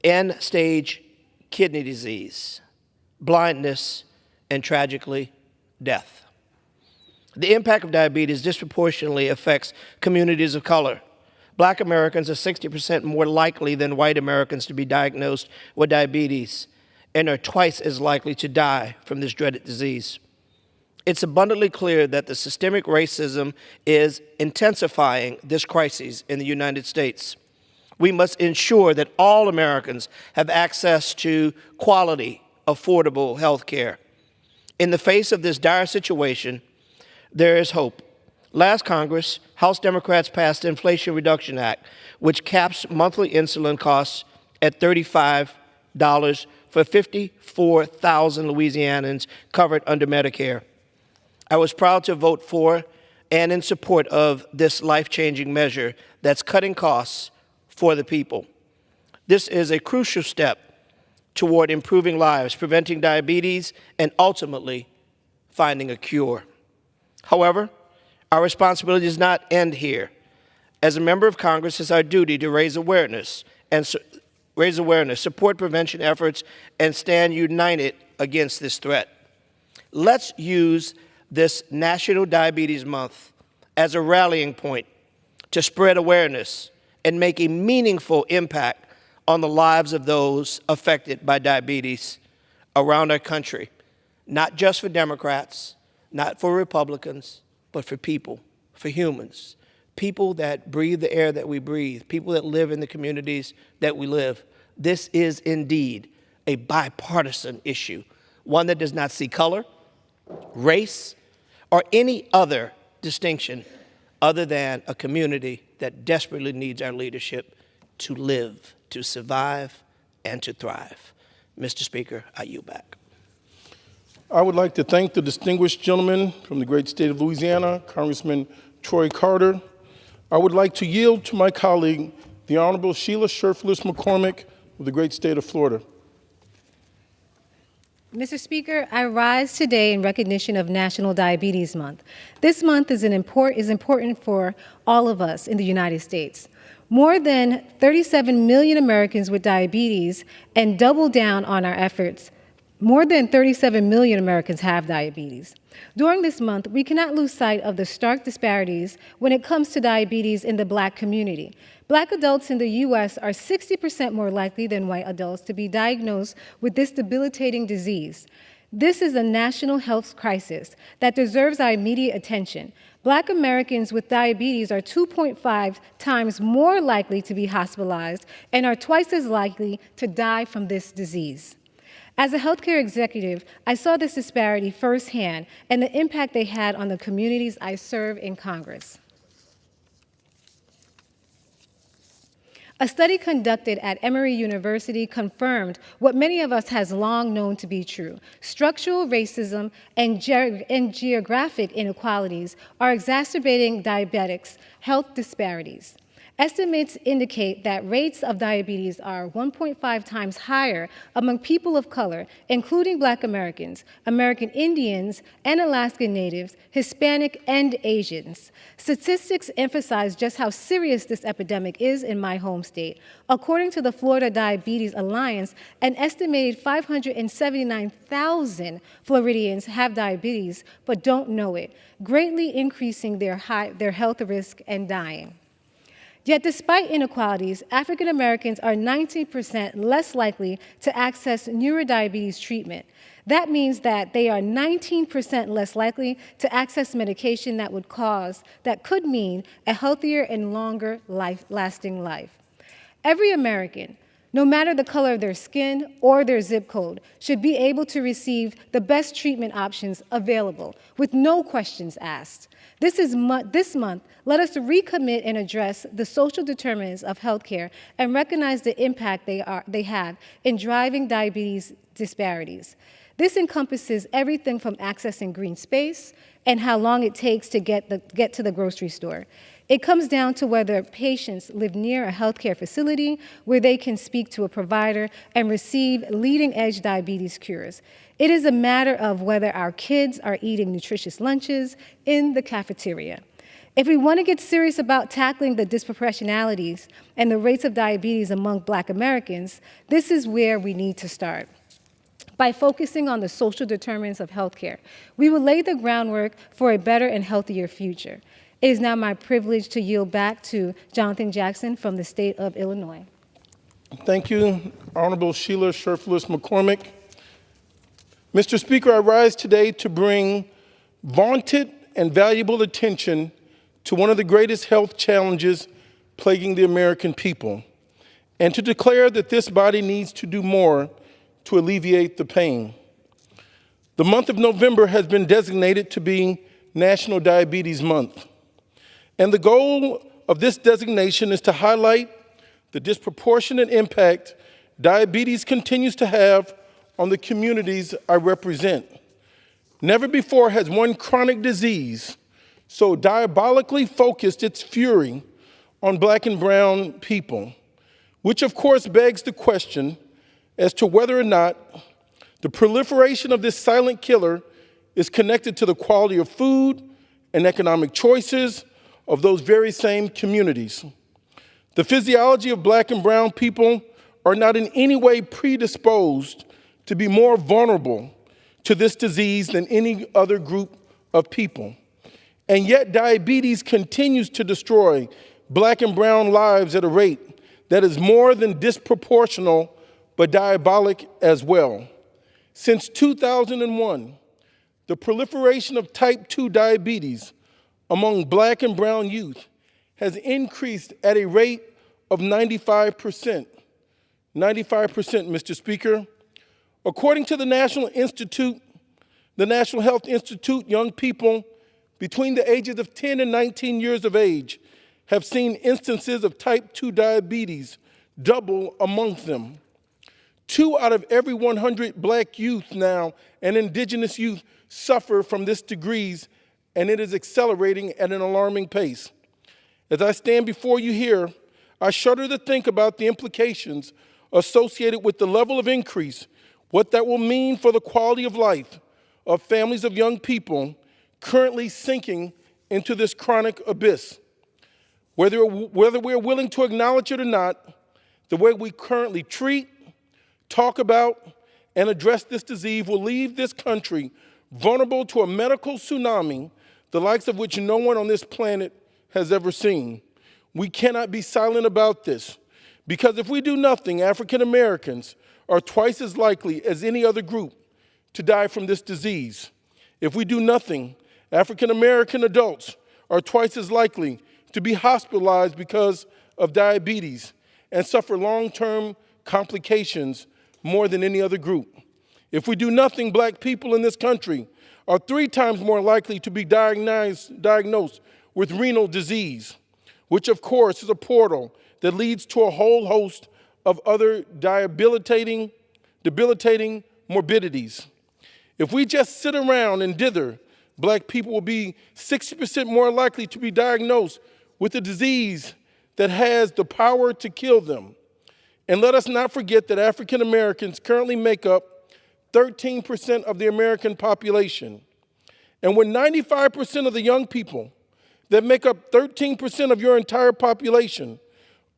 end-stage kidney disease, blindness, and tragically, death. The impact of diabetes disproportionately affects communities of color. Black Americans are 60% more likely than white Americans to be diagnosed with diabetes and are twice as likely to die from this dreaded disease. It's abundantly clear that the systemic racism is intensifying this crisis in the United States. We must ensure that all Americans have access to quality, affordable health care. In the face of this dire situation, there is hope. Last Congress, House Democrats passed the Inflation Reduction Act, which caps monthly insulin costs at $35 for 54,000 Louisianans covered under Medicare. I was proud to vote for and in support of this life-changing measure that's cutting costs for the people. This is a crucial step toward improving lives, preventing diabetes, and ultimately finding a cure. However, our responsibility does not end here. As a member of Congress, it's our duty to raise awareness, support prevention efforts, and stand united against this threat. Let's use this National Diabetes Month as a rallying point to spread awareness and make a meaningful impact on the lives of those affected by diabetes around our country, not just for Democrats, not for Republicans, but for people, for humans, people that breathe the air that we breathe, people that live in the communities that we live. This is indeed a bipartisan issue, one that does not see color, race, or any other distinction other than a community that desperately needs our leadership to live, to survive, and to thrive. Mr. Speaker, I yield back. I would like to thank the distinguished gentleman from the great state of Louisiana, Congressman Troy Carter. I would like to yield to my colleague, the Honorable Sheila Shifless McCormick of the great state of Florida. Mr. Speaker, I rise today in recognition of National Diabetes Month. This month is important for all of us in the United States. More than 37 million Americans with diabetes, and double down on our efforts More than 37 million Americans have diabetes. During this month, we cannot lose sight of the stark disparities when it comes to diabetes in the Black community. Black adults in the U.S. are 60% more likely than white adults to be diagnosed with this debilitating disease. This is a national health crisis that deserves our immediate attention. Black Americans with diabetes are 2.5 times more likely to be hospitalized and are twice as likely to die from this disease. As a healthcare executive, I saw this disparity firsthand and the impact they had on the communities I serve in Congress. A study conducted at Emory University confirmed what many of us has long known to be true. Structural racism and geographic inequalities are exacerbating diabetics' health disparities. Estimates indicate that rates of diabetes are 1.5 times higher among people of color, including Black Americans, American Indians, and Alaskan Natives, Hispanic, and Asians. Statistics emphasize just how serious this epidemic is in my home state. According to the Florida Diabetes Alliance, an estimated 579,000 Floridians have diabetes but don't know it, greatly increasing their health risk and dying. Yet despite inequalities, African Americans are 19% less likely to access neurodiabetes treatment. That means that they are 19% less likely to access medication that could mean a healthier and longer lasting life. Every American, no matter the color of their skin or their zip code, should be able to receive the best treatment options available with no questions asked. This month, let us recommit and address the social determinants of healthcare and recognize the impact they have in driving diabetes disparities. This encompasses everything from accessing green space and how long it takes to get to the grocery store. It comes down to whether patients live near a healthcare facility where they can speak to a provider and receive leading-edge diabetes cures. It is a matter of whether our kids are eating nutritious lunches in the cafeteria. If we want to get serious about tackling the disproportionalities and the rates of diabetes among Black Americans, this is where we need to start. By focusing on the social determinants of healthcare, we will lay the groundwork for a better and healthier future. It is now my privilege to yield back to Jonathan Jackson from the state of Illinois. Thank you, Honorable Sheila Shifless McCormick. Mr. Speaker, I rise today to bring vaunted and valuable attention to one of the greatest health challenges plaguing the American people, and to declare that this body needs to do more to alleviate the pain. The month of November has been designated to be National Diabetes Month. And the goal of this designation is to highlight the disproportionate impact diabetes continues to have on the communities I represent. Never before has one chronic disease so diabolically focused its fury on Black and brown people, which of course begs the question as to whether or not the proliferation of this silent killer is connected to the quality of food and economic choices of those very same communities. The physiology of Black and brown people are not in any way predisposed to be more vulnerable to this disease than any other group of people. And yet diabetes continues to destroy Black and brown lives at a rate that is more than disproportional, but diabolic as well. Since 2001, the proliferation of type 2 diabetes among Black and brown youth has increased at a rate of 95%. 95%, Mr. Speaker. According to the National Health Institute, young people between the ages of 10 and 19 years of age have seen instances of type 2 diabetes double amongst them. 2 out of every 100 Black youth now and indigenous youth suffer from this disease, and it is accelerating at an alarming pace. As I stand before you here, I shudder to think about the implications associated with the level of increase, what that will mean for the quality of life of families of young people currently sinking into this chronic abyss. Whether we're willing to acknowledge it or not, the way we currently treat, talk about, and address this disease will leave this country vulnerable to a medical tsunami, the likes of which no one on this planet has ever seen. We cannot be silent about this, because if we do nothing, African Americans are twice as likely as any other group to die from this disease. If we do nothing, African American adults are twice as likely to be hospitalized because of diabetes and suffer long-term complications more than any other group. If we do nothing, black people in this country are 3 times more likely to be diagnosed with renal disease, which of course is a portal that leads to a whole host of other debilitating morbidities. If we just sit around and dither, black people will be 60% more likely to be diagnosed with a disease that has the power to kill them. And let us not forget that African Americans currently make up 13% of the American population. And when 95% of the young people that make up 13% of your entire population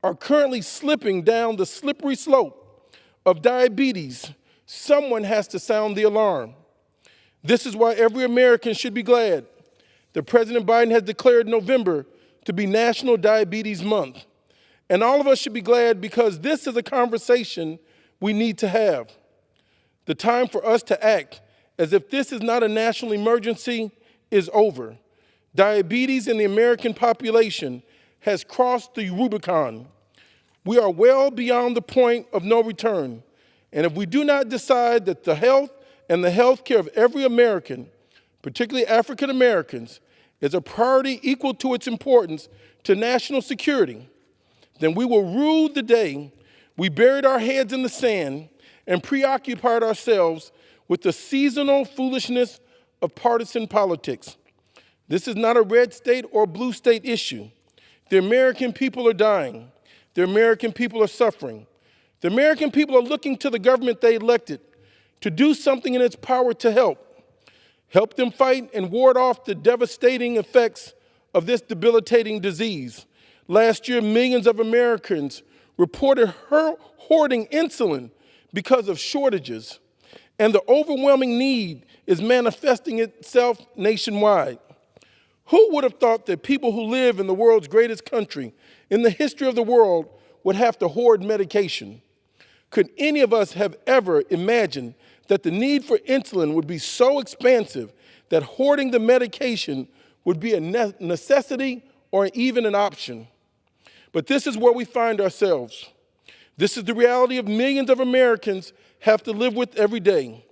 are currently slipping down the slippery slope of diabetes, someone has to sound the alarm. This is why every American should be glad that President Biden has declared November to be National Diabetes Month. And all of us should be glad because this is a conversation we need to have. The time for us to act as if this is not a national emergency is over. Diabetes in the American population has crossed the Rubicon. We are well beyond the point of no return. And if we do not decide that the health and the health care of every American, particularly African Americans, is a priority equal to its importance to national security, then we will rue the day we buried our heads in the sand and preoccupied ourselves with the seasonal foolishness of partisan politics. This is not a red state or blue state issue. The American people are dying. The American people are suffering. The American people are looking to the government they elected to do something in its power to help them fight and ward off the devastating effects of this debilitating disease. Last year, millions of Americans reported hoarding insulin because of shortages, and the overwhelming need is manifesting itself nationwide. Who would have thought that people who live in the world's greatest country, in the history of the world, would have to hoard medication? Could any of us have ever imagined that the need for insulin would be so expansive that hoarding the medication would be a necessity or even an option? But this is where we find ourselves. This is the reality of millions of Americans have to live with every day.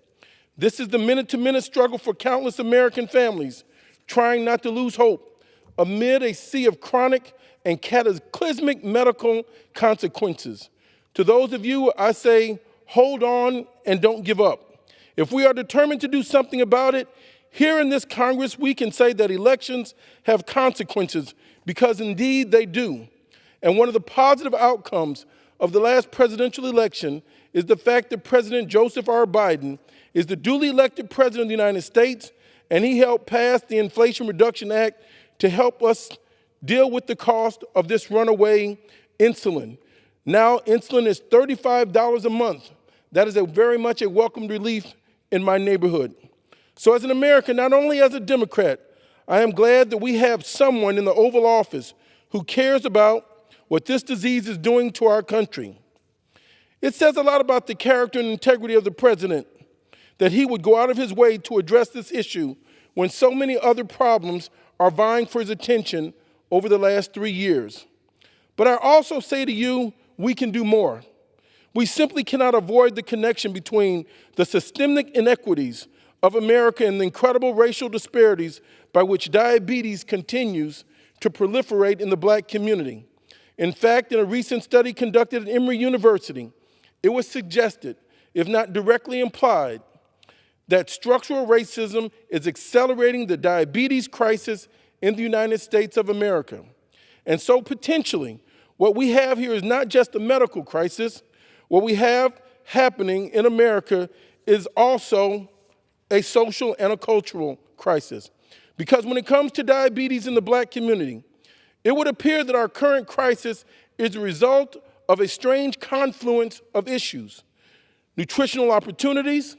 This is the minute-to-minute struggle for countless American families trying not to lose hope amid a sea of chronic and cataclysmic medical consequences. To those of you, I say, hold on and don't give up. If we are determined to do something about it, here in this Congress, we can say that elections have consequences, because indeed they do. And one of the positive outcomes of the last presidential election is the fact that President Joseph R. Biden is the duly elected president of the United States, and he helped pass the Inflation Reduction Act to help us deal with the cost of this runaway insulin. Now, insulin is $35 a month. That is very much a welcome relief in my neighborhood. So as an American, not only as a Democrat, I am glad that we have someone in the Oval Office who cares about what this disease is doing to our country. It says a lot about the character and integrity of the president that he would go out of his way to address this issue when so many other problems are vying for his attention over the last 3 years. But I also say to you, we can do more. We simply cannot avoid the connection between the systemic inequities of America and the incredible racial disparities by which diabetes continues to proliferate in the black community. In fact, in a recent study conducted at Emory University, it was suggested, if not directly implied, that structural racism is accelerating the diabetes crisis in the United States of America. And so potentially, what we have here is not just a medical crisis. What we have happening in America is also a social and a cultural crisis. Because when it comes to diabetes in the black community, it would appear that our current crisis is a result of a strange confluence of issues. nutritional opportunities,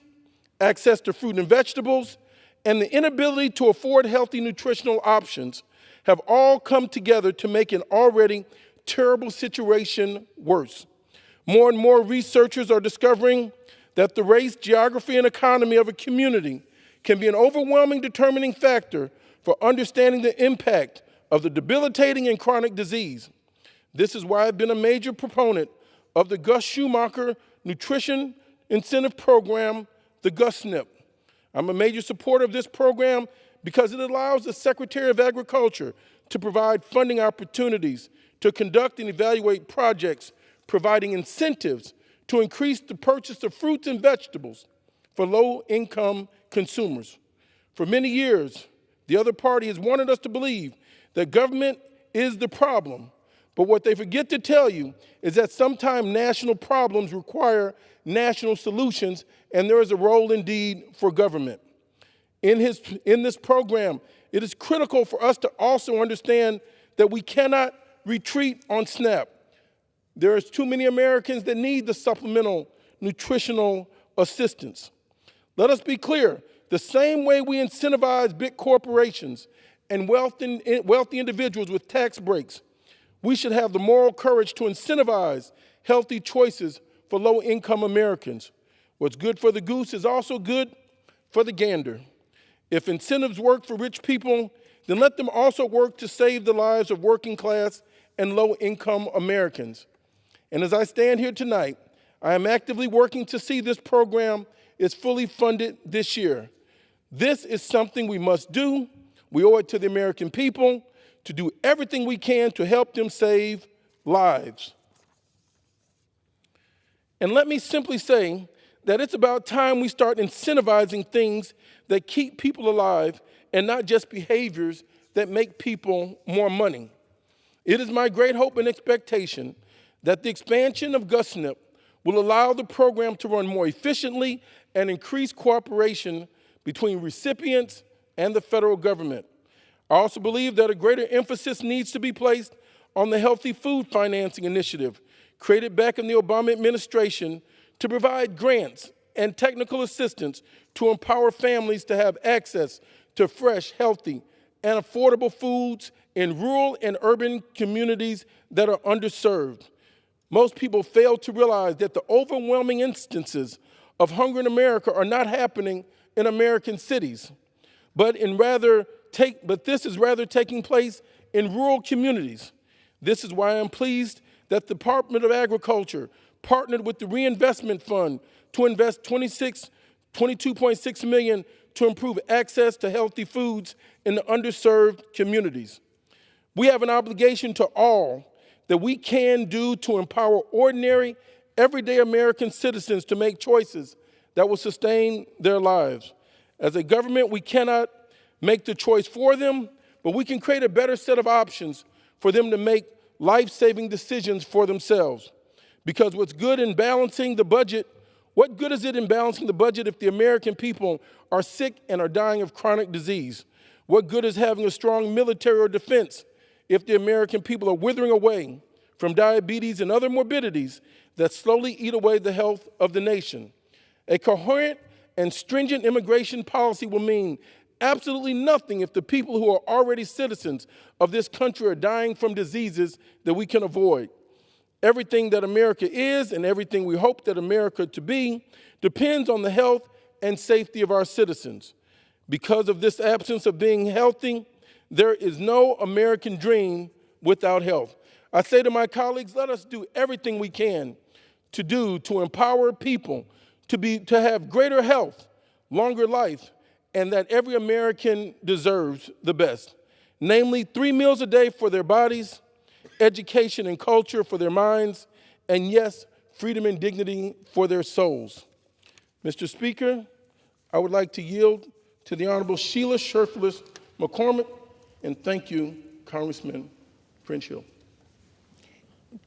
access to fruit and vegetables, and the inability to afford healthy nutritional options have all come together to make an already terrible situation worse. More and more researchers are discovering that the race, geography, and economy of a community can be an overwhelming determining factor for understanding the impact of the debilitating and chronic disease. This is why I've been a major proponent of the Gus Schumacher Nutrition Incentive Program, the GUSNIP. I'm a major supporter of this program because it allows the Secretary of Agriculture to provide funding opportunities to conduct and evaluate projects providing incentives to increase the purchase of fruits and vegetables for low-income consumers. For many years, the other party has wanted us to believe that government is the problem, but what they forget to tell you is that sometimes national problems require national solutions, and there is a role indeed for government. In this program, it is critical for us to also understand that we cannot retreat on SNAP. There is too many Americans that need the supplemental nutritional assistance. Let us be clear, the same way we incentivize big corporations and wealthy individuals with tax breaks, we should have the moral courage to incentivize healthy choices for low-income Americans. What's good for the goose is also good for the gander. If incentives work for rich people, then let them also work to save the lives of working class and low-income Americans. And as I stand here tonight, I am actively working to see this program is fully funded this year. This is something we must do. We owe it to the American people to do everything we can to help them save lives. And let me simply say that it's about time we start incentivizing things that keep people alive and not just behaviors that make people more money. It is my great hope and expectation that the expansion of GUSNIP will allow the program to run more efficiently and increase cooperation between recipients and the federal government. I also believe that a greater emphasis needs to be placed on the Healthy Food Financing Initiative, created back in the Obama administration to provide grants and technical assistance to empower families to have access to fresh, healthy, and affordable foods in rural and urban communities that are underserved. Most people fail to realize that the overwhelming instances of hunger in America are not happening in American cities, but this is rather taking place in rural communities. This is why I'm pleased that the Department of Agriculture partnered with the Reinvestment Fund to invest $22.6 million to improve access to healthy foods in the underserved communities. We have an obligation to all that we can do to empower ordinary, everyday American citizens to make choices that will sustain their lives. As a government, we cannot make the choice for them, but we can create a better set of options for them to make life-saving decisions for themselves. Because what's good in balancing the budget, what good is it in balancing the budget if the American people are sick and are dying of chronic disease? What good is having a strong military or defense if the American people are withering away from diabetes and other morbidities that slowly eat away the health of the nation? A coherent and stringent immigration policy will mean absolutely nothing if the people who are already citizens of this country are dying from diseases that we can avoid. Everything that America is and everything we hope that America to be depends on the health and safety of our citizens. Because of this absence of being healthy, there is no American dream without health. I say to my colleagues, let us do everything we can to empower people to have greater health, longer life, and that every American deserves the best. Namely, 3 meals a day for their bodies, education and culture for their minds, and yes, freedom and dignity for their souls. Mr. Speaker, I would like to yield to the Honorable Sheila Shifless McCormick, and thank you, Congressman Crenshaw.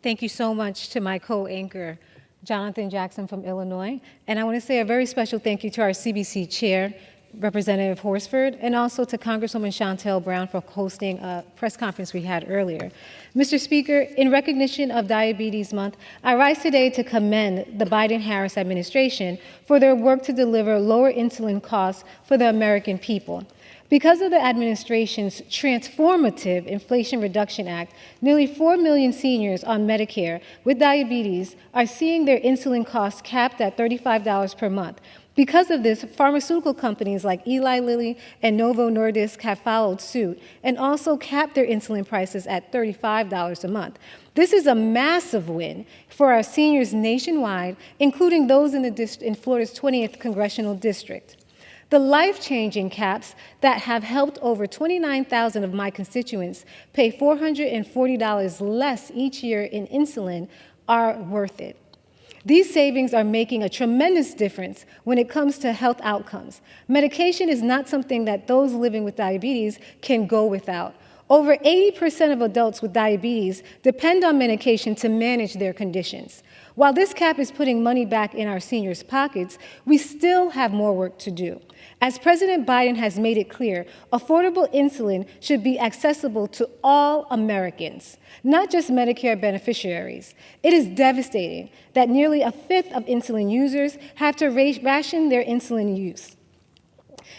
Thank you so much to my co-anchor, Jonathan Jackson from Illinois. And I want to say a very special thank you to our CBC chair, Representative Horsford, and also to Congresswoman Shontel Brown for hosting a press conference we had earlier. Mr. Speaker, in recognition of Diabetes Month, I rise today to commend the Biden-Harris administration for their work to deliver lower insulin costs for the American people. Because of the administration's transformative Inflation Reduction Act, nearly 4 million seniors on Medicare with diabetes are seeing their insulin costs capped at $35 per month. Because of this, pharmaceutical companies like Eli Lilly and Novo Nordisk have followed suit and also capped their insulin prices at $35 a month. This is a massive win for our seniors nationwide, including those in Florida's 20th Congressional District. The life-changing caps that have helped over 29,000 of my constituents pay $440 less each year in insulin are worth it. These savings are making a tremendous difference when it comes to health outcomes. Medication is not something that those living with diabetes can go without. Over 80% of adults with diabetes depend on medication to manage their conditions. While this cap is putting money back in our seniors' pockets, we still have more work to do. As President Biden has made it clear, affordable insulin should be accessible to all Americans, not just Medicare beneficiaries. It is devastating that nearly a fifth of insulin users have to ration their insulin use.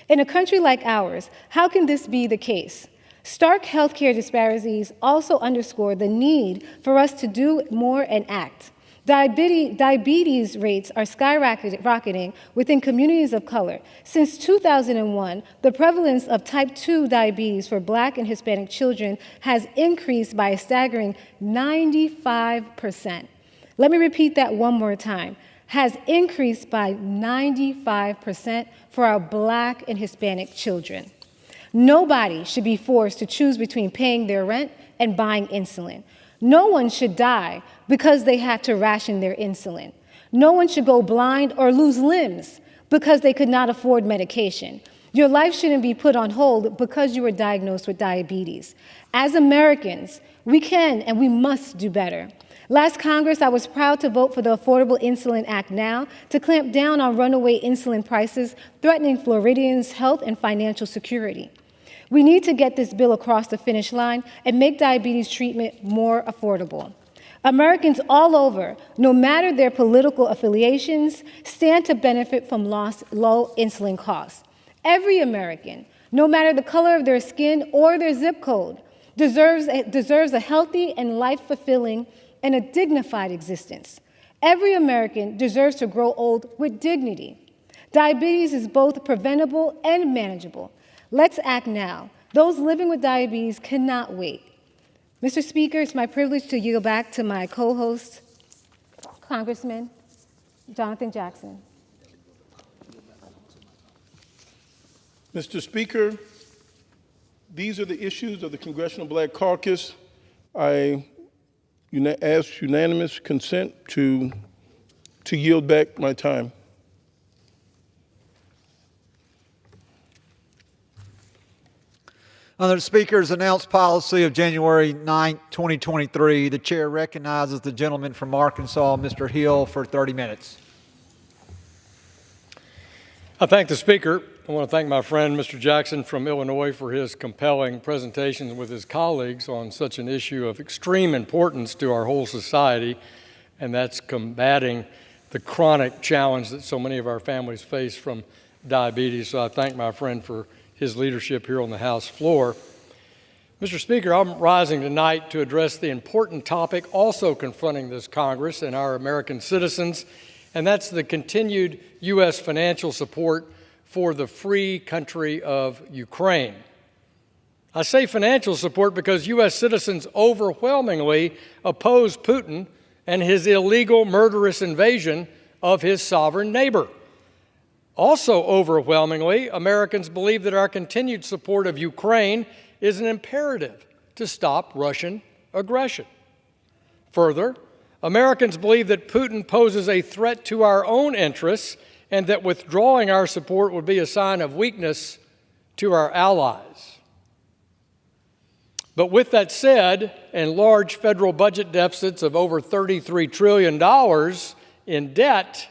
In a country like ours, how can this be the case? Stark healthcare disparities also underscore the need for us to do more and act. Diabetes rates are skyrocketing within communities of color. Since 2001, the prevalence of type 2 diabetes for Black and Hispanic children has increased by a staggering 95%. Let me repeat that one more time. Has increased by 95% for our Black and Hispanic children. Nobody should be forced to choose between paying their rent and buying insulin. No one should die because they have to ration their insulin. No one should go blind or lose limbs because they could not afford medication. Your life shouldn't be put on hold because you were diagnosed with diabetes. As Americans, we can and we must do better. Last Congress, I was proud to vote for the Affordable Insulin Act now to clamp down on runaway insulin prices, threatening Floridians' health and financial security. We need to get this bill across the finish line and make diabetes treatment more affordable. Americans all over, no matter their political affiliations, stand to benefit from low insulin costs. Every American, no matter the color of their skin or their zip code, deserves a healthy and life-fulfilling and a dignified existence. Every American deserves to grow old with dignity. Diabetes is both preventable and manageable. Let's act now. Those living with diabetes cannot wait. Mr. Speaker, it's my privilege to yield back to my co-host, Congressman Jonathan Jackson. Mr. Speaker, these are the issues of the Congressional Black Caucus. I ask unanimous consent to yield back my time. Under the Speaker's announced policy of January 9, 2023, the Chair recognizes the gentleman from Arkansas, Mr. Hill, for 30 minutes. I thank the Speaker. I want to thank my friend, Mr. Jackson from Illinois, for his compelling presentation with his colleagues on such an issue of extreme importance to our whole society, and that's combating the chronic challenge that so many of our families face from diabetes. So I thank my friend for his leadership here on the House floor. Mr. Speaker, I'm rising tonight to address the important topic also confronting this Congress and our American citizens, and that's the continued U.S. financial support for the free country of Ukraine. I say financial support because U.S. citizens overwhelmingly oppose Putin and his illegal, murderous invasion of his sovereign neighbor. Also overwhelmingly, Americans believe that our continued support of Ukraine is an imperative to stop Russian aggression. Further, Americans believe that Putin poses a threat to our own interests and that withdrawing our support would be a sign of weakness to our allies. But with that said, and large federal budget deficits of over $33 trillion in debt,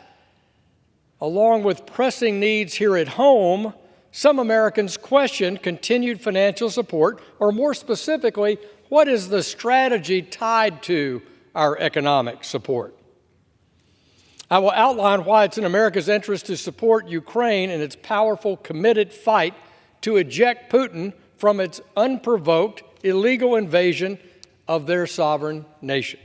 along with pressing needs here at home some Americans question continued financial support, or more specifically, what is the strategy tied to our economic support? I will outline why it's in America's interest to support Ukraine in its powerful, committed fight to eject Putin from its unprovoked, illegal invasion of their sovereign nation.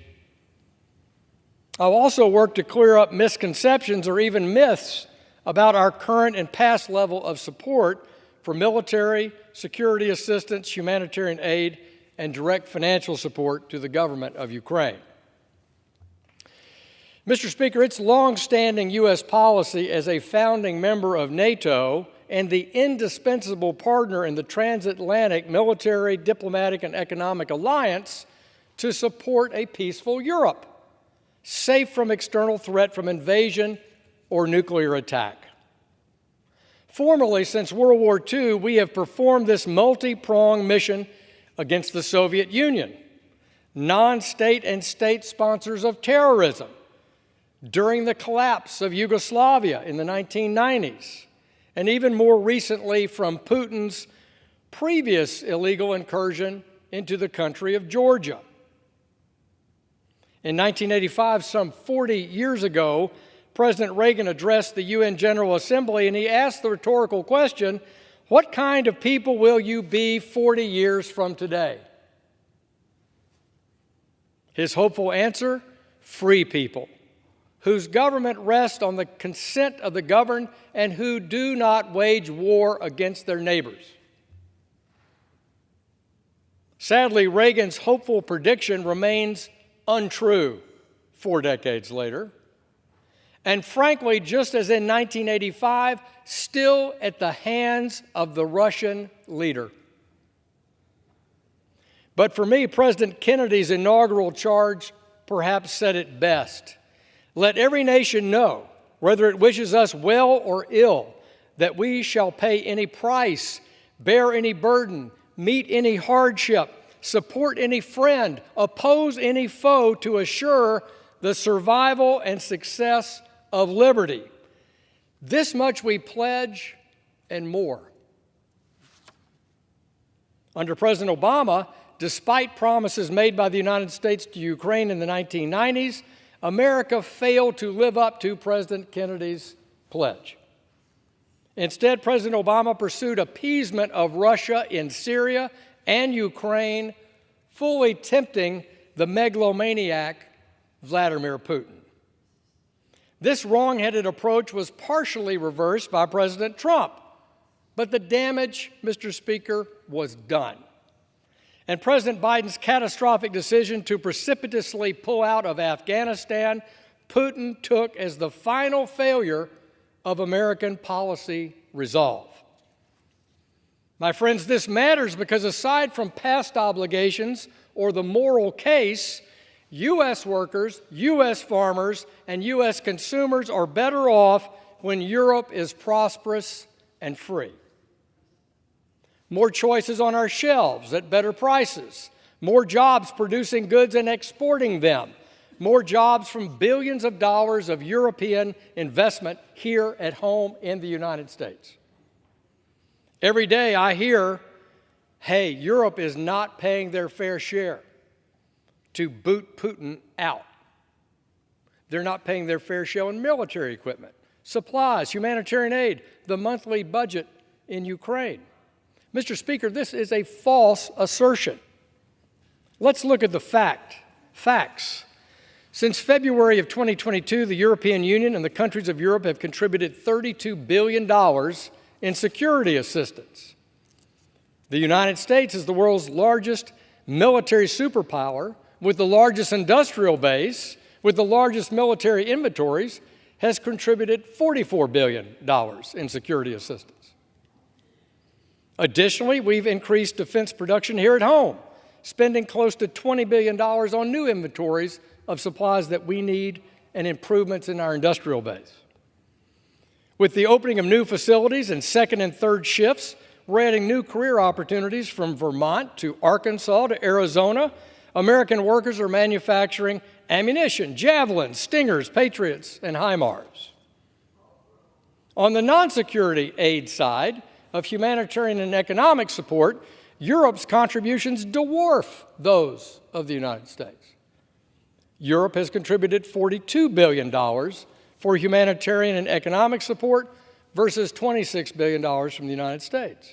I'll also work to clear up misconceptions or even myths about our current and past level of support for military, security assistance, humanitarian aid, and direct financial support to the government of Ukraine. Mr. Speaker, it's longstanding U.S. policy as a founding member of NATO and the indispensable partner in the transatlantic military, diplomatic, and economic alliance to support a peaceful Europe, safe from external threat from invasion or nuclear attack. Formally, since World War II, we have performed this multi-pronged mission against the Soviet Union, non-state and state sponsors of terrorism, during the collapse of Yugoslavia in the 1990s, and even more recently from Putin's previous illegal incursion into the country of Georgia. In 1985, some 40 years ago, President Reagan addressed the UN General Assembly, and he asked the rhetorical question, what kind of people will you be 40 years from today? His hopeful answer, free people, whose government rests on the consent of the governed and who do not wage war against their neighbors. Sadly, Reagan's hopeful prediction remains untrue 4 decades later. And frankly, just as in 1985, still at the hands of the Russian leader. But for me, President Kennedy's inaugural charge perhaps said it best. Let every nation know, whether it wishes us well or ill, that we shall pay any price, bear any burden, meet any hardship, support any friend, oppose any foe to assure the survival and success of liberty. This much we pledge and more. Under President Obama, despite promises made by the United States to Ukraine in the 1990s, America failed to live up to President Kennedy's pledge. Instead, President Obama pursued appeasement of Russia in Syria and Ukraine, fully tempting the megalomaniac Vladimir Putin. This wrong-headed approach was partially reversed by President Trump, but the damage, Mr. Speaker, was done. And President Biden's catastrophic decision to precipitously pull out of Afghanistan, Putin took as the final failure of American policy resolve. My friends, this matters because aside from past obligations or the moral case, U.S. workers, U.S. farmers, and U.S. consumers are better off when Europe is prosperous and free. More choices on our shelves at better prices, more jobs producing goods and exporting them, more jobs from billions of dollars of European investment here at home in the United States. Every day I hear, hey, Europe is not paying their fair share to boot Putin out. They're not paying their fair share on military equipment, supplies, humanitarian aid, the monthly budget in Ukraine. Mr. Speaker, this is a false assertion. Let's look at the facts. Since February of 2022, the European Union and the countries of Europe have contributed $32 billion in security assistance. The United States is the world's largest military superpower, with the largest industrial base, with the largest military inventories, has contributed $44 billion in security assistance. Additionally, we've increased defense production here at home, spending close to $20 billion on new inventories of supplies that we need and improvements in our industrial base. With the opening of new facilities and second and third shifts, we're adding new career opportunities from Vermont to Arkansas to Arizona. American workers are manufacturing ammunition, javelins, Stingers, Patriots, and HIMARS. On the non-security aid side, of humanitarian and economic support, Europe's contributions dwarf those of the United States. Europe has contributed $42 billion for humanitarian and economic support versus $26 billion from the United States.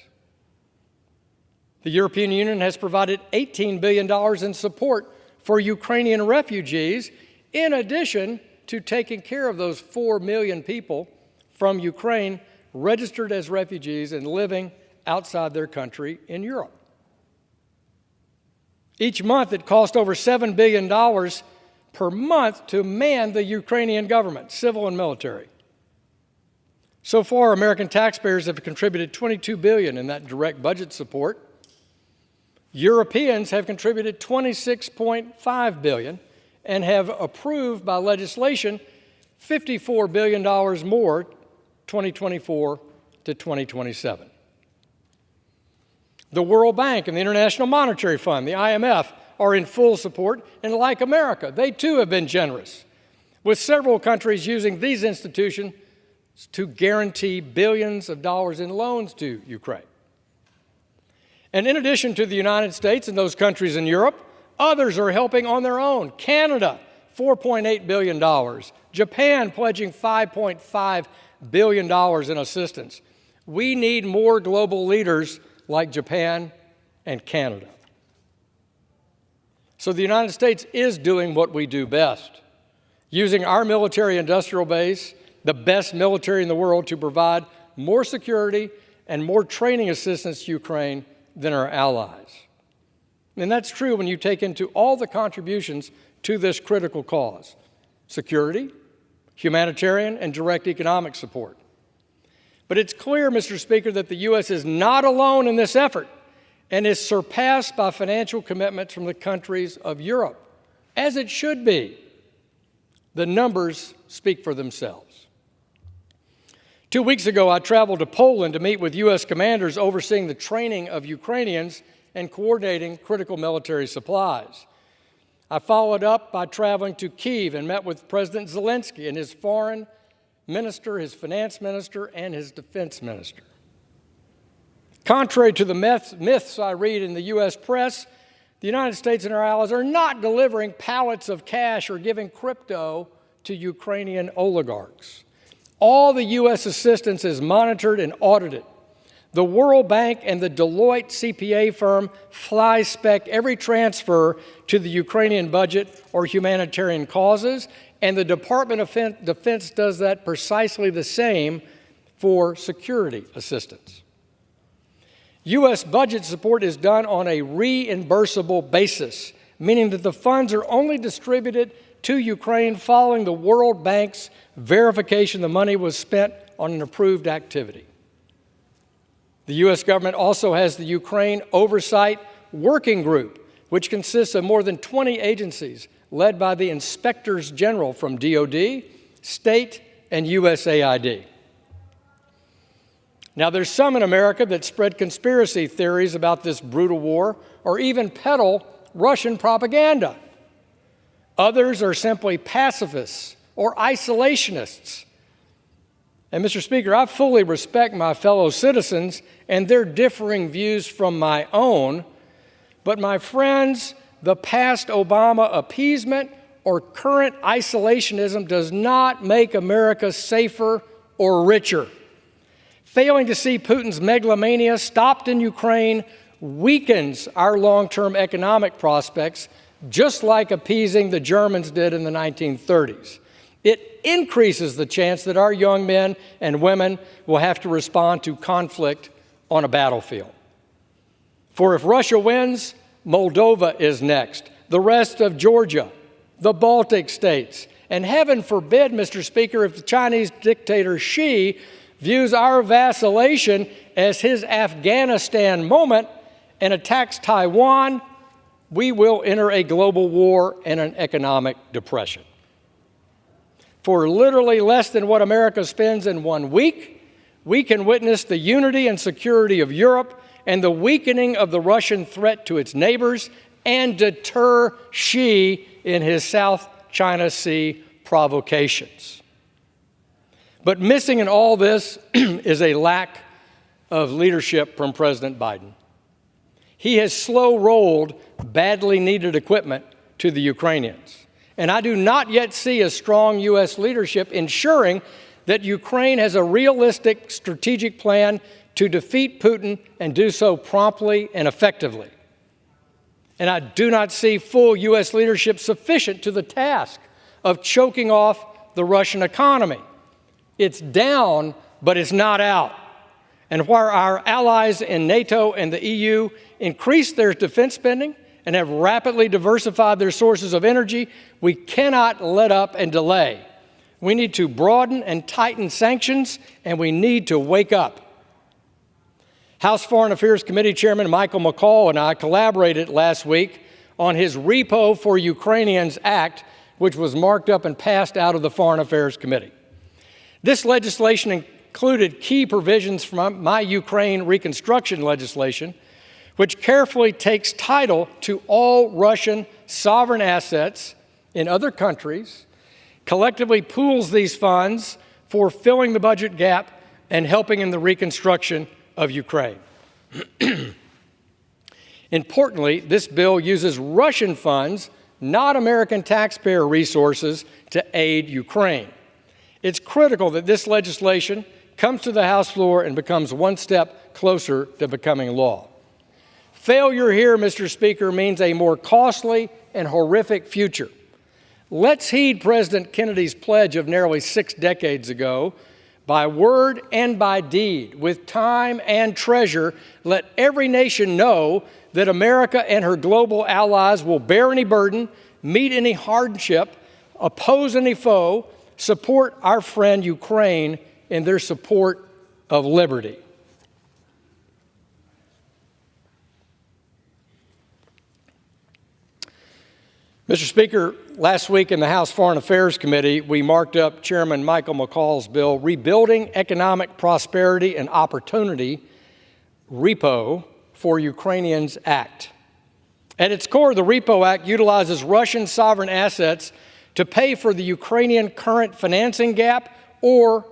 The European Union has provided $18 billion in support for Ukrainian refugees, in addition to taking care of those 4 million people from Ukraine registered as refugees and living outside their country in Europe. Each month, it cost over $7 billion per month to man the Ukrainian government, civil and military. So far, American taxpayers have contributed $22 billion in that direct budget support. Europeans have contributed $26.5 billion and have approved by legislation $54 billion more 2024 to 2027. The World Bank and the International Monetary Fund, the IMF, are in full support, and like America, they too have been generous, with several countries using these institutions to guarantee billions of dollars in loans to Ukraine. And in addition to the United States and those countries in Europe, others are helping on their own. Canada, $4.8 billion. Japan pledging $5.5 billion in assistance. We need more global leaders like Japan and Canada. So the United States is doing what we do best, using our military-industrial base, the best military in the world, to provide more security and more training assistance to Ukraine than our allies. And that's true when you take into all the contributions to this critical cause: security, humanitarian, and direct economic support. But it's clear, Mr. Speaker, that the U.S. is not alone in this effort and is surpassed by financial commitments from the countries of Europe, as it should be. The numbers speak for themselves. 2 weeks ago, I traveled to Poland to meet with U.S. commanders overseeing the training of Ukrainians and coordinating critical military supplies. I followed up by traveling to Kyiv and met with President Zelensky and his foreign minister, his finance minister, and his defense minister. Contrary to the myths I read in the U.S. press, the United States and our allies are not delivering pallets of cash or giving crypto to Ukrainian oligarchs. All the U.S. assistance is monitored and audited. The World Bank and the Deloitte CPA firm fly-spec every transfer to the Ukrainian budget or humanitarian causes, and the Department of Defense does that precisely the same for security assistance. U.S. budget support is done on a reimbursable basis, meaning that the funds are only distributed to Ukraine following the World Bank's verification the money was spent on an approved activity. The U.S. government also has the Ukraine Oversight Working Group, which consists of more than 20 agencies led by the inspectors general from DOD, state, and USAID. Now, there's some in America that spread conspiracy theories about this brutal war or even peddle Russian propaganda. Others are simply pacifists or isolationists. And Mr. Speaker, I fully respect my fellow citizens and their differing views from my own, but my friends, the past Obama appeasement or current isolationism does not make America safer or richer. Failing to see Putin's megalomania stopped in Ukraine weakens our long-term economic prospects, just like appeasing the Germans did in the 1930s. It increases the chance that our young men and women will have to respond to conflict on a battlefield. For if Russia wins, Moldova is next, the rest of Georgia, the Baltic states, and heaven forbid, Mr. Speaker, if the Chinese dictator Xi views our vacillation as his Afghanistan moment and attacks Taiwan, we will enter a global war and an economic depression. For literally less than what America spends in 1 week, we can witness the unity and security of Europe and the weakening of the Russian threat to its neighbors and deter Xi in his South China Sea provocations. But missing in all this is a lack of leadership from President Biden. He has slow-rolled badly needed equipment to the Ukrainians. And I do not yet see a strong U.S. leadership ensuring that Ukraine has a realistic strategic plan to defeat Putin and do so promptly and effectively. And I do not see full U.S. leadership sufficient to the task of choking off the Russian economy. It's down, but it's not out. And while our allies in NATO and the EU increase their defense spending and have rapidly diversified their sources of energy, we cannot let up and delay. We need to broaden and tighten sanctions, and we need to wake up. House Foreign Affairs Committee Chairman Michael McCaul and I collaborated last week on his Repo for Ukrainians Act, which was marked up and passed out of the Foreign Affairs Committee. This legislation included key provisions from my Ukraine reconstruction legislation, which carefully takes title to all Russian sovereign assets in other countries, collectively pools these funds for filling the budget gap and helping in the reconstruction of Ukraine. Importantly, this bill uses Russian funds, not American taxpayer resources, to aid Ukraine. It's critical that this legislation comes to the House floor and becomes one step closer to becoming law. Failure here, Mr. Speaker, means a more costly and horrific future. Let's heed President Kennedy's pledge of nearly 6 decades ago. By word and by deed, with time and treasure, let every nation know that America and her global allies will bear any burden, meet any hardship, oppose any foe, support our friend Ukraine in their support of liberty. Mr. Speaker, last week in the House Foreign Affairs Committee, we marked up Chairman Michael McCaul's bill, Rebuilding Economic Prosperity and Opportunity, Repo for Ukrainians Act. At its core, the Repo Act utilizes Russian sovereign assets to pay for the Ukrainian current financing gap or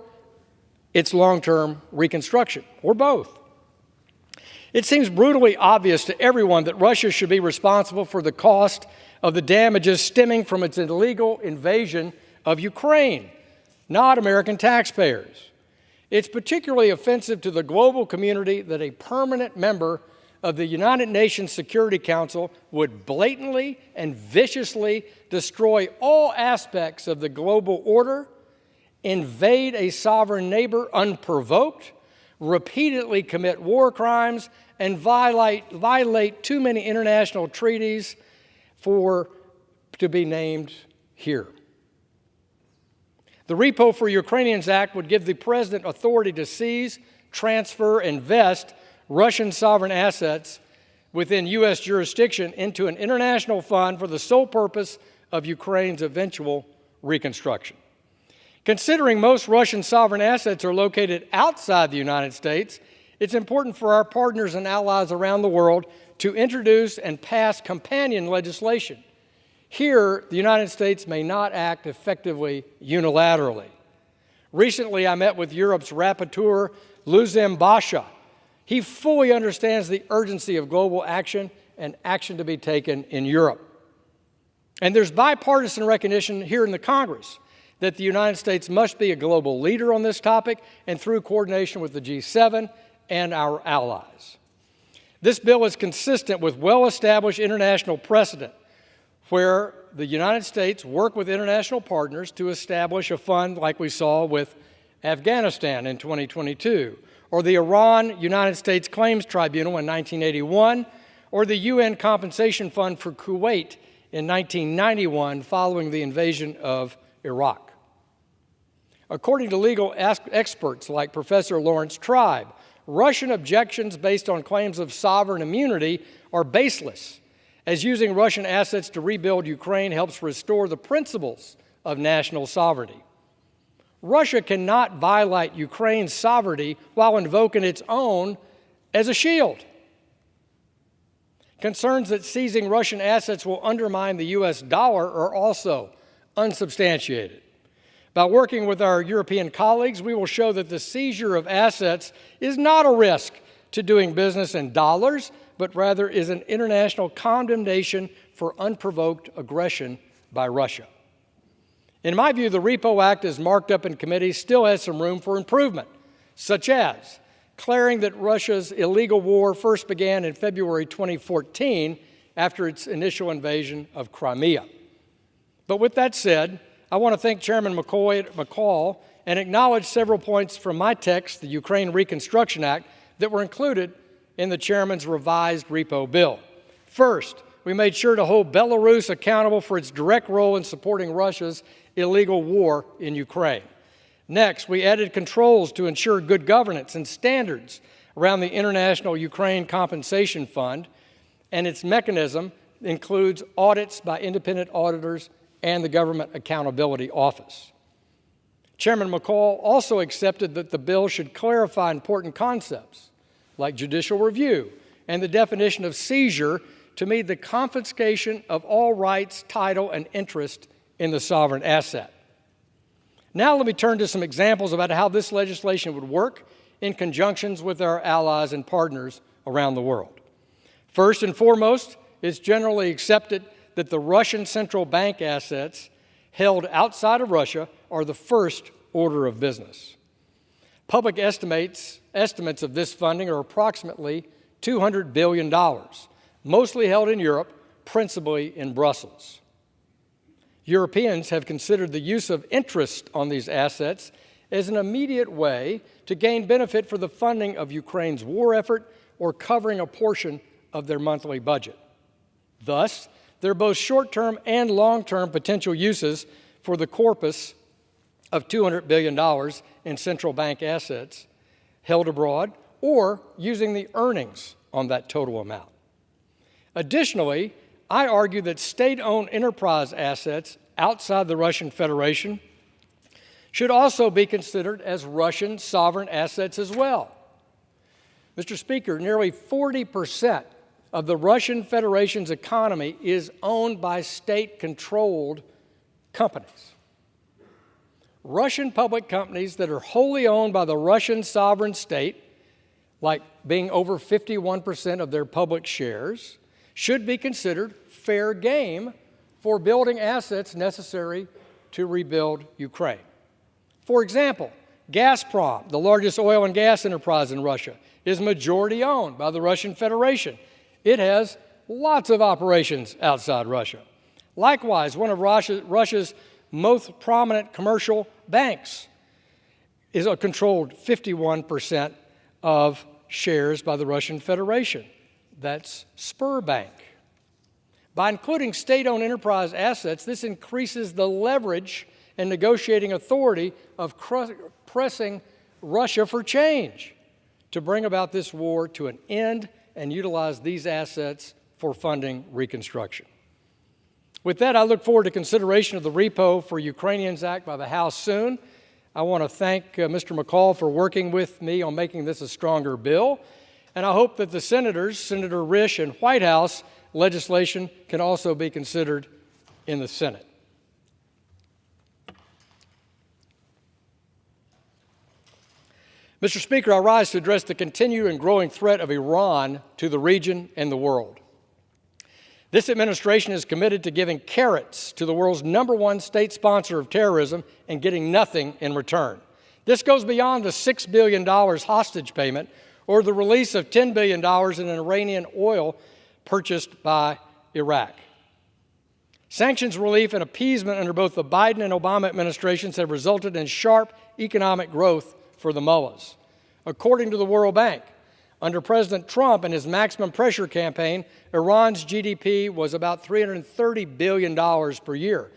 its long-term reconstruction, or both. It seems brutally obvious to everyone that Russia should be responsible for the cost of the damages stemming from its illegal invasion of Ukraine, not American taxpayers. It's particularly offensive to the global community that a permanent member of the United Nations Security Council would blatantly and viciously destroy all aspects of the global order, invade a sovereign neighbor unprovoked, repeatedly commit war crimes, and violate too many international treaties to be named here. The Repo for Ukrainians Act would give the President authority to seize, transfer, and invest Russian sovereign assets within U.S. jurisdiction into an international fund for the sole purpose of Ukraine's eventual reconstruction. Considering most Russian sovereign assets are located outside the United States, it's important for our partners and allies around the world to introduce and pass companion legislation. Here, the United States may not act effectively unilaterally. Recently, I met with Europe's rapporteur, Luzem Basha. He fully understands the urgency of global action and action to be taken in Europe. And there's bipartisan recognition here in the Congress that the United States must be a global leader on this topic and through coordination with the G7 and our allies. This bill is consistent with well-established international precedent where the United States worked with international partners to establish a fund like we saw with Afghanistan in 2022, or the Iran-United States Claims Tribunal in 1981, or the UN Compensation Fund for Kuwait in 1991 following the invasion of Iraq. According to legal experts like Professor Lawrence Tribe, Russian objections based on claims of sovereign immunity are baseless, as using Russian assets to rebuild Ukraine helps restore the principles of national sovereignty. Russia cannot violate Ukraine's sovereignty while invoking its own as a shield. Concerns that seizing Russian assets will undermine the U.S. dollar are also unsubstantiated. By working with our European colleagues, we will show that the seizure of assets is not a risk to doing business in dollars, but rather is an international condemnation for unprovoked aggression by Russia. In my view, the REPO Act, as marked up in committee, still has some room for improvement, such as declaring that Russia's illegal war first began in February 2014 after its initial invasion of Crimea. But with that said, I want to thank Chairman McCall and acknowledge several points from my text, the Ukraine Reconstruction Act, that were included in the chairman's revised repo bill. First, we made sure to hold Belarus accountable for its direct role in supporting Russia's illegal war in Ukraine. Next, we added controls to ensure good governance and standards around the International Ukraine Compensation Fund, and its mechanism includes audits by independent auditors and the Government Accountability Office. Chairman McCall also accepted that the bill should clarify important concepts like judicial review and the definition of seizure to mean the confiscation of all rights, title, and interest in the sovereign asset. Now let me turn to some examples about how this legislation would work in conjunctions with our allies and partners around the world. First and foremost, it's generally accepted that the Russian central bank assets held outside of Russia are the first order of business. Public estimates of this funding are approximately $200 billion, mostly held in Europe, principally in Brussels. Europeans have considered the use of interest on these assets as an immediate way to gain benefit for the funding of Ukraine's war effort or covering a portion of their monthly budget. Thus, there are both short-term and long-term potential uses for the corpus of $200 billion in central bank assets held abroad or using the earnings on that total amount. Additionally, I argue that state-owned enterprise assets outside the Russian Federation should also be considered as Russian sovereign assets as well. Mr. Speaker, nearly 40% of the Russian Federation's economy is owned by state-controlled companies. Russian public companies that are wholly owned by the Russian sovereign state, like being over 51% of their public shares, should be considered fair game for building assets necessary to rebuild Ukraine. For example, Gazprom, the largest oil and gas enterprise in Russia, is majority owned by the Russian Federation. It has lots of operations outside Russia. Likewise, one of Russia's most prominent commercial banks is controlled 51% of shares by the Russian Federation. That's Sberbank. By including state-owned enterprise assets, this increases the leverage and negotiating authority of pressing Russia for change to bring about this war to an end and utilize these assets for funding reconstruction. With that, I look forward to consideration of the Repo for Ukrainians Act by the House soon. I want to thank Mr. McCall for working with me on making this a stronger bill, and I hope that the senators, Senator Risch and Whitehouse, legislation can also be considered in the Senate. Mr. Speaker, I rise to address the continued and growing threat of Iran to the region and the world. This administration is committed to giving carrots to the world's #1 state sponsor of terrorism and getting nothing in return. This goes beyond the $6 billion hostage payment or the release of $10 billion in Iranian oil purchased by Iraq. Sanctions relief and appeasement under both the Biden and Obama administrations have resulted in sharp economic growth for the mullahs. According to the World Bank, under President Trump and his maximum pressure campaign, Iran's GDP was about $330 billion per year,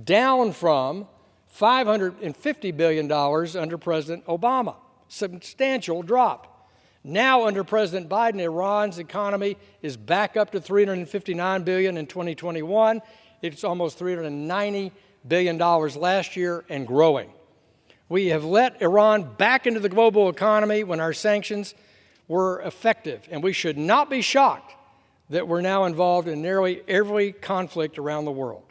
down from $550 billion under President Obama. Substantial drop. Now, under President Biden, Iran's economy is back up to $359 billion in 2021. It's almost $390 billion last year and growing. We have let Iran back into the global economy when our sanctions were effective, and we should not be shocked that we're now involved in nearly every conflict around the world.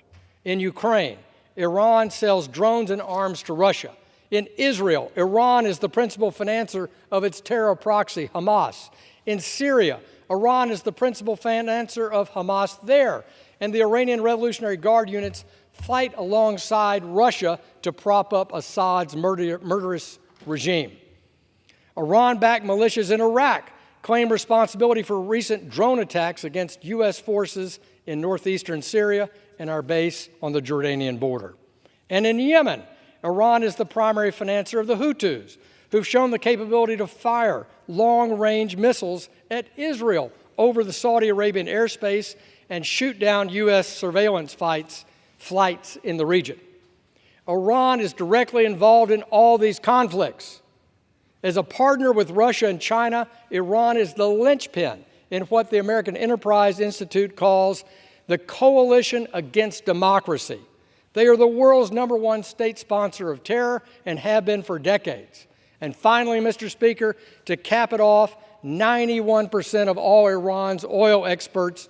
In Ukraine, Iran sells drones and arms to Russia. In Israel, Iran is the principal financer of its terror proxy, Hamas. In Syria, Iran is the principal financer of Hamas there, and the Iranian Revolutionary Guard units fight alongside Russia to prop up Assad's murderous regime. Iran-backed militias in Iraq claim responsibility for recent drone attacks against U.S. forces in northeastern Syria and our base on the Jordanian border. And in Yemen, Iran is the primary financer of the Houthis, who've shown the capability to fire long-range missiles at Israel over the Saudi Arabian airspace and shoot down U.S. surveillance flights in the region. Iran is directly involved in all these conflicts. As a partner with Russia and China, Iran is the linchpin in what the American Enterprise Institute calls the Coalition Against Democracy. They are the world's #1 state sponsor of terror and have been for decades. And finally, Mr. Speaker, to cap it off, 91% of all Iran's oil exports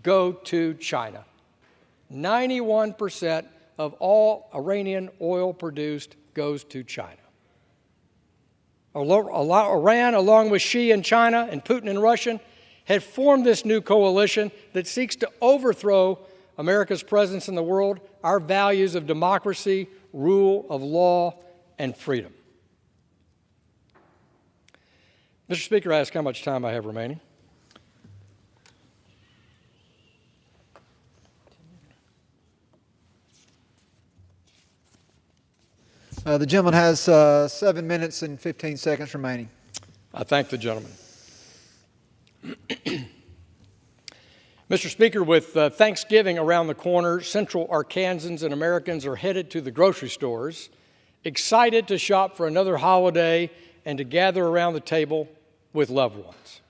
go to China. 91% of all Iranian oil produced goes to China. Iran, along with Xi in China and Putin in Russia, had formed this new coalition that seeks to overthrow America's presence in the world, our values of democracy, rule of law, and freedom. Mr. Speaker, I ask how much time I have remaining. The gentleman has 7 minutes and 15 seconds remaining. I thank the gentleman. Mr. Speaker, with Thanksgiving around the corner, Central Arkansans and Americans are headed to the grocery stores, excited to shop for another holiday and to gather around the table with loved ones.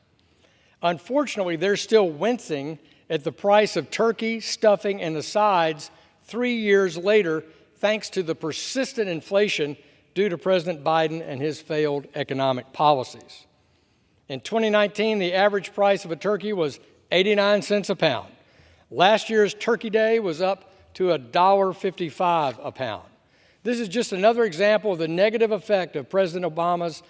Unfortunately, they're still wincing at the price of turkey, stuffing, and the sides 3 years later, thanks to the persistent inflation due to President Biden and his failed economic policies. In 2019, the average price of a turkey was 89 cents a pound. Last year's Turkey Day was up to $1.55 a pound. This is just another example of the negative effect of President Biden's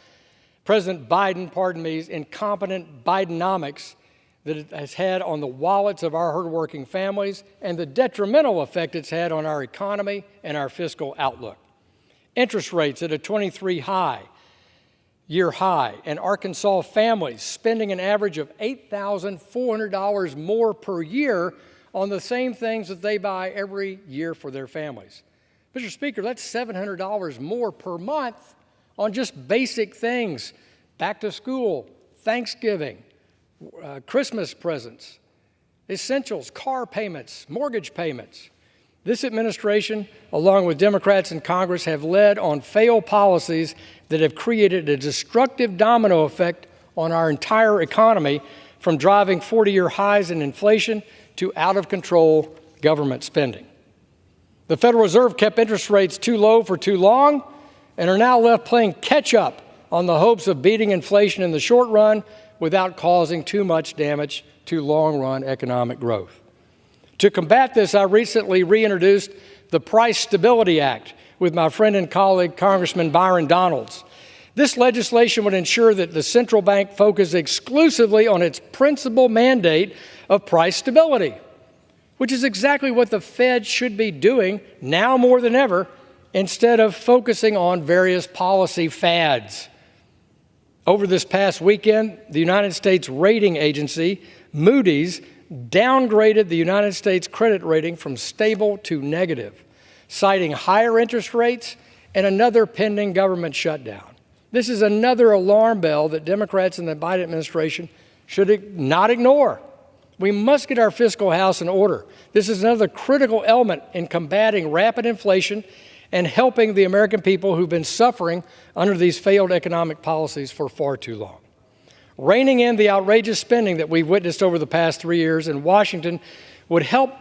incompetent Bidenomics that it has had on the wallets of our hardworking families and the detrimental effect it's had on our economy and our fiscal outlook. Interest rates at a 23-year high, and Arkansas families spending an average of $8,400 more per year on the same things that they buy every year for their families. Mr. Speaker, that's $700 more per month on just basic things: back to school, Thanksgiving, Christmas presents, essentials, car payments, mortgage payments. This administration, along with Democrats in Congress, have led on failed policies that have created a destructive domino effect on our entire economy, from driving 40-year highs in inflation to out-of-control government spending. The Federal Reserve kept interest rates too low for too long and are now left playing catch-up on the hopes of beating inflation in the short run without causing too much damage to long-run economic growth. To combat this, I recently reintroduced the Price Stability Act with my friend and colleague, Congressman Byron Donalds. This legislation would ensure that the central bank focus exclusively on its principal mandate of price stability, which is exactly what the Fed should be doing now more than ever, instead of focusing on various policy fads. Over this past weekend, the United States rating agency, Moody's, downgraded the United States credit rating from stable to negative, citing higher interest rates and another pending government shutdown. This is another alarm bell that Democrats in the Biden administration should not ignore. We must get our fiscal house in order. This is another critical element in combating rapid inflation and helping the American people who've been suffering under these failed economic policies for far too long. Reining in the outrageous spending that we've witnessed over the past 3 years in Washington would help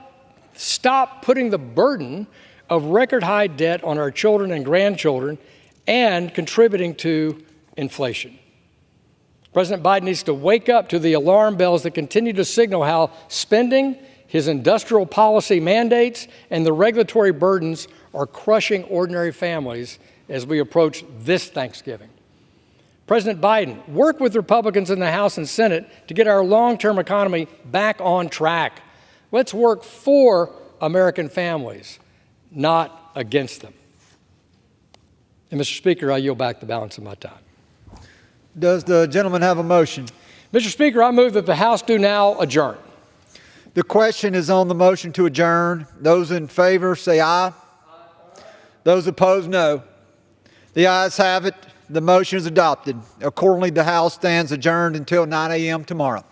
stop putting the burden of record high debt on our children and grandchildren and contributing to inflation. President Biden needs to wake up to the alarm bells that continue to signal how spending His industrial policy mandates and the regulatory burdens are crushing ordinary families as we approach this Thanksgiving. President Biden, work with Republicans in the House and Senate to get our long-term economy back on track. Let's work for American families, not against them. And Mr. Speaker, I yield back the balance of my time. Does the gentleman have a motion? Mr. Speaker, I move that the House do now adjourn. The question is on the motion to adjourn. Those in favor say aye. Those opposed, no. The ayes have it. The motion is adopted. Accordingly, the House stands adjourned until 9 a.m. tomorrow.